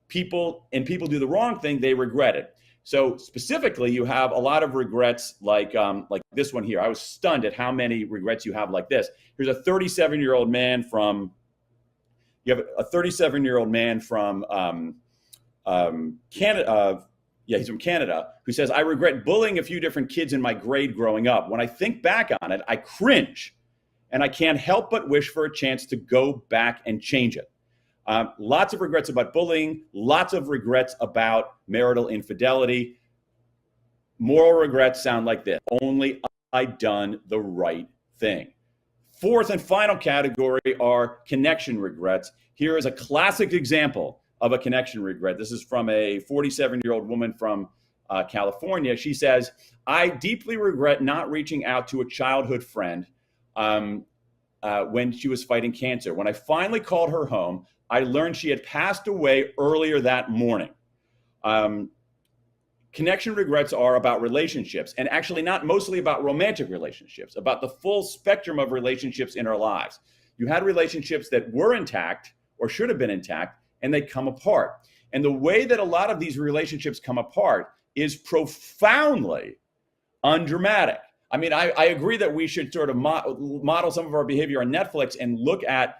people do the wrong thing, they regret it. So specifically, you have a lot of regrets like this one here. I was stunned at how many regrets you have like this. Here's a 37-year-old man from Canada. He's from Canada, who says, I regret bullying a few different kids in my grade growing up. When I think back on it, I cringe, and I can't help but wish for a chance to go back and change it. Lots of regrets about bullying, lots of regrets about marital infidelity. Moral regrets sound like this. Only I done the right thing? Fourth and final category are connection regrets. Here is a classic example of a connection regret. This is from a 47-year-old woman from California. She says, I deeply regret not reaching out to a childhood friend when she was fighting cancer. When I finally called her home, I learned she had passed away earlier that morning. Connection regrets are about relationships, and actually not mostly about romantic relationships, about the full spectrum of relationships in our lives. You had relationships that were intact or should have been intact, and they come apart. And the way that a lot of these relationships come apart is profoundly undramatic. I mean, I agree that we should sort of model some of our behavior on Netflix and look at,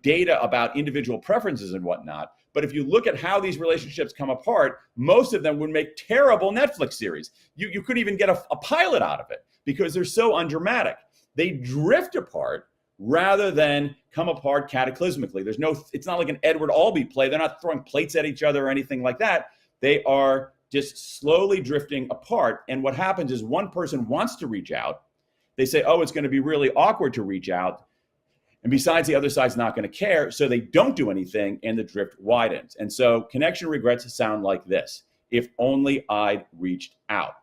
data about individual preferences and whatnot. But if you look at how these relationships come apart, most of them would make terrible Netflix series. You couldn't even get a pilot out of it because they're so undramatic. They drift apart rather than come apart cataclysmically. It's not like an Edward Albee play. They're not throwing plates at each other or anything like that. They are just slowly drifting apart. And what happens is one person wants to reach out. They say, oh, it's going to be really awkward to reach out. And besides, the other side's not going to care. So they don't do anything and the drift widens. And so connection regrets sound like this: if only I'd reached out.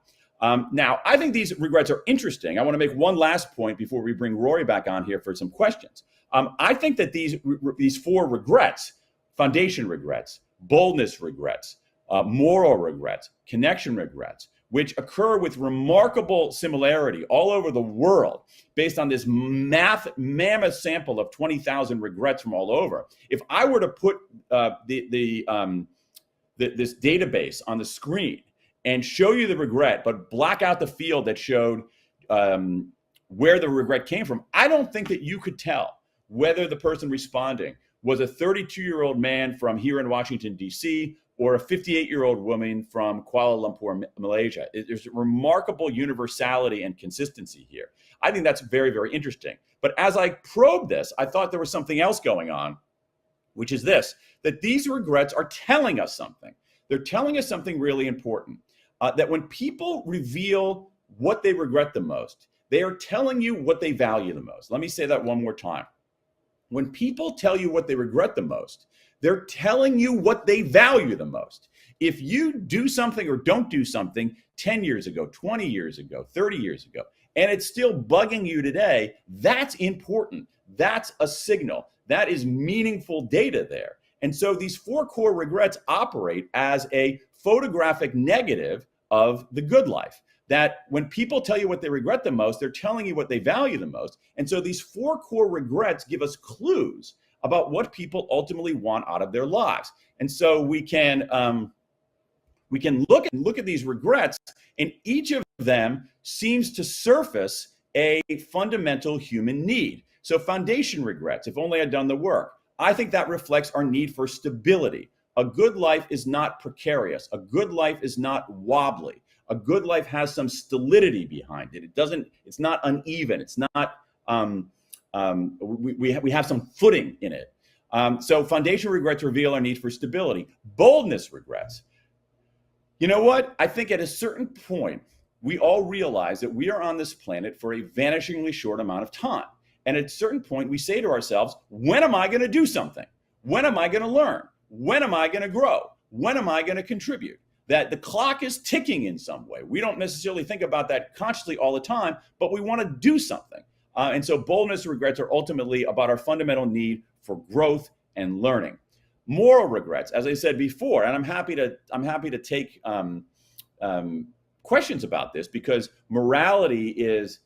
Now, I think these regrets are interesting. I want to make one last point before we bring Rory back on here for some questions. I think that these four regrets, foundation regrets, boldness regrets, moral regrets, connection regrets, which occur with remarkable similarity all over the world based on this mammoth sample of 20,000 regrets from all over. If I were to put this database on the screen and show you the regret, but black out the field that showed where the regret came from, I don't think that you could tell whether the person responding was a 32-year-old man from here in Washington, D.C., or a 58-year-old woman from Kuala Lumpur, Malaysia. There's remarkable universality and consistency here. I think that's very, very interesting. But as I probed this, I thought there was something else going on, which is this: that these regrets are telling us something. They're telling us something really important, that when people reveal what they regret the most, they are telling you what they value the most. Let me say that one more time. When people tell you what they regret the most, they're telling you what they value the most. If you do something or don't do something 10 years ago, 20 years ago, 30 years ago, and it's still bugging you today, that's important. That's a signal. That is meaningful data there. And so these four core regrets operate as a photographic negative of the good life. That when people tell you what they regret the most, they're telling you what they value the most. And so these four core regrets give us clues about what people ultimately want out of their lives. And so we can look at these regrets, and each of them seems to surface a fundamental human need. So foundation regrets: if only I'd done the work. I think that reflects our need for stability. A good life is not precarious. A good life is not wobbly. A good life has some stolidity behind it. It's not uneven. It's not, we have some footing in it. So foundation regrets reveal our need for stability. Boldness regrets. You know what? I think at a certain point, we all realize that we are on this planet for a vanishingly short amount of time. And at a certain point, we say to ourselves, when am I going to do something? When am I going to learn? When am I going to grow? When am I going to contribute? That the clock is ticking in some way. We don't necessarily think about that consciously all the time, but we want to do something. And so boldness regrets are ultimately about our fundamental need for growth and learning. Moral regrets, as I said before, and I'm happy to take questions about this, because morality is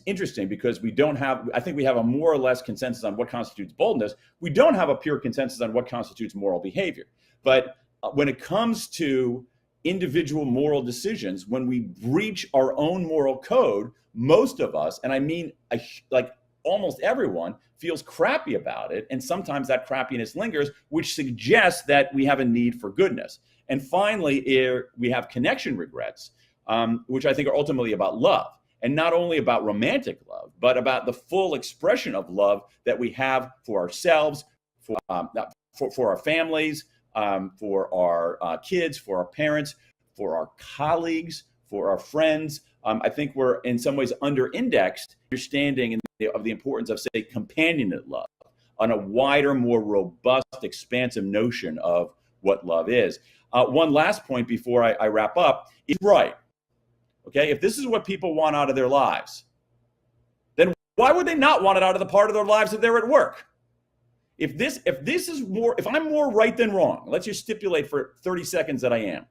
interesting, because I think we have a more or less consensus on what constitutes boldness. We don't have a pure consensus on what constitutes moral behavior. But when it comes to individual moral decisions, when we breach our own moral code, most of us, and I mean like almost everyone, feels crappy about it. And sometimes that crappiness lingers, which suggests that we have a need for goodness. And finally, we have connection regrets, which I think are ultimately about love. And not only about romantic love, but about the full expression of love that we have for ourselves, for our families, for our kids, for our parents, for our colleagues, for our friends, I think we're in some ways under-indexed understanding of the importance of, say, companionate love, on a wider, more robust, expansive notion of what love is. One last point before I wrap up is right. Okay, if this is what people want out of their lives, then why would they not want it out of the part of their lives that they're at work? If I'm more right than wrong, let's just stipulate for 30 seconds that I am,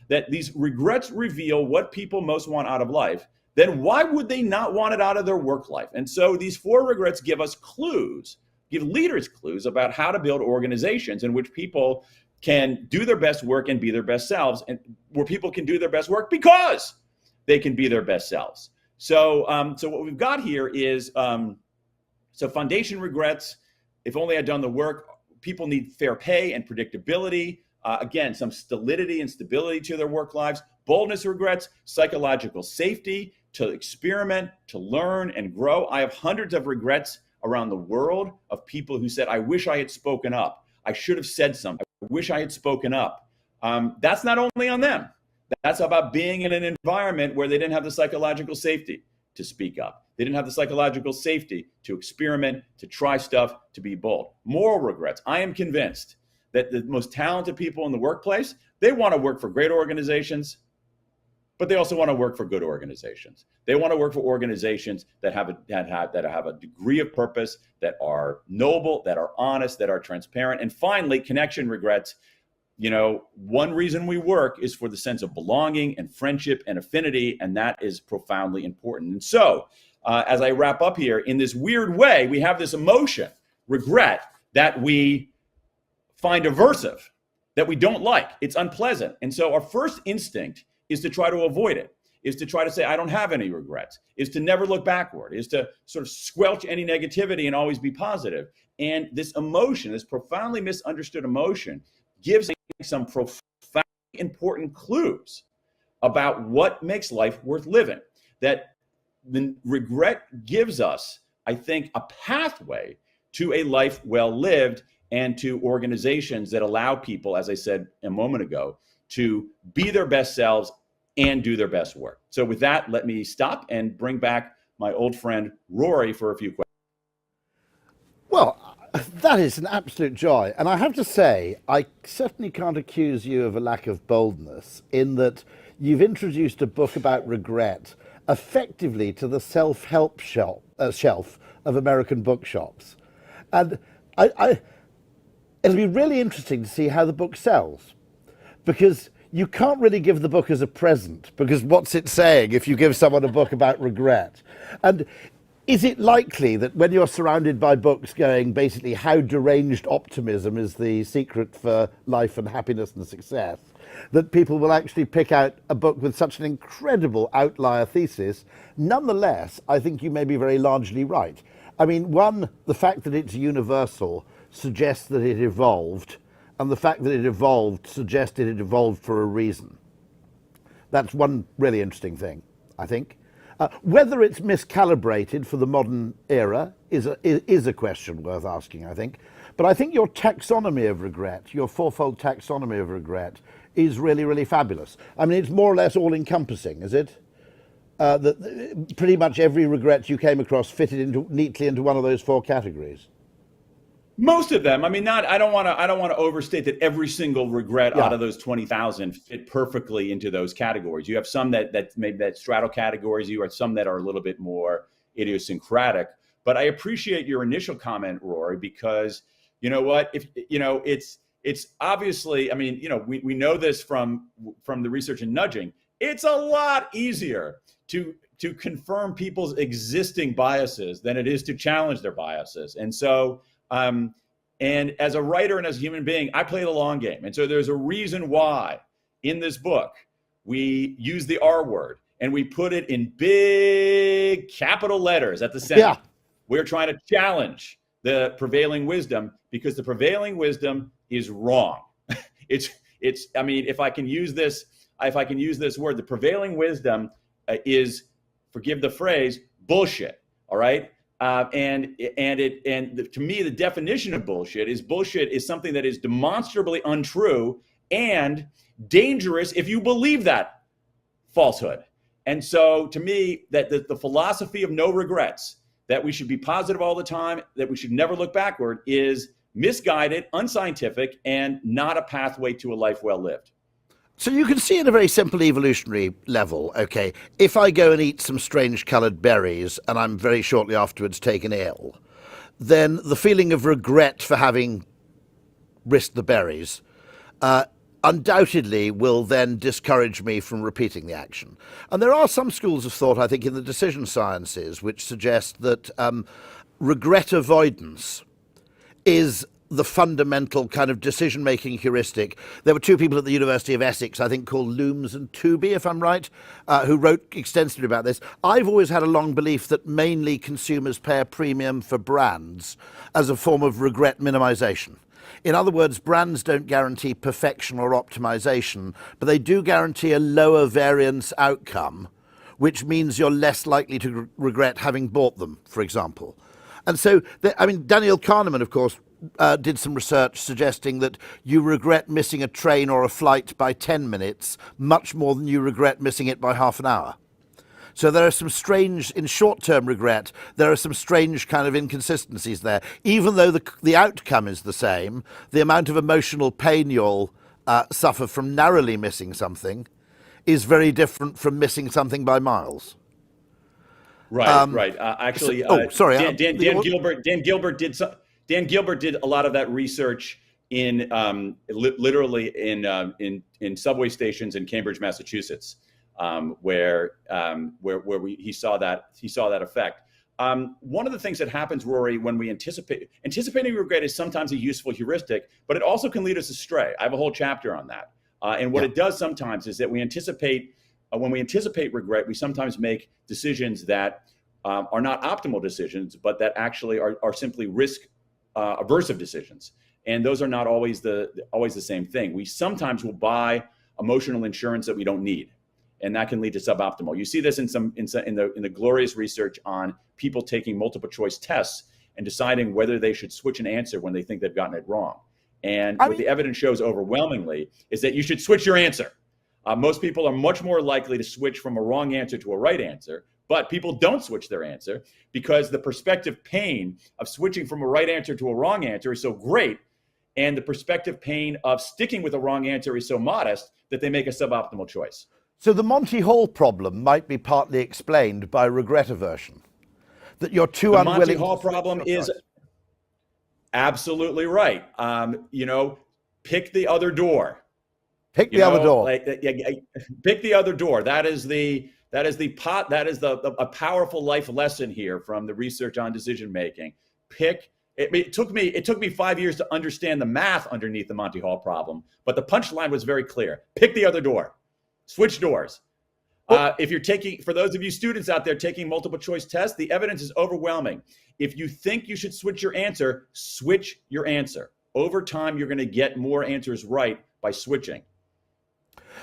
that these regrets reveal what people most want out of life, then why would they not want it out of their work life? And so these 4 regrets give us clues, give leaders clues about how to build organizations in which people can do their best work and be their best selves, and where people can do their best work because they can be their best selves. So what we've got here is, so foundation regrets, if only I'd done the work. People need fair pay and predictability. Again, some solidity and stability to their work lives. Boldness regrets, psychological safety, to experiment, to learn and grow. I have hundreds of regrets around the world of people who said, I wish I had spoken up. I should have said something. I wish I had spoken up. That's not only on them. That's about being in an environment where they didn't have the psychological safety to speak up. They didn't have the psychological safety to experiment, to try stuff, to be bold. Moral regrets. I am convinced that the most talented people in the workplace, they want to work for great organizations, but they also want to work for good organizations. They want to work for organizations that have a degree of purpose, that are noble, that are honest, that are transparent. And finally, connection regrets. You know, one reason we work is for the sense of belonging and friendship and affinity, and that is profoundly important. And so, as I wrap up here, in this weird way, we have this emotion, regret, that we find aversive, that we don't like. It's unpleasant. And so our first instinct is to try to avoid it, is to try to say, I don't have any regrets, is to never look backward, is to sort of squelch any negativity and always be positive. And this emotion, this profoundly misunderstood emotion, gives some profoundly important clues about what makes life worth living. That the regret gives us, I think, a pathway to a life well lived and to organizations that allow people, as I said a moment ago, to be their best selves and do their best work. So with that, let me stop and bring back my old friend Rory for a few questions. Well, that is an absolute joy. And I have to say, I certainly can't accuse you of a lack of boldness in that you've introduced a book about regret effectively to the self-help shelf of American bookshops. And it'll be really interesting to see how the book sells, because you can't really give the book as a present, because what's it saying if you give someone a book about regret? And is it likely that when you're surrounded by books going basically how deranged optimism is the secret for life and happiness and success, that people will actually pick out a book with such an incredible outlier thesis? Nonetheless, I think you may be very largely right. I mean, one, the fact that it's universal suggests that it evolved, and the fact that it evolved suggested it evolved for a reason. That's one really interesting thing, I think. Whether it's miscalibrated for the modern era is a question worth asking, I think. But I think your taxonomy of regret, your fourfold taxonomy of regret, is really, really fabulous. I mean, it's more or less all-encompassing, is it? That pretty much every regret you came across fitted neatly into one of those 4 categories. Most of them. I mean, I don't want to overstate that every single regret out of those 20,000 fit perfectly into those categories. You have some that maybe that straddle categories. You have some that are a little bit more idiosyncratic. But I appreciate your initial comment, Rory, because you know what? If you know, it's obviously. I mean, you know, we know this from the research in nudging. It's a lot easier to confirm people's existing biases than it is to challenge their biases, and so. And as a writer and as a human being, I play the long game. And so there's a reason why in this book, we use the R word and we put it in big capital letters at the center. Yeah. We're trying to challenge the prevailing wisdom because the prevailing wisdom is wrong. I mean, if I can use this word, the prevailing wisdom is, forgive the phrase, bullshit. All right. And to me, the definition of bullshit is something that is demonstrably untrue and dangerous if you believe that falsehood. And so to me, that the philosophy of no regrets, that we should be positive all the time, that we should never look backward, is misguided, unscientific, and not a pathway to a life well lived. So you can see at a very simple evolutionary level, okay, if I go and eat some strange coloured berries and I'm very shortly afterwards taken ill, then the feeling of regret for having risked the berries undoubtedly will then discourage me from repeating the action. And there are some schools of thought, I think, in the decision sciences which suggest that regret avoidance is the fundamental kind of decision-making heuristic. There were two people at the University of Essex, I think, called Looms and Tooby, if I'm right, who wrote extensively about this. I've always had a long belief that mainly consumers pay a premium for brands as a form of regret minimization. In other words, brands don't guarantee perfection or optimization, but they do guarantee a lower variance outcome, which means you're less likely to regret having bought them, for example. And so, I mean, Daniel Kahneman, of course, did some research suggesting that you regret missing a train or a flight by 10 minutes much more than you regret missing it by half an hour. So there are some strange, in short-term regret, there are some strange kind of inconsistencies there. Even though the outcome is the same, the amount of emotional pain you'll suffer from narrowly missing something is very different from missing something by miles. Right, right. Actually, sorry. Dan Gilbert did a lot of that research in literally in subway stations in Cambridge, Massachusetts, where he saw that effect. One of the things that happens, Rory, when we anticipating regret is sometimes a useful heuristic, but it also can lead us astray. I have a whole chapter on that. And what it does sometimes is that we anticipate. When we anticipate regret, we sometimes make decisions that are not optimal decisions, but that actually are simply risk aversive decisions. And those are not always the same thing. We sometimes will buy emotional insurance that we don't need, and that can lead to suboptimal. You see this in the glorious research on people taking multiple choice tests and deciding whether they should switch an answer when they think they've gotten it wrong. And what the evidence shows overwhelmingly is that you should switch your answer. Most people are much more likely to switch from a wrong answer to a right answer, but people don't switch their answer because the perspective pain of switching from a right answer to a wrong answer is so great, and the perspective pain of sticking with a wrong answer is so modest that they make a suboptimal choice. So the Monty Hall problem might be partly explained by regret aversion, that you're too unwilling. The Monty Hall problem is absolutely right. Pick the other door. Pick the other door. Pick the other door. That is a powerful life lesson here from the research on decision making. It took me 5 years to understand the math underneath the Monty Hall problem, but the punchline was very clear. Pick the other door. Switch doors. If you're for those of you students out there taking multiple choice tests, the evidence is overwhelming. If you think you should switch your answer, switch your answer. Over time, you're going to get more answers right by switching.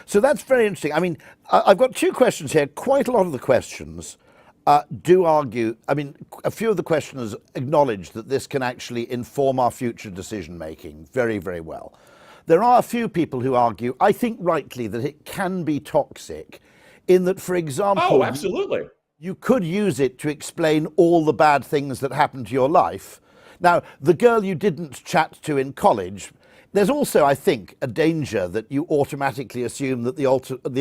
So that's very interesting. I mean, I've got two questions here. Quite a lot of the questions do argue, I mean, a few of the questioners acknowledge that this can actually inform our future decision making very, very well. There are a few people who argue, I think rightly, that it can be toxic in that, for example, oh, absolutely, you could use it to explain all the bad things that happened to your life. Now, the girl you didn't chat to in college, there's also, I think, a danger that you automatically assume that the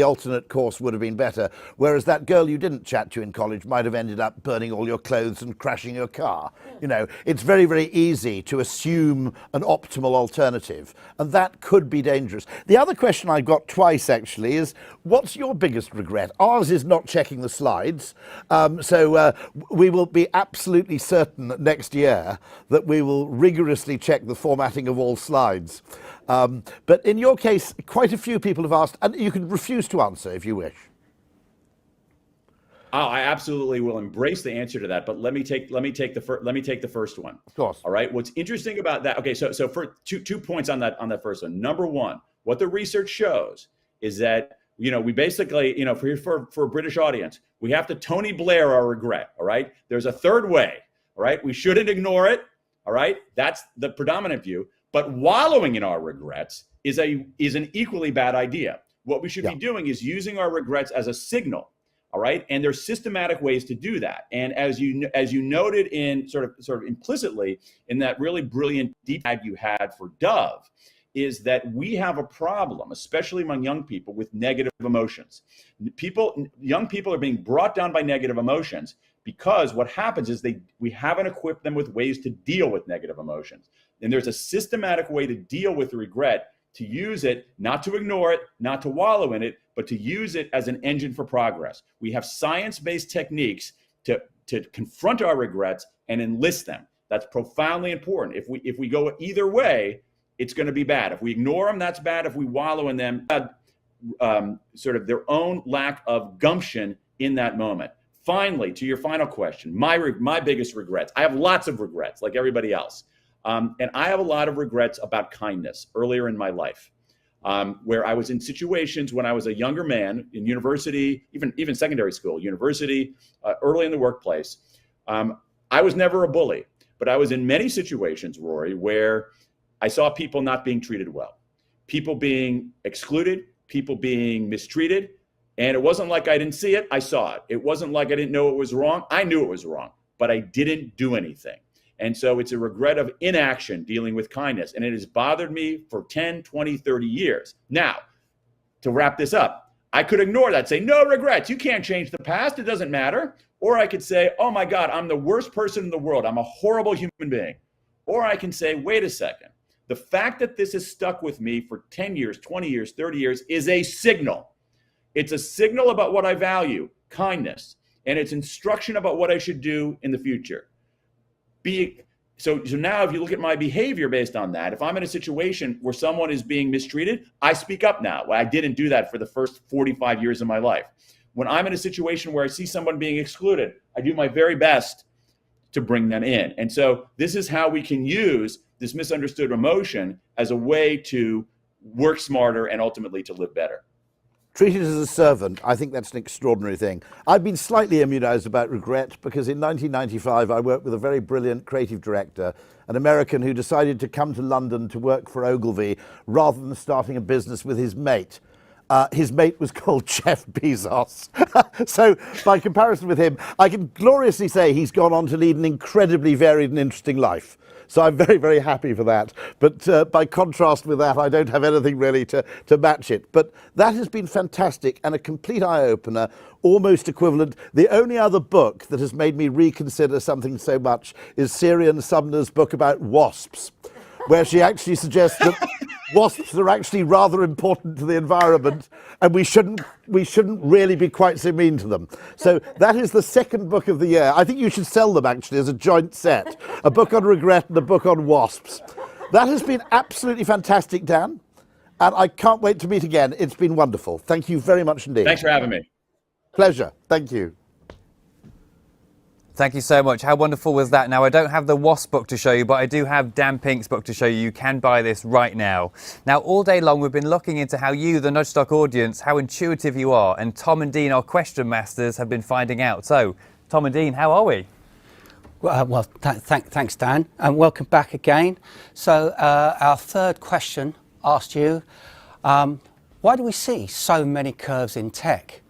alternate course would have been better, whereas that girl you didn't chat to in college might have ended up burning all your clothes and crashing your car. You know, it's very, very easy to assume an optimal alternative, and that could be dangerous. The other question I've got twice, actually, is what's your biggest regret? Ours is not checking the slides, so we will be absolutely certain next year that we will rigorously check the formatting of all slides. But in your case, quite a few people have asked, and you can refuse to answer if you wish. Oh, I absolutely will embrace the answer to that. But let me take the first one. Of course. All right. What's interesting about that? Okay, so for two points on that first one. Number one, what the research shows is that we basically for a British audience, we have to Tony Blair our regret. All right. There's a third way. All right. We shouldn't ignore it. All right. That's the predominant view. But wallowing in our regrets is an equally bad idea. What we should be doing is using our regrets as a signal All right, and there's systematic ways to do that. And as you noted in sort of implicitly in that really brilliant deep dive you had for Dove, is that we have a problem, especially among young people, with negative emotions. Young people are being brought down by negative emotions because what happens is we haven't equipped them with ways to deal with negative emotions. And there's a systematic way to deal with regret, to use it, not to ignore it, not to wallow in it, but to use it as an engine for progress. We have science-based techniques to confront our regrets and enlist them. That's profoundly important. If we go either way, it's going to be bad. If we ignore them, that's bad. If we wallow in them, sort of their own lack of gumption in that moment. Finally, to your final question, my biggest regrets. I have lots of regrets, like everybody else. And I have a lot of regrets about kindness earlier in my life, where I was in situations when I was a younger man in university, even secondary school, university, early in the workplace. I was never a bully, but I was in many situations, Rory, where I saw people not being treated well, people being excluded, people being mistreated. And it wasn't like I didn't see it, I saw it. It wasn't like I didn't know it was wrong, I knew it was wrong, but I didn't do anything. And so it's a regret of inaction dealing with kindness. And it has bothered me for 10, 20, 30 years. Now, to wrap this up, I could ignore that, say, no regrets, you can't change the past, it doesn't matter. Or I could say, oh my God, I'm the worst person in the world, I'm a horrible human being. Or I can say, wait a second. The fact that this has stuck with me for 10 years, 20 years, 30 years is a signal. It's a signal about what I value, kindness, and it's instruction about what I should do in the future. So now if you look at my behavior based on that, if I'm in a situation where someone is being mistreated, I speak up now. Well, I didn't do that for the first 45 years of my life. When I'm in a situation where I see someone being excluded, I do my very best to bring them in. And so this is how we can use this misunderstood emotion as a way to work smarter and ultimately to live better. Treated as a servant, I think that's an extraordinary thing. I've been slightly immunized about regret because in 1995 I worked with a very brilliant creative director, an American who decided to come to London to work for Ogilvy rather than starting a business with his mate. His mate was called Jeff Bezos. So by comparison with him, I can gloriously say he's gone on to lead an incredibly varied and interesting life. So I'm very, very happy for that. But by contrast with that, I don't have anything really to match it. But that has been fantastic and a complete eye-opener, almost equivalent. The only other book that has made me reconsider something so much is Syrian Sumner's book about wasps, where she actually suggests that wasps are actually rather important to the environment and we shouldn't really be quite so mean to them. So that is the second book of the year. I think you should sell them actually as a joint set, a book on regret and a book on wasps. That has been absolutely fantastic, Dan, and I can't wait to meet again. It's been wonderful. Thank you very much indeed. Thanks for having me. Pleasure. Thank you. Thank you so much. How wonderful was that? Now, I don't have the WASP book to show you, but I do have Dan Pink's book to show you. You can buy this right now. Now, all day long, we've been looking into how you, the Nudgestock audience, how intuitive you are. And Tom and Dean, our question masters, have been finding out. So, Tom and Dean, how are we? Well, thanks, Dan, and welcome back again. So, our third question asked you, why do we see so many curves in tech?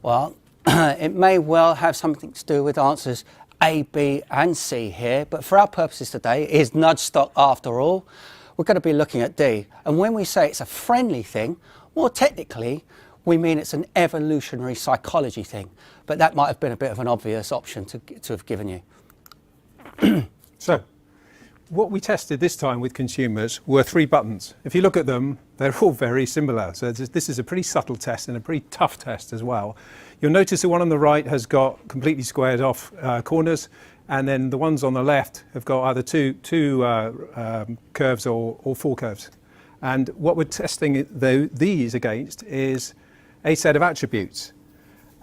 Well, it may well have something to do with answers A, B and C here, but for our purposes today, it is Nudgestock after all. We're going to be looking at D. And when we say it's a friendly thing, more technically, we mean it's an evolutionary psychology thing. But that might have been a bit of an obvious option to have given you. So, what we tested this time with consumers were 3 buttons. If you look at them, they're all very similar. So this is a pretty subtle test and a pretty tough test as well. You'll notice the one on the right has got completely squared off corners, and then the ones on the left have got either two curves or 4 curves. And what we're testing these against is a set of attributes,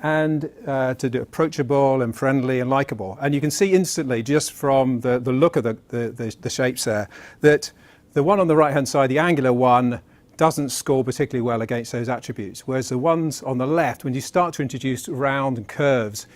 and to do approachable and friendly and likable. And you can see instantly, just from the look of the shapes there, that the one on the right hand side, the angular one, doesn't score particularly well against those attributes. Whereas the ones on the left, when you start to introduce round and curves,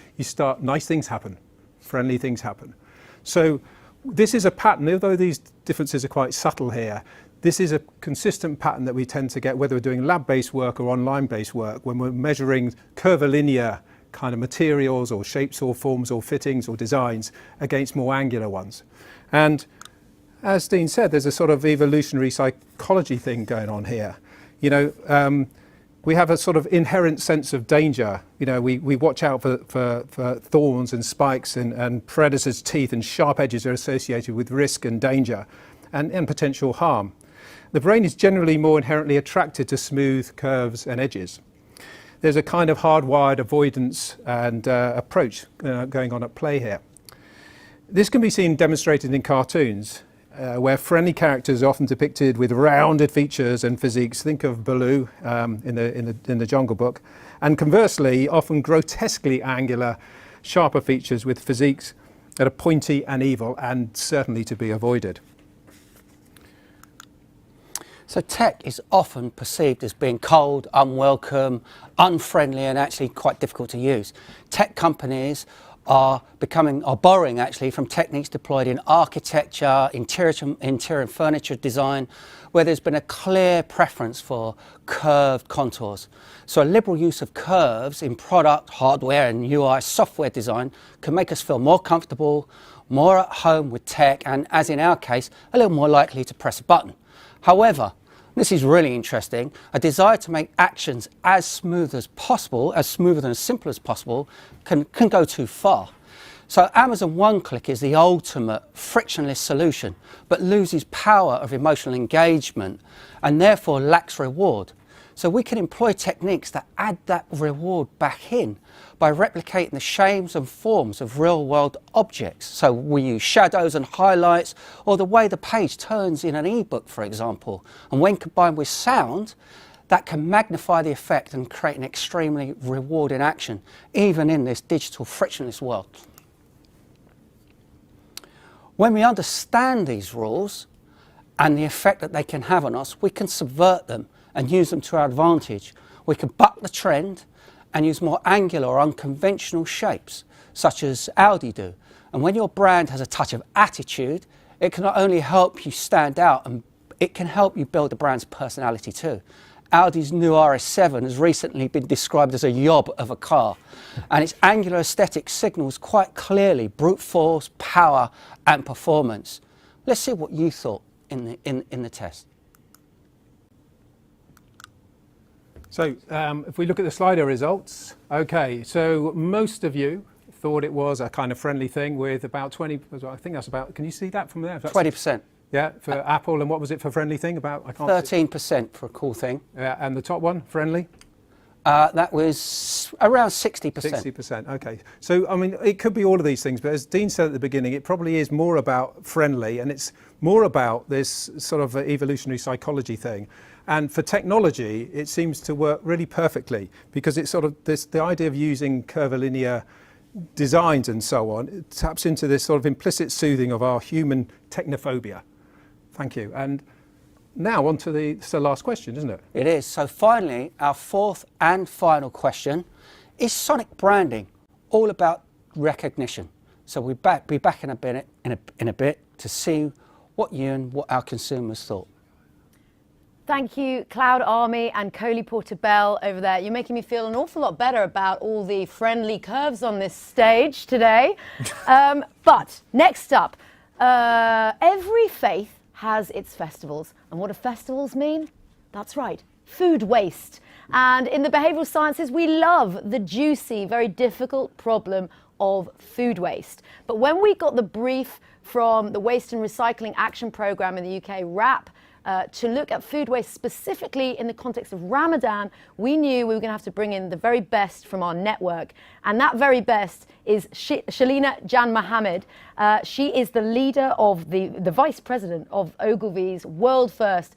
nice things happen, friendly things happen. So this is a pattern, although these differences are quite subtle here. This is a consistent pattern that we tend to get whether we're doing lab-based work or online-based work when we're measuring curvilinear kind of materials or shapes or forms or fittings or designs against more angular ones. And as Dean said, there's a sort of evolutionary psychology thing going on here. You know, we have a sort of inherent sense of danger. You know, we watch out for thorns and spikes and predators' teeth, and sharp edges are associated with risk and danger and potential harm. The brain is generally more inherently attracted to smooth curves and edges. There's a kind of hardwired avoidance and approach going on at play here. This can be seen demonstrated in cartoons, where friendly characters are often depicted with rounded features and physiques. Think of Baloo in the Jungle Book, and conversely, often grotesquely angular, sharper features with physiques that are pointy and evil, and certainly to be avoided. So tech is often perceived as being cold, unwelcome, unfriendly, and actually quite difficult to use. Tech companies are borrowing actually from techniques deployed in architecture, interior and furniture design, where there's been a clear preference for curved contours. So a liberal use of curves in product, hardware and UI software design can make us feel more comfortable, more at home with tech, and as in our case, a little more likely to press a button. However, this is really interesting, a desire to make actions as smooth as possible, as smooth and as simple as possible, can go too far. So Amazon One-Click is the ultimate frictionless solution, but loses power of emotional engagement and therefore lacks reward. So we can employ techniques that add that reward back in by replicating the shapes and forms of real-world objects. So we use shadows and highlights, or the way the page turns in an ebook, for example. And when combined with sound, that can magnify the effect and create an extremely rewarding action, even in this digital frictionless world. When we understand these rules and the effect that they can have on us, we can subvert them and use them to our advantage. We can buck the trend and use more angular or unconventional shapes, such as Audi do. And when your brand has a touch of attitude, it can not only help you stand out, and it can help you build the brand's personality too. Audi's new RS7 has recently been described as a yob of a car, and its angular aesthetic signals quite clearly brute force, power and performance. Let's see what you thought in the test. So if we look at the Slido results, okay, so most of you thought it was a kind of friendly thing with about 20, I think that's about, can you see that from there? 20%. Yeah, for Apple, and what was it for friendly thing? About, I can't 13% for a cool thing. Yeah, and the top one, friendly? That was around 60%. 60%, okay. So, I mean, it could be all of these things, but as Dean said at the beginning, it probably is more about friendly, and it's more about this sort of evolutionary psychology thing. And for technology, it seems to work really perfectly, because it's sort of the idea of using curvilinear designs and so on, it taps into this sort of implicit soothing of our human technophobia. Thank you. And now on to the last question, isn't it? It is. So finally, our fourth and final question, is sonic branding all about recognition? So we'll be back in a bit to see what you and what our consumers thought. Thank you, Cloud Army and Coley Porter-Bell over there. You're making me feel an awful lot better about all the friendly curves on this stage today. But next up, every faith has its festivals. And what do festivals mean? That's right, food waste. And in the behavioural sciences, we love the juicy, very difficult problem of food waste. But when we got the brief from the Waste and Recycling Action Programme in the UK, WRAP, to look at food waste specifically in the context of Ramadan, we knew we were going to have to bring in the very best from our network. And that very best is Shelina Janmohamed. She is the leader of the vice president of Ogilvy's world first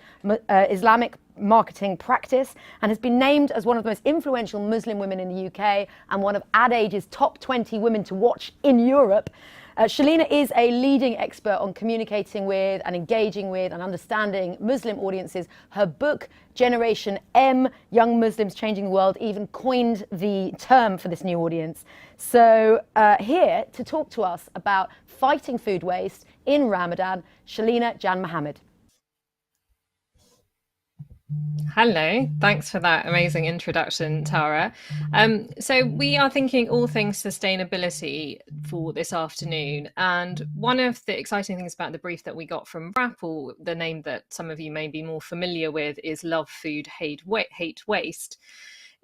Islamic marketing practice, and has been named as one of the most influential Muslim women in the UK and one of Ad Age's top 20 women to watch in Europe. Shelina is a leading expert on communicating with and engaging with and understanding Muslim audiences. Her book, Generation M, Young Muslims Changing the World, even coined the term for this new audience. So here to talk to us about fighting food waste in Ramadan, Shelina Janmohamed. Hello, thanks for that amazing introduction, Tara. So we are thinking all things sustainability for this afternoon. And one of the exciting things about the brief that we got from Rappel, the name that some of you may be more familiar with is Love Food, Hate Waste,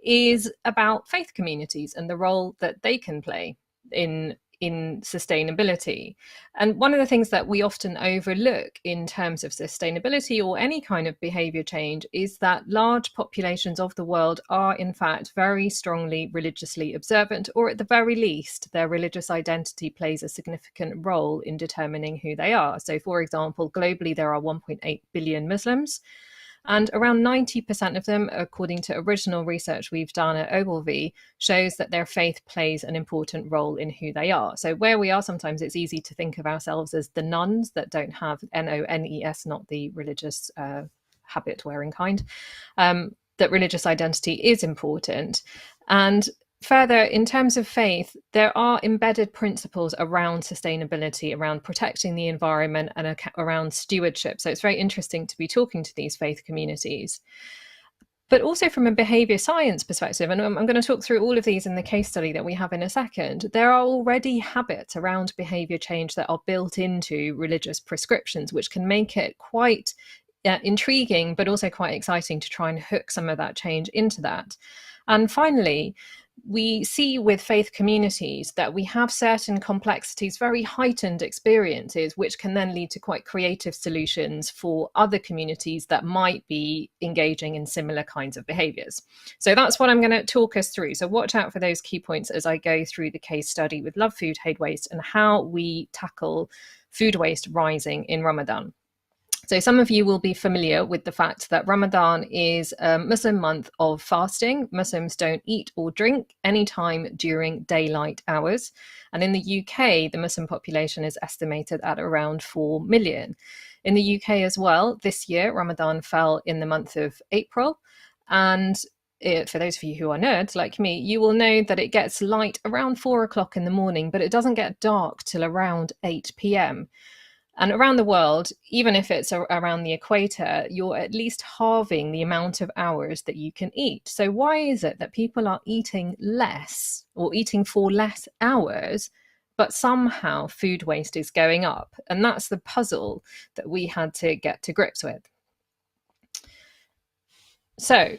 is about faith communities and the role that they can play in sustainability. And one of the things that we often overlook in terms of sustainability or any kind of behavior change is that large populations of the world are in fact very strongly religiously observant, or at the very least their religious identity plays a significant role in determining who they are. So for example, globally there are 1.8 billion Muslims, and around 90% of them, according to original research we've done at Ogilvy, shows that their faith plays an important role in who they are. So where we are, sometimes it's easy to think of ourselves as the nuns that don't have NONES, not the religious habit wearing kind, that religious identity is important. And further, in terms of faith, there are embedded principles around sustainability, around protecting the environment and around stewardship. So it's very interesting to be talking to these faith communities. But also from a behaviour science perspective, and I'm going to talk through all of these in the case study that we have in a second, there are already habits around behaviour change that are built into religious prescriptions, which can make it quite intriguing, but also quite exciting to try and hook some of that change into that. And finally, we see with faith communities that we have certain complexities, very heightened experiences, which can then lead to quite creative solutions for other communities that might be engaging in similar kinds of behaviours. So that's what I'm going to talk us through. So watch out for those key points as I go through the case study with Love Food, Hate Waste and how we tackle food waste rising in Ramadan. So some of you will be familiar with the fact that Ramadan is a Muslim month of fasting. Muslims don't eat or drink anytime during daylight hours. And in the UK, the Muslim population is estimated at around 4 million. In the UK as well, this year, Ramadan fell in the month of April. And for those of you who are nerds like me, you will know that it gets light around 4 o'clock in the morning, but it doesn't get dark till around 8 p.m. And around the world, even if it's around the equator, you're at least halving the amount of hours that you can eat. So why is it that people are eating less or eating for less hours, but somehow food waste is going up? And that's the puzzle that we had to get to grips with. So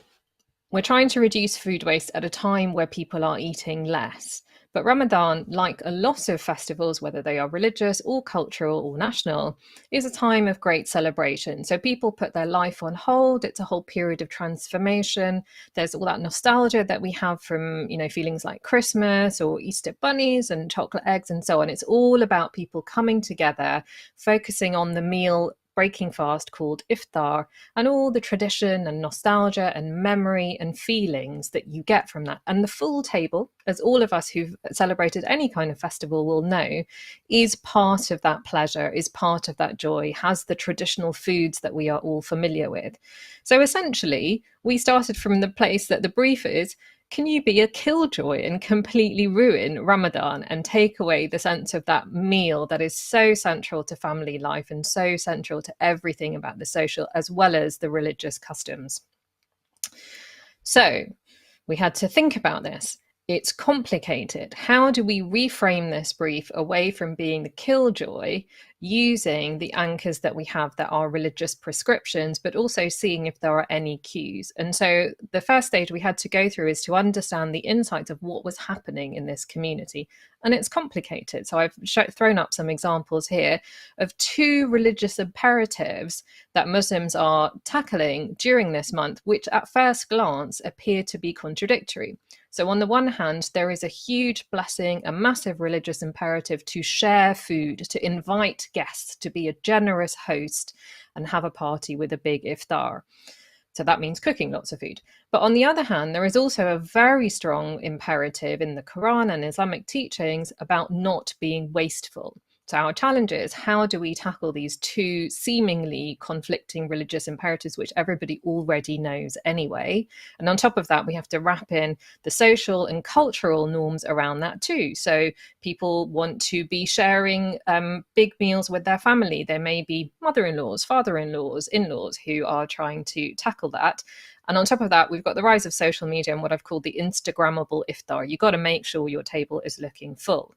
we're trying to reduce food waste at a time where people are eating less. But Ramadan, like a lot of festivals, whether they are religious or cultural or national, is a time of great celebration. So people put their life on hold. It's a whole period of transformation. There's all that nostalgia that we have from, feelings like Christmas or Easter bunnies and chocolate eggs and so on. It's all about people coming together, focusing on the meal, breaking fast called iftar, and all the tradition and nostalgia and memory and feelings that you get from that. And the full table, as all of us who've celebrated any kind of festival will know, is part of that pleasure, is part of that joy, has the traditional foods that we are all familiar with. So essentially, we started from the place that the brief is, can you be a killjoy and completely ruin Ramadan and take away the sense of that meal that is so central to family life and so central to everything about the social as well as the religious customs? So we had to think about this. It's complicated. How do we reframe this brief away from being the killjoy, using the anchors that we have that are religious prescriptions, but also seeing if there are any cues? And so the first stage we had to go through is to understand the insights of what was happening in this community. And it's complicated. So I've thrown up some examples here of 2 religious imperatives that Muslims are tackling during this month, which at first glance appear to be contradictory. So on the one hand, there is a huge blessing, a massive religious imperative to share food, to invite guests, to be a generous host and have a party with a big iftar. So that means cooking lots of food. But on the other hand, there is also a very strong imperative in the Quran and Islamic teachings about not being wasteful. So our challenge is, how do we tackle these two seemingly conflicting religious imperatives, which everybody already knows anyway? And on top of that, we have to wrap in the social and cultural norms around that too. So people want to be sharing big meals with their family. There may be mother-in-laws, father-in-laws, in-laws who are trying to tackle that. And on top of that, we've got the rise of social media and what I've called the Instagrammable iftar. You've got to make sure your table is looking full.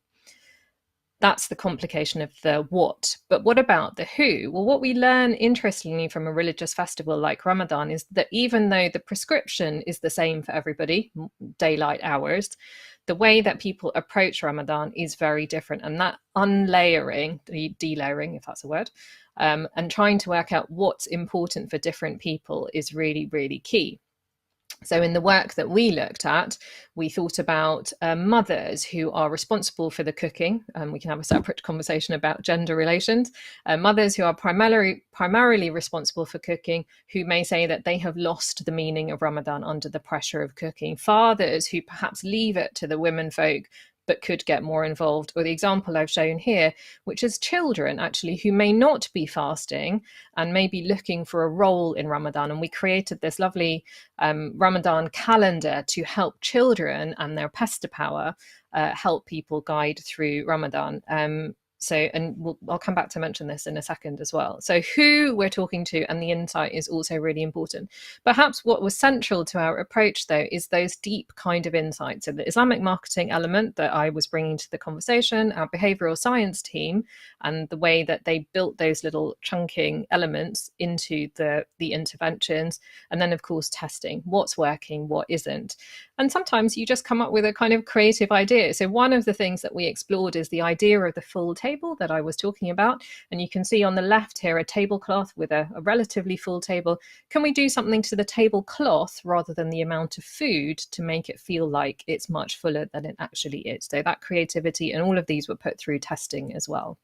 That's the complication of the what. But what about the who? Well, what we learn, interestingly, from a religious festival like Ramadan is that even though the prescription is the same for everybody, daylight hours, the way that people approach Ramadan is very different. And that unlayering, delayering, if that's a word, and trying to work out what's important for different people is really, really key. So in the work that we looked at, we thought about mothers who are responsible for the cooking, and we can have a separate conversation about gender relations, mothers who are primarily responsible for cooking, who may say that they have lost the meaning of Ramadan under the pressure of cooking, fathers who perhaps leave it to the women folk but could get more involved, or the example I've shown here, which is children actually who may not be fasting and may be looking for a role in Ramadan. And we created this lovely Ramadan calendar to help children and their pesta power help people guide through Ramadan. I'll come back to mention this in a second as well. So who we're talking to and the insight is also really important. Perhaps what was central to our approach, though, is those deep kind of insights. So the Islamic marketing element that I was bringing to the conversation, our behavioural science team, and the way that they built those little chunking elements into the interventions. And then, of course, testing what's working, what isn't. And sometimes you just come up with a kind of creative idea. So one of the things that we explored is the idea of the full table that I was talking about. And you can see on the left here a tablecloth with a relatively full table. Can we do something to the tablecloth rather than the amount of food to make it feel like it's much fuller than it actually is? So that creativity and all of these were put through testing as well.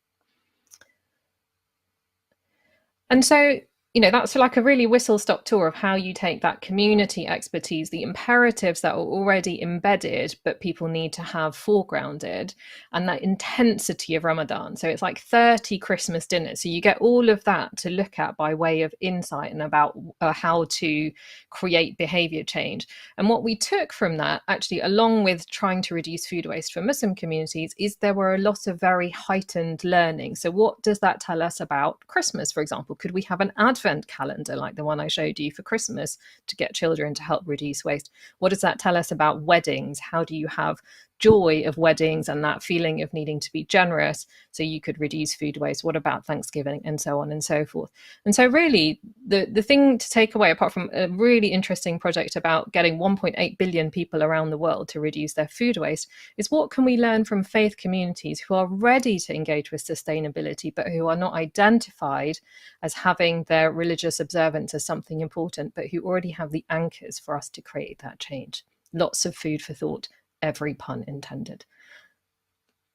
And so, that's like a really whistle-stop tour of how you take that community expertise, the imperatives that are already embedded, but people need to have foregrounded, and that intensity of Ramadan. So it's like 30 Christmas dinners. So you get all of that to look at by way of insight and about how to create behavior change. And what we took from that, actually, along with trying to reduce food waste for Muslim communities, is there were a lot of very heightened learning. So what does that tell us about Christmas, for example? Could we have an Advent calendar like the one I showed you for Christmas to get children to help reduce waste? What does that tell us about weddings? How do you have joy of weddings and that feeling of needing to be generous so you could reduce food waste? What about Thanksgiving, and so on and so forth? And so really the thing to take away, apart from a really interesting project about getting 1.8 billion people around the world to reduce their food waste, is what can we learn from faith communities who are ready to engage with sustainability but who are not identified as having their religious observance as something important, but who already have the anchors for us to create that change. Lots of food for thought, every pun intended.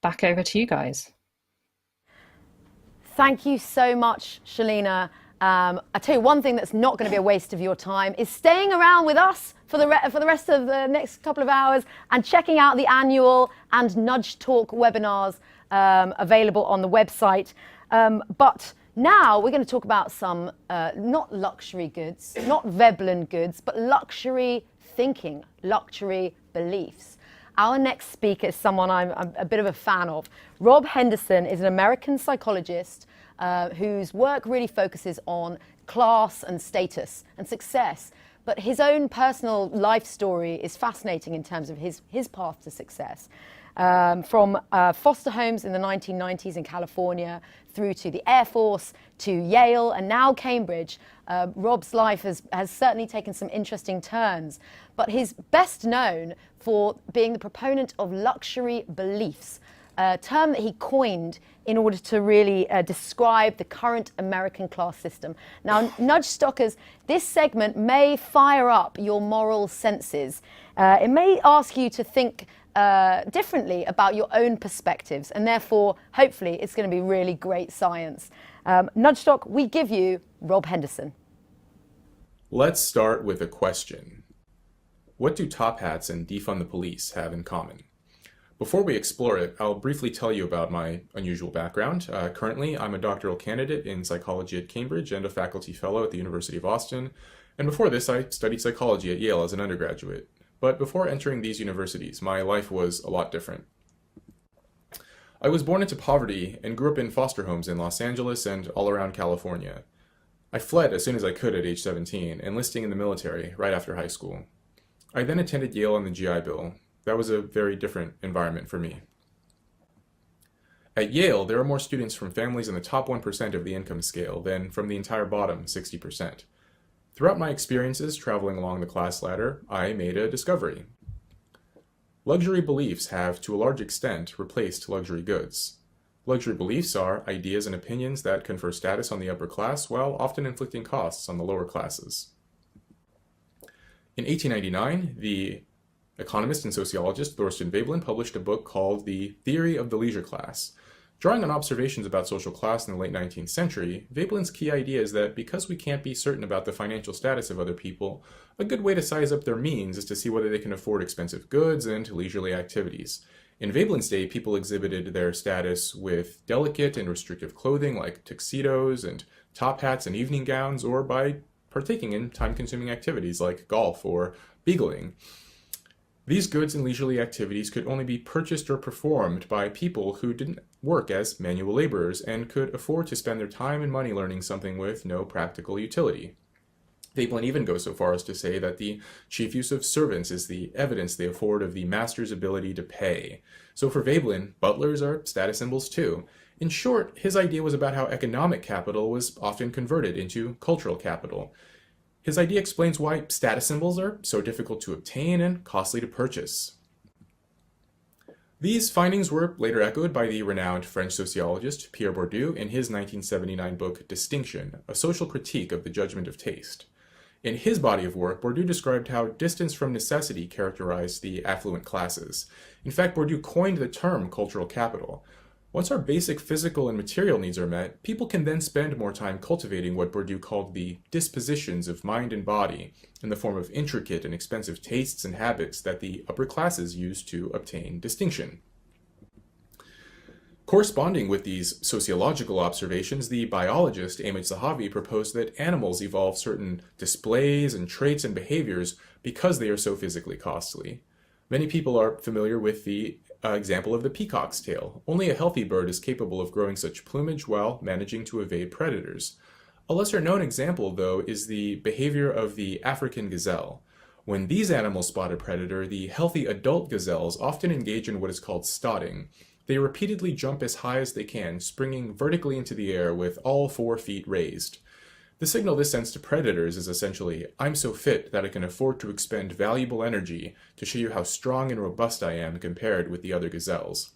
Back over to you guys. Thank you so much, Shelina. I tell you, one thing that's not going to be a waste of your time is staying around with us for the rest of the next couple of hours and checking out the annual and Nudgetalk webinars available on the website. But now we're going to talk about some not luxury goods, not Veblen goods, but luxury thinking, luxury beliefs. Our next speaker is someone I'm a bit of a fan of. Rob Henderson is an American psychologist whose work really focuses on class and status and success. But his own personal life story is fascinating in terms of his path to success. From foster homes in the 1990s in California through to the Air Force, to Yale, and now Cambridge, Rob's life has certainly taken some interesting turns. But he's best known for being the proponent of luxury beliefs, a term that he coined in order to really describe the current American class system. Now, Nudgestockers, this segment may fire up your moral senses. It may ask you to think differently about your own perspectives, and therefore, hopefully, it's going to be really great science. Nudgestock, we give you Rob Henderson. Let's start with a question. What do top hats and defund the police have in common? Before we explore it, I'll briefly tell you about my unusual background. Currently, I'm a doctoral candidate in psychology at Cambridge and a faculty fellow at the University of Austin. And before this, I studied psychology at Yale as an undergraduate. But before entering these universities, my life was a lot different. I was born into poverty and grew up in foster homes in Los Angeles and all around California. I fled as soon as I could at age 17, enlisting in the military right after high school. I then attended Yale on the GI Bill. That was a very different environment for me. At Yale, there are more students from families in the top 1% of the income scale than from the entire bottom 60%. Throughout my experiences traveling along the class ladder, I made a discovery. Luxury beliefs have, to a large extent, replaced luxury goods. Luxury beliefs are ideas and opinions that confer status on the upper class while often inflicting costs on the lower classes. In 1899, the economist and sociologist Thorstein Veblen published a book called The Theory of the Leisure Class. Drawing on observations about social class in the late 19th century, Veblen's key idea is that because we can't be certain about the financial status of other people, a good way to size up their means is to see whether they can afford expensive goods and leisurely activities. In Veblen's day, people exhibited their status with delicate and restrictive clothing like tuxedos and top hats and evening gowns, or by partaking in time-consuming activities like golf or beagling. These goods and leisurely activities could only be purchased or performed by people who didn't work as manual laborers and could afford to spend their time and money learning something with no practical utility. Veblen even goes so far as to say that the chief use of servants is the evidence they afford of the master's ability to pay. So for Veblen, butlers are status symbols too. In short, his idea was about how economic capital was often converted into cultural capital. His idea explains why status symbols are so difficult to obtain and costly to purchase. These findings were later echoed by the renowned French sociologist Pierre Bourdieu in his 1979 book Distinction, a social critique of the judgment of taste. In his body of work, Bourdieu described how distance from necessity characterized the affluent classes. In fact, Bourdieu coined the term cultural capital. Once our basic physical and material needs are met, people can then spend more time cultivating what Bourdieu called the dispositions of mind and body, in the form of intricate and expensive tastes and habits that the upper classes use to obtain distinction. Corresponding with these sociological observations, the biologist Ahmed Zahavi proposed that animals evolve certain displays and traits and behaviors because they are so physically costly. Many people are familiar with the example of the peacock's tail. Only a healthy bird is capable of growing such plumage while managing to evade predators. A lesser known example, though, is the behavior of the African gazelle. When these animals spot a predator, the healthy adult gazelles often engage in what is called stotting. They repeatedly jump as high as they can, springing vertically into the air with all 4 feet raised. The signal this sends to predators is essentially, I'm so fit that I can afford to expend valuable energy to show you how strong and robust I am compared with the other gazelles.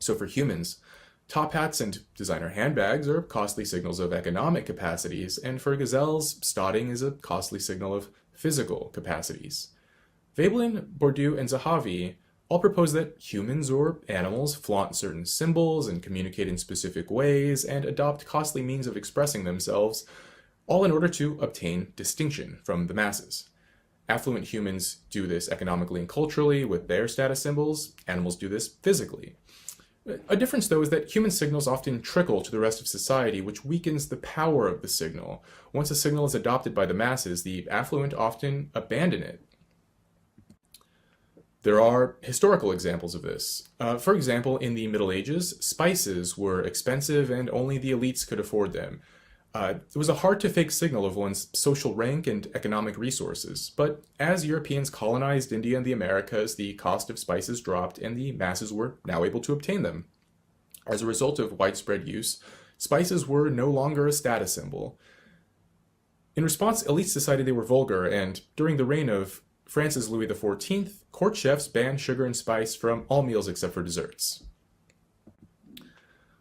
So for humans, top hats and designer handbags are costly signals of economic capacities, and for gazelles, stotting is a costly signal of physical capacities. Veblen, Bourdieu, and Zahavi all propose that humans or animals flaunt certain symbols and communicate in specific ways and adopt costly means of expressing themselves, all in order to obtain distinction from the masses. Affluent humans do this economically and culturally with their status symbols. Animals do this physically. A difference, though, is that human signals often trickle to the rest of society, which weakens the power of the signal. Once a signal is adopted by the masses, the affluent often abandon it. There are historical examples of this. For example, in the Middle Ages, spices were expensive and only the elites could afford them. It was a hard-to-fake signal of one's social rank and economic resources, but as Europeans colonized India and the Americas, the cost of spices dropped and the masses were now able to obtain them. As a result of widespread use, spices were no longer a status symbol. In response, elites decided they were vulgar, and during the reign of France's Louis XIV, court chefs banned sugar and spice from all meals except for desserts.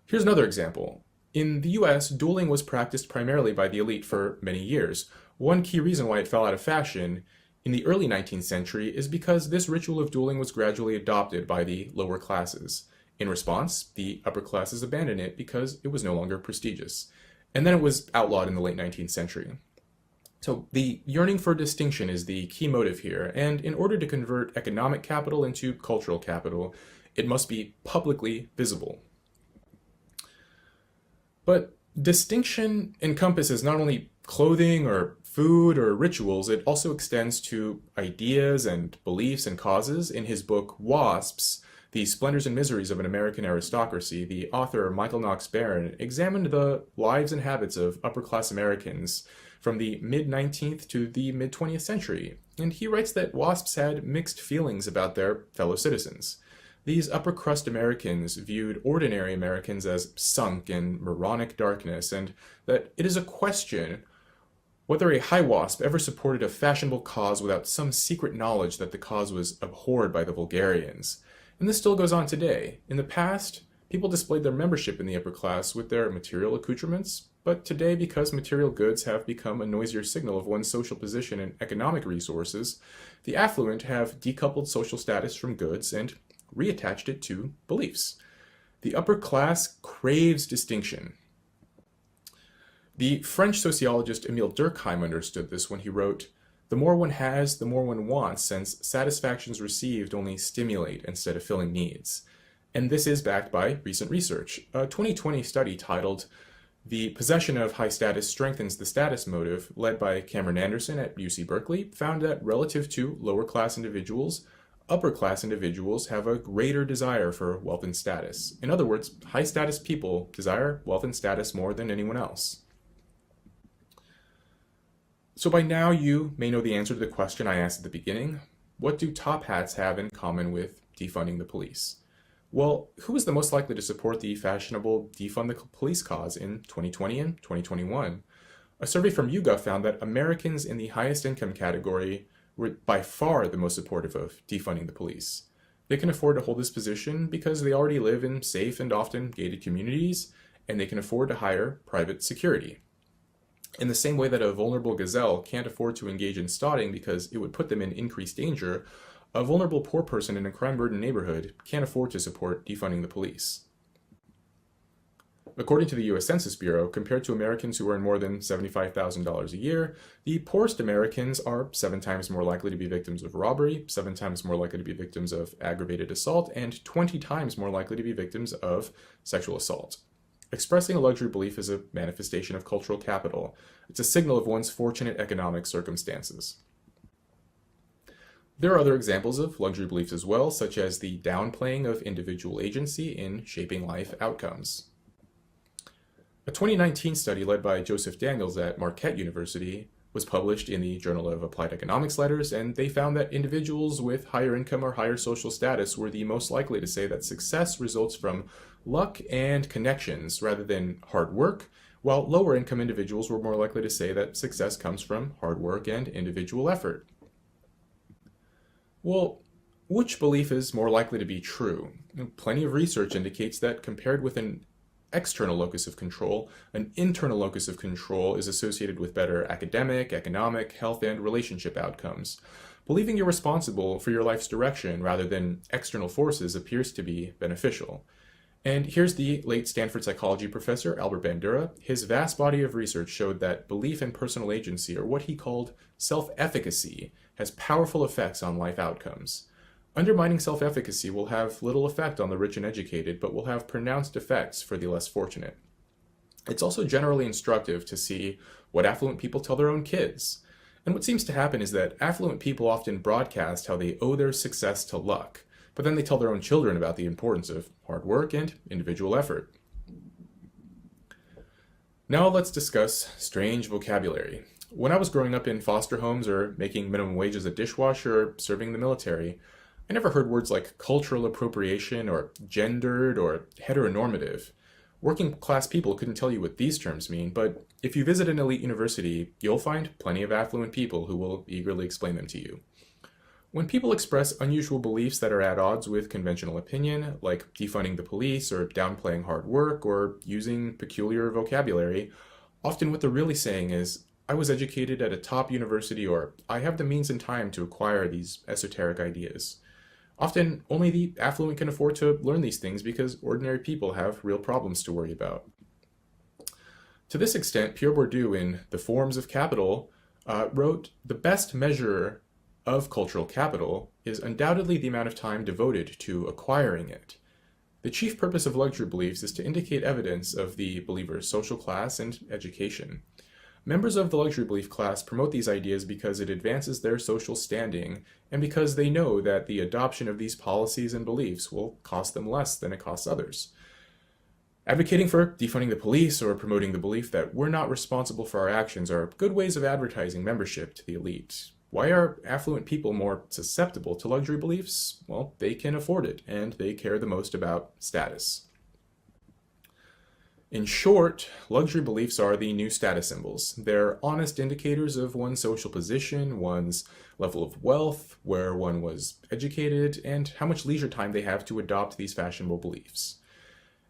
Here's another example. In the US, dueling was practiced primarily by the elite for many years. One key reason why it fell out of fashion in the early 19th century is because this ritual of dueling was gradually adopted by the lower classes. In response, the upper classes abandoned it because it was no longer prestigious. And then it was outlawed in the late 19th century. So the yearning for distinction is the key motive here, and in order to convert economic capital into cultural capital, It must be publicly visible. But distinction encompasses not only clothing or food or rituals, it also extends to ideas and beliefs and causes. In his book Wasps, The Splendors and Miseries of an American Aristocracy, the author Michael Knox Barron examined the lives and habits of upper-class Americans from the mid-19th to the mid-20th century, and he writes that WASPs had mixed feelings about their fellow citizens. These upper-crust Americans viewed ordinary Americans as sunk in moronic darkness, and that it is a question whether a high WASP ever supported a fashionable cause without some secret knowledge that the cause was abhorred by the vulgarians. And this still goes on today. In the past, people displayed their membership in the upper class with their material accoutrements, but today, because material goods have become a noisier signal of one's social position and economic resources, the affluent have decoupled social status from goods and reattached it to beliefs. The upper class craves distinction. The French sociologist Émile Durkheim understood this when he wrote, "The more one has, the more one wants, since satisfactions received only stimulate instead of filling needs." And this is backed by recent research. A 2020 study titled "The Possession of High Status Strengthens the Status Motive," led by Cameron Anderson at UC Berkeley, found that relative to lower class individuals, upper class individuals have a greater desire for wealth and status. In other words, high status people desire wealth and status more than anyone else. So by now you may know the answer to the question I asked at the beginning. What do top hats have in common with defunding the police? Well, who is the most likely to support the fashionable defund the police cause in 2020 and 2021? A survey from YouGov found that Americans in the highest income category were by far the most supportive of defunding the police. They can afford to hold this position because they already live in safe and often gated communities, and they can afford to hire private security. In the same way that a vulnerable gazelle can't afford to engage in stotting because it would put them in increased danger, a vulnerable poor person in a crime-burdened neighborhood can't afford to support defunding the police. According to the U.S. Census Bureau, compared to Americans who earn more than $75,000 a year, the poorest Americans are 7 times more likely to be victims of robbery, 7 times more likely to be victims of aggravated assault, and 20 times more likely to be victims of sexual assault. Expressing a luxury belief is a manifestation of cultural capital. It's a signal of one's fortunate economic circumstances. There are other examples of luxury beliefs as well, such as the downplaying of individual agency in shaping life outcomes. A 2019 study led by Joseph Daniels at Marquette University was published in the Journal of Applied Economics Letters, and they found that individuals with higher income or higher social status were the most likely to say that success results from luck and connections rather than hard work, while lower income individuals were more likely to say that success comes from hard work and individual effort. Well, which belief is more likely to be true? Plenty of research indicates that compared with an external locus of control, an internal locus of control is associated with better academic, economic, health, and relationship outcomes. Believing you're responsible for your life's direction rather than external forces appears to be beneficial. And here's the late Stanford psychology professor, Albert Bandura. His vast body of research showed that belief in personal agency, or what he called self-efficacy, has powerful effects on life outcomes. Undermining self-efficacy will have little effect on the rich and educated, but will have pronounced effects for the less fortunate. It's also generally instructive to see what affluent people tell their own kids. And what seems to happen is that affluent people often broadcast how they owe their success to luck, but then they tell their own children about the importance of hard work and individual effort. Now let's discuss strange vocabulary. When I was growing up in foster homes or making minimum wage as a dishwasher or serving in the military, I never heard words like cultural appropriation or gendered or heteronormative. Working class people couldn't tell you what these terms mean, but if you visit an elite university, you'll find plenty of affluent people who will eagerly explain them to you. When people express unusual beliefs that are at odds with conventional opinion, like defunding the police or downplaying hard work or using peculiar vocabulary, often what they're really saying is, I was educated at a top university, or I have the means and time to acquire these esoteric ideas. Often, only the affluent can afford to learn these things because ordinary people have real problems to worry about. To this extent, Pierre Bourdieu in The Forms of Capital wrote, the best measure of cultural capital is undoubtedly the amount of time devoted to acquiring it. The chief purpose of luxury beliefs is to indicate evidence of the believer's social class and education. Members of the luxury belief class promote these ideas because it advances their social standing and because they know that the adoption of these policies and beliefs will cost them less than it costs others. Advocating for defunding the police or promoting the belief that we're not responsible for our actions are good ways of advertising membership to the elite. Why are affluent people more susceptible to luxury beliefs? Well, they can afford it, and they care the most about status. In short, luxury beliefs are the new status symbols. They're honest indicators of one's social position, one's level of wealth, where one was educated, and how much leisure time they have to adopt these fashionable beliefs.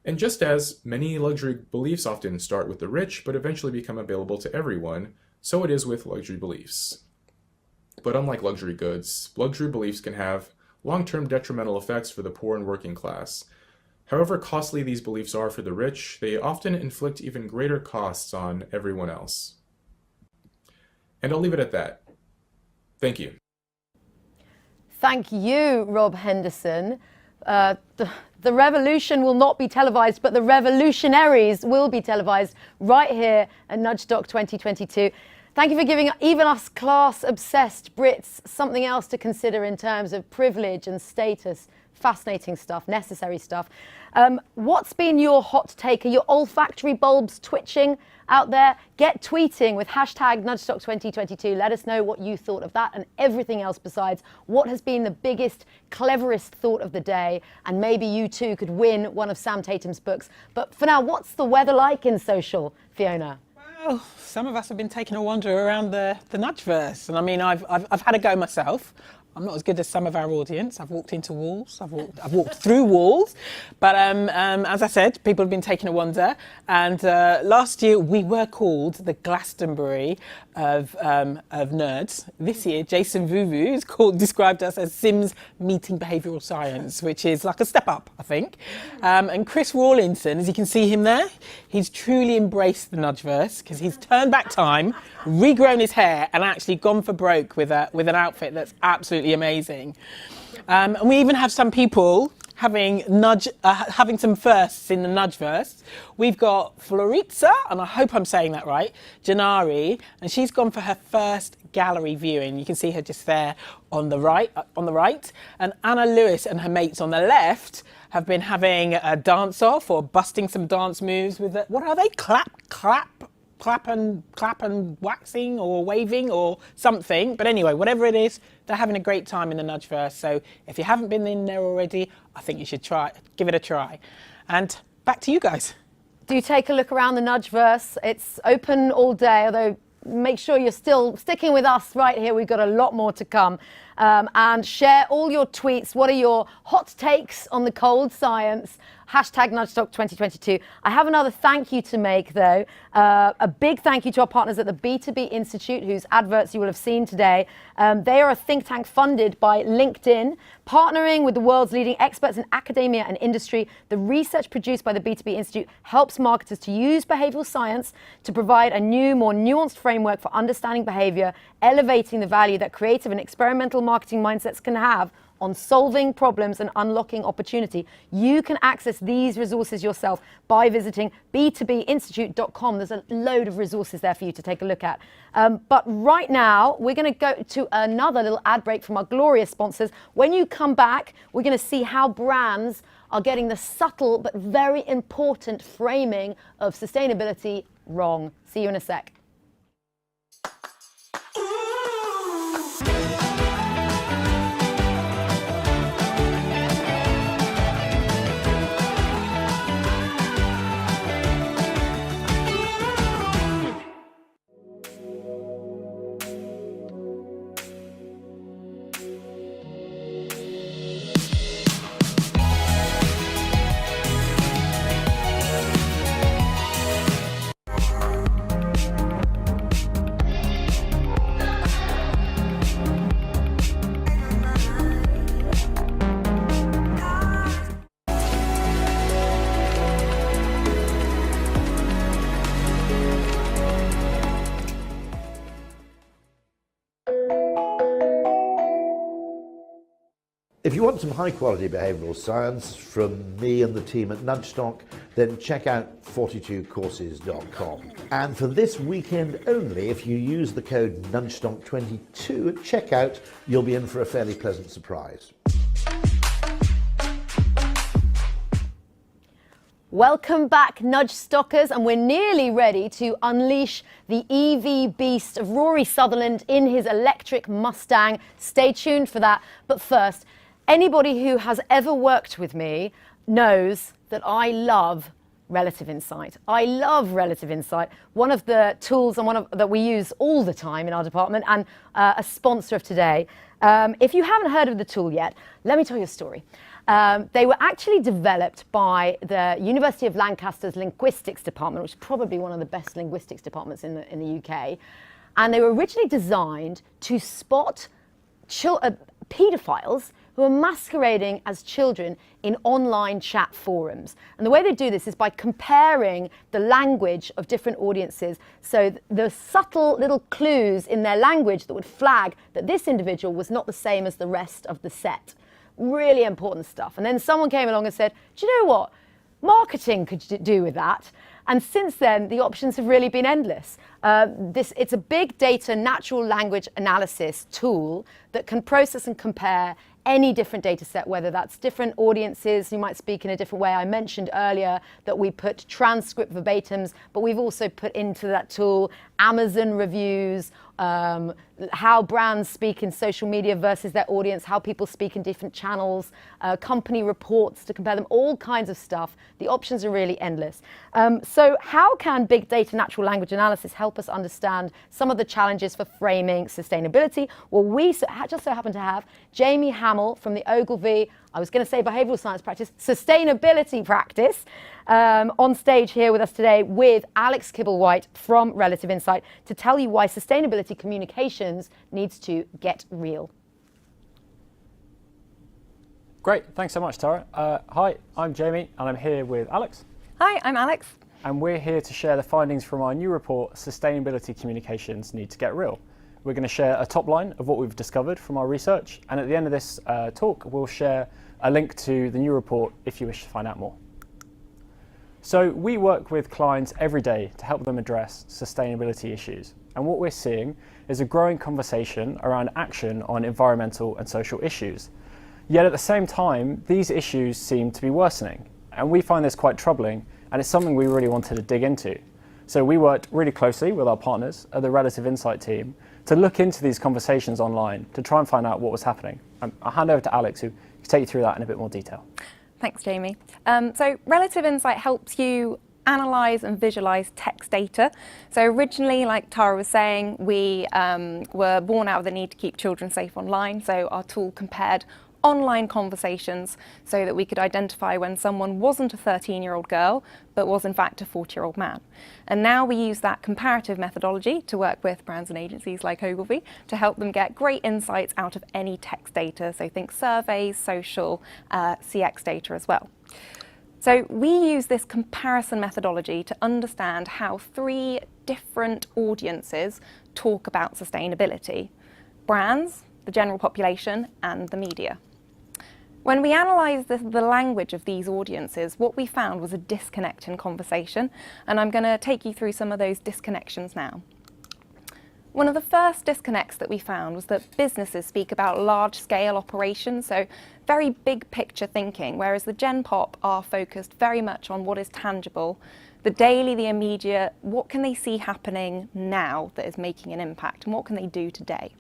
And just as many luxury beliefs often start with the rich, but eventually become available to everyone, so it is with luxury beliefs. But unlike luxury goods, luxury beliefs can have long-term detrimental effects for the poor and working class. However costly these beliefs are for the rich, they often inflict even greater costs on everyone else. And I'll leave it at that. Thank you. Thank you, Rob Henderson. The revolution will not be televised, but the revolutionaries will be televised right here at Nudgestock 2022. Thank you for giving even us class-obsessed Brits something else to consider in terms of privilege and status. Fascinating stuff, necessary stuff. What's been your hot take? Are your olfactory bulbs twitching out there? Get tweeting with hashtag Nudgestock 2022. Let us know what you thought of that and everything else besides. What has been the biggest, cleverest thought of the day? And maybe you too could win one of Sam Tatum's books. But for now, what's the weather like in social, Fiona? Well, some of us have been taking a wander around the Nudgeverse, and I mean, I've had a go myself. I'm not as good as some of our audience. I've walked into walls. I've walked through walls. But as I said, people have been taking a wander. And last year we were called the Glastonbury of nerds. This year, Jason Vuvu described us as Sims meeting behavioural science, which is like a step up, I think. And Chris Rawlinson, as you can see him there, he's truly embraced the Nudgeverse because he's turned back time, regrown his hair, and actually gone for broke with an outfit that's absolutely amazing. And we even have some people having some firsts in the Nudgeverse. We've got Floritza, and I hope I'm saying that right, Janari, and she's gone for her first gallery viewing. You can see her just there on the right. And Anna Lewis and her mates on the left have been having a dance off or busting some dance moves with what are they? Clap and waxing or waving or something. But anyway, whatever it is, they're having a great time in the Nudgeverse. So if you haven't been in there already, I think you should give it a try. And back to you guys. Do take a look around the Nudgeverse. It's open all day, although make sure you're still sticking with us right here. We've got a lot more to come. And share all your tweets. What are your hot takes on the cold science? Hashtag Nudgestock 2022. I have another thank you to make, though. A big thank you to our partners at the B2B Institute, whose adverts you will have seen today. They are a think tank funded by LinkedIn, partnering with the world's leading experts in academia and industry. The research produced by the B2B Institute helps marketers to use behavioral science to provide a new, more nuanced framework for understanding behavior, elevating the value that creative and experimental marketing mindsets can have on solving problems and unlocking opportunity. You can access these resources yourself by visiting b2binstitute.com. There's a load of resources there for you to take a look at. But right now, we're going to go to another little ad break from our glorious sponsors. When you come back, we're going to see how brands are getting the subtle but very important framing of sustainability wrong. See you in a sec. If you want some high quality behavioural science from me and the team at Nudgestock, then check out 42courses.com. And for this weekend only, if you use the code Nudgestock22 at checkout, you'll be in for a fairly pleasant surprise. Welcome back, Nudgestockers, and we're nearly ready to unleash the EV beast of Rory Sutherland in his electric Mustang. Stay tuned for that. But first, anybody who has ever worked with me knows that I love relative insight. I love relative insight. One of the tools and that we use all the time in our department, and a sponsor of today. If you haven't heard of the tool yet, let me tell you a story. They were actually developed by the University of Lancaster's linguistics department, which is probably one of the best linguistics departments in the UK. And they were originally designed to spot paedophiles who are masquerading as children in online chat forums. And the way they do this is by comparing the language of different audiences. So the subtle little clues in their language that would flag that this individual was not the same as the rest of the set. Really important stuff. And then someone came along and said, do you know what? Marketing could do with that. And since then, the options have really been endless. It's a big data natural language analysis tool that can process and compare any different data set, whether that's different audiences who might speak in a different way. I mentioned earlier that we put transcript verbatims, but we've also put into that tool Amazon reviews, how brands speak in social media versus their audience, how people speak in different channels, company reports to compare them, all kinds of stuff. The options are really endless. So how can big data natural language analysis help us understand some of the challenges for framing sustainability? Well, we just so happen to have Jamie Hamill from the Ogilvy, I was going to say behavioural science practice, sustainability practice, on stage here with us today with Alex Kibblewhite from Relative Insight to tell you why sustainability communications needs to get real. Great, thanks so much, Tara. Hi, I'm Jamie and I'm here with Alex. Hi, I'm Alex. And we're here to share the findings from our new report, Sustainability Communications Need to Get Real. We're going to share a top line of what we've discovered from our research, and at the end of this talk, we'll share a link to the new report if you wish to find out more. So we work with clients every day to help them address sustainability issues. And what we're seeing is a growing conversation around action on environmental and social issues. Yet at the same time, these issues seem to be worsening. And we find this quite troubling, and it's something we really wanted to dig into. So we worked really closely with our partners at the Relative Insight team to look into these conversations online to try and find out what was happening. I'll hand over to Alex, who can take you through that in a bit more detail. Thanks, Jamie. So Relative Insight helps you analyse and visualise text data. So originally, like Tara was saying, we were born out of the need to keep children safe online. So our tool compared online conversations so that we could identify when someone wasn't a 13-year-old girl, but was in fact a 40-year-old man. And now we use that comparative methodology to work with brands and agencies like Ogilvy to help them get great insights out of any text data. So think surveys, social, CX data as well. So we use this comparison methodology to understand how 3 different audiences talk about sustainability: brands, the general population, and the media. When we analysed the language of these audiences, what we found was a disconnect in conversation, and I'm going to take you through some of those disconnections now. One of the first disconnects that we found was that businesses speak about large-scale operations, so very big picture thinking, whereas the Gen Pop are focused very much on what is tangible, the daily, the immediate, what can they see happening now that is making an impact, and what can they do today?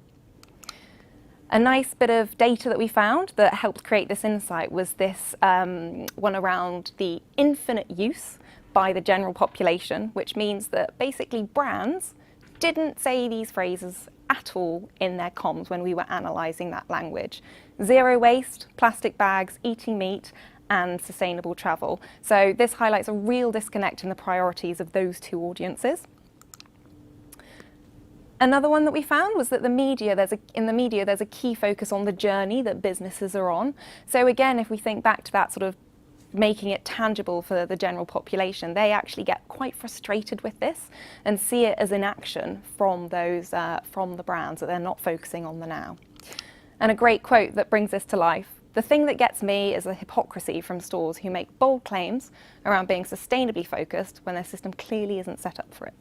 A nice bit of data that we found that helped create this insight was this one around the infinite use by the general population, which means that basically brands didn't say these phrases at all in their comms when we were analysing that language. Zero waste, plastic bags, eating meat, and sustainable travel. So this highlights a real disconnect in the priorities of those 2 audiences. Another one that we found was that in the media there's a key focus on the journey that businesses are on. So again, if we think back to that sort of making it tangible for the general population, they actually get quite frustrated with this and see it as inaction from the brands, that they're not focusing on the now. And a great quote that brings this to life The thing that gets me is the hypocrisy from stores who make bold claims around being sustainably focused when their system clearly isn't set up for it.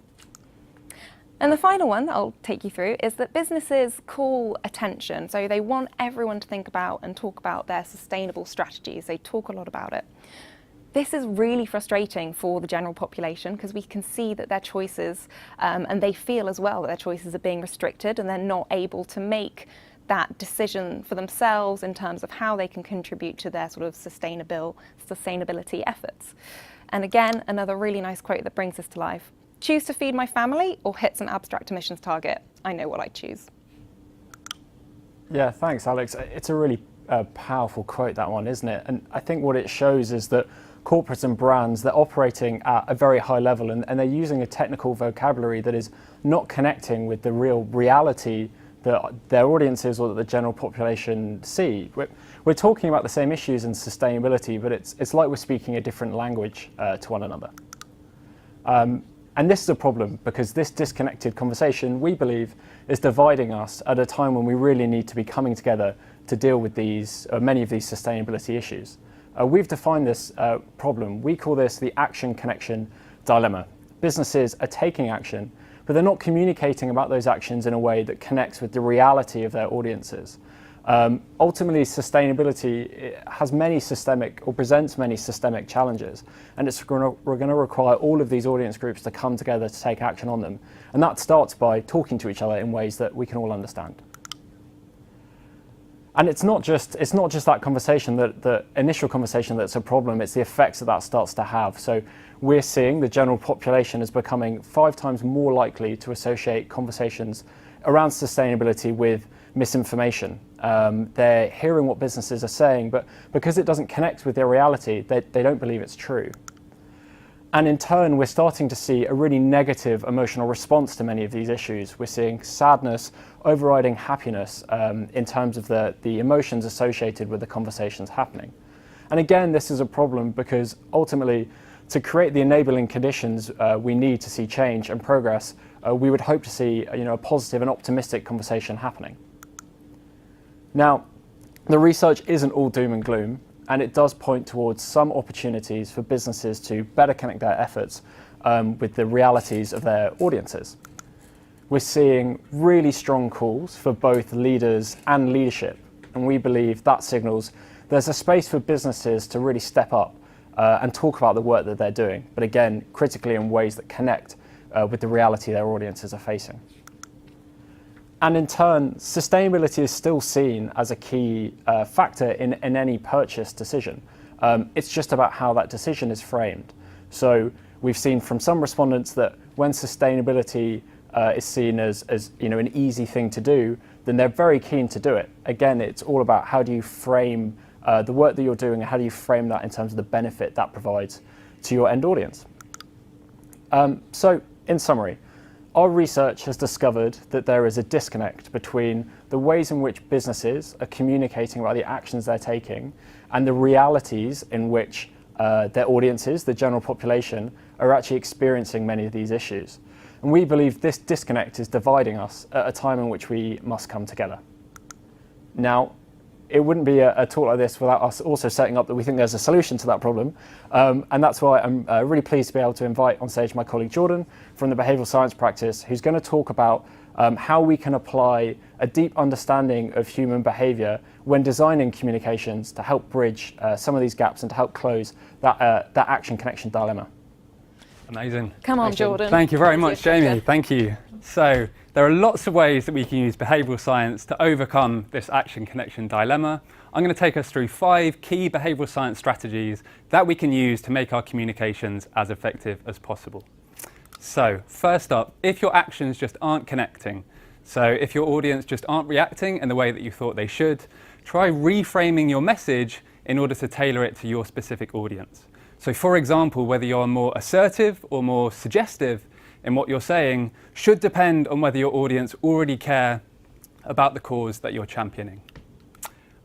And the final one that I'll take you through is that businesses call attention. So they want everyone to think about and talk about their sustainable strategies. They talk a lot about it. This is really frustrating for the general population because we can see that their choices, and they feel as well that their choices are being restricted and they're not able to make that decision for themselves in terms of how they can contribute to their sort of sustainability efforts. And again, another really nice quote that brings this to life. Choose to feed my family or hit some abstract emissions target. I know what I choose. Yeah, thanks, Alex. It's a really powerful quote, that one, isn't it? And I think what it shows is that corporates and brands, they're operating at a very high level and they're using a technical vocabulary that is not connecting with the real reality that their audiences or that the general population see. We're talking about the same issues in sustainability, but it's like we're speaking a different language to one another. And this is a problem because this disconnected conversation, we believe, is dividing us at a time when we really need to be coming together to deal with many of these sustainability issues. We've defined this problem. We call this the action connection dilemma. Businesses are taking action, but they're not communicating about those actions in a way that connects with the reality of their audiences. Ultimately, sustainability has many systemic or presents many systemic challenges, and we're going to require all of these audience groups to come together to take action on them. And that starts by talking to each other in ways that we can all understand. And it's not just that conversation, the initial conversation that's a problem, it's the effects that starts to have. So we're seeing the general population is becoming 5 times more likely to associate conversations around sustainability with misinformation. They're hearing what businesses are saying, but because it doesn't connect with their reality, they don't believe it's true. And in turn, we're starting to see a really negative emotional response to many of these issues. We're seeing sadness overriding happiness in terms of the emotions associated with the conversations happening. And again, this is a problem because ultimately, to create the enabling conditions we need to see change and progress, we would hope to see a positive and optimistic conversation happening. Now, the research isn't all doom and gloom, and it does point towards some opportunities for businesses to better connect their efforts with the realities of their audiences. We're seeing really strong calls for both leaders and leadership, and we believe that signals there's a space for businesses to really step up and talk about the work that they're doing, but again, critically in ways that connect with the reality their audiences are facing. And in turn, sustainability is still seen as a key factor in any purchase decision. It's just about how that decision is framed. So we've seen from some respondents that when sustainability is seen as an easy thing to do, then they're very keen to do it. Again, it's all about how do you frame the work that you're doing and how do you frame that in terms of the benefit that provides to your end audience. So in summary, our research has discovered that there is a disconnect between the ways in which businesses are communicating about the actions they're taking and the realities in which their audiences, the general population, are actually experiencing many of these issues. And we believe this disconnect is dividing us at a time in which we must come together. Now, it wouldn't be a talk like this without us also setting up that we think there's a solution to that problem. And that's why I'm really pleased to be able to invite on stage my colleague Jordan from the behavioural science practice, who's going to talk about how we can apply a deep understanding of human behaviour when designing communications to help bridge some of these gaps and to help close that action connection dilemma. Amazing. Come on, Jordan. Thank you very much, Jamie. Thank you. So there are lots of ways that we can use behavioural science to overcome this action connection dilemma. I'm going to take us through 5 key behavioural science strategies that we can use to make our communications as effective as possible. So first up, if your actions just aren't connecting, so if your audience just aren't reacting in the way that you thought they should, try reframing your message in order to tailor it to your specific audience. So for example, whether you're more assertive or more suggestive in what you're saying should depend on whether your audience already care about the cause that you're championing.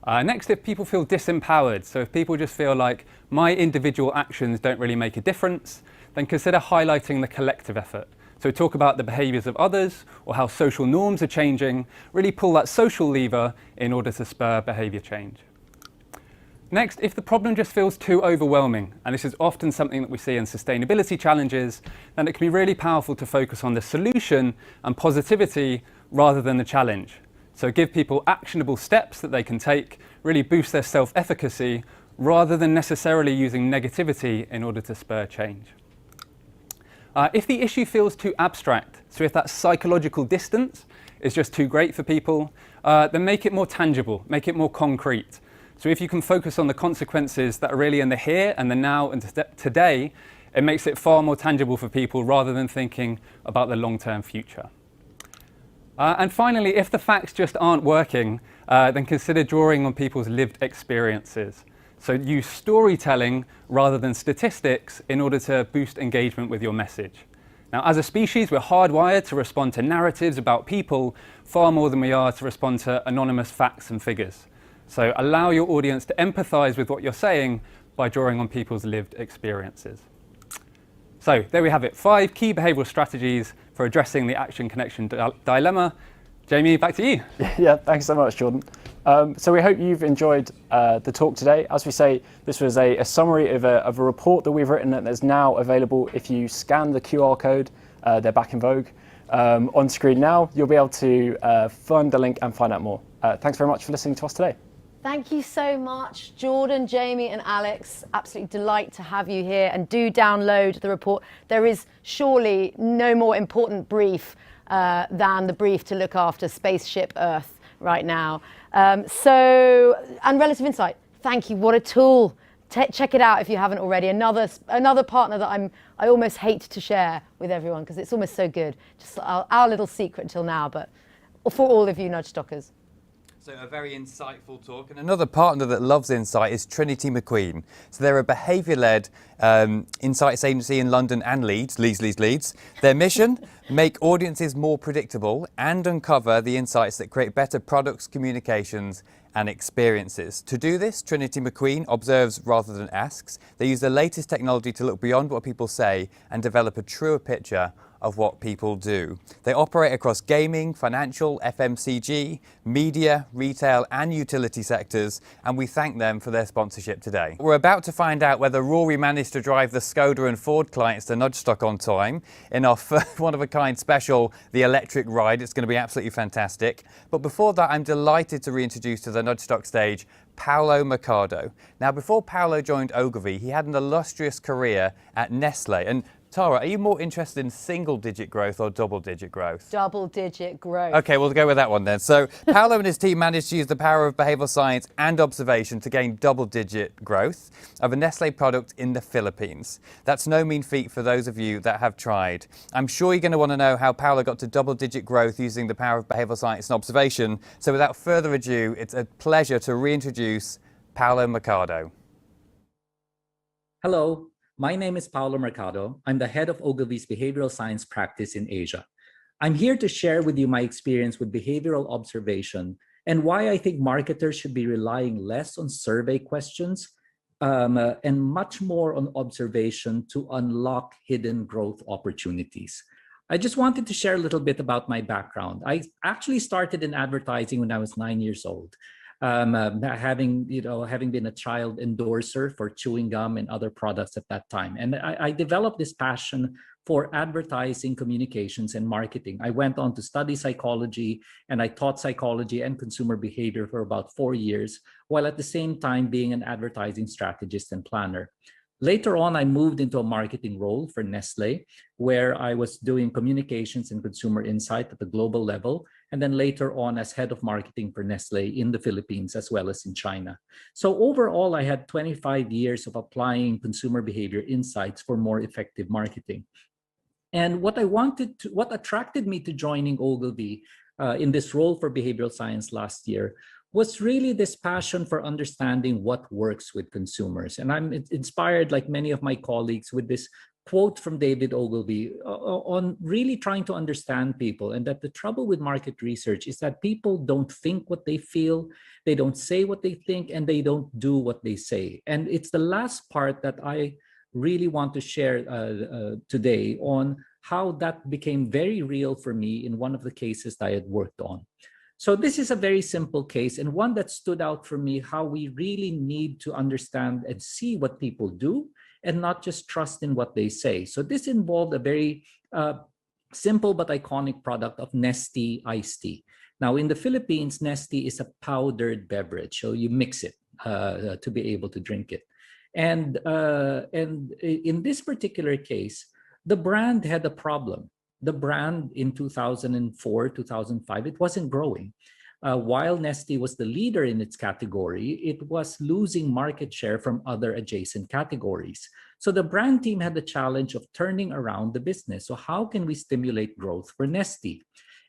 Next, if people feel disempowered, so if people just feel like my individual actions don't really make a difference, then consider highlighting the collective effort. So talk about the behaviours of others or how social norms are changing, really pull that social lever in order to spur behaviour change. Next, if the problem just feels too overwhelming, and this is often something that we see in sustainability challenges, then it can be really powerful to focus on the solution and positivity rather than the challenge. So give people actionable steps that they can take, really boost their self-efficacy, rather than necessarily using negativity in order to spur change. If the issue feels too abstract, so if that psychological distance is just too great for people, then make it more tangible, make it more concrete. So if you can focus on the consequences that are really in the here and the now and today, it makes it far more tangible for people rather than thinking about the long-term future. And finally, if the facts just aren't working, then consider drawing on people's lived experiences. So use storytelling rather than statistics in order to boost engagement with your message. Now, as a species, we're hardwired to respond to narratives about people far more than we are to respond to anonymous facts and figures. So allow your audience to empathize with what you're saying by drawing on people's lived experiences. So there we have it, 5 key behavioural strategies for addressing the action connection dilemma. Jamie, back to you. Yeah, thanks so much, Jordan. So we hope you've enjoyed the talk today. As we say, this was a summary of a report that we've written that is now available. If you scan the QR code, they're back in vogue. On screen now, you'll be able to find the link and find out more. Thanks very much for listening to us today. Thank you so much, Jordan, Jamie and Alex. Absolute delight to have you here, and do download the report. There is surely no more important brief than the brief to look after Spaceship Earth right now. And Relative Insight, thank you, what a tool. Check it out if you haven't already. Another partner that I almost hate to share with everyone because it's almost so good. Just our little secret until now, but for all of you Nudgestockers. So a very insightful talk. And another partner that loves insight is Trinity McQueen. So they're a behaviour-led insights agency in London and Leeds. Their mission, make audiences more predictable and uncover the insights that create better products, communications and experiences. To do this, Trinity McQueen observes rather than asks. They use the latest technology to look beyond what people say and develop a truer picture of what people do. They operate across gaming, financial, FMCG, media, retail and utility sectors, and we thank them for their sponsorship today. We're about to find out whether Rory managed to drive the Skoda and Ford clients to Nudgestock on time in our one-of-a-kind special, The Electric Ride. It's going to be absolutely fantastic. But before that, I'm delighted to reintroduce to the Nudgestock stage Paolo Mercado. Now, before Paolo joined Ogilvy, he had an illustrious career at Nestle. And Tara, are you more interested in single-digit growth or double-digit growth? Double-digit growth. Okay, we'll go with that one then. So Paolo and his team managed to use the power of behavioural science and observation to gain double-digit growth of a Nestle product in the Philippines. That's no mean feat for those of you that have tried. I'm sure you're going to want to know how Paolo got to double-digit growth using the power of behavioural science and observation. So without further ado, it's a pleasure to reintroduce Paolo Mercado. Hello. My name is Paolo Mercado. I'm the head of Ogilvy's behavioral science practice in Asia. I'm here to share with you my experience with behavioral observation and why I think marketers should be relying less on survey questions and much more on observation to unlock hidden growth opportunities. I just wanted to share a little bit about my background. I actually started in advertising when I was 9 years old. Having been a child endorser for chewing gum and other products at that time. And I developed this passion for advertising, communications, and marketing. I went on to study psychology, and I taught psychology and consumer behavior for about 4 years, while at the same time being an advertising strategist and planner. Later on, I moved into a marketing role for Nestle, where I was doing communications and consumer insight at the global level, and then later on as head of marketing for Nestle in the Philippines as well as in China. So overall, I had 25 years of applying consumer behavior insights for more effective marketing. And what attracted me to joining Ogilvy in this role for behavioral science last year was really this passion for understanding what works with consumers. And I'm inspired, like many of my colleagues, with this quote from David Ogilvy on really trying to understand people, and that the trouble with market research is that people don't think what they feel, they don't say what they think, and they don't do what they say. And it's the last part that I really want to share today on how that became very real for me in one of the cases that I had worked on. So this is a very simple case, and one that stood out for me, how we really need to understand and see what people do and not just trust in what they say. So this involved a very simple but iconic product of Nestea iced tea. Now in the Philippines, Nestea is a powdered beverage, so you mix it to be able to drink it. And in this particular case, the brand had a problem. The brand in 2004, 2005, it wasn't growing. While Nestea was the leader in its category, it was losing market share from other adjacent categories. So the brand team had the challenge of turning around the business. So how can we stimulate growth for Nestea?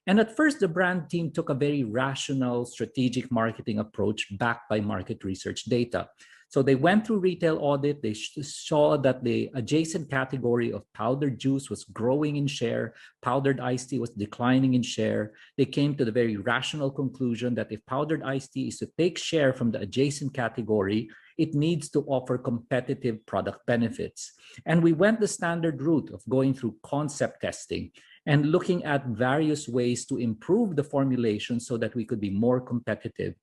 And at first, the brand team took a very rational, strategic marketing approach backed by market research data. So they went through retail audit. They saw that the adjacent category of powdered juice was growing in share. Powdered iced tea was declining in share. They came to the very rational conclusion that if powdered iced tea is to take share from the adjacent category, it needs to offer competitive product benefits. And we went the standard route of going through concept testing and looking at various ways to improve the formulation so that we could be more competitive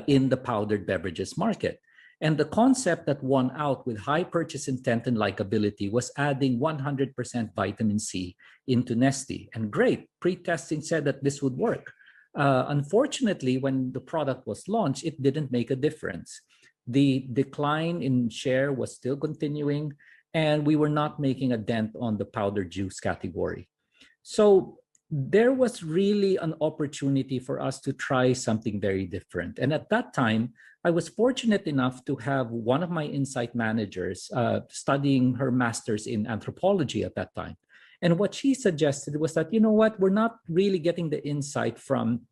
in the powdered beverages market. And the concept that won out with high purchase intent and likability was adding 100% vitamin C into Nestea. And great, pre-testing said that this would work. Unfortunately, when the product was launched, it didn't make a difference. The decline in share was still continuing, and we were not making a dent on the powdered juice category. So there was really an opportunity for us to try something very different. And at that time, I was fortunate enough to have one of my insight managers studying her master's in anthropology at that time. And what she suggested was that, you know what, we're not really getting the insight from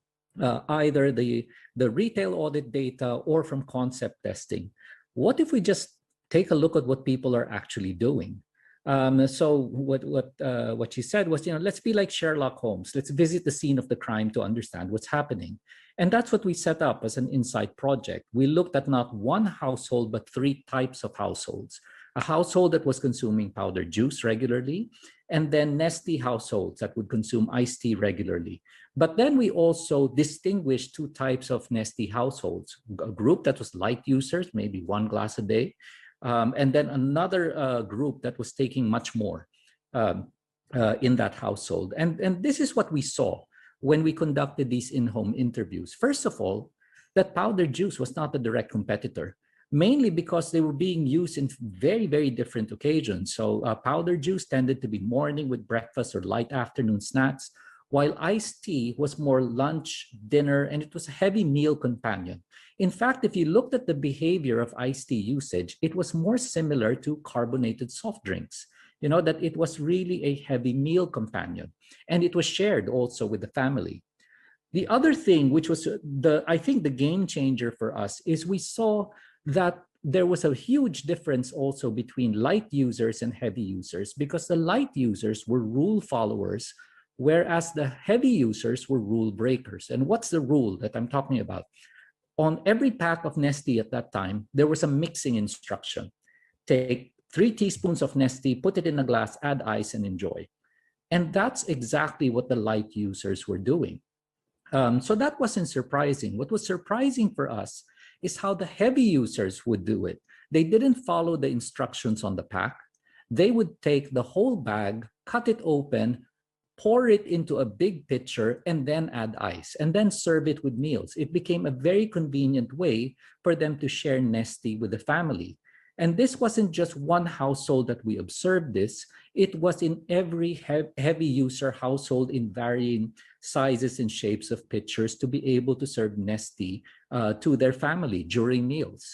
either the retail audit data or from concept testing. What if we just take a look at what people are actually doing? So what she said was, you know, let's be like Sherlock Holmes. Let's visit the scene of the crime to understand what's happening. And that's what we set up as an insight project. We looked at not one household, but 3 types of households. A household that was consuming powdered juice regularly, and then Nestea households that would consume iced tea regularly. But then we also distinguished 2 types of Nestea households. A group that was light users, maybe 1 glass a day, and then another group that was taking much more in that household. And this is what we saw when we conducted these in-home interviews. First of all, that powdered juice was not a direct competitor, mainly because they were being used in very, very different occasions. So powdered juice tended to be morning with breakfast or light afternoon snacks, while iced tea was more lunch, dinner, and it was a heavy meal companion. In fact, if you looked at the behavior of iced tea usage, it was more similar to carbonated soft drinks. You know, that it was really a heavy meal companion, and it was shared also with the family. The other thing, which was I think the game changer for us, is we saw that there was a huge difference also between light users and heavy users, because the light users were rule followers, whereas the heavy users were rule breakers. And what's the rule that I'm talking about? On every pack of Nestea at that time, there was a mixing instruction. Take 3 teaspoons of Nestea, put it in a glass, add ice, and enjoy. And that's exactly what the light users were doing. So that wasn't surprising. What was surprising for us is how the heavy users would do it. They didn't follow the instructions on the pack. They would take the whole bag, cut it open, pour it into a big pitcher, and then add ice, and then serve it with meals. It became a very convenient way for them to share Nestea with the family. And this wasn't just one household that we observed this. It was in every heavy user household in varying sizes and shapes of pitchers to be able to serve Nestea to their family during meals.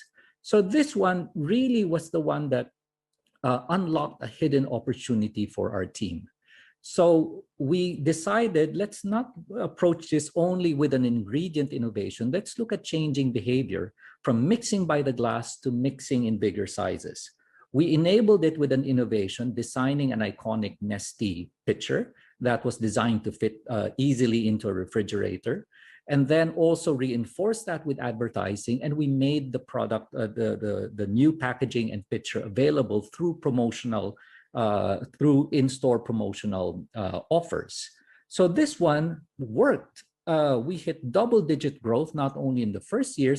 So this one really was the one that unlocked a hidden opportunity for our team. So we decided, let's not approach this only with an ingredient innovation. Let's look at changing behavior from mixing by the glass to mixing in bigger sizes. We enabled it with an innovation, designing an iconic Nestea pitcher that was designed to fit easily into a refrigerator, and then also reinforced that with advertising. And we made the product, the new packaging and pitcher available through promotional through in-store promotional offers. So this one worked. we hit double-digit growth not only in the first year,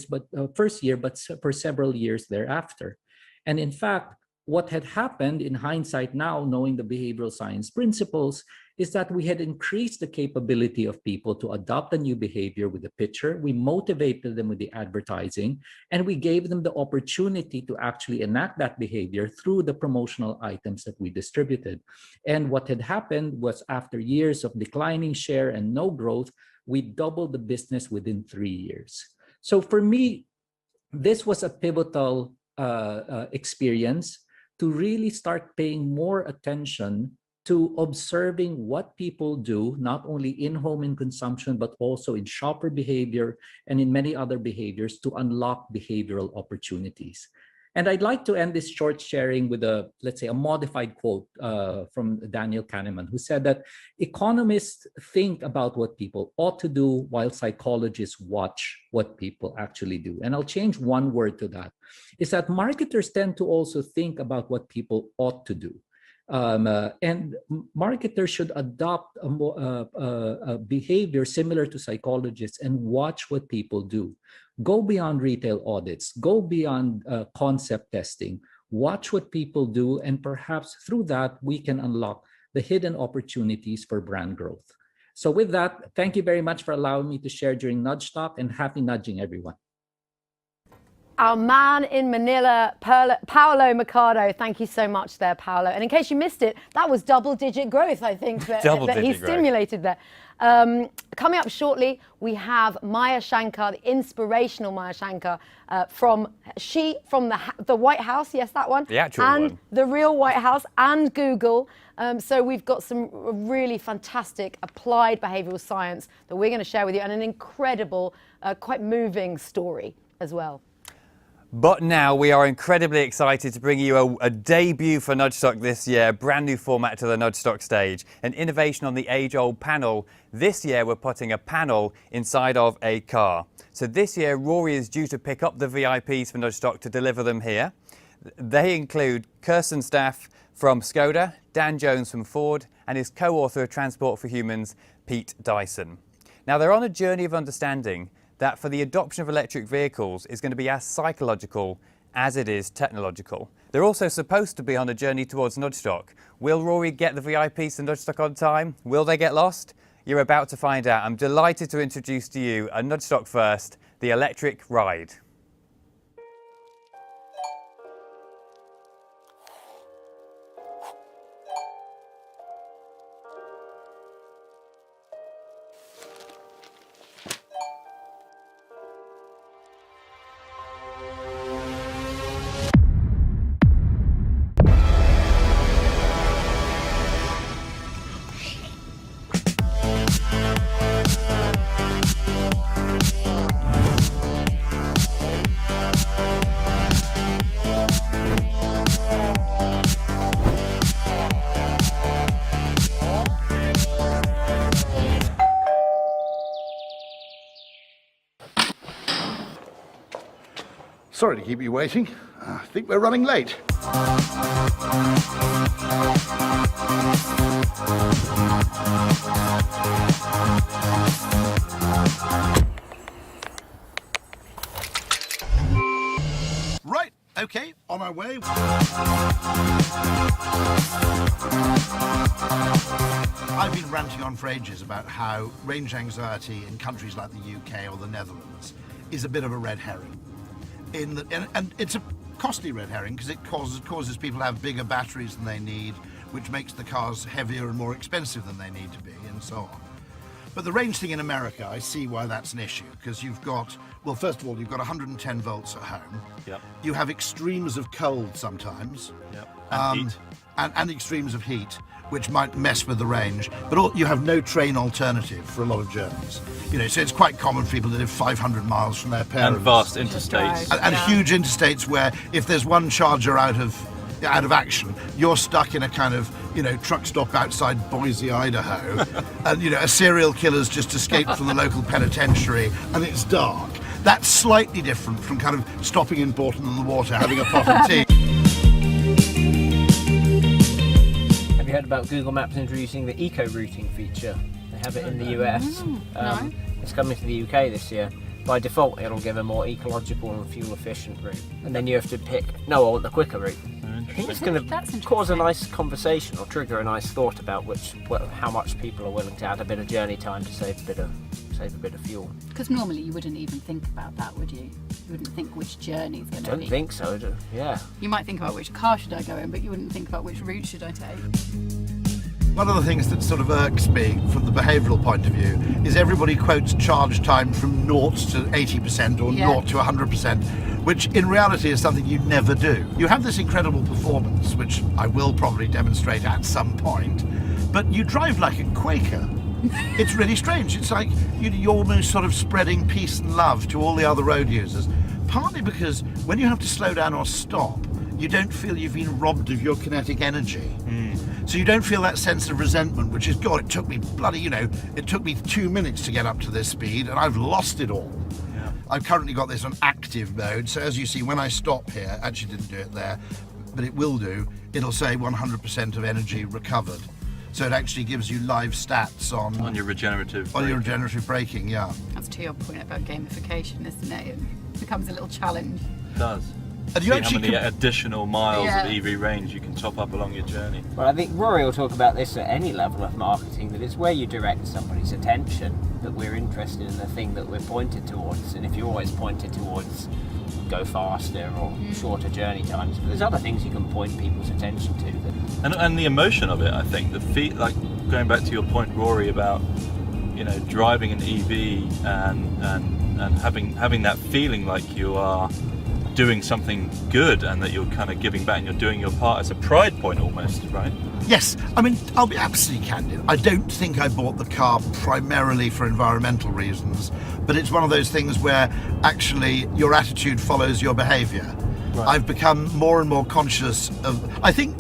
but for several years thereafter. And in fact, what had happened in hindsight now, knowing the behavioral science principles, is that we had increased the capability of people to adopt a new behavior with a picture. We motivated them with the advertising, and we gave them the opportunity to actually enact that behavior through the promotional items that we distributed. And what had happened was, after years of declining share and no growth, we doubled the business within 3 years. So for me, this was a pivotal experience to really start paying more attention to observing what people do, not only in-home in consumption, but also in shopper behavior and in many other behaviors to unlock behavioral opportunities. And I'd like to end this short sharing with let's say, a modified quote from Daniel Kahneman, who said that economists think about what people ought to do while psychologists watch what people actually do. And I'll change one word to that, is that marketers tend to also think about what people ought to do. And marketers should adopt a behavior similar to psychologists and watch what people do. Go beyond retail audits, go beyond concept testing, watch what people do, and perhaps through that, we can unlock the hidden opportunities for brand growth. So with that, thank you very much for allowing me to share during Nudgestock, and happy nudging, everyone. Our man in Manila, Paolo Mercado. Thank you so much there, Paolo. And in case you missed it, that was double-digit growth, I think, that he stimulated there. Coming up shortly, we have Maya Shankar, the inspirational Maya Shankar, from the White House, yes, that one, the actual and one, the real White House, and Google. So we've got some really fantastic applied behavioural science that we're going to share with you, and an incredible, quite moving story as well. But now we are incredibly excited to bring you a debut for Nudgestock this year, brand new format to the Nudgestock stage, an innovation on the age-old panel. This year we're putting a panel inside of a car. So this year Rory is due to pick up the VIPs for Nudgestock to deliver them here. They include Kirsten Staff from Skoda, Dan Jones from Ford, and his co-author of Transport for Humans, Pete Dyson. Now they're on a journey of understanding that for the adoption of electric vehicles is going to be as psychological as it is technological. They're also supposed to be on a journey towards Nudgestock. Will Rory get the VIPs to Nudgestock on time? Will they get lost? You're about to find out. I'm delighted to introduce to you a Nudgestock first, the electric ride. Sorry to keep you waiting. I think we're running late. Right, okay, on our way. I've been ranting on for ages about how range anxiety in countries like the UK or the Netherlands is a bit of a red herring. And it's a costly red herring because it causes people to have bigger batteries than they need, which makes the cars heavier and more expensive than they need to be, and so on. But the range thing in America, I see why that's an issue, because you've got, well, first of all, you've got 110 volts at home. Yep. You have extremes of cold sometimes. Yep. And heat. And extremes of heat, which might mess with the range. But you have no train alternative for a lot of journeys. You know, so it's quite common for people to live 500 miles from their parents. And vast interstates. And huge interstates where if there's one charger out of action, you're stuck in a kind of, you know, truck stop outside Boise, Idaho, and, you know, a serial killer's just escaped from the local penitentiary and it's dark. That's slightly different from kind of stopping in Bourton-on-the-Water, having a pot of tea. Have you heard about Google Maps introducing the eco-routing feature? They have it in the US. No. It's coming to the UK this year. By default, it'll give a more ecological and fuel-efficient route, and then you have to pick. No, I want the quicker route. I think it's going to cause a nice conversation or trigger a nice thought about how much people are willing to add a bit of journey time to save a bit of fuel. Because normally you wouldn't even think about that, would you? You wouldn't think which journey is going to be. I don't think so. Yeah. You might think about which car should I go in, but you wouldn't think about which route should I take. One of the things that sort of irks me from the behavioural point of view is everybody quotes charge time from 0 to 80% or 0 to 100%, which in reality is something you never do. You have this incredible performance, which I will probably demonstrate at some point, but you drive like a Quaker. It's really strange. It's like you're almost sort of spreading peace and love to all the other road users, partly because when you have to slow down or stop, you don't feel you've been robbed of your kinetic energy. So you don't feel that sense of resentment, which is, God, it took me it took me 2 minutes to get up to this speed and I've lost it all. Yeah. I've currently got this on active mode, so as you see, when I stop here, actually didn't do it there, but it will do, it'll say 100% of energy recovered. So it actually gives you live stats on your regenerative braking. On your regenerative braking, yeah. That's to your point about gamification, isn't it? It becomes a little challenge. It does. And see how many additional miles of EV range you can top up along your journey. Well, I think Rory will talk about this at any level of marketing, that it's where you direct somebody's attention that we're interested in the thing that we're pointed towards. And if you're always pointed towards go faster or shorter journey times, but there's other things you can point people's attention to. And the emotion of it, I think, like going back to your point, Rory, about driving an EV and having that feeling like you are doing something good and that you're kind of giving back and you're doing your part as a pride point almost, right? Yes, I mean, I'll be absolutely candid. I don't think I bought the car primarily for environmental reasons, but it's one of those things where actually your attitude follows your behaviour. Right. I've become more and more conscious of, I think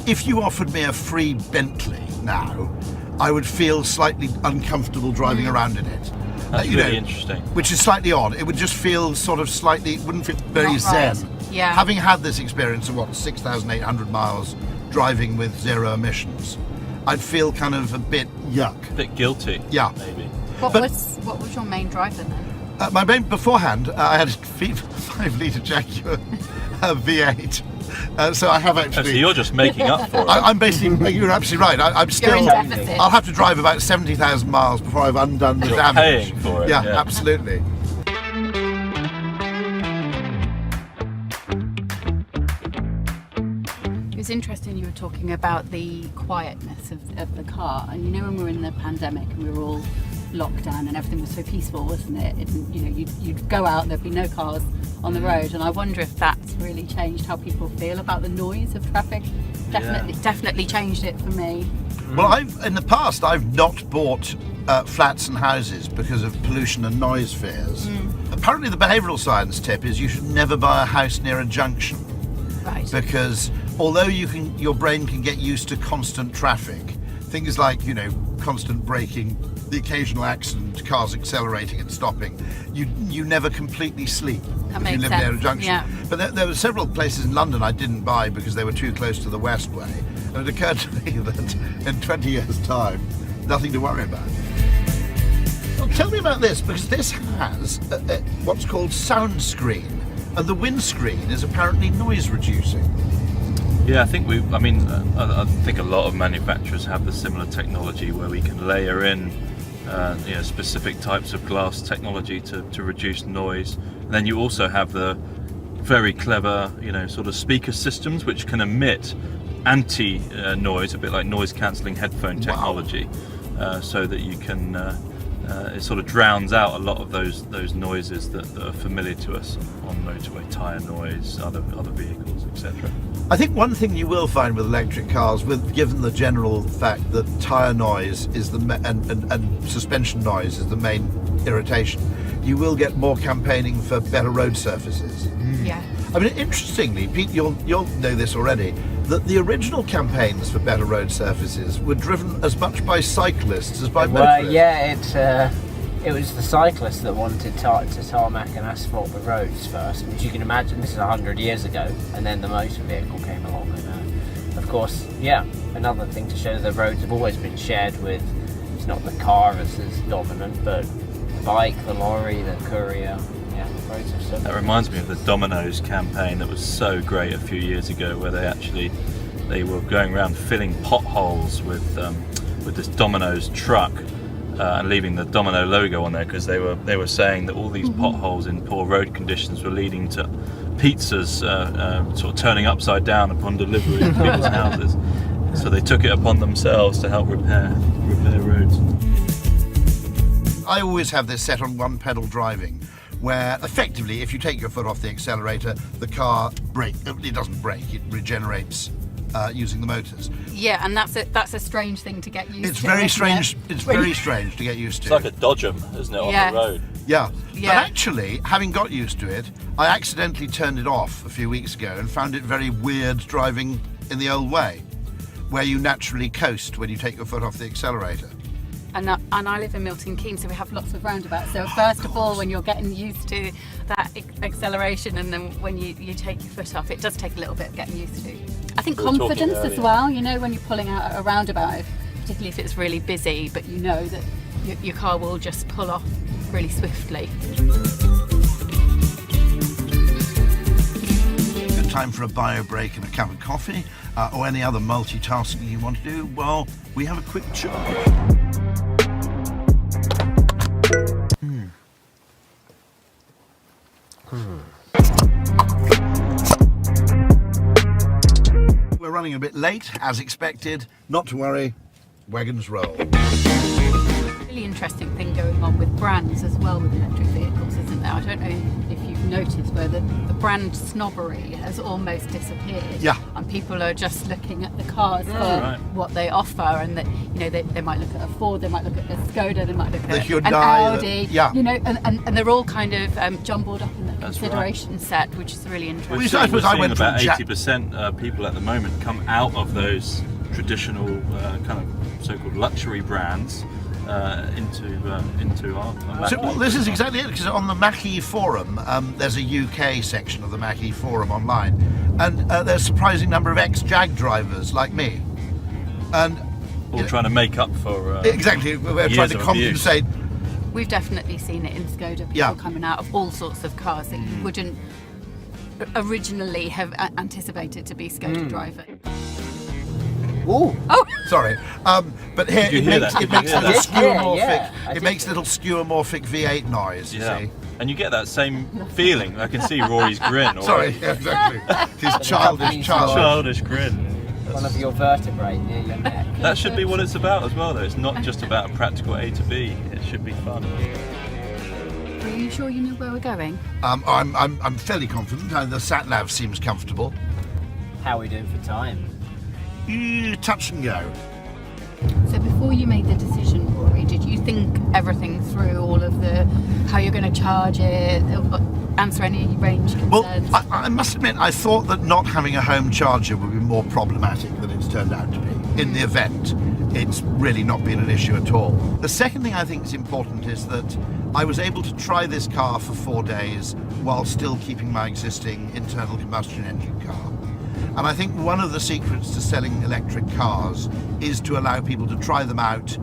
if you offered me a free Bentley now, I would feel slightly uncomfortable driving around in it. That's really interesting. Which is slightly odd. It would just feel sort of slightly, wouldn't feel very zen. Yeah. Having had this experience of 6,800 miles driving with zero emissions, I'd feel kind of a bit yuck. A bit guilty. Yeah. Maybe. What was your main driver then? My main, beforehand, I had a 5-litre Jaguar V8. So I have actually. So you're just making up for it. I'm basically. You're absolutely right. I'm still. I'll have to drive about 70,000 miles before I've undone the damage. Paying for it. Yeah, absolutely. It was interesting you were talking about the quietness of the car, and when we were in the pandemic and we were all locked down and everything was so peaceful, wasn't it? You'd go out, there'd be no cars on the road, and I wonder if that's really changed how people feel about the noise of traffic. Definitely changed it for me. Well, in the past I've not bought flats and houses because of pollution and noise fears. Apparently the behavioural science tip is you should never buy a house near a junction. Right. Because although your brain can get used to constant traffic, things like constant braking, the occasional accident, cars accelerating and stopping, you never completely sleep if you live near a junction. Yeah. But there were several places in London I didn't buy because they were too close to the Westway, and it occurred to me that in 20 years' time, nothing to worry about. Well, tell me about this, because this has what's called sound screen, and the windscreen is apparently noise reducing. Yeah, I think I think a lot of manufacturers have the similar technology where we can layer in specific types of glass technology to reduce noise. And then you also have the very clever sort of speaker systems which can emit anti-noise, a bit like noise cancelling headphone technology, so that you can it sort of drowns out a lot of those noises that are familiar to us on motorway, tyre noise, other vehicles, etc. I think one thing you will find with electric cars, given the general fact that tyre noise is and suspension noise is the main irritation, you will get more campaigning for better road surfaces. Yeah. I mean, interestingly, Pete, you'll know this already, that the original campaigns for better road surfaces were driven as much by cyclists as by motorists. Well, yeah, it was the cyclists that wanted to tarmac and asphalt the roads first, which you can imagine, this is 100 years ago, and then the motor vehicle came along. And of course, yeah, another thing to show the roads have always been shared with It's not the car as dominant, but the bike, the lorry, the courier, yeah, loads of stuff. That reminds me of the Domino's campaign that was so great a few years ago, where they were going around filling potholes with this Domino's truck and leaving the Domino logo on there, because they were saying that all these potholes in poor road conditions were leading to pizzas sort of turning upside down upon delivery to people's houses. So they took it upon themselves to help repair roads. I always have this set on one pedal driving, where effectively if you take your foot off the accelerator, the car it doesn't brake, it regenerates using the motors. Yeah, and that's a strange thing to get used to. It's very strange. It's very strange to get used to. It's like a dodgem, isn't it, Yes. on the road? Yeah. But actually, having got used to it, I accidentally turned it off a few weeks ago and found it very weird driving in the old way, where you naturally coast when you take your foot off the accelerator. And I live in Milton Keynes, so we have lots of roundabouts. So first of all, when you're getting used to that acceleration, and then when you take your foot off, it does take a little bit of getting used to. I think confidence as well, you know, when you're pulling out a roundabout, particularly if it's really busy, but you know that your car will just pull off really swiftly. Good time for a bio break and a cup of coffee, or any other multitasking you want to do. Well, we have a quick chat. We're running a bit late, as expected. Not to worry, wagons roll. Really interesting thing going on with brands as well with electric vehicles, isn't there? I don't know if you've noticed where the brand snobbery has almost disappeared. Yeah. And people are just looking at the cars for what they offer, and that, you know, they might look at a Ford, they might look at a Skoda, they might look at an Audi, you know, and they're all kind of jumbled up in the consideration set, which is really interesting. We're seeing about 80% people at the moment come out of those traditional kind of so-called luxury brands into our So, well, this is exactly it, because on the Mackie forum, there's a UK section of the Mackie forum online, and there's a surprising number of ex-Jag drivers like me, and all trying to make up for exactly, we're trying to compensate. We've definitely seen it in Skoda, people coming out of all sorts of cars that you wouldn't originally have anticipated to be Skoda driver. Oh, sorry. But here it makes little skeuomorphic. It makes little skeuomorphic V8 noise. You see. And you get that same feeling. I can see Rory's grin. Sorry, exactly. His childish grin. One of your vertebrae near your neck. That should be what it's about as well, though. It's not just about a practical A to B. It should be fun. Are you sure you know where we're going? I'm fairly confident. The sat nav seems comfortable. How are we doing for time? Touch and go. So before you made the decision, Rory, did you think everything through, all of the how you're going to charge it, answer any range concerns? Well, I must admit, I thought that not having a home charger would be more problematic than it's turned out to be. In the event, it's really not been an issue at all. The second thing I think is important is that I was able to try this car for 4 days while still keeping my existing internal combustion engine car. And I think one of the secrets to selling electric cars is to allow people to try them out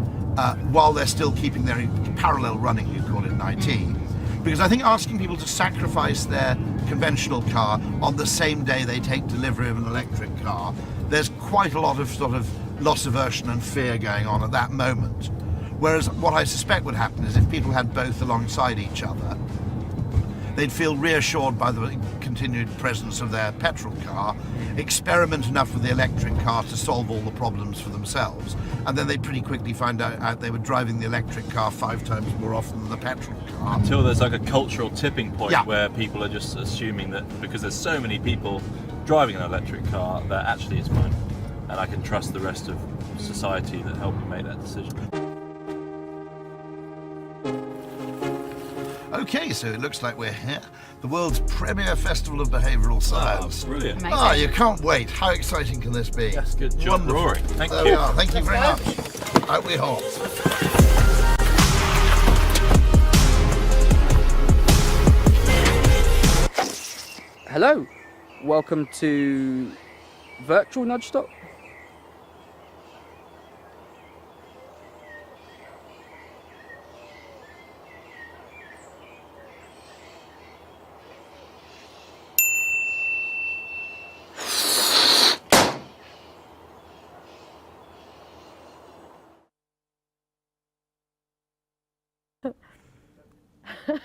while they're still keeping their parallel running, you call it an IT. Because I think asking people to sacrifice their conventional car on the same day they take delivery of an electric car, there's quite a lot of sort of loss aversion and fear going on at that moment. Whereas what I suspect would happen is if people had both alongside each other, they'd feel reassured by the continued presence of their petrol car, experiment enough with the electric car to solve all the problems for themselves, and then they'd pretty quickly find out they were driving the electric car 5 times more often than the petrol car. Until there's like a cultural tipping point where people are just assuming that because there's so many people driving an electric car, that actually it's fine. And I can trust the rest of society that helped me make that decision. Okay, so it looks like we're here. The world's premier festival of behavioural science. Oh, brilliant. Oh, you can't wait. How exciting can this be? Yes, good job, Wonderful. Rory. Thank there you. We are. Thank you very much. Out we hop. Hello, welcome to virtual Nudgestock.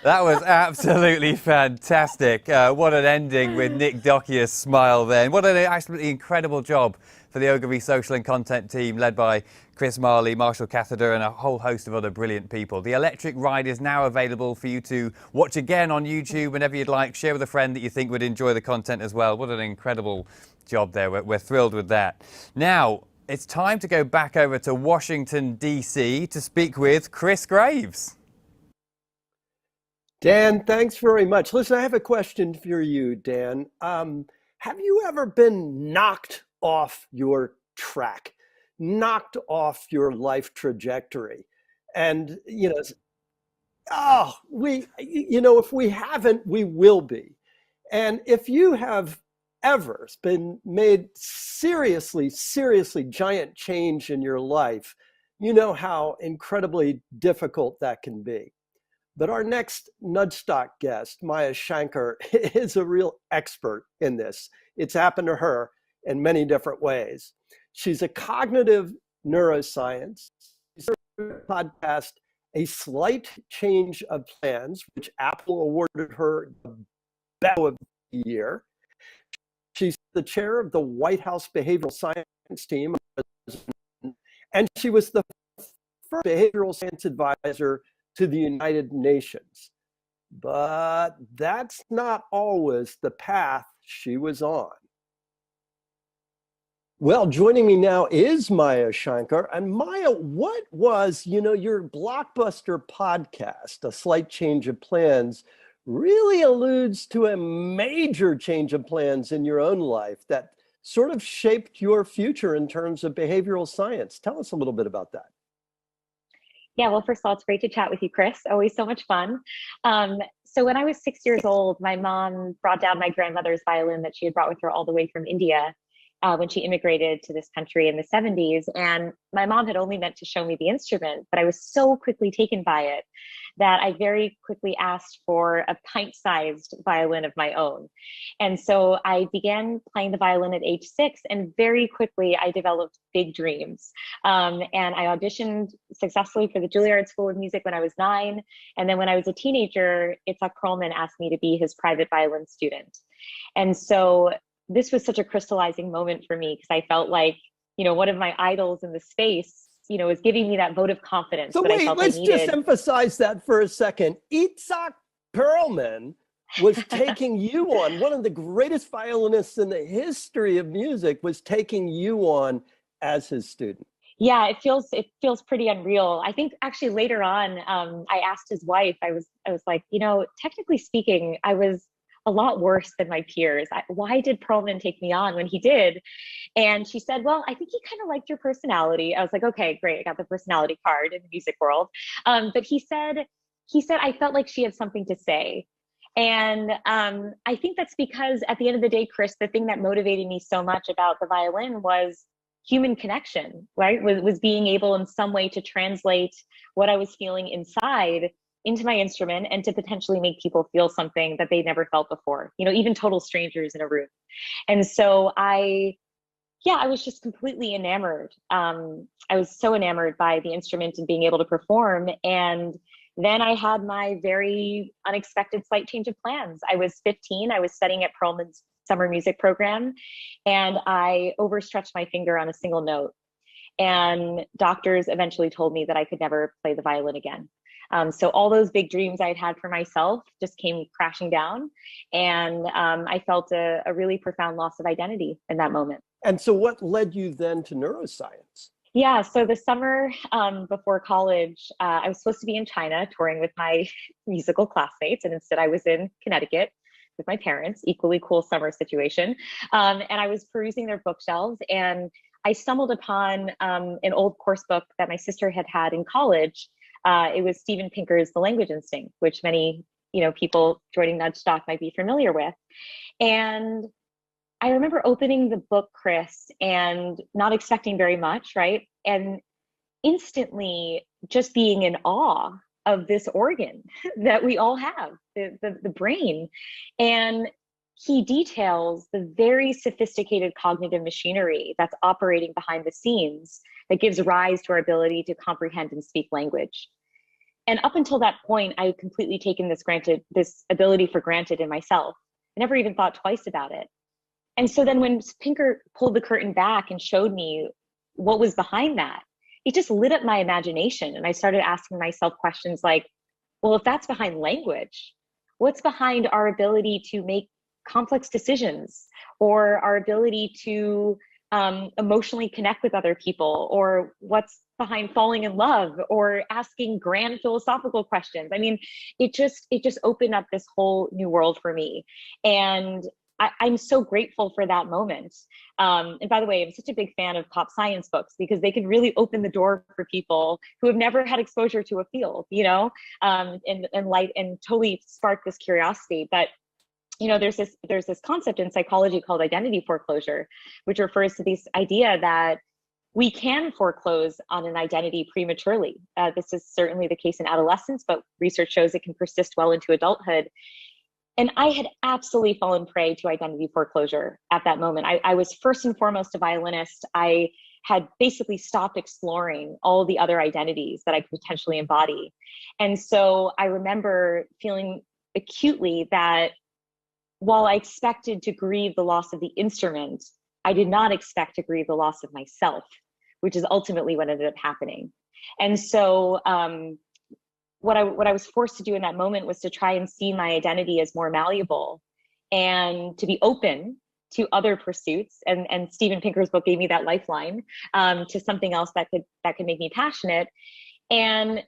That was absolutely fantastic. What an ending with Nick Dockia's smile there. And what an absolutely incredible job for the Ogilvy Social and Content team led by Chris Marley, Marshall Catheter and a whole host of other brilliant people. The Electric Ride is now available for you to watch again on YouTube whenever you'd like. Share with a friend that you think would enjoy the content as well. What an incredible job there. We're thrilled with that. Now, it's time to go back over to Washington, D.C. to speak with Chris Graves. Dan, thanks very much. Listen, I have a question for you, Dan. Have you ever been knocked off your track, knocked off your life trajectory? And, if we haven't, we will be. And if you have ever been made seriously giant change in your life, you know how incredibly difficult that can be. But our next Nudgestock guest, Maya Shankar, is a real expert in this. It's happened to her in many different ways. She's a cognitive neuroscience. She's podcast, A Slight Change of Plans, which Apple awarded her the Best of the Year. She's the chair of the White House Behavioral Science team, and she was the first behavioral science advisor to the United Nations. But that's not always the path she was on. Well, joining me now is Maya Shankar. And Maya, what was, your blockbuster podcast, A Slight Change of Plans, really alludes to a major change of plans in your own life that sort of shaped your future in terms of behavioral science. Tell us a little bit about that. Yeah, well, first of all, it's great to chat with you, Chris. Always so much fun. So when I was 6 years old, my mom brought down my grandmother's violin that she had brought with her all the way from India when she immigrated to this country in the 70s. And my mom had only meant to show me the instrument, but I was so quickly taken by it that I very quickly asked for a pint-sized violin of my own. And so I began playing the violin at age 6, and very quickly I developed big dreams. And I auditioned successfully for the Juilliard School of Music when I was 9. And then when I was a teenager, Itzhak Perlman asked me to be his private violin student. And so this was such a crystallizing moment for me, because I felt like, one of my idols in the space, was giving me that vote of confidence. So that wait, I felt let's I needed. just emphasize that for a second. Itzhak Perlman was taking you on. One of the greatest violinists in the history of music was taking you on as his student. Yeah, it feels pretty unreal. I think actually later on, I asked his wife. I was like, technically speaking, I was a lot worse than my peers. Why did Perlman take me on when he did? And she said, well, I think he kind of liked your personality. I was like, okay, great. I got the personality card in the music world. But he said, I felt like she had something to say. And I think that's because at the end of the day, Chris, the thing that motivated me so much about the violin was human connection, right? Was being able in some way to translate what I was feeling inside into my instrument and to potentially make people feel something that they never felt before, even total strangers in a room. And so I was just completely enamored. I was so enamored by the instrument and being able to perform. And then I had my very unexpected slight change of plans. I was 15. I was studying at Perlman's summer music program, and I overstretched my finger on a single note. And doctors eventually told me that I could never play the violin again. So all those big dreams I'd had for myself just came crashing down. And I felt a really profound loss of identity in that moment. And so what led you then to neuroscience? Yeah, so the summer before college, I was supposed to be in China touring with my musical classmates. And instead I was in Connecticut with my parents, equally cool summer situation. And I was perusing their bookshelves, and I stumbled upon an old course book that my sister had in college. It was Steven Pinker's The Language Instinct, which many people joining Nudgestock might be familiar with. And I remember opening the book, Chris, and not expecting very much, right? And instantly just being in awe of this organ that we all have, the brain. And he details the very sophisticated cognitive machinery that's operating behind the scenes that gives rise to our ability to comprehend and speak language. And up until that point, I had completely taken this ability for granted in myself. I never even thought twice about it. And so then when Pinker pulled the curtain back and showed me what was behind that, it just lit up my imagination. And I started asking myself questions like, well, if that's behind language, what's behind our ability to make complex decisions, or our ability to emotionally connect with other people, or what's behind falling in love, or asking grand philosophical questions? I mean, it just opened up this whole new world for me. And I'm so grateful for that moment. And by the way, I'm such a big fan of pop science books because they can really open the door for people who have never had exposure to a field, you know, and light, and totally spark this curiosity. But you know, there's this concept in psychology called identity foreclosure, which refers to this idea that we can foreclose on an identity prematurely. This is certainly the case in adolescence, but research shows it can persist well into adulthood. And I had absolutely fallen prey to identity foreclosure at that moment. I was first and foremost a violinist. I had basically stopped exploring all the other identities that I could potentially embody. And so I remember feeling acutely that while I expected to grieve the loss of the instrument, I did not expect to grieve the loss of myself, which is ultimately what ended up happening. And so what I was forced to do in that moment was to try and see my identity as more malleable and to be open to other pursuits. And Steven Pinker's book gave me that lifeline to something else that could make me passionate. And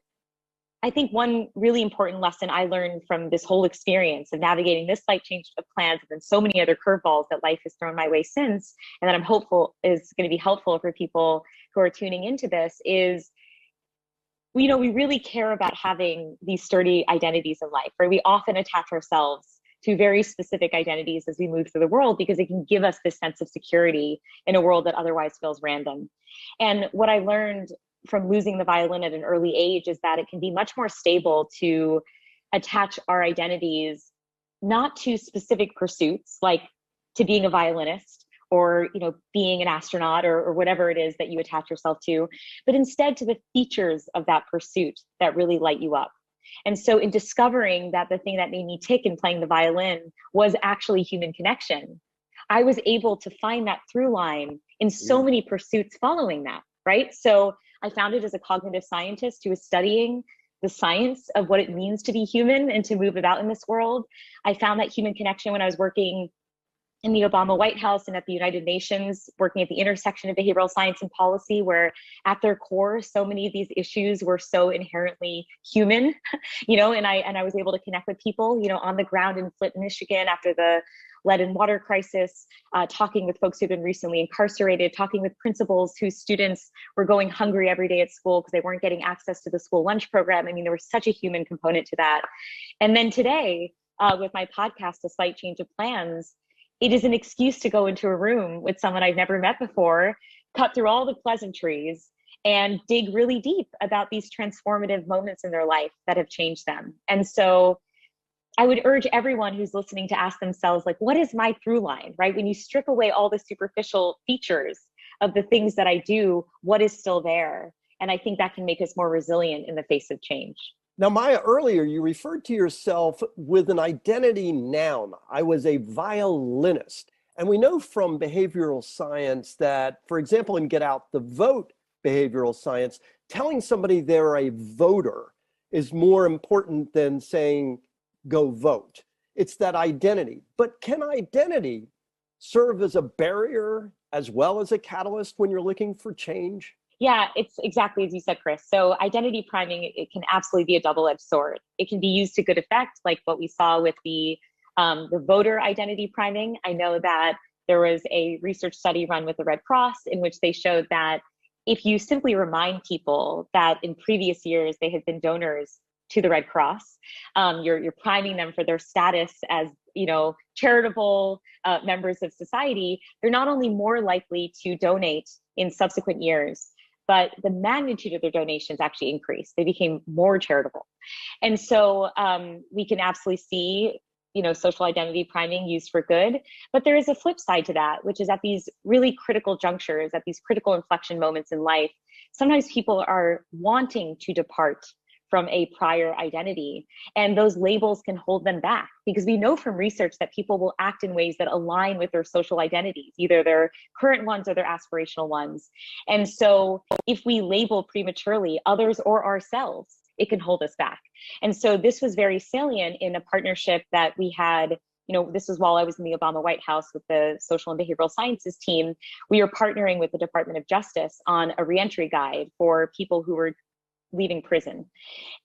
I think one really important lesson I learned from this whole experience of navigating this life change of plans, and then so many other curveballs that life has thrown my way since, and that I'm hopeful is going to be helpful for people who are tuning into this, is, you know, we really care about having these sturdy identities in life, right? We often attach ourselves to very specific identities as we move through the world because it can give us this sense of security in a world that otherwise feels random. And what I learned from losing the violin at an early age is that it can be much more stable to attach our identities not to specific pursuits, like to being a violinist or, you know, being an astronaut or whatever it is that you attach yourself to, but instead to the features of that pursuit that really light you up. And so in discovering that the thing that made me tick in playing the violin was actually human connection, I was able to find that through line in so many pursuits following that, right? So I found it as a cognitive scientist who was studying the science of what it means to be human and to move about in this world. I found that human connection when I was working in the Obama White House and at the United Nations, working at the intersection of behavioral science and policy, where at their core, so many of these issues were so inherently human, you know, and I was able to connect with people, you know, on the ground in Flint, Michigan after the lead and water crisis, talking with folks who've been recently incarcerated, talking with principals whose students were going hungry every day at school because they weren't getting access to the school lunch program. I mean, there was such a human component to that. And then today, with my podcast, A Slight Change of Plans, it is an excuse to go into a room with someone I've never met before, cut through all the pleasantries, and dig really deep about these transformative moments in their life that have changed them. And so I would urge everyone who's listening to ask themselves, like, what is my through line, right? When you strip away all the superficial features of the things that I do, what is still there? And I think that can make us more resilient in the face of change. Now, Maya, earlier you referred to yourself with an identity noun. I was a violinist. And we know from behavioral science that, for example, in Get Out the Vote behavioral science, telling somebody they're a voter is more important than saying, go vote. It's that identity. But can identity serve as a barrier as well as a catalyst when you're looking for change? Yeah, it's exactly as you said, Chris. So identity priming, it can absolutely be a double-edged sword. It can be used to good effect, like what we saw with the voter identity priming. I know that there was a research study run with the Red Cross in which they showed that if you simply remind people that in previous years they had been donors to the Red Cross, you're priming them for their status as, you know, charitable members of society. They're not only more likely to donate in subsequent years, but the magnitude of their donations actually increased. They became more charitable. And so we can absolutely see, you know, social identity priming used for good, but there is a flip side to that, which is at these really critical junctures, at these critical inflection moments in life, sometimes people are wanting to depart from a prior identity. And those labels can hold them back, because we know from research that people will act in ways that align with their social identities, either their current ones or their aspirational ones. And so if we label prematurely others or ourselves, it can hold us back. And so this was very salient in a partnership that we had. This was while I was in the Obama White House with the social and behavioral sciences team. We were partnering with the Department of Justice on a reentry guide for people who were leaving prison.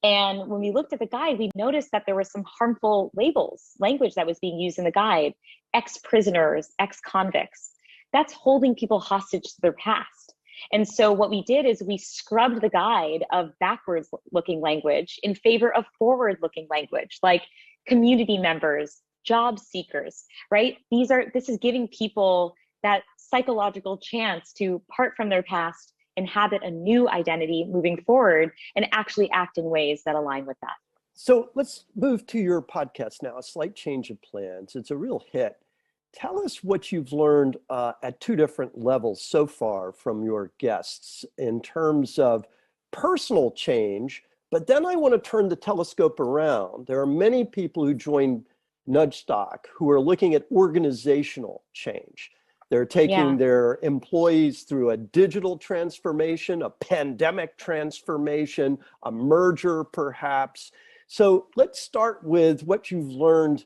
And when we looked at the guide, we noticed that there were some harmful language that was being used in the guide: ex-prisoners, ex-convicts. That's holding people hostage to their past. And so what we did is we scrubbed the guide of backwards looking language in favor of forward looking language, like community members, job seekers, right? This is giving people that psychological chance to part from their past, inhabit a new identity moving forward, and actually act in ways that align with that. So let's move to your podcast now, A Slight Change of Plans. It's a real hit. Tell us what you've learned at two different levels so far from your guests in terms of personal change, but then I want to turn the telescope around. There are many people who join Nudgestock who are looking at organizational change. They're taking their employees through a digital transformation, a pandemic transformation, a merger perhaps. So let's start with what you've learned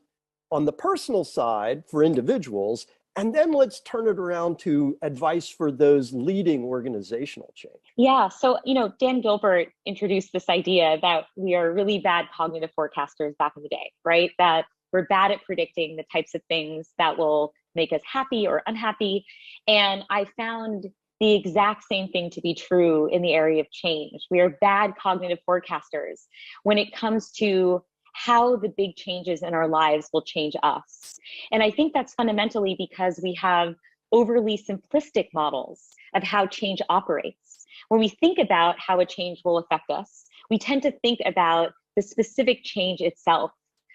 on the personal side for individuals, and then let's turn it around to advice for those leading organizational change. Yeah, so, Dan Gilbert introduced this idea that we are really bad cognitive forecasters back in the day, right? That we're bad at predicting the types of things that will make us happy or unhappy. And I found the exact same thing to be true in the area of change. We are bad cognitive forecasters when it comes to how the big changes in our lives will change us. And I think that's fundamentally because we have overly simplistic models of how change operates. When we think about how a change will affect us, we tend to think about the specific change itself,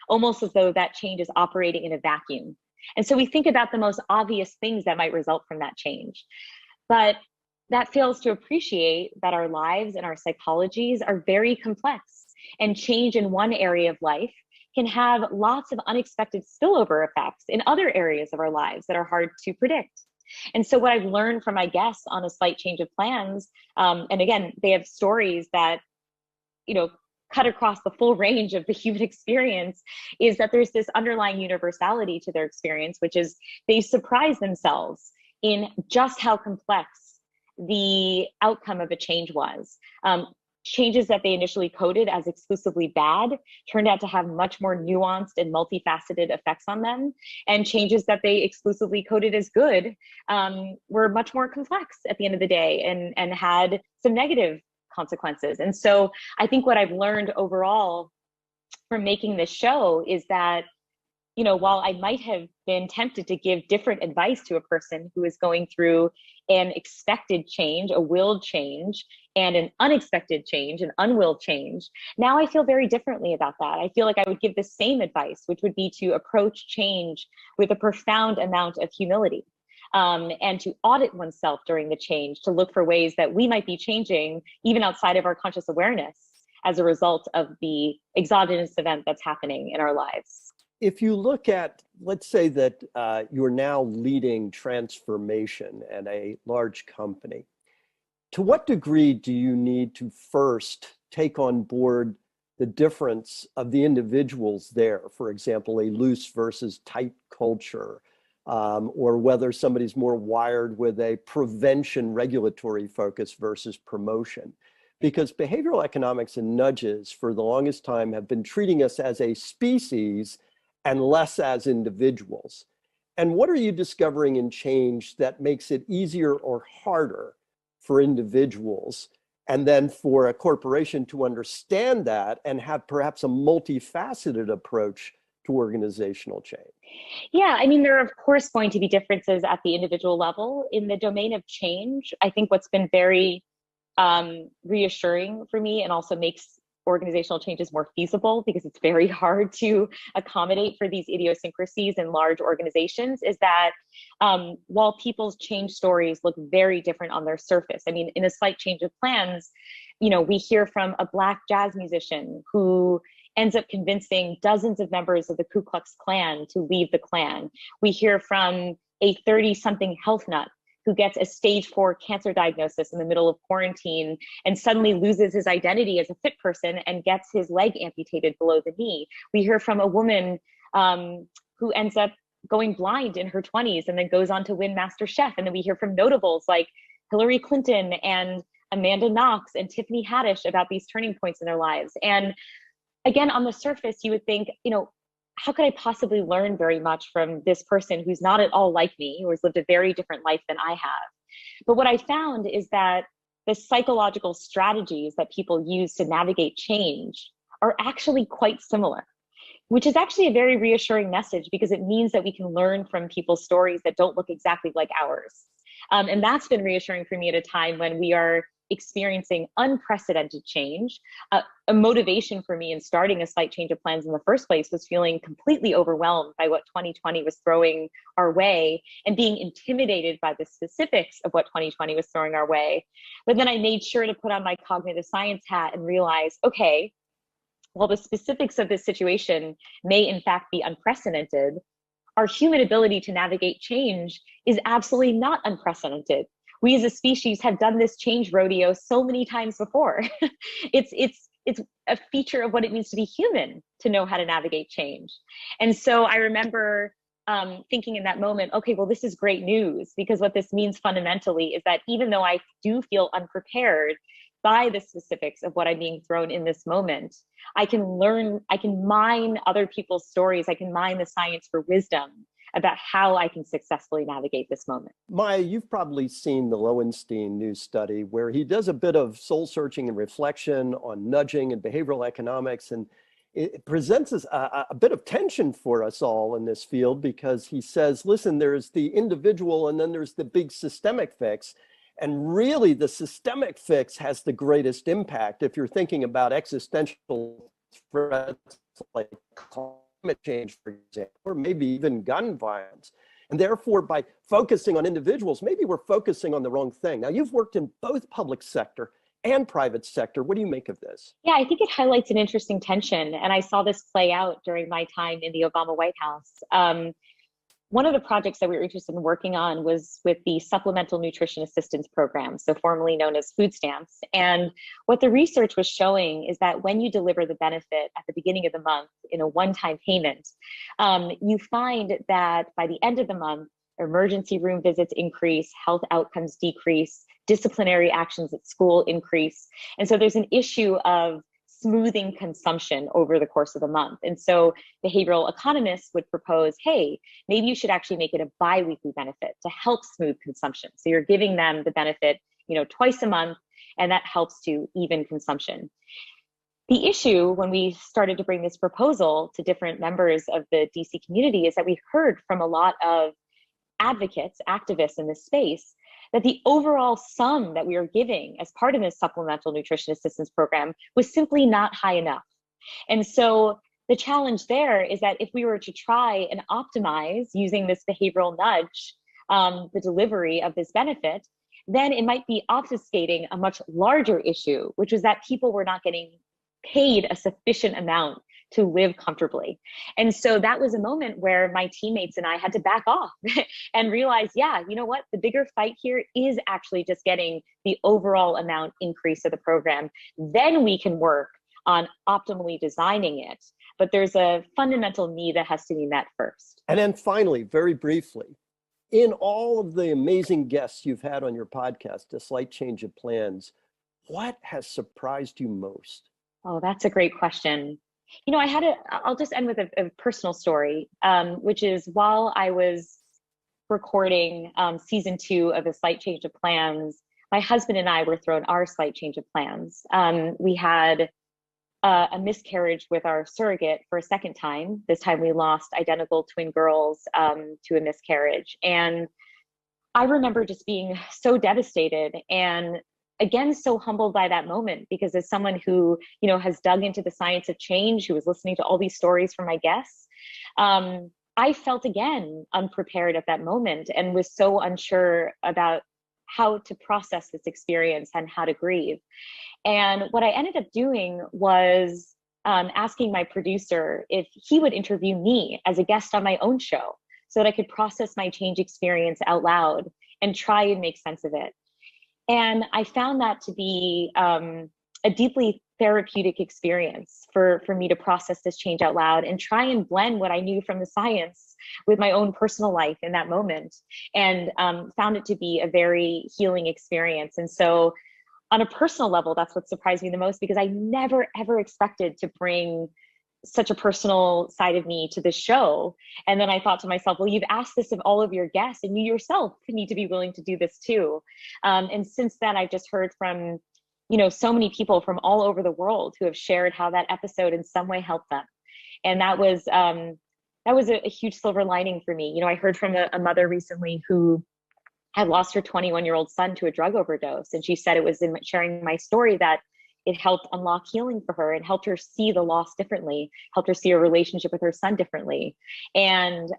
almost as though that change is operating in a vacuum. And so we think about the most obvious things that might result from that change. But that fails to appreciate that our lives and our psychologies are very complex, and change in one area of life can have lots of unexpected spillover effects in other areas of our lives that are hard to predict. And so what I've learned from my guests on A Slight Change of Plans, and again, they have stories that, cut across the full range of the human experience, is that there's this underlying universality to their experience, which is they surprise themselves in just how complex the outcome of a change was. Changes that they initially coded as exclusively bad turned out to have much more nuanced and multifaceted effects on them. And changes that they exclusively coded as good were much more complex at the end of the day and had some negative consequences. And so I think what I've learned overall from making this show is that, while I might have been tempted to give different advice to a person who is going through an expected change, a willed change, and an unexpected change, an unwilled change, now I feel very differently about that. I feel like I would give the same advice, which would be to approach change with a profound amount of humility. And to audit oneself during the change, to look for ways that we might be changing even outside of our conscious awareness as a result of the exogenous event that's happening in our lives. If you look at, let's say that you're now leading transformation at a large company, to what degree do you need to first take on board the difference of the individuals there? For example, a loose versus tight culture, or whether somebody's more wired with a prevention regulatory focus versus promotion. Because behavioral economics and nudges for the longest time have been treating us as a species and less as individuals. And what are you discovering in change that makes it easier or harder for individuals, and then for a corporation to understand that and have perhaps a multifaceted approach to organizational change? Yeah, there are of course going to be differences at the individual level. In the domain of change, I think what's been very reassuring for me and also makes organizational change is more feasible, because it's very hard to accommodate for these idiosyncrasies in large organizations, is that while people's change stories look very different on their surface, I mean, in a slight change of plans, you know, we hear from a Black jazz musician who ends up convincing dozens of members of the Ku Klux Klan to leave the Klan. We hear from a 30-something health nut who gets a stage 4 cancer diagnosis in the middle of quarantine and suddenly loses his identity as a fit person and gets his leg amputated below the knee. We hear from a woman who ends up going blind in her 20s and then goes on to win MasterChef. And then we hear from notables like Hillary Clinton and Amanda Knox and Tiffany Haddish about these turning points in their lives. And again, on the surface, you would think, you know, how could I possibly learn very much from this person who's not at all like me, who has lived a very different life than I have? But what I found is that the psychological strategies that people use to navigate change are actually quite similar, which is actually a very reassuring message, because it means that we can learn from people's stories that don't look exactly like ours. And that's been reassuring for me at a time when we are experiencing unprecedented change. A motivation for me in starting a slight change of plans in the first place was feeling completely overwhelmed by what 2020 was throwing our way and being intimidated by the specifics of what 2020 was throwing our way. But then I made sure to put on my cognitive science hat and realize, okay, while the specifics of this situation may in fact be unprecedented, our human ability to navigate change is absolutely not unprecedented. We as a species have done this change rodeo so many times before. It's a feature of what it means to be human to know how to navigate change. And so I remember thinking in that moment, okay, well, this is great news, because what this means fundamentally is that even though I do feel unprepared by the specifics of what I'm being thrown in this moment, I can learn, I can mine other people's stories, I can mine the science for wisdom about how I can successfully navigate this moment. Maya, you've probably seen the Lowenstein news study where he does a bit of soul searching and reflection on nudging and behavioral economics. And it presents us a bit of tension for us all in this field, because he says, listen, there's the individual and then there's the big systemic fix. And really the systemic fix has the greatest impact if you're thinking about existential threats like climate change, for example, or maybe even gun violence. And therefore, by focusing on individuals, maybe we're focusing on the wrong thing. Now, you've worked in both public sector and private sector. What do you make of this? Yeah, I think it highlights an interesting tension. And I saw this play out during my time in the Obama White House. One of the projects that we were interested in working on was with the Supplemental Nutrition Assistance Program, so formerly known as food stamps. And what the research was showing is that when you deliver the benefit at the beginning of the month in a one-time payment, you find that by the end of the month, emergency room visits increase, health outcomes decrease, disciplinary actions at school increase. And so there's an issue of smoothing consumption over the course of the month. And so behavioral economists would propose, hey, maybe you should actually make it a bi-weekly benefit to help smooth consumption. So you're giving them the benefit, you know, twice a month, and that helps to even consumption. The issue when we started to bring this proposal to different members of the DC community is that we heard from a lot of advocates, activists in this space, that the overall sum that we are giving as part of this Supplemental Nutrition Assistance Program was simply not high enough. And so the challenge there is that if we were to try and optimize using this behavioral nudge, the delivery of this benefit, then it might be obfuscating a much larger issue, which was that people were not getting paid a sufficient amount to live comfortably. And so that was a moment where my teammates and I had to back off and realize, yeah, you know what? The bigger fight here is actually just getting the overall amount increase of the program. Then we can work on optimally designing it. But there's a fundamental need that has to be met first. And then finally, very briefly, in all of the amazing guests you've had on your podcast, A Slight Change of Plans, what has surprised you most? Oh, that's a great question. You know, I'll just end with a personal story, which is while I was recording season 2 of A Slight Change of Plans, my husband and I were thrown our slight change of plans. We had a miscarriage with our surrogate for a second time. This time we lost identical twin girls to a miscarriage. And I remember just being so devastated. And again, so humbled by that moment, because as someone who, you know, has dug into the science of change, who was listening to all these stories from my guests, I felt again unprepared at that moment and was so unsure about how to process this experience and how to grieve. And what I ended up doing was asking my producer if he would interview me as a guest on my own show so that I could process my change experience out loud and try and make sense of it. And I found that to be a deeply therapeutic experience for me to process this change out loud and try and blend what I knew from the science with my own personal life in that moment, and found it to be a very healing experience. And so on a personal level, that's what surprised me the most, because I never, ever expected to bring such a personal side of me to the show. And then I thought to myself, well, you've asked this of all of your guests, and you yourself need to be willing to do this too. And since then, I've just heard from, you know, so many people from all over the world who have shared how that episode in some way helped them. And that was a huge silver lining for me. You know, I heard from a mother recently who had lost her 21-year-old son to a drug overdose. And she said it was in sharing my story that it helped unlock healing for her and helped her see the loss differently, helped her see her relationship with her son differently. And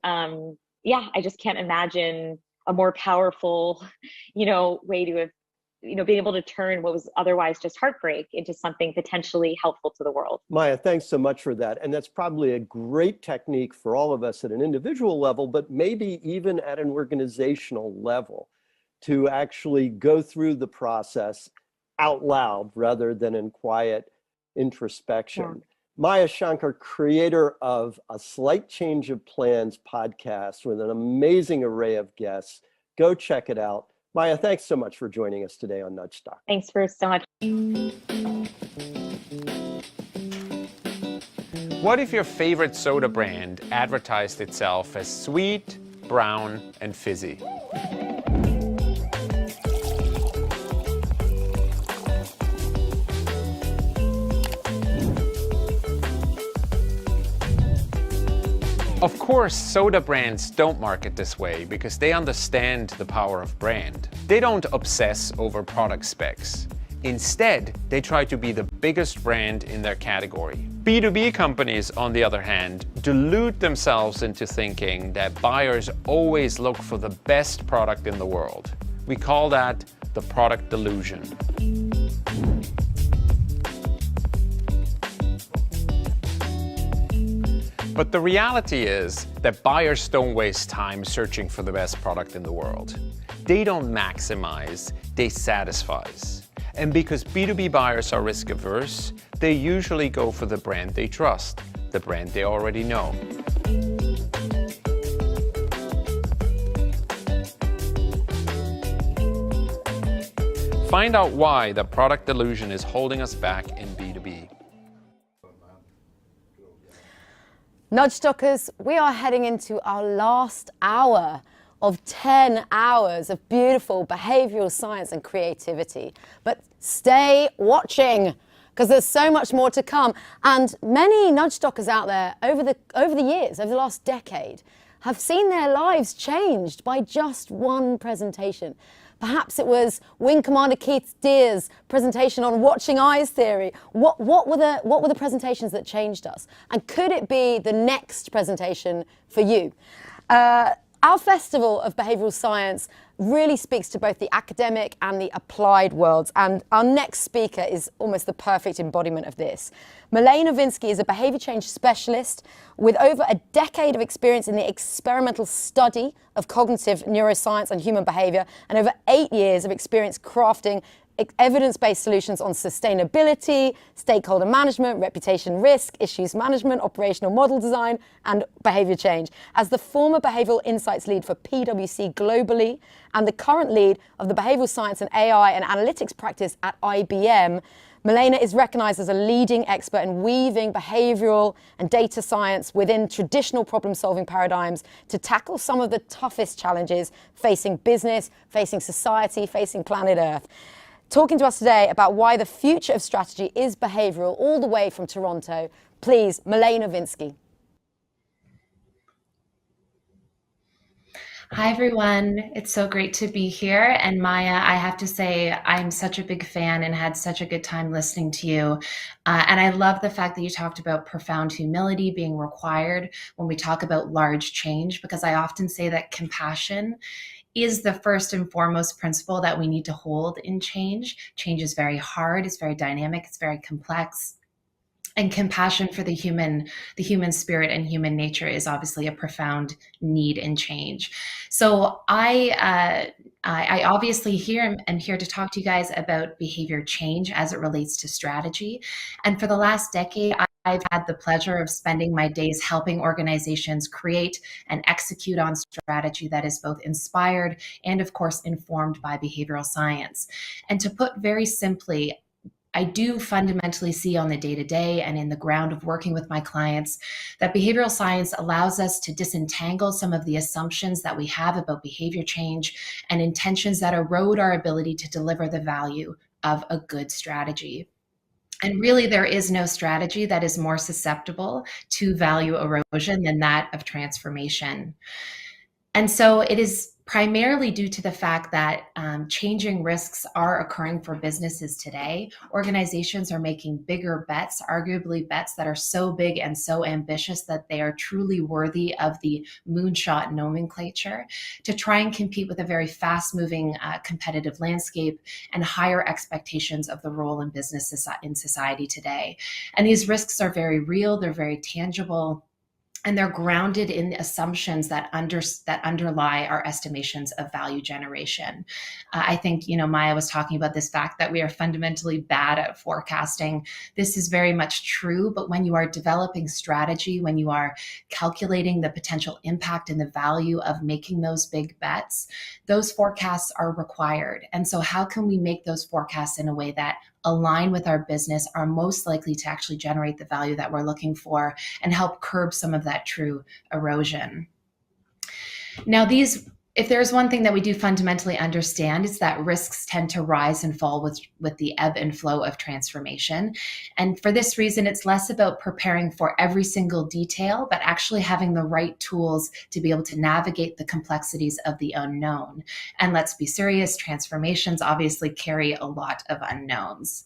yeah, I just can't imagine a more powerful, you know, way to have, you know, being able to turn what was otherwise just heartbreak into something potentially helpful to the world. Maya, thanks so much for that. And that's probably a great technique for all of us at an individual level, but maybe even at an organizational level, to actually go through the process out loud rather than in quiet introspection. Yeah. Maya Shankar, creator of A Slight Change of Plans podcast with an amazing array of guests. Go check it out. Maya, thanks so much for joining us today on Nudgestock. Thanks for so much. What if your favorite soda brand advertised itself as sweet, brown, and fizzy? Of course, soda brands don't market this way because they understand the power of brand. They don't obsess over product specs. Instead, they try to be the biggest brand in their category. B2B companies, on the other hand, delude themselves into thinking that buyers always look for the best product in the world. We call that the product delusion. But the reality is that buyers don't waste time searching for the best product in the world. They don't maximize, they satisfy. And because B2B buyers are risk averse, they usually go for the brand they trust, the brand they already know. Find out why the product delusion is holding us back in B2B. Nudgestockers, we are heading into our last hour of 10 hours of beautiful behavioural science and creativity. But stay watching, because there's so much more to come. And many Nudgestockers out there over the years, over the last decade, have seen their lives changed by just one presentation. Perhaps it was Wing Commander Keith Deer's presentation on watching eyes theory. What were the presentations that changed us? And could it be the next presentation for you? Our Festival of Behavioural Science really speaks to both the academic and the applied worlds, and our next speaker is almost the perfect embodiment of this. Melaina Vinski is a behaviour change specialist with over a decade of experience in the experimental study of cognitive neuroscience and human behaviour, and over 8 years of experience crafting evidence-based solutions on sustainability, stakeholder management, reputation risk, issues management, operational model design, and behaviour change. As the former behavioural insights lead for PwC globally and the current lead of the behavioural science and AI and analytics practice at IBM, Melaina is recognised as a leading expert in weaving behavioural and data science within traditional problem-solving paradigms to tackle some of the toughest challenges facing business, facing society, facing planet Earth. Talking to us today about why the future of strategy is behavioural, all the way from Toronto, please, Melaina Vinski. Hi, everyone. It's so great to be here. And Maya, I have to say, I'm such a big fan and had such a good time listening to you. And I love the fact that you talked about profound humility being required when we talk about large change, because I often say that compassion is the first and foremost principle that we need to hold in change. Change is very hard, it's very dynamic, it's very complex. And compassion for the human spirit and human nature is obviously a profound need in change. So I obviously am here to talk to you guys about behavior change as it relates to strategy. And for the last decade, I've had the pleasure of spending my days helping organizations create and execute on strategy that is both inspired and, of course, informed by behavioral science. And to put very simply, I do fundamentally see on the day-to-day and in the ground of working with my clients that behavioral science allows us to disentangle some of the assumptions that we have about behavior change and intentions that erode our ability to deliver the value of a good strategy. And really, there is no strategy that is more susceptible to value erosion than that of transformation. And so it is primarily due to the fact that changing risks are occurring for businesses today. Organizations are making bigger bets, arguably bets that are so big and so ambitious that they are truly worthy of the moonshot nomenclature, to try and compete with a very fast-moving competitive landscape and higher expectations of the role in business in society today. And these risks are very real, they're very tangible, and they're grounded in assumptions that underlie our estimations of value generation. I think, Maya was talking about this fact that we are fundamentally bad at forecasting. This is very much true, but when you are developing strategy, when you are calculating the potential impact and the value of making those big bets, those forecasts are required. And so how can we make those forecasts in a way that align with our business, are most likely to actually generate the value that we're looking for and help curb some of that true erosion? Now, if there's one thing that we do fundamentally understand, it's that risks tend to rise and fall with the ebb and flow of transformation. And for this reason, it's less about preparing for every single detail, but actually having the right tools to be able to navigate the complexities of the unknown. And let's be serious, transformations obviously carry a lot of unknowns.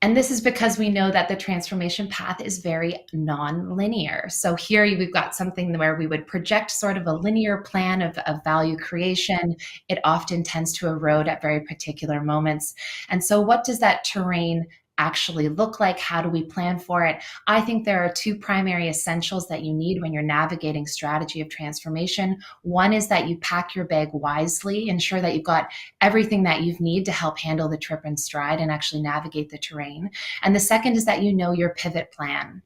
And this is because we know that the transformation path is very non-linear. So here we've got something where we would project sort of a linear plan of value creation. It often tends to erode at very particular moments. And so what does that terrain actually look like? How do we plan for it? I think there are two primary essentials that you need when you're navigating strategy of transformation. One is that you pack your bag wisely, ensure that you've got everything that you need to help handle the trip in stride and actually navigate the terrain. And the second is that you know your pivot plan.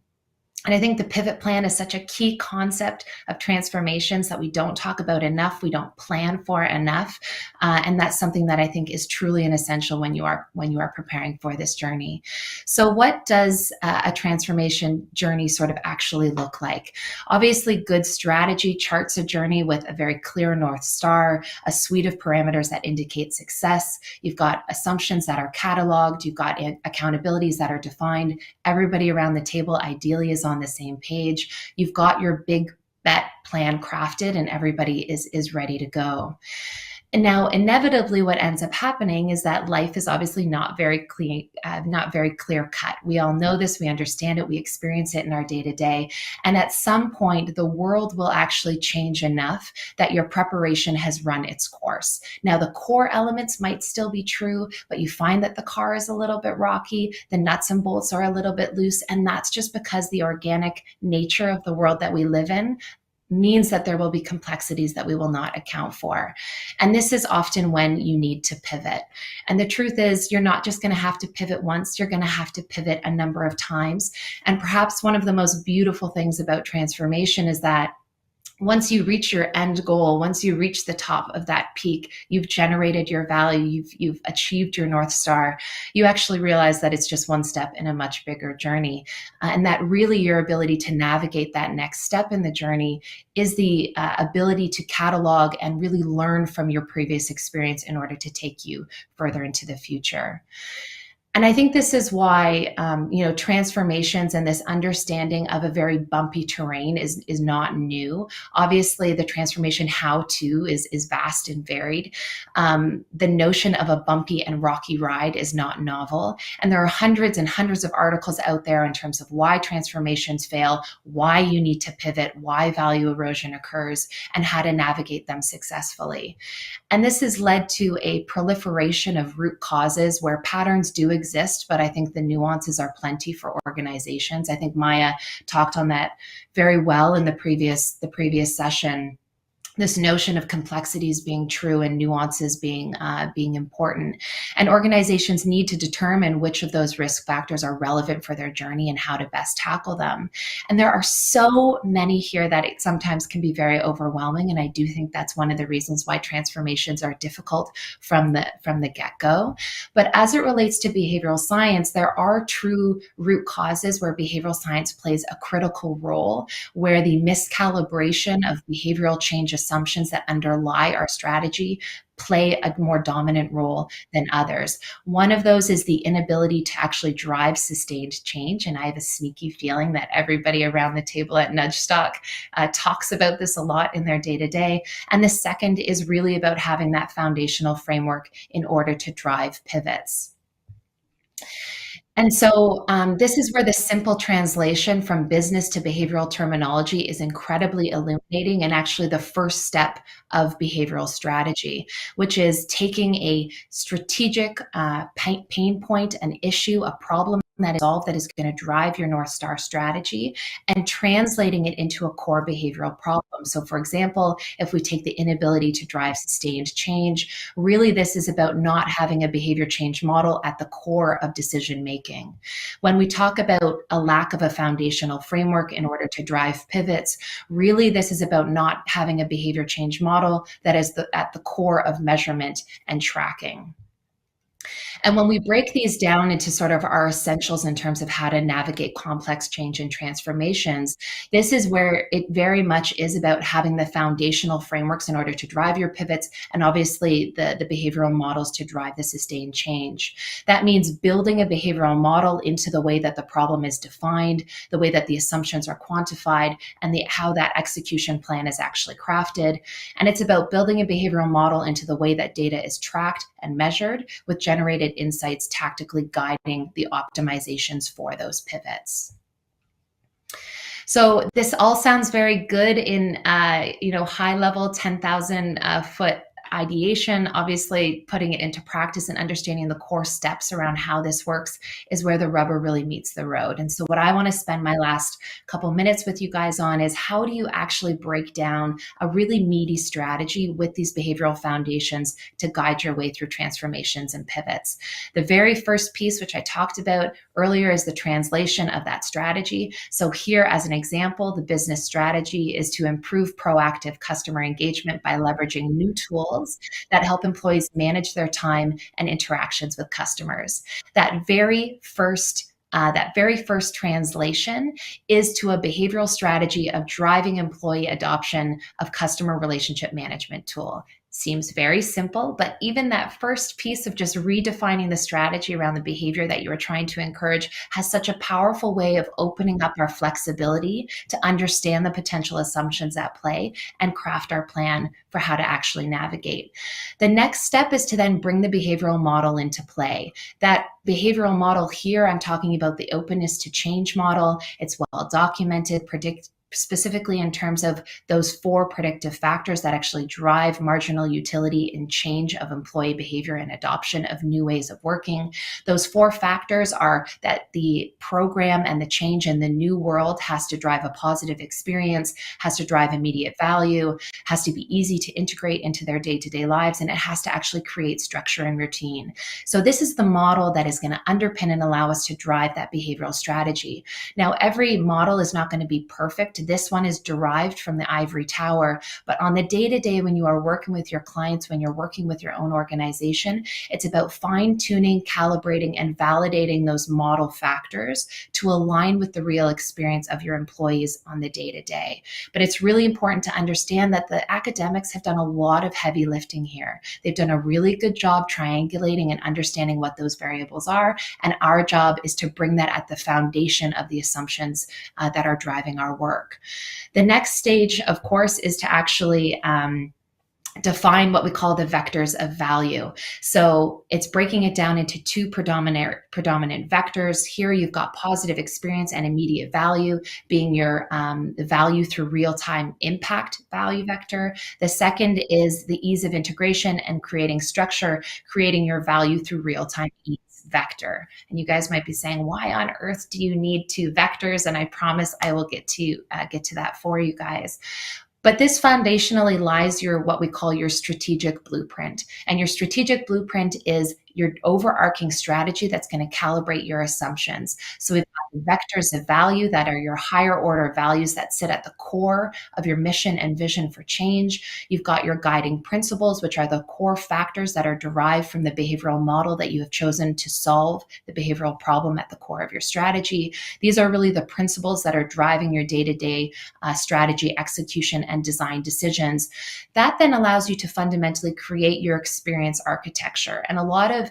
And I think the pivot plan is such a key concept of transformations that we don't talk about enough, we don't plan for enough. And that's something that I think is truly an essential when you are preparing for this journey. So what does a transformation journey sort of actually look like? Obviously, good strategy charts a journey with a very clear North Star, a suite of parameters that indicate success. You've got assumptions that are cataloged, you've got accountabilities that are defined. Everybody around the table ideally is on the same page. You've got your big bet plan crafted and everybody is ready to go. And now, inevitably, what ends up happening is that life is obviously not very clear cut. We all know this, we understand it, we experience it in our day-to-day. And at some point, the world will actually change enough that your preparation has run its course. Now, the core elements might still be true, but you find that the car is a little bit rocky, the nuts and bolts are a little bit loose, and that's just because the organic nature of the world that we live in means that there will be complexities that we will not account for. And this is often when you need to pivot. And the truth is, you're not just going to have to pivot once, you're going to have to pivot a number of times. And perhaps one of the most beautiful things about transformation is that once you reach your end goal, once you reach the top of that peak, you've generated your value, you've achieved your North Star, you actually realize that it's just one step in a much bigger journey. And that really your ability to navigate that next step in the journey is the ability to catalog and really learn from your previous experience in order to take you further into the future. And I think this is why, transformations and this understanding of a very bumpy terrain is not new. Obviously, the transformation how-to is vast and varied. The notion of a bumpy and rocky ride is not novel. And there are hundreds and hundreds of articles out there in terms of why transformations fail, why you need to pivot, why value erosion occurs, and how to navigate them successfully. And this has led to a proliferation of root causes where patterns do exist, but I think the nuances are plenty for organizations. I think Maya talked on that very well in the previous session. This notion of complexities being true and nuances being important. And organizations need to determine which of those risk factors are relevant for their journey and how to best tackle them. And there are so many here that it sometimes can be very overwhelming. And I do think that's one of the reasons why transformations are difficult from the get-go. But as it relates to behavioral science, there are true root causes where behavioral science plays a critical role, where the miscalibration of behavioral change assumptions that underlie our strategy play a more dominant role than others. One of those is the inability to actually drive sustained change. And I have a sneaky feeling that everybody around the table at Nudgestock talks about this a lot in their day-to-day. And the second is really about having that foundational framework in order to drive pivots. And so this is where the simple translation from business to behavioral terminology is incredibly illuminating, and actually the first step of behavioral strategy, which is taking a strategic pain point, an issue, a problem that is solved that is going to drive your North Star strategy, and translating it into a core behavioral problem. So for example, if we take the inability to drive sustained change, really this is about not having a behavior change model at the core of decision making. When we talk about a lack of a foundational framework in order to drive pivots, really this is about not having a behavior change model that is at the core of measurement and tracking. And when we break these down into sort of our essentials in terms of how to navigate complex change and transformations, this is where it very much is about having the foundational frameworks in order to drive your pivots, and obviously the behavioral models to drive the sustained change. That means building a behavioral model into the way that the problem is defined, the way that the assumptions are quantified, and how that execution plan is actually crafted. And it's about building a behavioral model into the way that data is tracked and measured, with generated insights tactically guiding the optimizations for those pivots. So this all sounds very good in high level 10,000 foot ideation. Obviously, putting it into practice and understanding the core steps around how this works is where the rubber really meets the road. And so what I want to spend my last couple minutes with you guys on is, how do you actually break down a really meaty strategy with these behavioral foundations to guide your way through transformations and pivots? The very first piece, which I talked about earlier, is the translation of that strategy. So here, as an example, the business strategy is to improve proactive customer engagement by leveraging new tools that help employees manage their time and interactions with customers. That very first translation is to a behavioral strategy of driving employee adoption of customer relationship management tool. Seems very simple, but even that first piece of just redefining the strategy around the behavior that you are trying to encourage has such a powerful way of opening up our flexibility to understand the potential assumptions at play and craft our plan for how to actually navigate. The next step is to then bring the behavioral model into play. That behavioral model here, I'm talking about the openness to change model. It's well documented, specifically in terms of those 4 predictive factors that actually drive marginal utility in change of employee behavior and adoption of new ways of working. Those 4 factors are that the program and the change in the new world has to drive a positive experience, has to drive immediate value, has to be easy to integrate into their day-to-day lives, and it has to actually create structure and routine. So this is the model that is going to underpin and allow us to drive that behavioral strategy. Now, every model is not going to be perfect perfect. This one is derived from the ivory tower. But on the day-to-day, when you are working with your clients, when you're working with your own organization, it's about fine-tuning, calibrating, and validating those model factors to align with the real experience of your employees on the day-to-day. But it's really important to understand that the academics have done a lot of heavy lifting here. They've done a really good job triangulating and understanding what those variables are, and our job is to bring that at the foundation of the assumptions that are driving our work. The next stage, of course, is to actually define what we call the vectors of value. So it's breaking it down into two predominant vectors. Here you've got positive experience and immediate value being your value through real-time impact value vector. The second is the ease of integration and creating structure, creating your value through real-time ease vector. And you guys might be saying, why on earth do you need two vectors? And I promise I will get to that for you guys. But this foundationally lies what we call your strategic blueprint. And your strategic blueprint is your overarching strategy that's going to calibrate your assumptions. So we've got vectors of value that are your higher order values that sit at the core of your mission and vision for change. You've got your guiding principles, which are the core factors that are derived from the behavioral model that you have chosen to solve the behavioral problem at the core of your strategy. These are really the principles that are driving your day-to-day strategy, execution, and design decisions. That then allows you to fundamentally create your experience architecture. And a lot of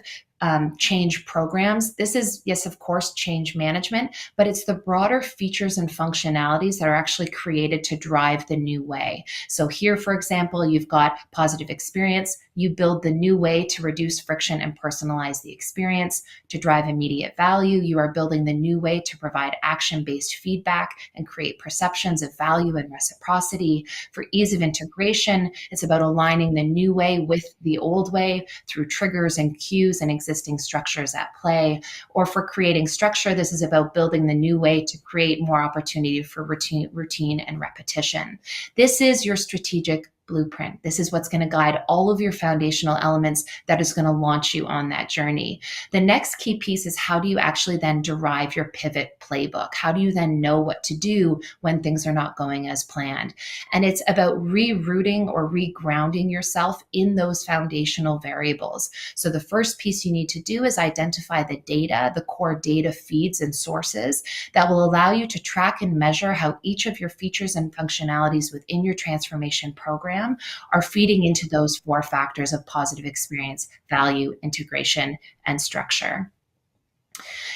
change programs, this is, yes, of course, change management, but it's the broader features and functionalities that are actually created to drive the new way. So here, for example, you've got positive experience. You build the new way to reduce friction and personalize the experience. To drive immediate value, you are building the new way to provide action-based feedback and create perceptions of value and reciprocity. For ease of integration, it's about aligning the new way with the old way through triggers and cues and existing structures at play. Or for creating structure, this is about building the new way to create more opportunity for routine and repetition. This is your strategic blueprint. This is what's going to guide all of your foundational elements that is going to launch you on that journey. The next key piece is how do you actually then derive your pivot playbook? How do you then know what to do when things are not going as planned? And it's about rerouting or regrounding yourself in those foundational variables. So the first piece you need to do is identify the data, the core data feeds and sources that will allow you to track and measure how each of your features and functionalities within your transformation program are feeding into those four factors of positive experience, value, integration, and structure.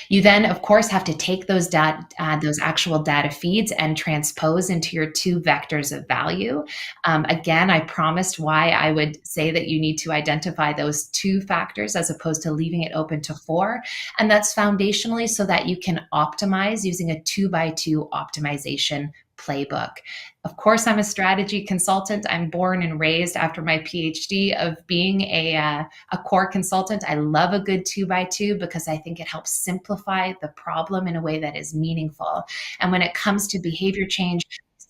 You then, of course, have to take those actual data feeds and transpose into your two vectors of value. Again, I promised why I would say that you need to identify those two factors as opposed to leaving it open to four. And that's foundationally so that you can optimize using a 2x2 optimization playbook. Of course, I'm a strategy consultant. I'm born and raised after my PhD of being a core consultant. I love a good 2x2 because I think it helps simplify the problem in a way that is meaningful. And when it comes to behavior change,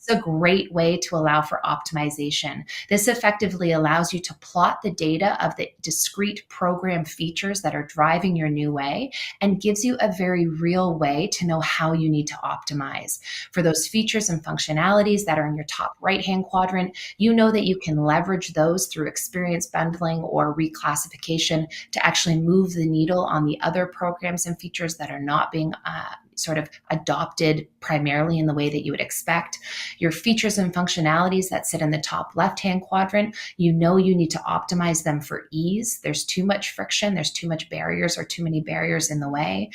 it's a great way to allow for optimization. This effectively allows you to plot the data of the discrete program features that are driving your new way and gives you a very real way to know how you need to optimize. For those features and functionalities that are in your top right-hand quadrant, you know that you can leverage those through experience bundling or reclassification to actually move the needle on the other programs and features that are not being sort of adopted primarily in the way that you would expect. Your features and functionalities that sit in the top left-hand quadrant, you know you need to optimize them for ease. There's too much friction, there's too much barriers or too many barriers in the way.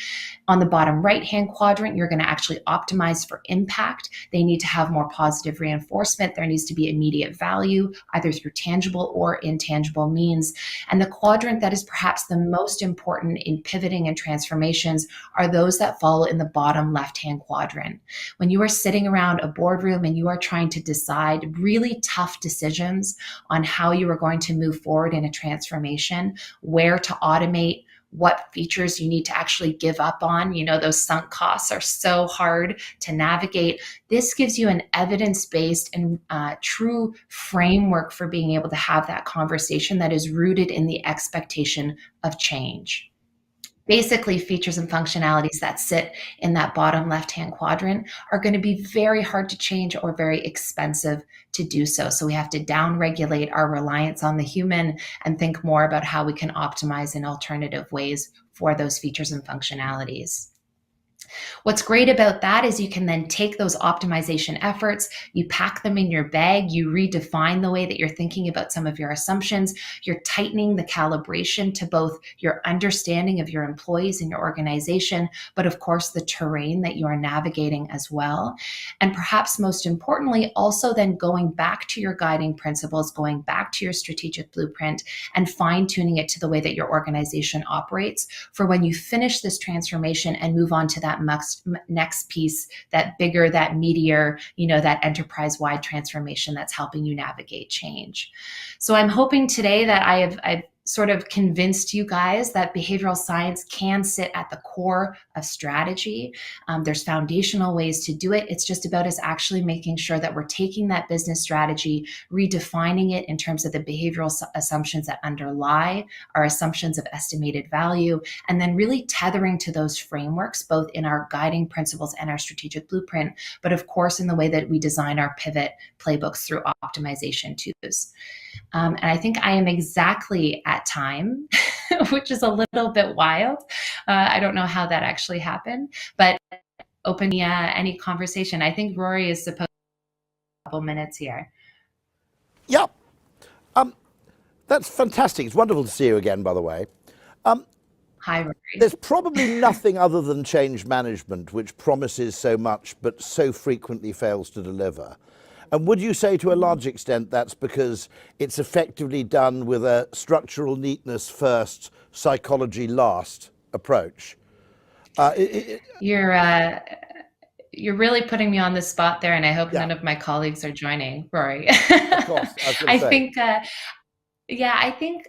On the bottom right-hand quadrant, you're going to actually optimize for impact. They need to have more positive reinforcement. There needs to be immediate value, either through tangible or intangible means. And the quadrant that is perhaps the most important in pivoting and transformations are those that fall in the bottom left-hand quadrant. When you are sitting around a boardroom and you are trying to decide really tough decisions on how you are going to move forward in a transformation, where to automate, what features you need to actually give up on. You know, those sunk costs are so hard to navigate. This gives you an evidence-based and true framework for being able to have that conversation that is rooted in the expectation of change. basically features and functionalities that sit in that bottom left-hand quadrant are going to be very hard to change or very expensive to do so. So we have to down-regulate our reliance on the human and think more about how we can optimize in alternative ways for those features and functionalities. What's great about that is you can then take those optimization efforts, you pack them in your bag, you redefine the way that you're thinking about some of your assumptions, you're tightening the calibration to both your understanding of your employees and your organization, but of course the terrain that you are navigating as well. And perhaps most importantly, also then going back to your guiding principles, going back to your strategic blueprint and fine-tuning it to the way that your organization operates for when you finish this transformation and move on to that next piece, that bigger, that meatier, that enterprise-wide transformation that's helping you navigate change. So I'm hoping today that I've sort of convinced you guys that behavioral science can sit at the core of strategy. There's foundational ways to do it. It's just about us actually making sure that we're taking that business strategy, redefining it in terms of the behavioral assumptions that underlie our assumptions of estimated value, and then really tethering to those frameworks, both in our guiding principles and our strategic blueprint, but of course in the way that we design our pivot playbooks through optimization tubes. And I think I am exactly at time, which is a little bit wild. I don't know how that actually happened, but open any conversation. I think Rory is supposed to have a couple minutes here. Yeah. That's fantastic. It's wonderful to see you again, by the way. Hi, Rory. There's probably nothing other than change management which promises so much but so frequently fails to deliver. And would you say to a large extent that's because it's effectively done with a structural neatness first, psychology last approach? You're really putting me on the spot there, and I hope none of my colleagues are joining, Rory. Of course, I think, I think,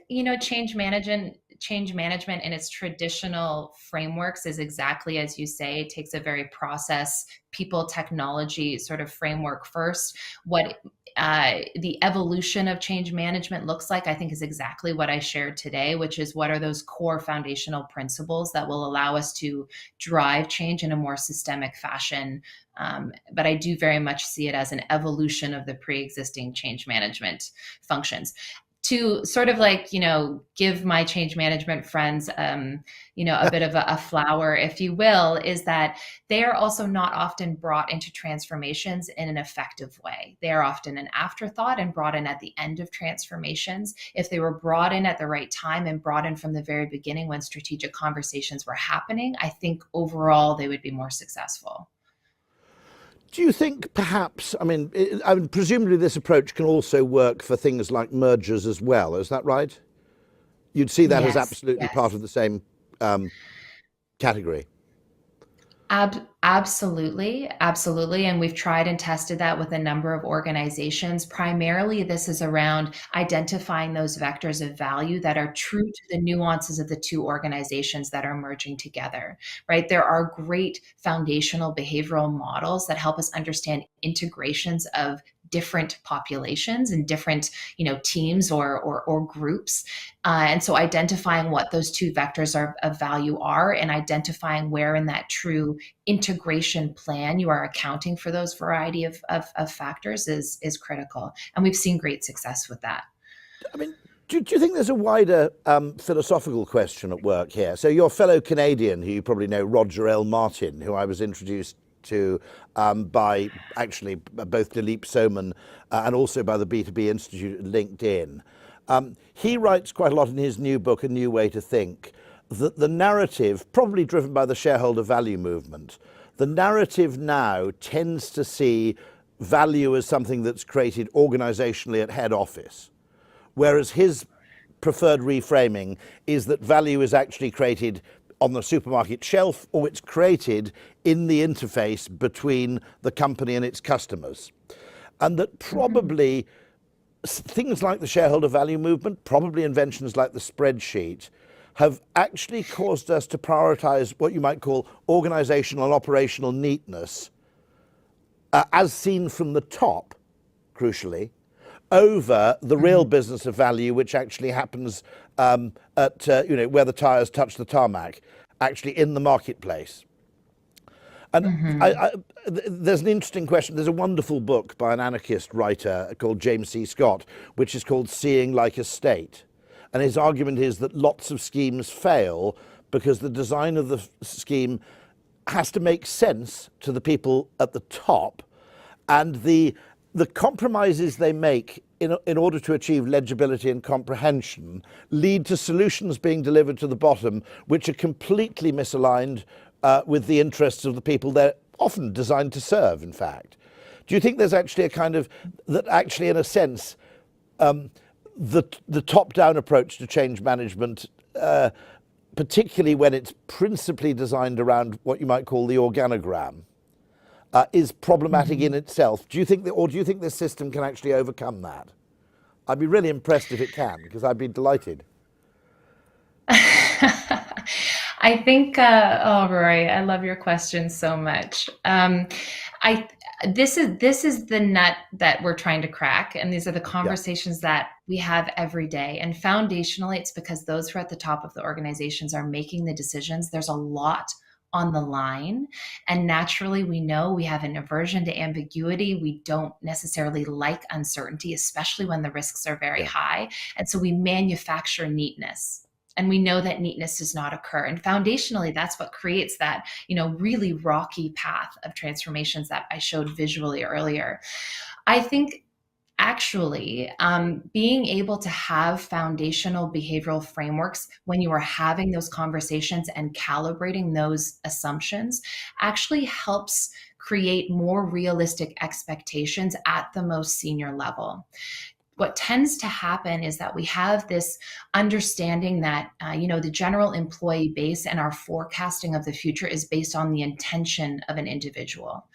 change management in its traditional frameworks is exactly as you say. It takes a very process, people, technology sort of framework first. What the evolution of change management looks like, I think, is exactly what I shared today, which is what are those core foundational principles that will allow us to drive change in a more systemic fashion. But I do very much see it as an evolution of the pre-existing change management functions. To sort of give my change management friends, a bit of a flower, if you will, is that they are also not often brought into transformations in an effective way. They are often an afterthought and brought in at the end of transformations. If they were brought in at the right time and brought in from the very beginning when strategic conversations were happening, I think overall they would be more successful. Do you think perhaps, presumably this approach can also work for things like mergers as well, is that right? You'd see that as absolutely part of the same category. Absolutely. And we've tried and tested that with a number of organizations. Primarily, this is around identifying those vectors of value that are true to the nuances of the two organizations that are merging together, right? There are great foundational behavioral models that help us understand integrations of different populations and different, teams or groups. And so identifying what those two vectors of value are and identifying where in that true integration plan you are accounting for those variety of factors is critical. And we've seen great success with that. Do you think there's a wider philosophical question at work here? So your fellow Canadian, who you probably know, Roger L. Martin, who I was introduced to by actually both Dilip Soman and also by the B2B Institute at LinkedIn. He writes quite a lot in his new book, A New Way to Think, that the narrative, probably driven by the shareholder value movement, the narrative now tends to see value as something that's created organizationally at head office, whereas his preferred reframing is that value is actually created on the supermarket shelf, or it's created in the interface between the company and its customers. And that probably things like the shareholder value movement, probably inventions like the spreadsheet, have actually caused us to prioritize what you might call organizational and operational neatness, as seen from the top, crucially, over the real business of value, which actually happens at where the tires touch the tarmac. actually in the marketplace. And there's an interesting question. There's a wonderful book by an anarchist writer called James C. Scott, which is called Seeing Like a State. And his argument is that lots of schemes fail because the design of the scheme has to make sense to the people at the top, and the compromises they make in order to achieve legibility and comprehension lead to solutions being delivered to the bottom which are completely misaligned with the interests of the people they're often designed to serve, in fact. Do you think there's actually a kind of, that actually in a sense, the top-down approach to change management, particularly when it's principally designed around what you might call the organogram, is problematic in itself? Do you think that, or do you think this system can actually overcome that? I'd be really impressed if it can, because I'd be delighted. I think, oh, Rory, I love your question so much. This is the nut that we're trying to crack, and these are the conversations that we have every day. And foundationally, it's because those who are at the top of the organizations are making the decisions. There's a lot on the line, and naturally we know we have an aversion to ambiguity. We don't necessarily like uncertainty, especially when the risks are very high, and so we manufacture neatness. And we know that neatness does not occur. And foundationally, that's what creates that, really rocky path of transformations that I showed visually earlier. I think actually being able to have foundational behavioral frameworks when you are having those conversations and calibrating those assumptions actually helps create more realistic expectations at the most senior level. What tends to happen is that we have this understanding that, the general employee base and our forecasting of the future is based on the intention of an individual,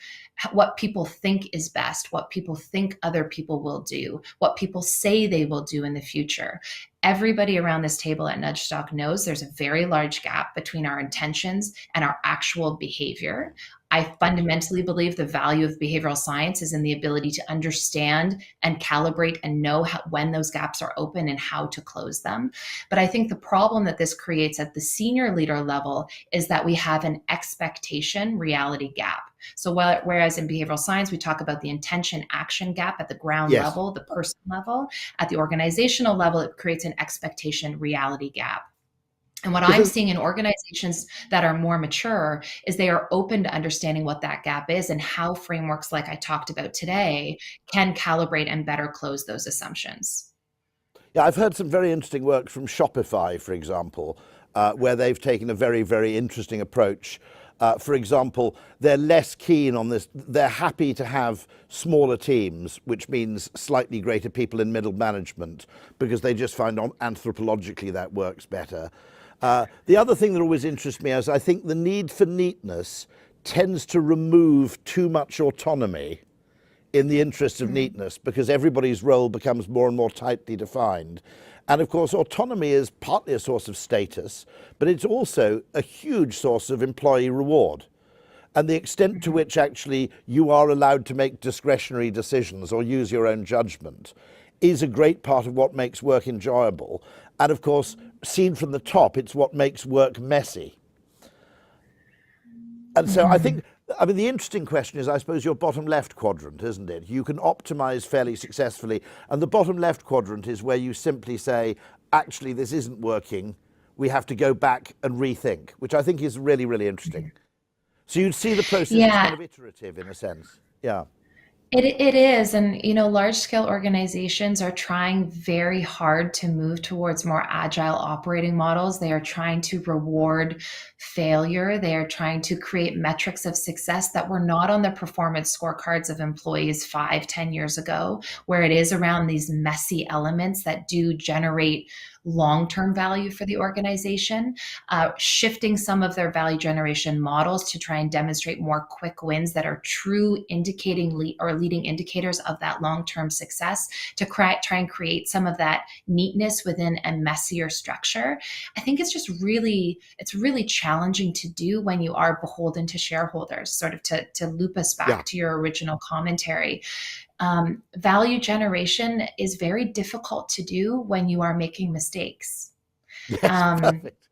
what people think is best, what people think other people will do, what people say they will do in the future. Everybody around this table at Nudgestock knows there's a very large gap between our intentions and our actual behavior. I fundamentally believe the value of behavioral science is in the ability to understand and calibrate and know when those gaps are open and how to close them. But I think the problem that this creates at the senior leader level is that we have an expectation reality gap. So whereas in behavioral science, we talk about the intention action gap at the ground level, the person level, at the organizational level, it creates an expectation reality gap. And what I'm seeing in organizations that are more mature is they are open to understanding what that gap is and how frameworks like I talked about today can calibrate and better close those assumptions. Yeah, I've heard some very interesting work from Shopify, for example, where they've taken a very, very interesting approach. For example, they're less keen on this. They're happy to have smaller teams, which means slightly greater people in middle management, because they just find anthropologically that works better. The other thing that always interests me is I think the need for neatness tends to remove too much autonomy in the interest of neatness, because everybody's role becomes more and more tightly defined. And of course, autonomy is partly a source of status, but it's also a huge source of employee reward. And the extent to which actually you are allowed to make discretionary decisions or use your own judgment is a great part of what makes work enjoyable. And of course, seen from the top, it's what makes work messy. And so I think, the interesting question is, I suppose, your bottom left quadrant, isn't it? You can optimize fairly successfully. And the bottom left quadrant is where you simply say, actually, this isn't working. We have to go back and rethink, which I think is really, really interesting. So you'd see the process as kind of iterative in a sense. Yeah. It is. And, large scale organizations are trying very hard to move towards more agile operating models. They are trying to reward failure. They are trying to create metrics of success that were not on the performance scorecards of employees 5-10 years ago, where it is around these messy elements that do generate long-term value for the organization, shifting some of their value generation models to try and demonstrate more quick wins that are true leading indicators of that long-term success, to try and create some of that neatness within a messier structure. I think it's really challenging to do when you are beholden to shareholders, sort of to loop us back to your original commentary. Value generation is very difficult to do when you are making mistakes. Yes, perfect.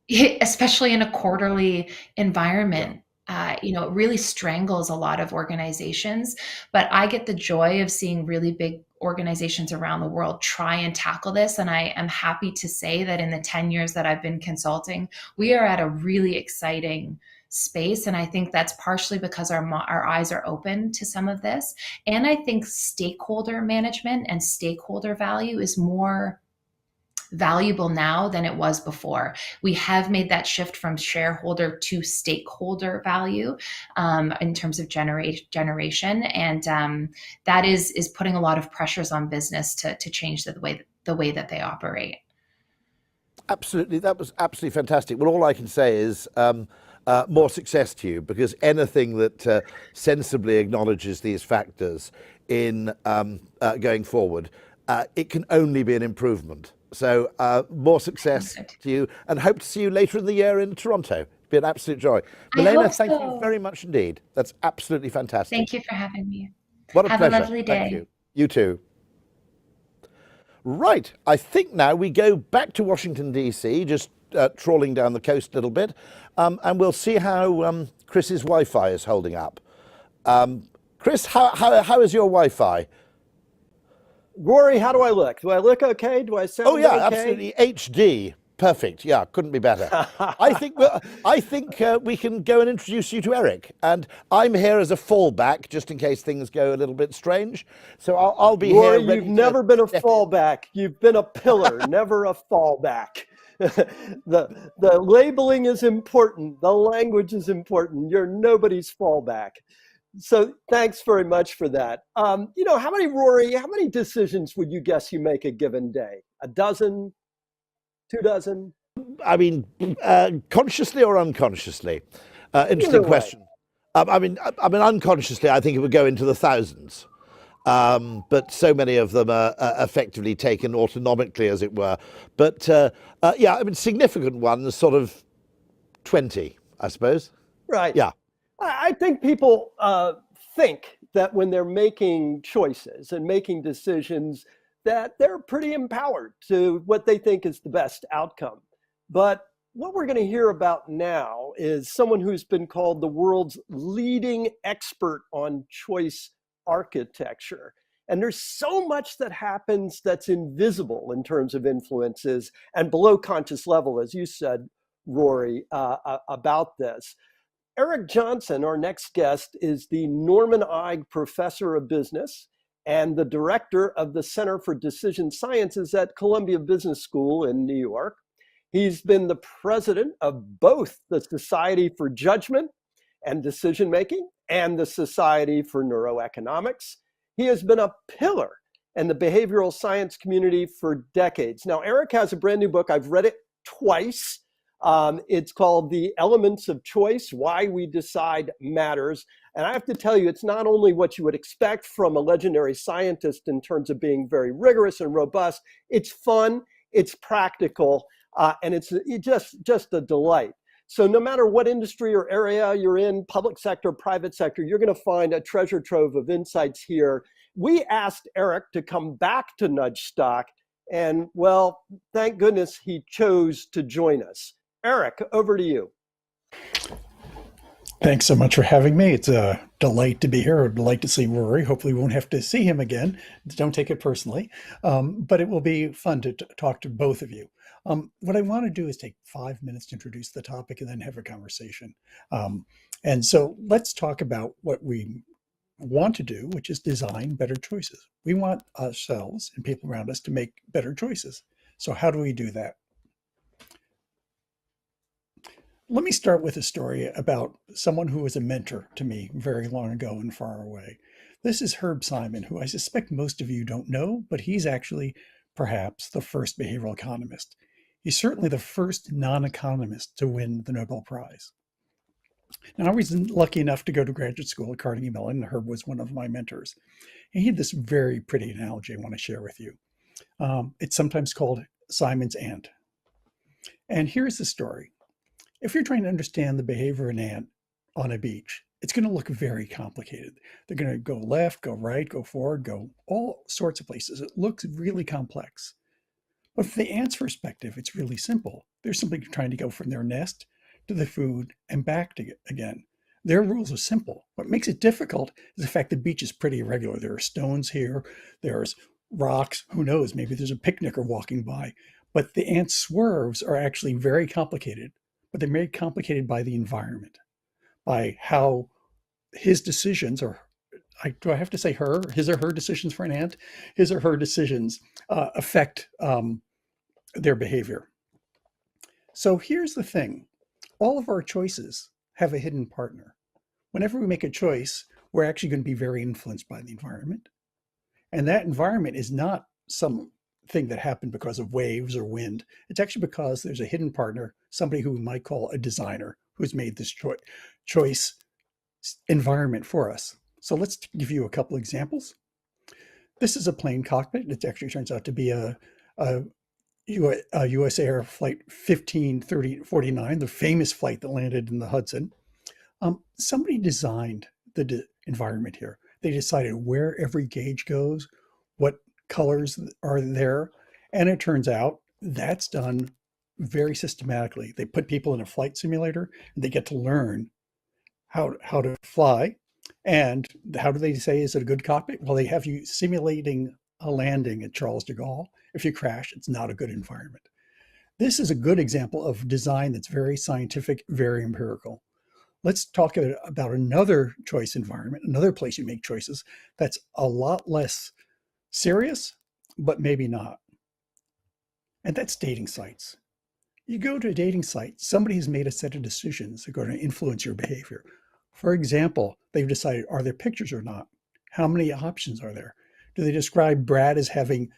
especially in a quarterly environment. It really strangles a lot of organizations, but I get the joy of seeing really big organizations around the world try and tackle this. And I am happy to say that in the 10 years that I've been consulting, we are at a really exciting space. And I think that's partially because our eyes are open to some of this. And I think stakeholder management and stakeholder value is more valuable now than it was before. We have made that shift from shareholder to stakeholder value in terms of generation, and that is putting a lot of pressures on business to change the way that they operate. Absolutely, that was absolutely fantastic. Well, all I can say is more success to you, because anything that sensibly acknowledges these factors in going forward, it can only be an improvement. So more success to you, and hope to see you later in the year in Toronto. It'd be an absolute joy. Melaina, thank you very much indeed. That's absolutely fantastic. Thank you for having me. What a Have pleasure. a lovely day. Thank you. You too. Right, I think now we go back to Washington, D.C., just trawling down the coast a little bit, and we'll see how Chris's Wi-Fi is holding up. Chris, how is your Wi-Fi? Rory, how do I look? Do I look okay? Do I sound okay? Oh yeah, absolutely HD. Perfect. Yeah, couldn't be better. I think we can go and introduce you to Eric, and I'm here as a fallback just in case things go a little bit strange. So I'll be Rory, here. You've never been a fallback. You've been a pillar, never a fallback. The labeling is important. The language is important. You're nobody's fallback. So thanks very much for that. How many decisions would you guess you make a given day? A dozen? 2 dozen? I mean, consciously or unconsciously? Interesting question. I mean, unconsciously, I think it would go into the thousands. But so many of them are effectively taken autonomically, as it were. But yeah, I mean, significant ones, sort of 20, I suppose. Right. Yeah. I think people think that when they're making choices and making decisions, that they're pretty empowered to what they think is the best outcome. But what we're going to hear about now is someone who's been called the world's leading expert on choice architecture. And there's so much that happens that's invisible in terms of influences and below conscious level, as you said, Rory, about this. Eric Johnson, our next guest, is the Norman Eig Professor of Business and the Director of the Center for Decision Sciences at Columbia Business School in New York. He's been the president of both the Society for Judgment and Decision Making and the Society for Neuroeconomics. He has been a pillar in the behavioral science community for decades. Now, Eric has a brand new book. I've read it twice. It's called The Elements of Choice, Why We Decide Matters. And I have to tell you, it's not only what you would expect from a legendary scientist in terms of being very rigorous and robust, it's fun, it's practical, and it's just a delight. So no matter what industry or area you're in, public sector, private sector, you're going to find a treasure trove of insights here. We asked Eric to come back to Nudgestock, and well, thank goodness he chose to join us. Eric, over to you. Thanks so much for having me. It's a delight to be here. I'd like to see Rory. Hopefully we won't have to see him again. Don't take it personally. But it will be fun to talk to both of you. What I want to do is take 5 minutes to introduce the topic and then have a conversation. And so let's talk about what we want to do, which is design better choices. We want ourselves and people around us to make better choices. So how do we do that? Let me start with a story about someone who was a mentor to me very long ago and far away. This is Herb Simon, who I suspect most of you don't know, but he's actually perhaps the first behavioral economist. He's certainly the first non-economist to win the Nobel Prize. Now, I was lucky enough to go to graduate school at Carnegie Mellon, and Herb was one of my mentors. And he had this very pretty analogy I want to share with you. It's sometimes called Simon's ant. And here's the story. If you're trying to understand the behavior of an ant on a beach, it's going to look very complicated. They're going to go left, go right, go forward, go all sorts of places. It looks really complex. But from the ant's perspective, it's really simple. They're simply trying to go from their nest to the food and back to again. Their rules are simple. What makes it difficult is the fact the beach is pretty irregular. There are stones here, there's rocks, who knows, maybe there's a picnicker walking by. But the ant's swerves are actually very complicated, but they're made complicated by the environment, by how his decisions, or do I have to say his or her decisions for an ant? His or her decisions affect their behavior. So here's the thing. All of our choices have a hidden partner. Whenever we make a choice, we're actually going to be very influenced by the environment. And that environment is not something that happened because of waves or wind. It's actually because there's a hidden partner, somebody who we might call a designer, who's made this choice environment for us. So let's give you a couple examples. This is a plane cockpit. It actually turns out to be a US Air Flight 1549, the famous flight that landed in the Hudson. Somebody designed the environment here. They decided where every gauge goes, what colors are there, and it turns out that's done very systematically. They put people in a flight simulator, and they get to learn how to fly. And how do they say, is it a good cockpit? Well, they have you simulating a landing at Charles de Gaulle. If you crash, it's not a good environment. This is a good example of design that's very scientific, very empirical. Let's talk about another choice environment, another place you make choices that's a lot less serious, but maybe not. And that's dating sites. You go to a dating site, somebody has made a set of decisions that are going to influence your behavior. For example, they've decided, are there pictures or not? How many options are there? Do they describe Brad as having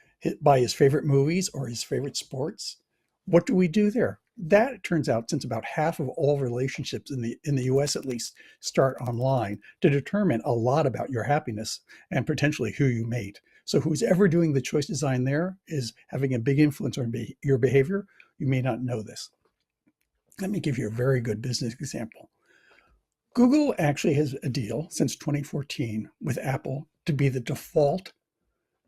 by his favorite movies or his favorite sports? What do we do there? That, it turns out, since about half of all relationships in the US at least start online, to determine a lot about your happiness and potentially who you mate. So who's ever doing the choice design there is having a big influence on your behavior. You may not know this. Let me give you a very good business example. Google actually has a deal since 2014 with Apple to be the default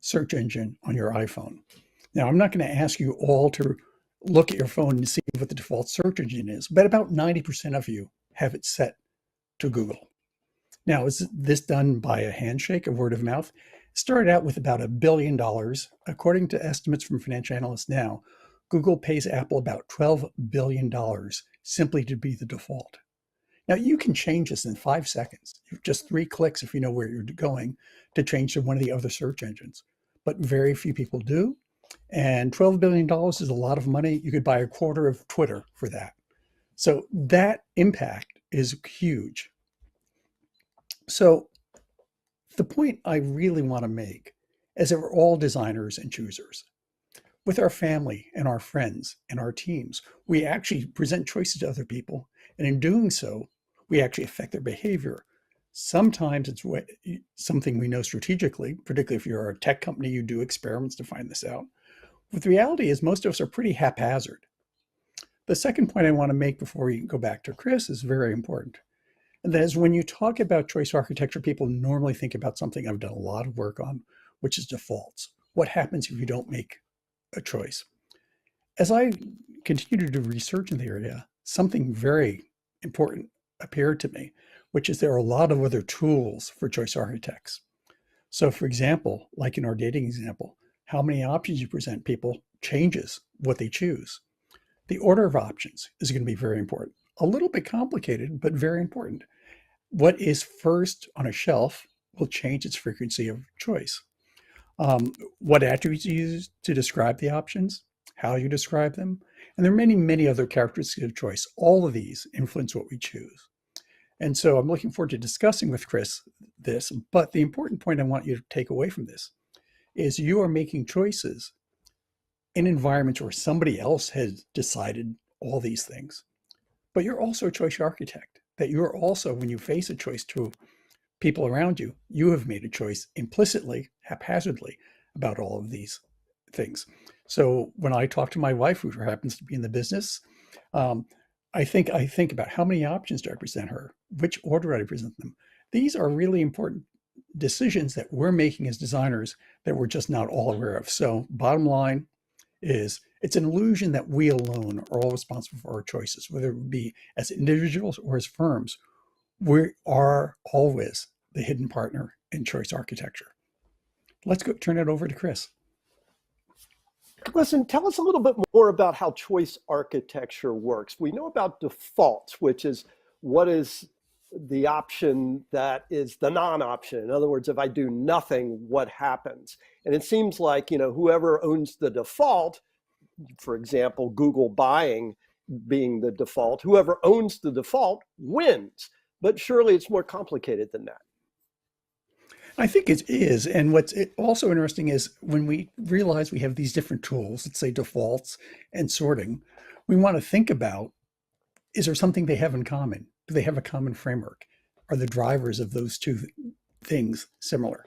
search engine on your iPhone. Now, I'm not going to ask you all to look at your phone and see what the default search engine is, but about 90% of you have it set to Google. Now, is this done by a handshake, a word of mouth? It started out with about $1 billion. According to estimates from financial analysts now, Google pays Apple about $12 billion simply to be the default. Now, you can change this in 5 seconds. Just 3 clicks if you know where you're going to change to one of the other search engines. But very few people do. And $12 billion is a lot of money. You could buy a quarter of Twitter for that. So that impact is huge. So the point I really want to make is that we're all designers and choosers. With our family and our friends and our teams, we actually present choices to other people. And in doing so, we actually affect their behavior. Sometimes it's something we know strategically, particularly if you're a tech company, you do experiments to find this out. But the reality is most of us are pretty haphazard. The second point I want to make before we go back to Chris is very important. And that is when you talk about choice architecture, people normally think about something I've done a lot of work on, which is defaults. What happens if you don't make a choice? As I continue to do research in the area, something very important appeared to me, which is there are a lot of other tools for choice architects. So for example, like in our dating example, how many options you present people changes what they choose. The order of options is going to be very important. A little bit complicated, but very important. What is first on a shelf will change its frequency of choice. What attributes you use to describe the options, how you describe them, and there are many, many other characteristics of choice. All of these influence what we choose. And so I'm looking forward to discussing with Chris this, but the important point I want you to take away from this is you are making choices in environments where somebody else has decided all these things. But you're also a choice architect, that you're also, when you face a choice to people around you, you have made a choice implicitly, haphazardly about all of these things. So when I talk to my wife, who happens to be in the business, I think about how many options do I present her? Which order do I present them? These are really important decisions that we're making as designers that we're just not all aware of. So bottom line, is it's an illusion that we alone are all responsible for our choices, whether it be as individuals or as firms. We are always the hidden partner in choice architecture. Let's go turn it over to Chris. Listen, tell us a little bit more about how choice architecture works. We know about defaults, which is what is the option that is the non-option. In other words, if I do nothing, what happens? And it seems like, whoever owns the default, for example, Google buying being the default, whoever owns the default wins. But surely it's more complicated than that. I think it is. And what's also interesting is when we realize we have these different tools, let's say defaults and sorting, we want to think about, is there something they have in common? Do they have a common framework? Are the drivers of those two things similar?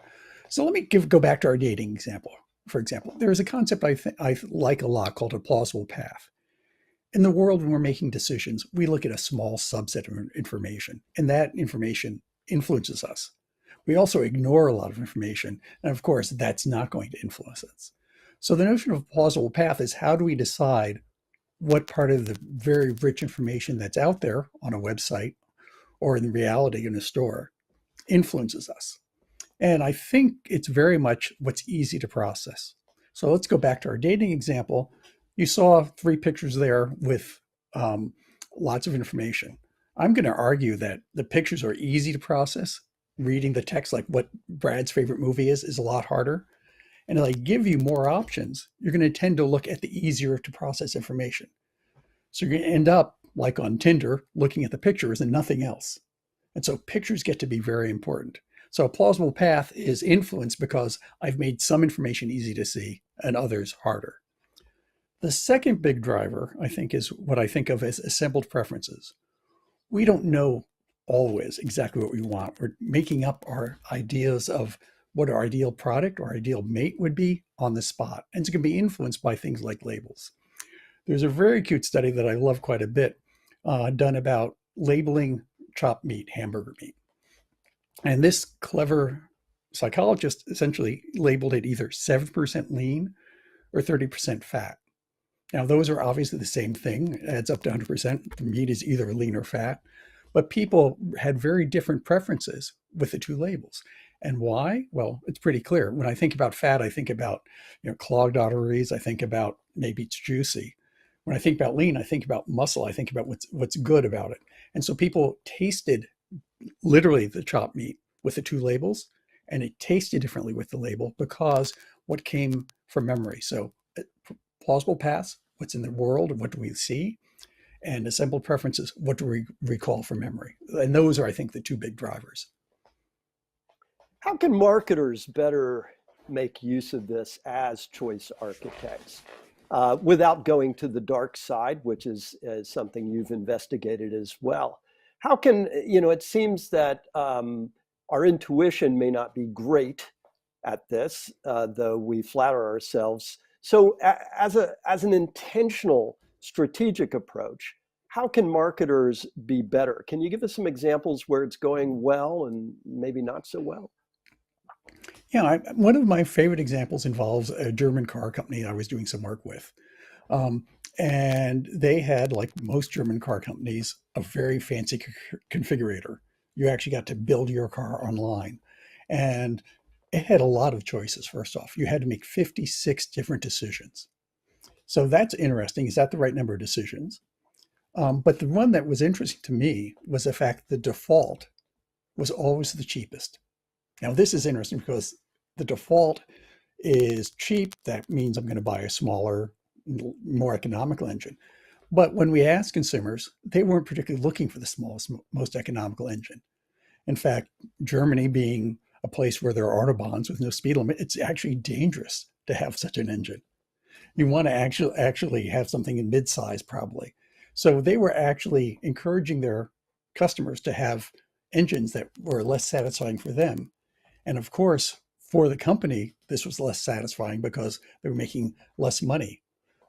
So let me go back to our dating example. For example, there is a concept I like a lot called a plausible path. In the world, when we're making decisions, we look at a small subset of information, and that information influences us. We also ignore a lot of information, and of course, that's not going to influence us. So the notion of a plausible path is, how do we decide what part of the very rich information that's out there on a website or in reality in a store influences us? And I think it's very much what's easy to process. So let's go back to our dating example. You saw 3 pictures there with lots of information. I'm going to argue that the pictures are easy to process. Reading the text, like what Brad's favorite movie is a lot harder. And if I give you more options, you're going to tend to look at the easier to process information. So you're going to end up, like on Tinder, looking at the pictures and nothing else. And so pictures get to be very important. So a plausible path is influenced because I've made some information easy to see and others harder. The second big driver, I think, is what I think of as assembled preferences. We don't know always exactly what we want. We're making up our ideas of what our ideal product or ideal mate would be on the spot. And it's going to be influenced by things like labels. There's a very cute study that I love quite a bit done about labeling chopped meat, hamburger meat. And this clever psychologist essentially labeled it either 7% lean or 30% fat. Now, those are obviously the same thing. It adds up to 100%. The meat is either lean or fat. But people had very different preferences with the two labels. And why? Well, it's pretty clear. When I think about fat, I think about clogged arteries. I think about maybe it's juicy. When I think about lean, I think about muscle. I think about what's good about it. And so people tasted literally the chopped meat with the two labels, and it tasted differently with the label because what came from memory. So plausible paths, what's in the world and what do we see? And assembled preferences, what do we recall from memory? And those are, I think, the two big drivers. How can marketers better make use of this as choice architects without going to the dark side, which is something you've investigated as well? How can, it seems that our intuition may not be great at this, though we flatter ourselves. So as an intentional strategic approach, how can marketers be better? Can you give us some examples where it's going well and maybe not so well? Yeah, one of my favorite examples involves a German car company I was doing some work with. And they had, like most German car companies, a very fancy configurator. You actually got to build your car online. And it had a lot of choices, first off. You had to make 56 different decisions. So that's interesting. Is that the right number of decisions? But the one that was interesting to me was the fact the default was always the cheapest. Now, this is interesting because the default is cheap. That means I'm going to buy a smaller, more economical engine. But when we asked consumers, they weren't particularly looking for the smallest, most economical engine. In fact, Germany being a place where there are autobahns with no speed limit, it's actually dangerous to have such an engine. You want to actually have something in mid-size, probably. So they were actually encouraging their customers to have engines that were less satisfying for them. And of course, for the company, this was less satisfying because they were making less money.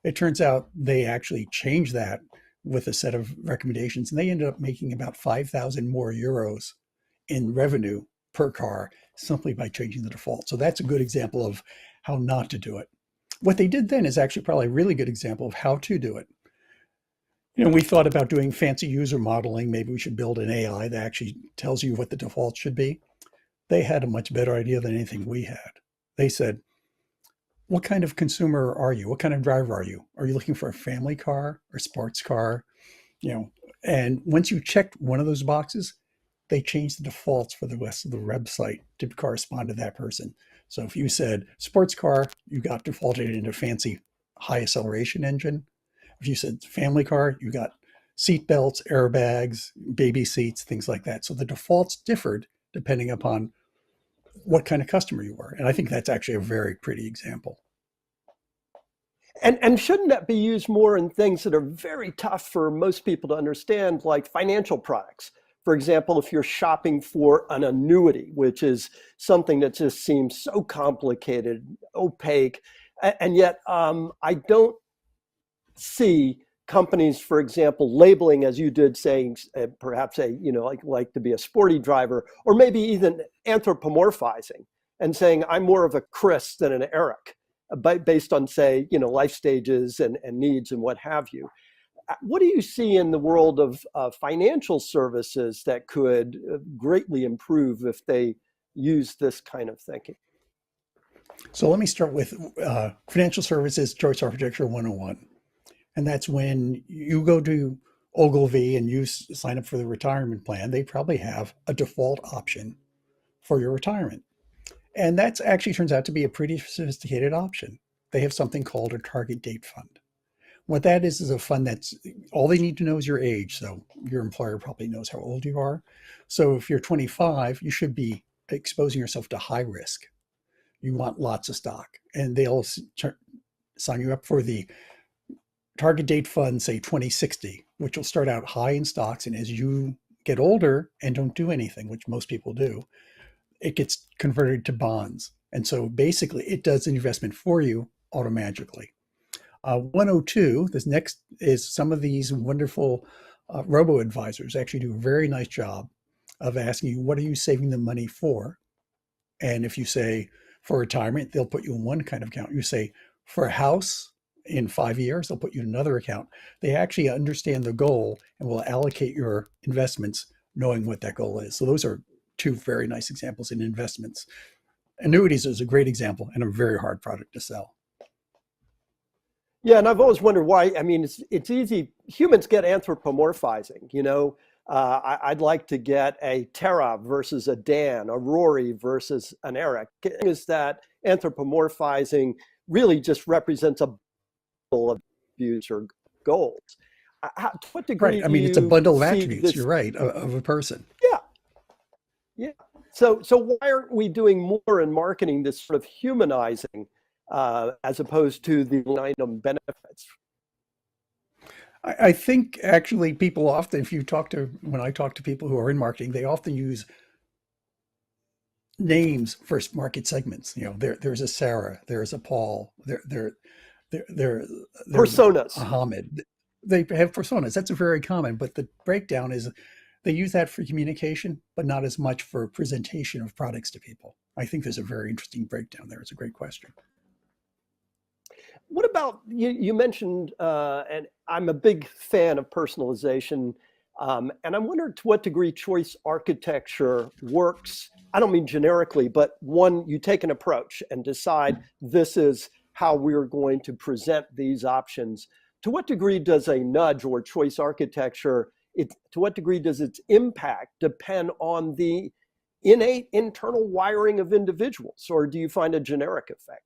It turns out they actually changed that with a set of recommendations, and they ended up making about 5,000 more euros in revenue per car simply by changing the default. So that's a good example of how not to do it. What they did then is actually probably a really good example of how to do it. You know, we thought about doing fancy user modeling. Maybe we should build an AI that actually tells you what the default should be. They had a much better idea than anything we had. They said, what kind of consumer are you? What kind of driver are you? Are you looking for a family car or sports car? You know, and once you checked one of those boxes, they changed the defaults for the rest of the website to correspond to that person. So if you said sports car, you got defaulted into fancy high acceleration engine. If you said family car, you got seat belts, airbags, baby seats, things like that. So the defaults differed depending upon what kind of customer you were. And I think that's actually a very pretty example. And shouldn't that be used more in things that are very tough for most people to understand, like financial products? For example, if you're shopping for an annuity, which is something that just seems so complicated, opaque, and yet I don't see companies, for example, labeling, as you did, saying perhaps like to be a sporty driver, or maybe even anthropomorphizing and saying I'm more of a Chris than an Eric, based on, say, life stages and needs and what have you. What do you see in the world of financial services that could greatly improve if they use this kind of thinking? So let me start with financial services choice architecture 101. And that's when you go to Ogilvy and you sign up for the retirement plan, they probably have a default option for your retirement. And that actually turns out to be a pretty sophisticated option. They have something called a target date fund. What that is a fund that's, all they need to know is your age. So your employer probably knows how old you are. So if you're 25, you should be exposing yourself to high risk. You want lots of stock. And they'll sign you up for the target date fund, say 2060, which will start out high in stocks. And as you get older and don't do anything, which most people do, it gets converted to bonds. And so basically it does an investment for you automatically. 102, this next is some of these wonderful robo-advisors actually do a very nice job of asking you, what are you saving the money for? And if you say for retirement, they'll put you in one kind of account. You say for a house in 5 years, they'll put you in another account. They actually understand the goal and will allocate your investments knowing what that goal is. So those are two very nice examples in investments. Annuities is a great example and a very hard product to sell. Yeah, and I've always wondered why. I mean, it's easy. Humans get anthropomorphizing. I'd like to get a Tara versus a Dan, a Rory versus an Eric. Is that anthropomorphizing really just represents a bundle of views or goals? To what degree? Right. I mean, it's a bundle of attributes. This? You're right, of a person. Yeah. So why aren't we doing more in marketing this sort of humanizing? As opposed to the item benefits? I think actually people often, when I talk to people who are in marketing, they often use names for market segments. There's a Sarah, there's a Paul, there's personas. Ahmed. They have personas. That's very common, but the breakdown is they use that for communication, but not as much for presentation of products to people. I think there's a very interesting breakdown there. It's a great question. What about, you mentioned, and I'm a big fan of personalization, and I'm wondering to what degree choice architecture works. I don't mean generically, but one, you take an approach and decide this is how we're going to present these options. To what degree does a nudge or choice architecture, to what degree does its impact depend on the innate internal wiring of individuals, or do you find a generic effect?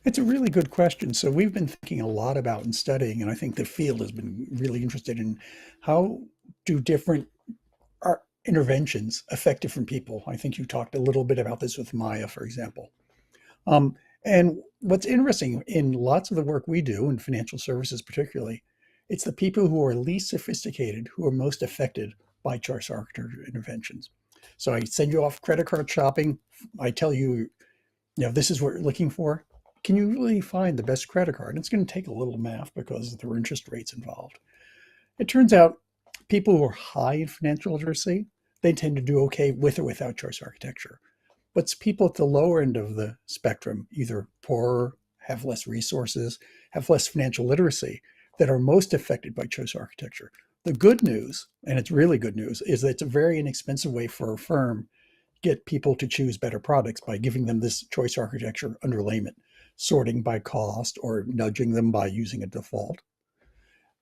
It's a really good question. So we've been thinking a lot about and studying, and I think the field has been really interested in how do different interventions affect different people. I think you talked a little bit about this with Maya, for example. And what's interesting in lots of the work we do, in financial services particularly, it's the people who are least sophisticated who are most affected by choice architecture interventions. So I send you off credit card shopping. I tell you, this is what you're looking for. Can you really find the best credit card? And it's going to take a little math because there are interest rates involved. It turns out people who are high in financial literacy, they tend to do okay with or without choice architecture. But it's people at the lower end of the spectrum, either poorer, have less resources, have less financial literacy, that are most affected by choice architecture. The good news, and it's really good news, is that it's a very inexpensive way for a firm to get people to choose better products by giving them this choice architecture underlayment, sorting by cost or nudging them by using a default.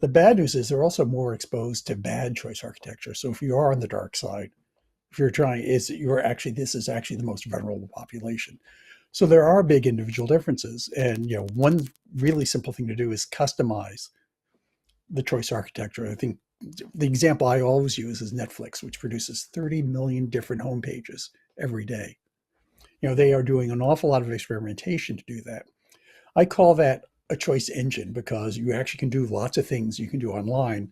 The bad news is they're also more exposed to bad choice architecture. So if you are on the dark side, if you're trying, this is actually the most vulnerable population. So there are big individual differences. And one really simple thing to do is customize the choice architecture. I think the example I always use is Netflix, which produces 30 million different homepages every day. They are doing an awful lot of experimentation to do that. I call that a choice engine because you actually can do lots of things you can do online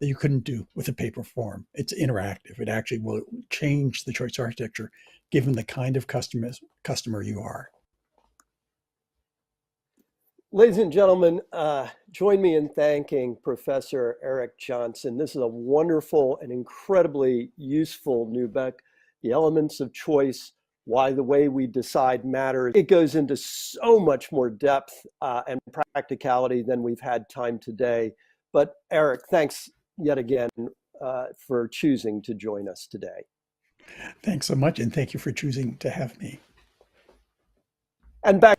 that you couldn't do with a paper form. It's interactive. It actually will change the choice architecture given the kind of customer you are. Ladies and gentlemen, join me in thanking Professor Eric Johnson. This is a wonderful and incredibly useful new book, The Elements of Choice, Why the Way We Decide Matters. It goes into so much more depth and practicality than we've had time today. But Eric, thanks yet again for choosing to join us today. Thanks so much, and thank you for choosing to have me. And back.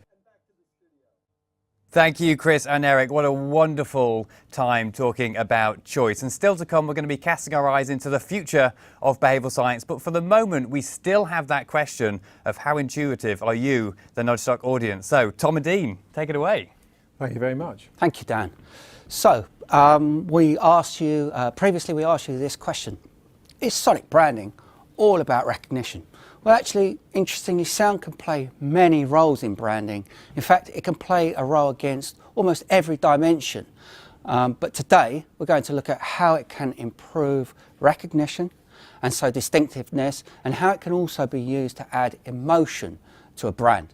Thank you, Chris and Eric. What a wonderful time talking about choice. And still to come, we're going to be casting our eyes into the future of behavioural science. But for the moment, we still have that question of how intuitive are you, the Nudgestock audience? So, Tom and Dean, take it away. Thank you very much. Thank you, Dan. So, we asked you, previously we asked you this question. Is sonic branding all about recognition? Well, actually, interestingly, sound can play many roles in branding. In fact, it can play a role against almost every dimension. But today, we're going to look at how it can improve recognition, and so distinctiveness, and how it can also be used to add emotion to a brand.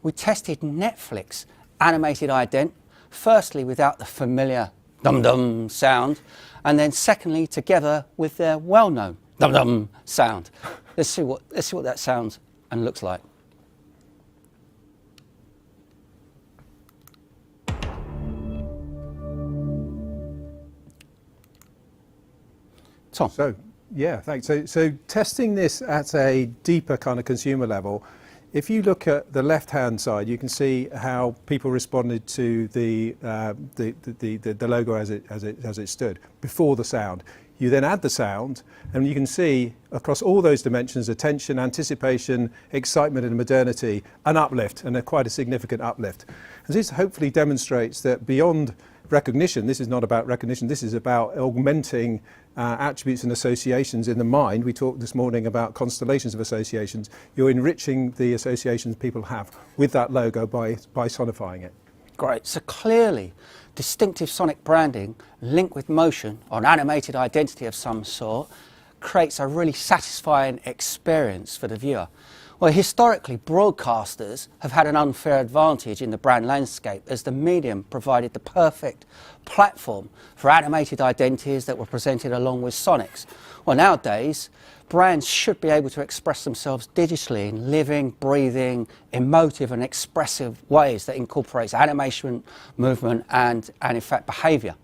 We tested Netflix animated ident, firstly without the familiar dum-dum sound, and then secondly together with their well-known dum-dum sound. Let's see what that sounds and looks like. Tom. So, yeah, thanks. So testing this at a deeper kind of consumer level, if you look at the left-hand side, you can see how people responded to the logo as it stood before the sound. You then add the sound, and you can see across all those dimensions, attention, anticipation, excitement, and modernity, an uplift, and quite a significant uplift. And this hopefully demonstrates that beyond recognition, this is not about recognition, this is about augmenting attributes and associations in the mind. We talked this morning about constellations of associations. You're enriching the associations people have with that logo by sonifying it. Great. So clearly, distinctive sonic branding linked with motion or an animated identity of some sort creates a really satisfying experience for the viewer. Well, historically, broadcasters have had an unfair advantage in the brand landscape as the medium provided the perfect platform for animated identities that were presented along with sonics. Well, nowadays, brands should be able to express themselves digitally in living, breathing, emotive and expressive ways that incorporates animation, movement and in fact, behaviour.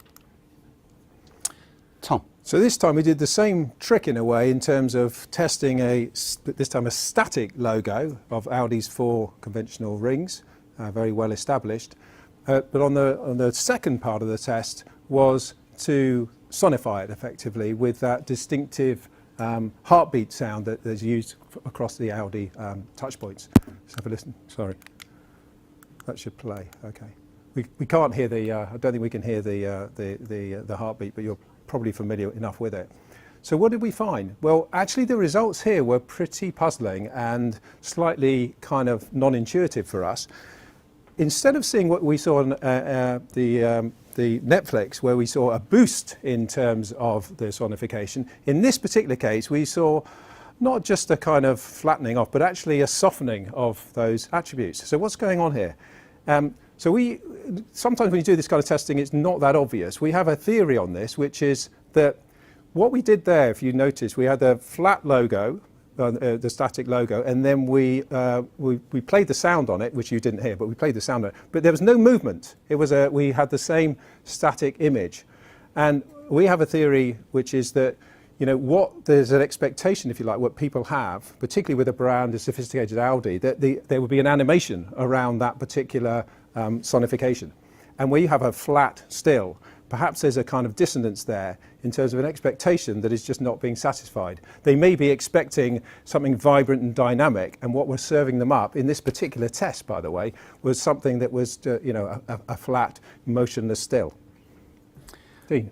Tom. So this time we did the same trick in a way in terms of testing this time a static logo of Audi's 4 conventional rings, very well established. But on the second part of the test was to sonify it effectively with that distinctive heartbeat sound that is used across the Audi touch points. Let's have a listen. Sorry, that should play. Okay, we can't hear the. I don't think we can hear the heartbeat, but you're probably familiar enough with it. So what did we find? Well, actually the results here were pretty puzzling and slightly kind of non-intuitive for us. Instead of seeing what we saw on the Netflix, where we saw a boost in terms of the sonification, in this particular case we saw not just a kind of flattening off, but actually a softening of those attributes. So what's going on here? So sometimes when you do this kind of testing, it's not that obvious. We have a theory on this, which is that what we did there, if you notice, we had a flat logo the static logo, and then we played the sound on it, which you didn't hear, but we played the sound on it. But there was no movement. It was we had the same static image, and we have a theory which is that there's an expectation, if you like, what people have, particularly with a brand as sophisticated as Audi, that there would be an animation around that particular sonification. And where you have a flat still, perhaps there's a kind of dissonance there in terms of an expectation that is just not being satisfied. They may be expecting something vibrant and dynamic, and what we're serving them up in this particular test, by the way, was something that was a flat, motionless still. Dean.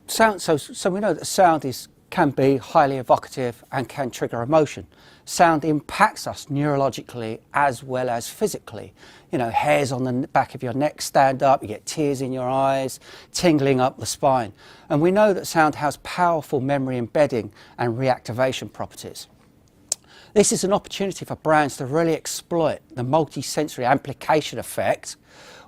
Sound, so we know that sound can be highly evocative and can trigger emotion. Sound impacts us neurologically as well as physically. Hairs on the back of your neck stand up, you get tears in your eyes, tingling up the spine. And we know that sound has powerful memory embedding and reactivation properties. This is an opportunity for brands to really exploit the multi-sensory amplification effect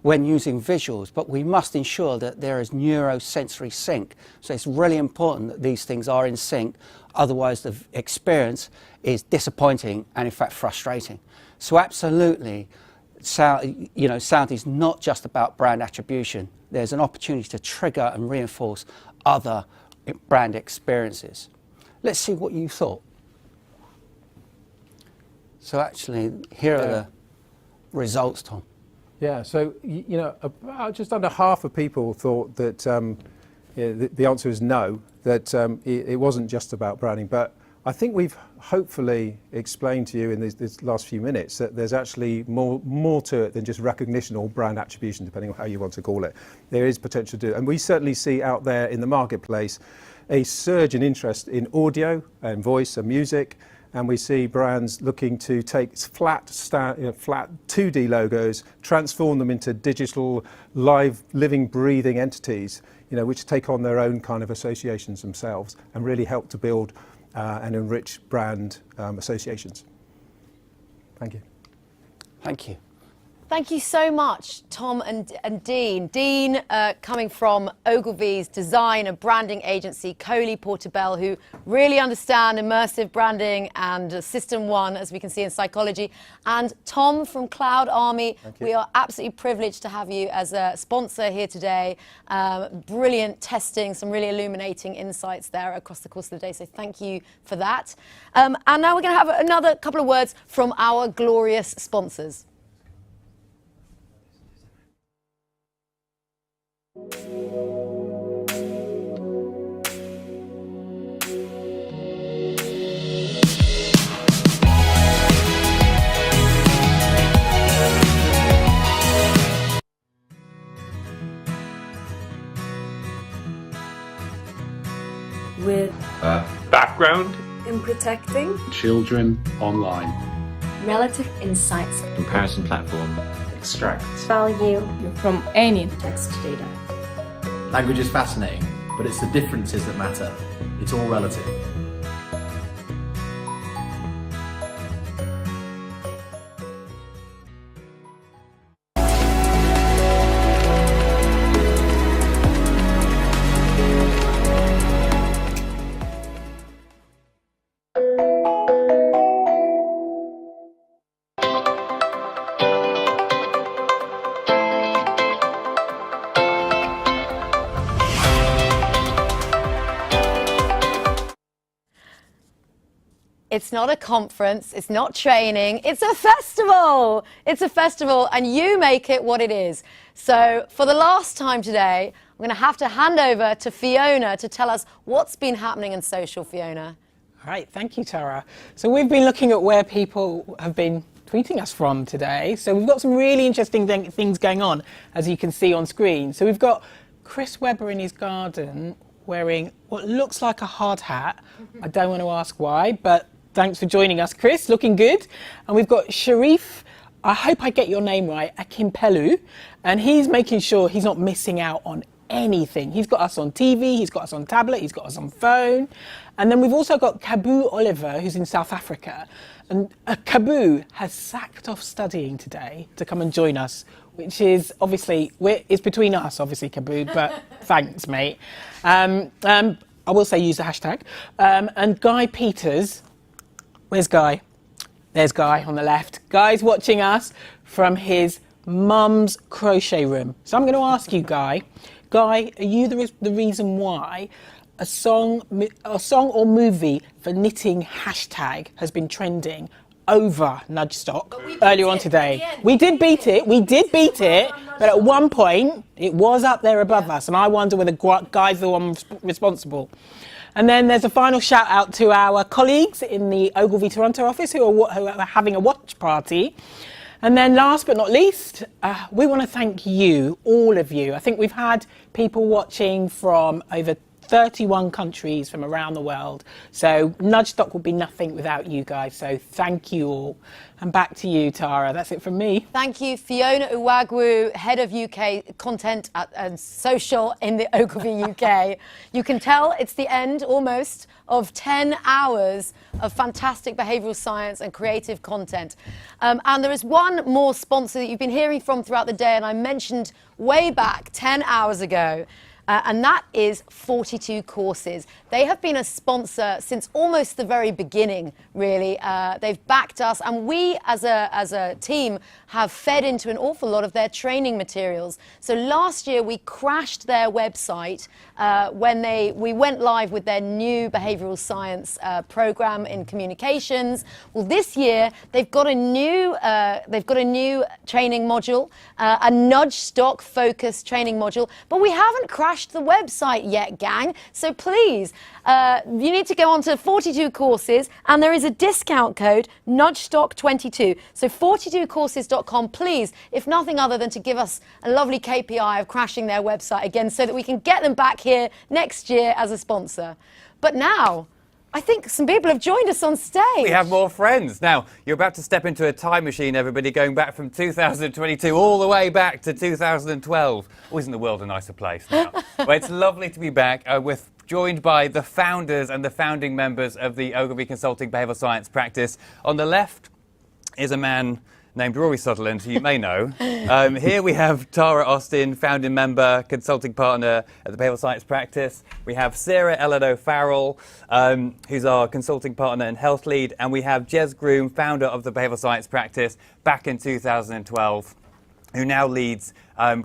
when using visuals, but we must ensure that there is neurosensory sync. So it's really important that these things are in sync, otherwise the experience is disappointing and in fact frustrating. So absolutely, sound is not just about brand attribution. There's an opportunity to trigger and reinforce other brand experiences. Let's see what you thought. So actually, here are the results, Tom. Yeah, so about just under half of people thought that the answer is no, that it wasn't just about branding. But I think we've hopefully explained to you in these last few minutes that there's actually more to it than just recognition or brand attribution, depending on how you want to call it. There is potential to do it. And we certainly see out there in the marketplace a surge in interest in audio and voice and music. And we see brands looking to take flat 2D logos, transform them into digital, live, living, breathing entities, which take on their own kind of associations themselves and really help to build and enrich brand associations. Thank you. Thank you. Thank you so much, Tom and Dean. Dean, coming from Ogilvy's design and branding agency, Coley Portobello, who really understand immersive branding and System 1, as we can see in psychology. And Tom from Cloud Army, we are absolutely privileged to have you as a sponsor here today. Brilliant testing, some really illuminating insights there across the course of the day. So thank you for that. And now we're going to have another couple of words from our glorious sponsors. With background in protecting children online. Relative insights. Comparison platform extracts Value from any text data. Language is fascinating, but it's the differences that matter. It's all relative. It's not a conference, it's not training, it's a festival! It's a festival and you make it what it is. So for the last time today, I'm going to hand over to Fiona to tell us what's been happening in social, Fiona. All right, thank you, Tara. So we've been looking at where people have been tweeting us from today. So we've got some really interesting things going on, as you can see on screen. So we've got Chris Webber in his garden wearing what looks like a hard hat. I don't want to ask why, but thanks for joining us, Chris. Looking good. And we've got Sharif, I hope I get your name right, Akimpelu, and he's making sure he's not missing out on anything. He's got us on TV, he's got us on tablet, he's got us on phone. And then we've also got Kabu Oliver, who's in South Africa. And Kabu has sacked off studying today to come and join us, which is obviously, it's between us, obviously, Kabu, but thanks, mate. I will say use the hashtag. And Guy Peters, Where's Guy? There's Guy on the left. Guy's watching us from his mum's crochet room. So I'm going to ask you, Guy. Guy, are you the reason why a song or movie for knitting hashtag has been trending over Nudgestock earlier on today? We did beat it, but at one point it was up there above us, and I wonder whether Guy's the one responsible. And then there's a final shout out to our colleagues in the Ogilvy Toronto office who are having a watch party. And then last but not least, we want to thank you, all of you. I think we've had people watching from over 31 countries from around the world. So Nudgestock would be nothing without you guys. So thank you all. And back to you, Tara. That's it from me. Thank you, Fiona Uwagwu, Head of UK Content and Social in the Ogilvy UK. You can tell it's the end, almost, of 10 hours of fantastic behavioural science and creative content. And there is one more sponsor that you've been hearing from throughout the day, and I mentioned way back 10 hours ago. And that is 42 Courses. They have been a sponsor since almost the very beginning, really. They've backed us, and we as a team have fed into an awful lot of their training materials. So last year we crashed their website when we went live with their new behavioural science program in communications. Well, this year they've got a new training module, a Nudgestock focused training module, but we haven't crashed the website yet, gang. So please, you need to go on to 42 Courses, and there is a discount code, Nudgestock22. So 42courses.com, please, if nothing other than to give us a lovely KPI of crashing their website again so that we can get them back here next year as a sponsor. But now, I think some people have joined us on stage. We have more friends. Now, you're about to step into a time machine, everybody, going back from 2022 all the way back to 2012. Oh, isn't the world a nicer place now? Well, it's lovely to be back. We're joined by the founders and the founding members of the Ogilvy Consulting Behavioural Science practice. On the left is a man named Rory Sutherland, who you may know. Here we have Tara Austin, founding member, consulting partner at the Behavioural Science practice. We have Sarah Eleanor Farrell, who's our consulting partner and health lead. And we have Jez Groom, founder of the Behavioural Science practice back in 2012, who now leads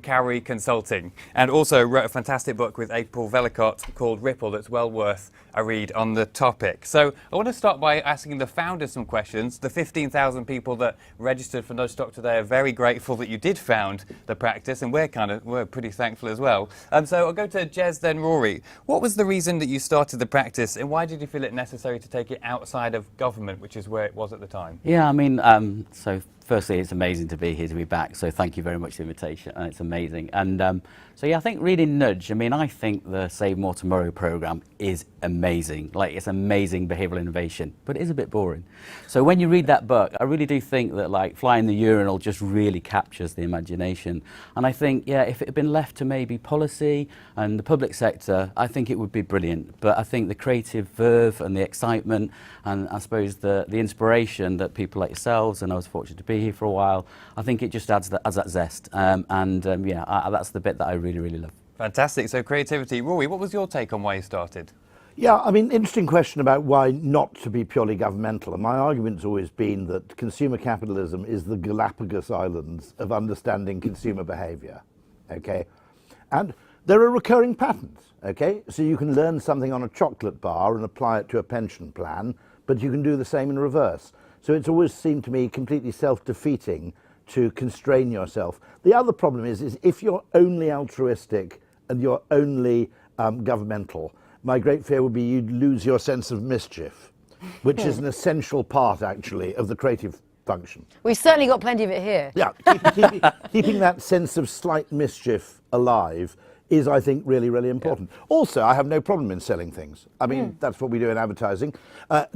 Cowrie Consulting, and also wrote a fantastic book with April Vellicott called Ripple that's well worth a read on the topic. So I want to start by asking the founders some questions. The 15,000 people that registered for Nudgestock today are very grateful that you did found the practice, and we're pretty thankful as well. So I'll go to Jez, then Rory. What was the reason that you started the practice, and why did you feel it necessary to take it outside of government, which is where it was at the time? Yeah, I mean, so firstly, it's amazing to be here, to be back. So thank you very much for the invitation, and it's amazing. And so yeah, I think reading Nudge, I mean, I think the Save More Tomorrow program is amazing. Like, it's amazing behavioural innovation, but it is a bit boring. So when you read that book, I really do think that like Fly in the Urinal just really captures the imagination. And I think, yeah, if it had been left to maybe policy and the public sector, I think it would be brilliant. But I think the creative verve and the excitement, and I suppose the inspiration that people like yourselves, and I was fortunate to be here for a while, I think it just adds that zest. Yeah, that's the bit that I really love. Fantastic. So creativity. Rory, what was your take on why you started? Yeah, I mean, interesting question about why not to be purely governmental. And my argument's always been that consumer capitalism is the Galapagos Islands of understanding consumer behaviour, okay? And there are recurring patterns, okay? So you can learn something on a chocolate bar and apply it to a pension plan, but you can do the same in reverse. So it's always seemed to me completely self-defeating to constrain yourself. The other problem is if you're only altruistic and you're only governmental, my great fear would be you'd lose your sense of mischief, which is an essential part, actually, of the creative function. We've certainly got plenty of it here. Yeah, keeping that sense of slight mischief alive is, I think, really important. Yeah. Also, I have no problem in selling things. I mean, that's what we do in advertising.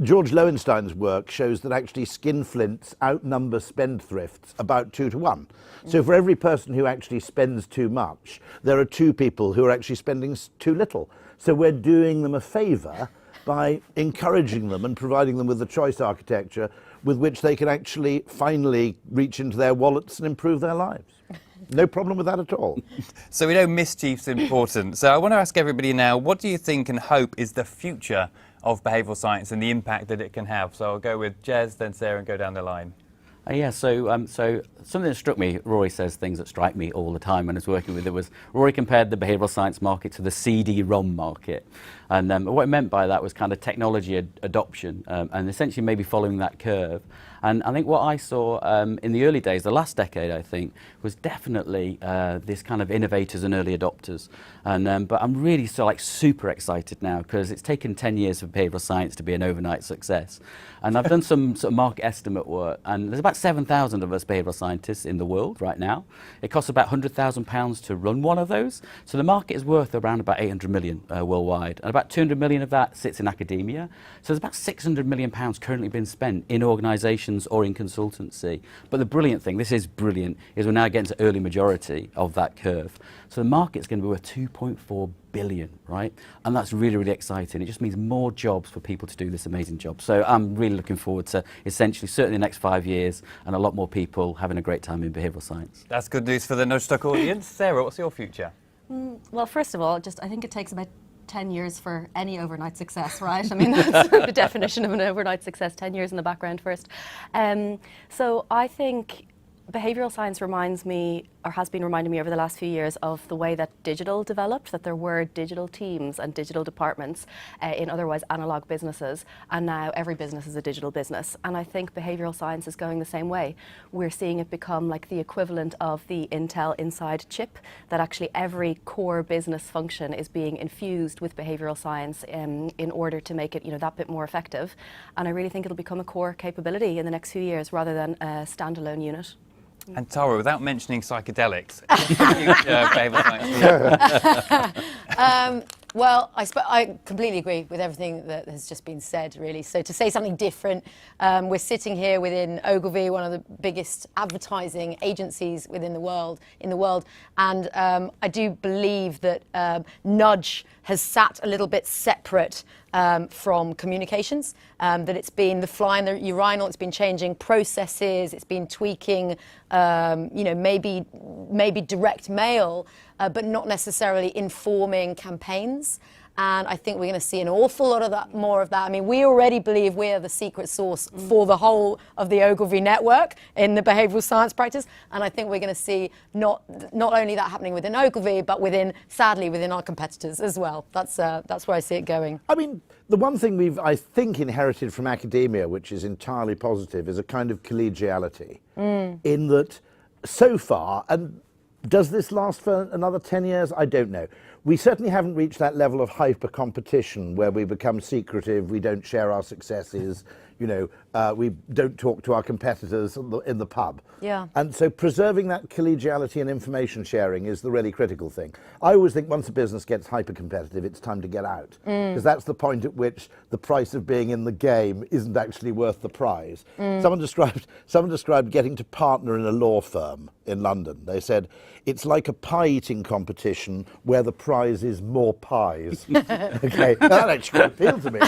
George Lowenstein's work shows that actually skinflints outnumber spendthrifts about 2 to 1. So for every person who actually spends too much, there are 2 people who are actually spending too little. So we're doing them a favour by encouraging them and providing them with the choice architecture with which they can actually finally reach into their wallets and improve their lives. No problem with that at all. So we know mischief's important. So I want to ask everybody now, what do you think and hope is the future of behavioural science and the impact that it can have. So I'll go with Jez, then Sarah, and go down the line. So something that struck me, Rory says things that strike me all the time when I was working with it, was Rory compared the behavioural science market to the CD-ROM market. And what I meant by that was kind of technology adoption and essentially maybe following that curve. And I think what I saw in the early days, the last decade, I think, was definitely this kind of innovators and early adopters. And but I'm really super excited now because it's taken 10 years for behavioural science to be an overnight success. And I've done some sort of market estimate work, and there's about 7,000 of us behavioural scientists in the world right now. It costs about £100,000 to run one of those. So the market is worth around about 800 million worldwide, and about 200 million of that sits in academia. So there's about 600 million pounds currently being spent in organisations or in consultancy. But the brilliant thing, this is brilliant, is we're now getting to early majority of that curve. So the market's going to be worth 2.4 billion, right? And that's really, really exciting. It just means more jobs for people to do this amazing job. So I'm really looking forward to essentially, certainly the next 5 years, and a lot more people having a great time in behavioural science. That's good news for the Nudgestock audience. Sarah, what's your future? Well, first of all, I think it takes about 10 years for any overnight success, right? I mean, that's the definition of an overnight success, 10 years in the background first. So I think behavioural science reminds me, or has been reminding me over the last few years, of the way that digital developed, that there were digital teams and digital departments in otherwise analogue businesses, and now every business is a digital business. And I think behavioural science is going the same way. We're seeing it become like the equivalent of the Intel Inside chip, that actually every core business function is being infused with behavioural science in order to make it, that bit more effective. And I really think it'll become a core capability in the next few years rather than a standalone unit. And Tara, without mentioning psychedelics, what's the future of behavioural science? Well, I completely agree with everything that has just been said, really. So to say something different, we're sitting here within Ogilvy, one of the biggest advertising agencies within the world, and I do believe that Nudge has sat a little bit separate from communications, that it's been the fly in the urinal, it's been changing processes, it's been tweaking, maybe direct mail, but not necessarily informing campaigns. And I think we're going to see an awful lot of that, more of that. I mean, we already believe we are the secret sauce for the whole of the Ogilvy network in the behavioural science practice. And I think we're going to see not only that happening within Ogilvy, but sadly, within our competitors as well. That's where I see it going. I mean, the one thing we've, I think, inherited from academia, which is entirely positive, is a kind of collegiality. In that, so far, and does this last for another 10 years? I don't know. We certainly haven't reached that level of hyper competition where we become secretive, we don't share our successes, we don't talk to our competitors in the pub. Yeah. And so preserving that collegiality and information sharing is the really critical thing. I always think once a business gets hyper competitive, it's time to get out, because that's the point at which the price of being in the game isn't actually worth the prize. Someone described getting to partner in a law firm in London. They said, it's like a pie eating competition where the prize is more pies. Okay, that actually appealed to me.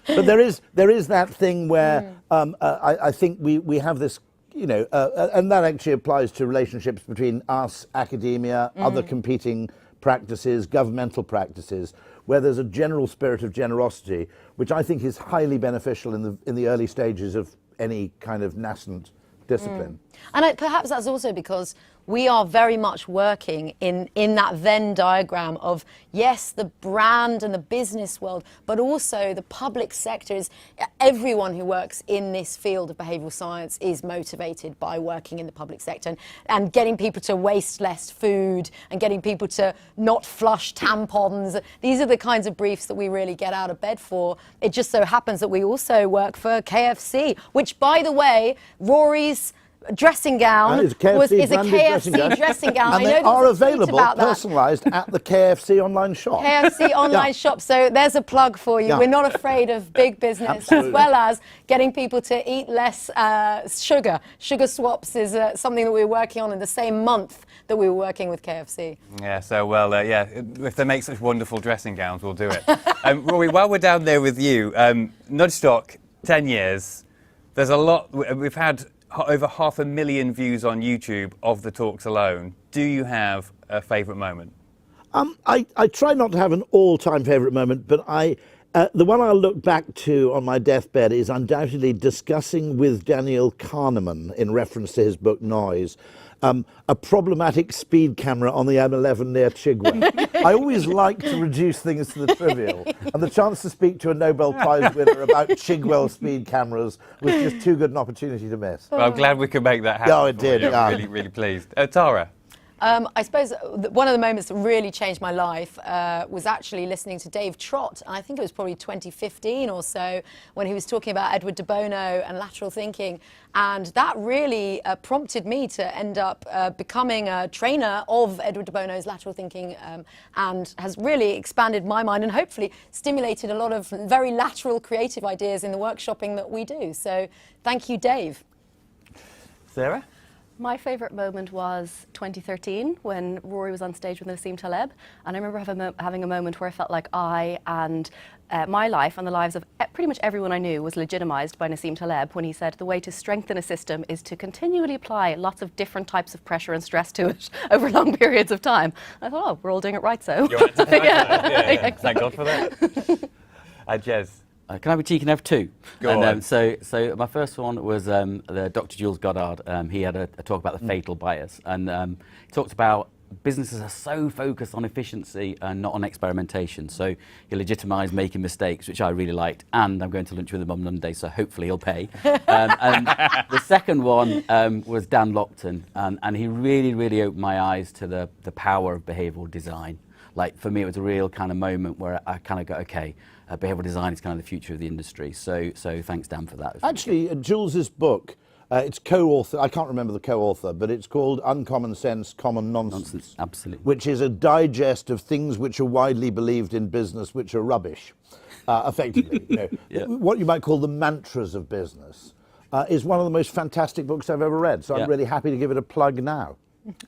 But there is that thing where I think we have this, and that actually applies to relationships between us, academia, other competing practices, governmental practices, where there's a general spirit of generosity, which I think is highly beneficial in the early stages of any kind of nascent discipline. And perhaps that's also because we are very much working in that Venn diagram of, yes, the brand and the business world, but also the public sector. Everyone who works in this field of behavioural science is motivated by working in the public sector and getting people to waste less food and getting people to not flush tampons. These are the kinds of briefs that we really get out of bed for. It just so happens that we also work for KFC, which, by the way, Rory's dressing gown is a KFC dressing gown. And they are available personalised at the KFC online shop. KFC online shop. So there's a plug for you. We're not afraid of big business, as well as getting people to eat less sugar. Sugar swaps is something that we're working on in the same month that we were working with KFC. Yeah, so if they make such wonderful dressing gowns, we'll do it. Rory, while we're down there with you, Nudgestock, 10 years, there's a lot, we've had over 500,000 views on YouTube of the talks alone. Do you have a favourite moment? I try not to have an all-time favourite moment, but the one I'll look back to on my deathbed is undoubtedly discussing with Daniel Kahneman, in reference to his book Noise, a problematic speed camera on the M11 near Chigwell. I always like to reduce things to the trivial, and the chance to speak to a Nobel Prize winner about Chigwell speed cameras was just too good an opportunity to miss. Well, I'm glad we could make that happen. Oh, it did. I'm really, really pleased. Tara? I suppose one of the moments that really changed my life was actually listening to Dave Trott. And I think it was probably 2015 or so when he was talking about Edward de Bono and lateral thinking. And that really prompted me to end up becoming a trainer of Edward de Bono's lateral thinking and has really expanded my mind and hopefully stimulated a lot of very lateral creative ideas in the workshopping that we do. So thank you, Dave. Sarah? My favourite moment was 2013 when Rory was on stage with Nassim Taleb, and I remember having a moment where I felt like I and my life and the lives of pretty much everyone I knew was legitimised by Nassim Taleb when he said the way to strengthen a system is to continually apply lots of different types of pressure and stress to it over long periods of time. I thought, oh, we're all doing it right, so. Yeah. Thank God for that. Jez? Can I be cheeky enough too? Go on. So my first one was the Dr. Jules Goddard. He had a talk about the fatal bias, and he talked about businesses are so focused on efficiency and not on experimentation. So he legitimised making mistakes, which I really liked. And I'm going to lunch with him on Monday, so hopefully he'll pay. And the second one was Dan Lockton, and he really, really opened my eyes to the power of behavioural design. Like, for me, it was a real kind of moment where I kind of go, okay, behavioural design is kind of the future of the industry. So thanks, Dan, for that. Actually, Jules's book, it's co-author, I can't remember the co-author, but it's called Uncommon Sense, Common Nonsense. Absolutely. Which is a digest of things which are widely believed in business, which are rubbish, effectively. What you might call the mantras of business is one of the most fantastic books I've ever read. So I'm really happy to give it a plug now.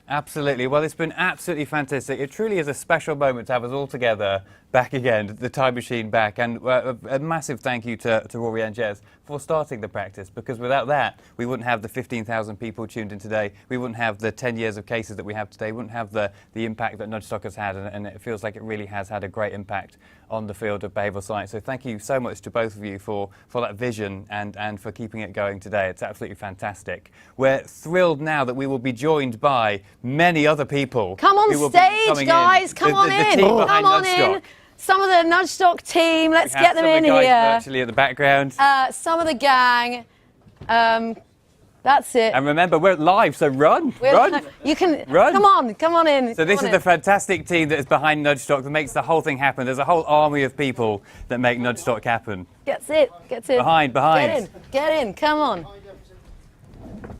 Absolutely. Well, it's been absolutely fantastic. It truly is a special moment to have us all together back again, the time machine back. And a massive thank you to Rory and Jez for starting the practice, because without that, we wouldn't have the 15,000 people tuned in today. We wouldn't have the 10 years of cases that we have today. We wouldn't have the impact that Nudgestock has had. And it feels like it really has had a great impact on the field of behavioural science. So thank you so much to both of you for that vision and for keeping it going today. It's absolutely fantastic. We're thrilled now that we will be joined by many other people. Come on stage, guys. Come on in. Come on in. Some of the Nudgestock team. Let's get them in here. Some of the guys virtually at the background. Some of the gang. That's it. And remember, we're live, so run. You can run. Come on in. So this is the fantastic team that is behind Nudgestock that makes the whole thing happen. There's a whole army of people that make Nudgestock happen. Gets it. Behind. Get in. Come on.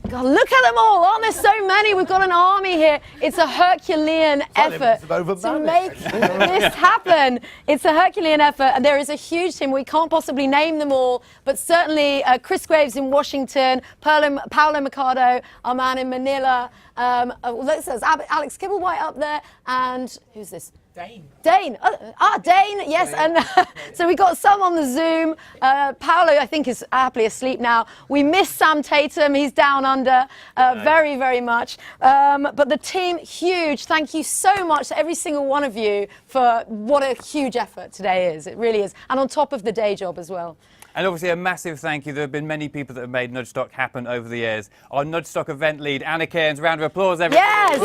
God, look at them all. Aren't there so many? We've got an army here. It's a Herculean effort to make this happen. It's a Herculean effort, and there is a huge team. We can't possibly name them all, but certainly Chris Graves in Washington, Paolo Mercado, our man in Manila. There's Alex Kibblewhite up there, and who's this? Dane. Dane, yes. And so we got some on the Zoom. Paolo, I think, is happily asleep now. We miss Sam Tatum. He's down under very, very much. But the team, huge. Thank you so much to every single one of you for what a huge effort today is. It really is. And on top of the day job as well. And obviously a massive thank you. There have been many people that have made Nudgestock happen over the years. Our Nudgestock event lead, Anna Cairns. Round of applause, everyone. Yes,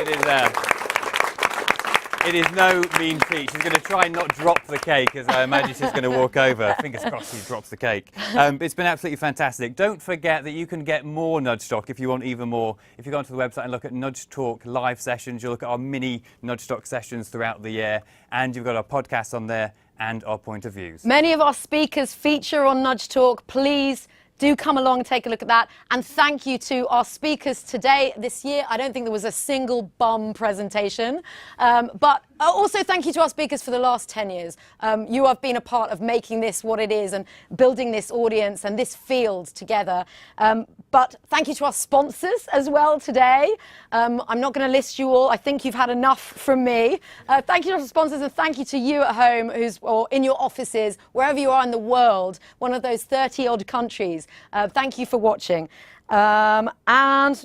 Anna. Woo! It is no mean feat. She's going to try and not drop the cake, as I imagine she's going to walk over. Fingers crossed she drops the cake. It's been absolutely fantastic. Don't forget that you can get more Nudgestock if you want even more. If you go onto the website and look at Nudge Talk live sessions, you'll look at our mini Nudgestock sessions throughout the year. And you've got our podcast on there and our point of views. Many of our speakers feature on Nudge Talk. Please do come along and take a look at that. And thank you to our speakers today, this year. I don't think there was a single bum presentation. But also thank you to our speakers for the last 10 years. You have been a part of making this what it is and building this audience and this field together. But thank you to our sponsors as well today. I'm not going to list you all. I think you've had enough from me. Thank you to our sponsors, and thank you to you at home or in your offices, wherever you are in the world, one of those 30-odd countries. Thank you for watching. And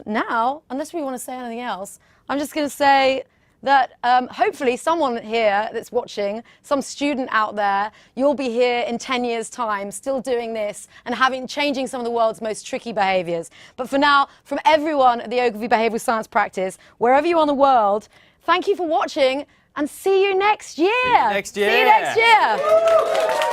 now, unless we want to say anything else, I'm just going to say that hopefully someone here that's watching, some student out there, you'll be here in 10 years' time still doing this and changing some of the world's most tricky behaviours. But for now, from everyone at the Ogilvy Behavioural Science Practice, wherever you are in the world, thank you for watching and see you next year. See you next year. See you next year.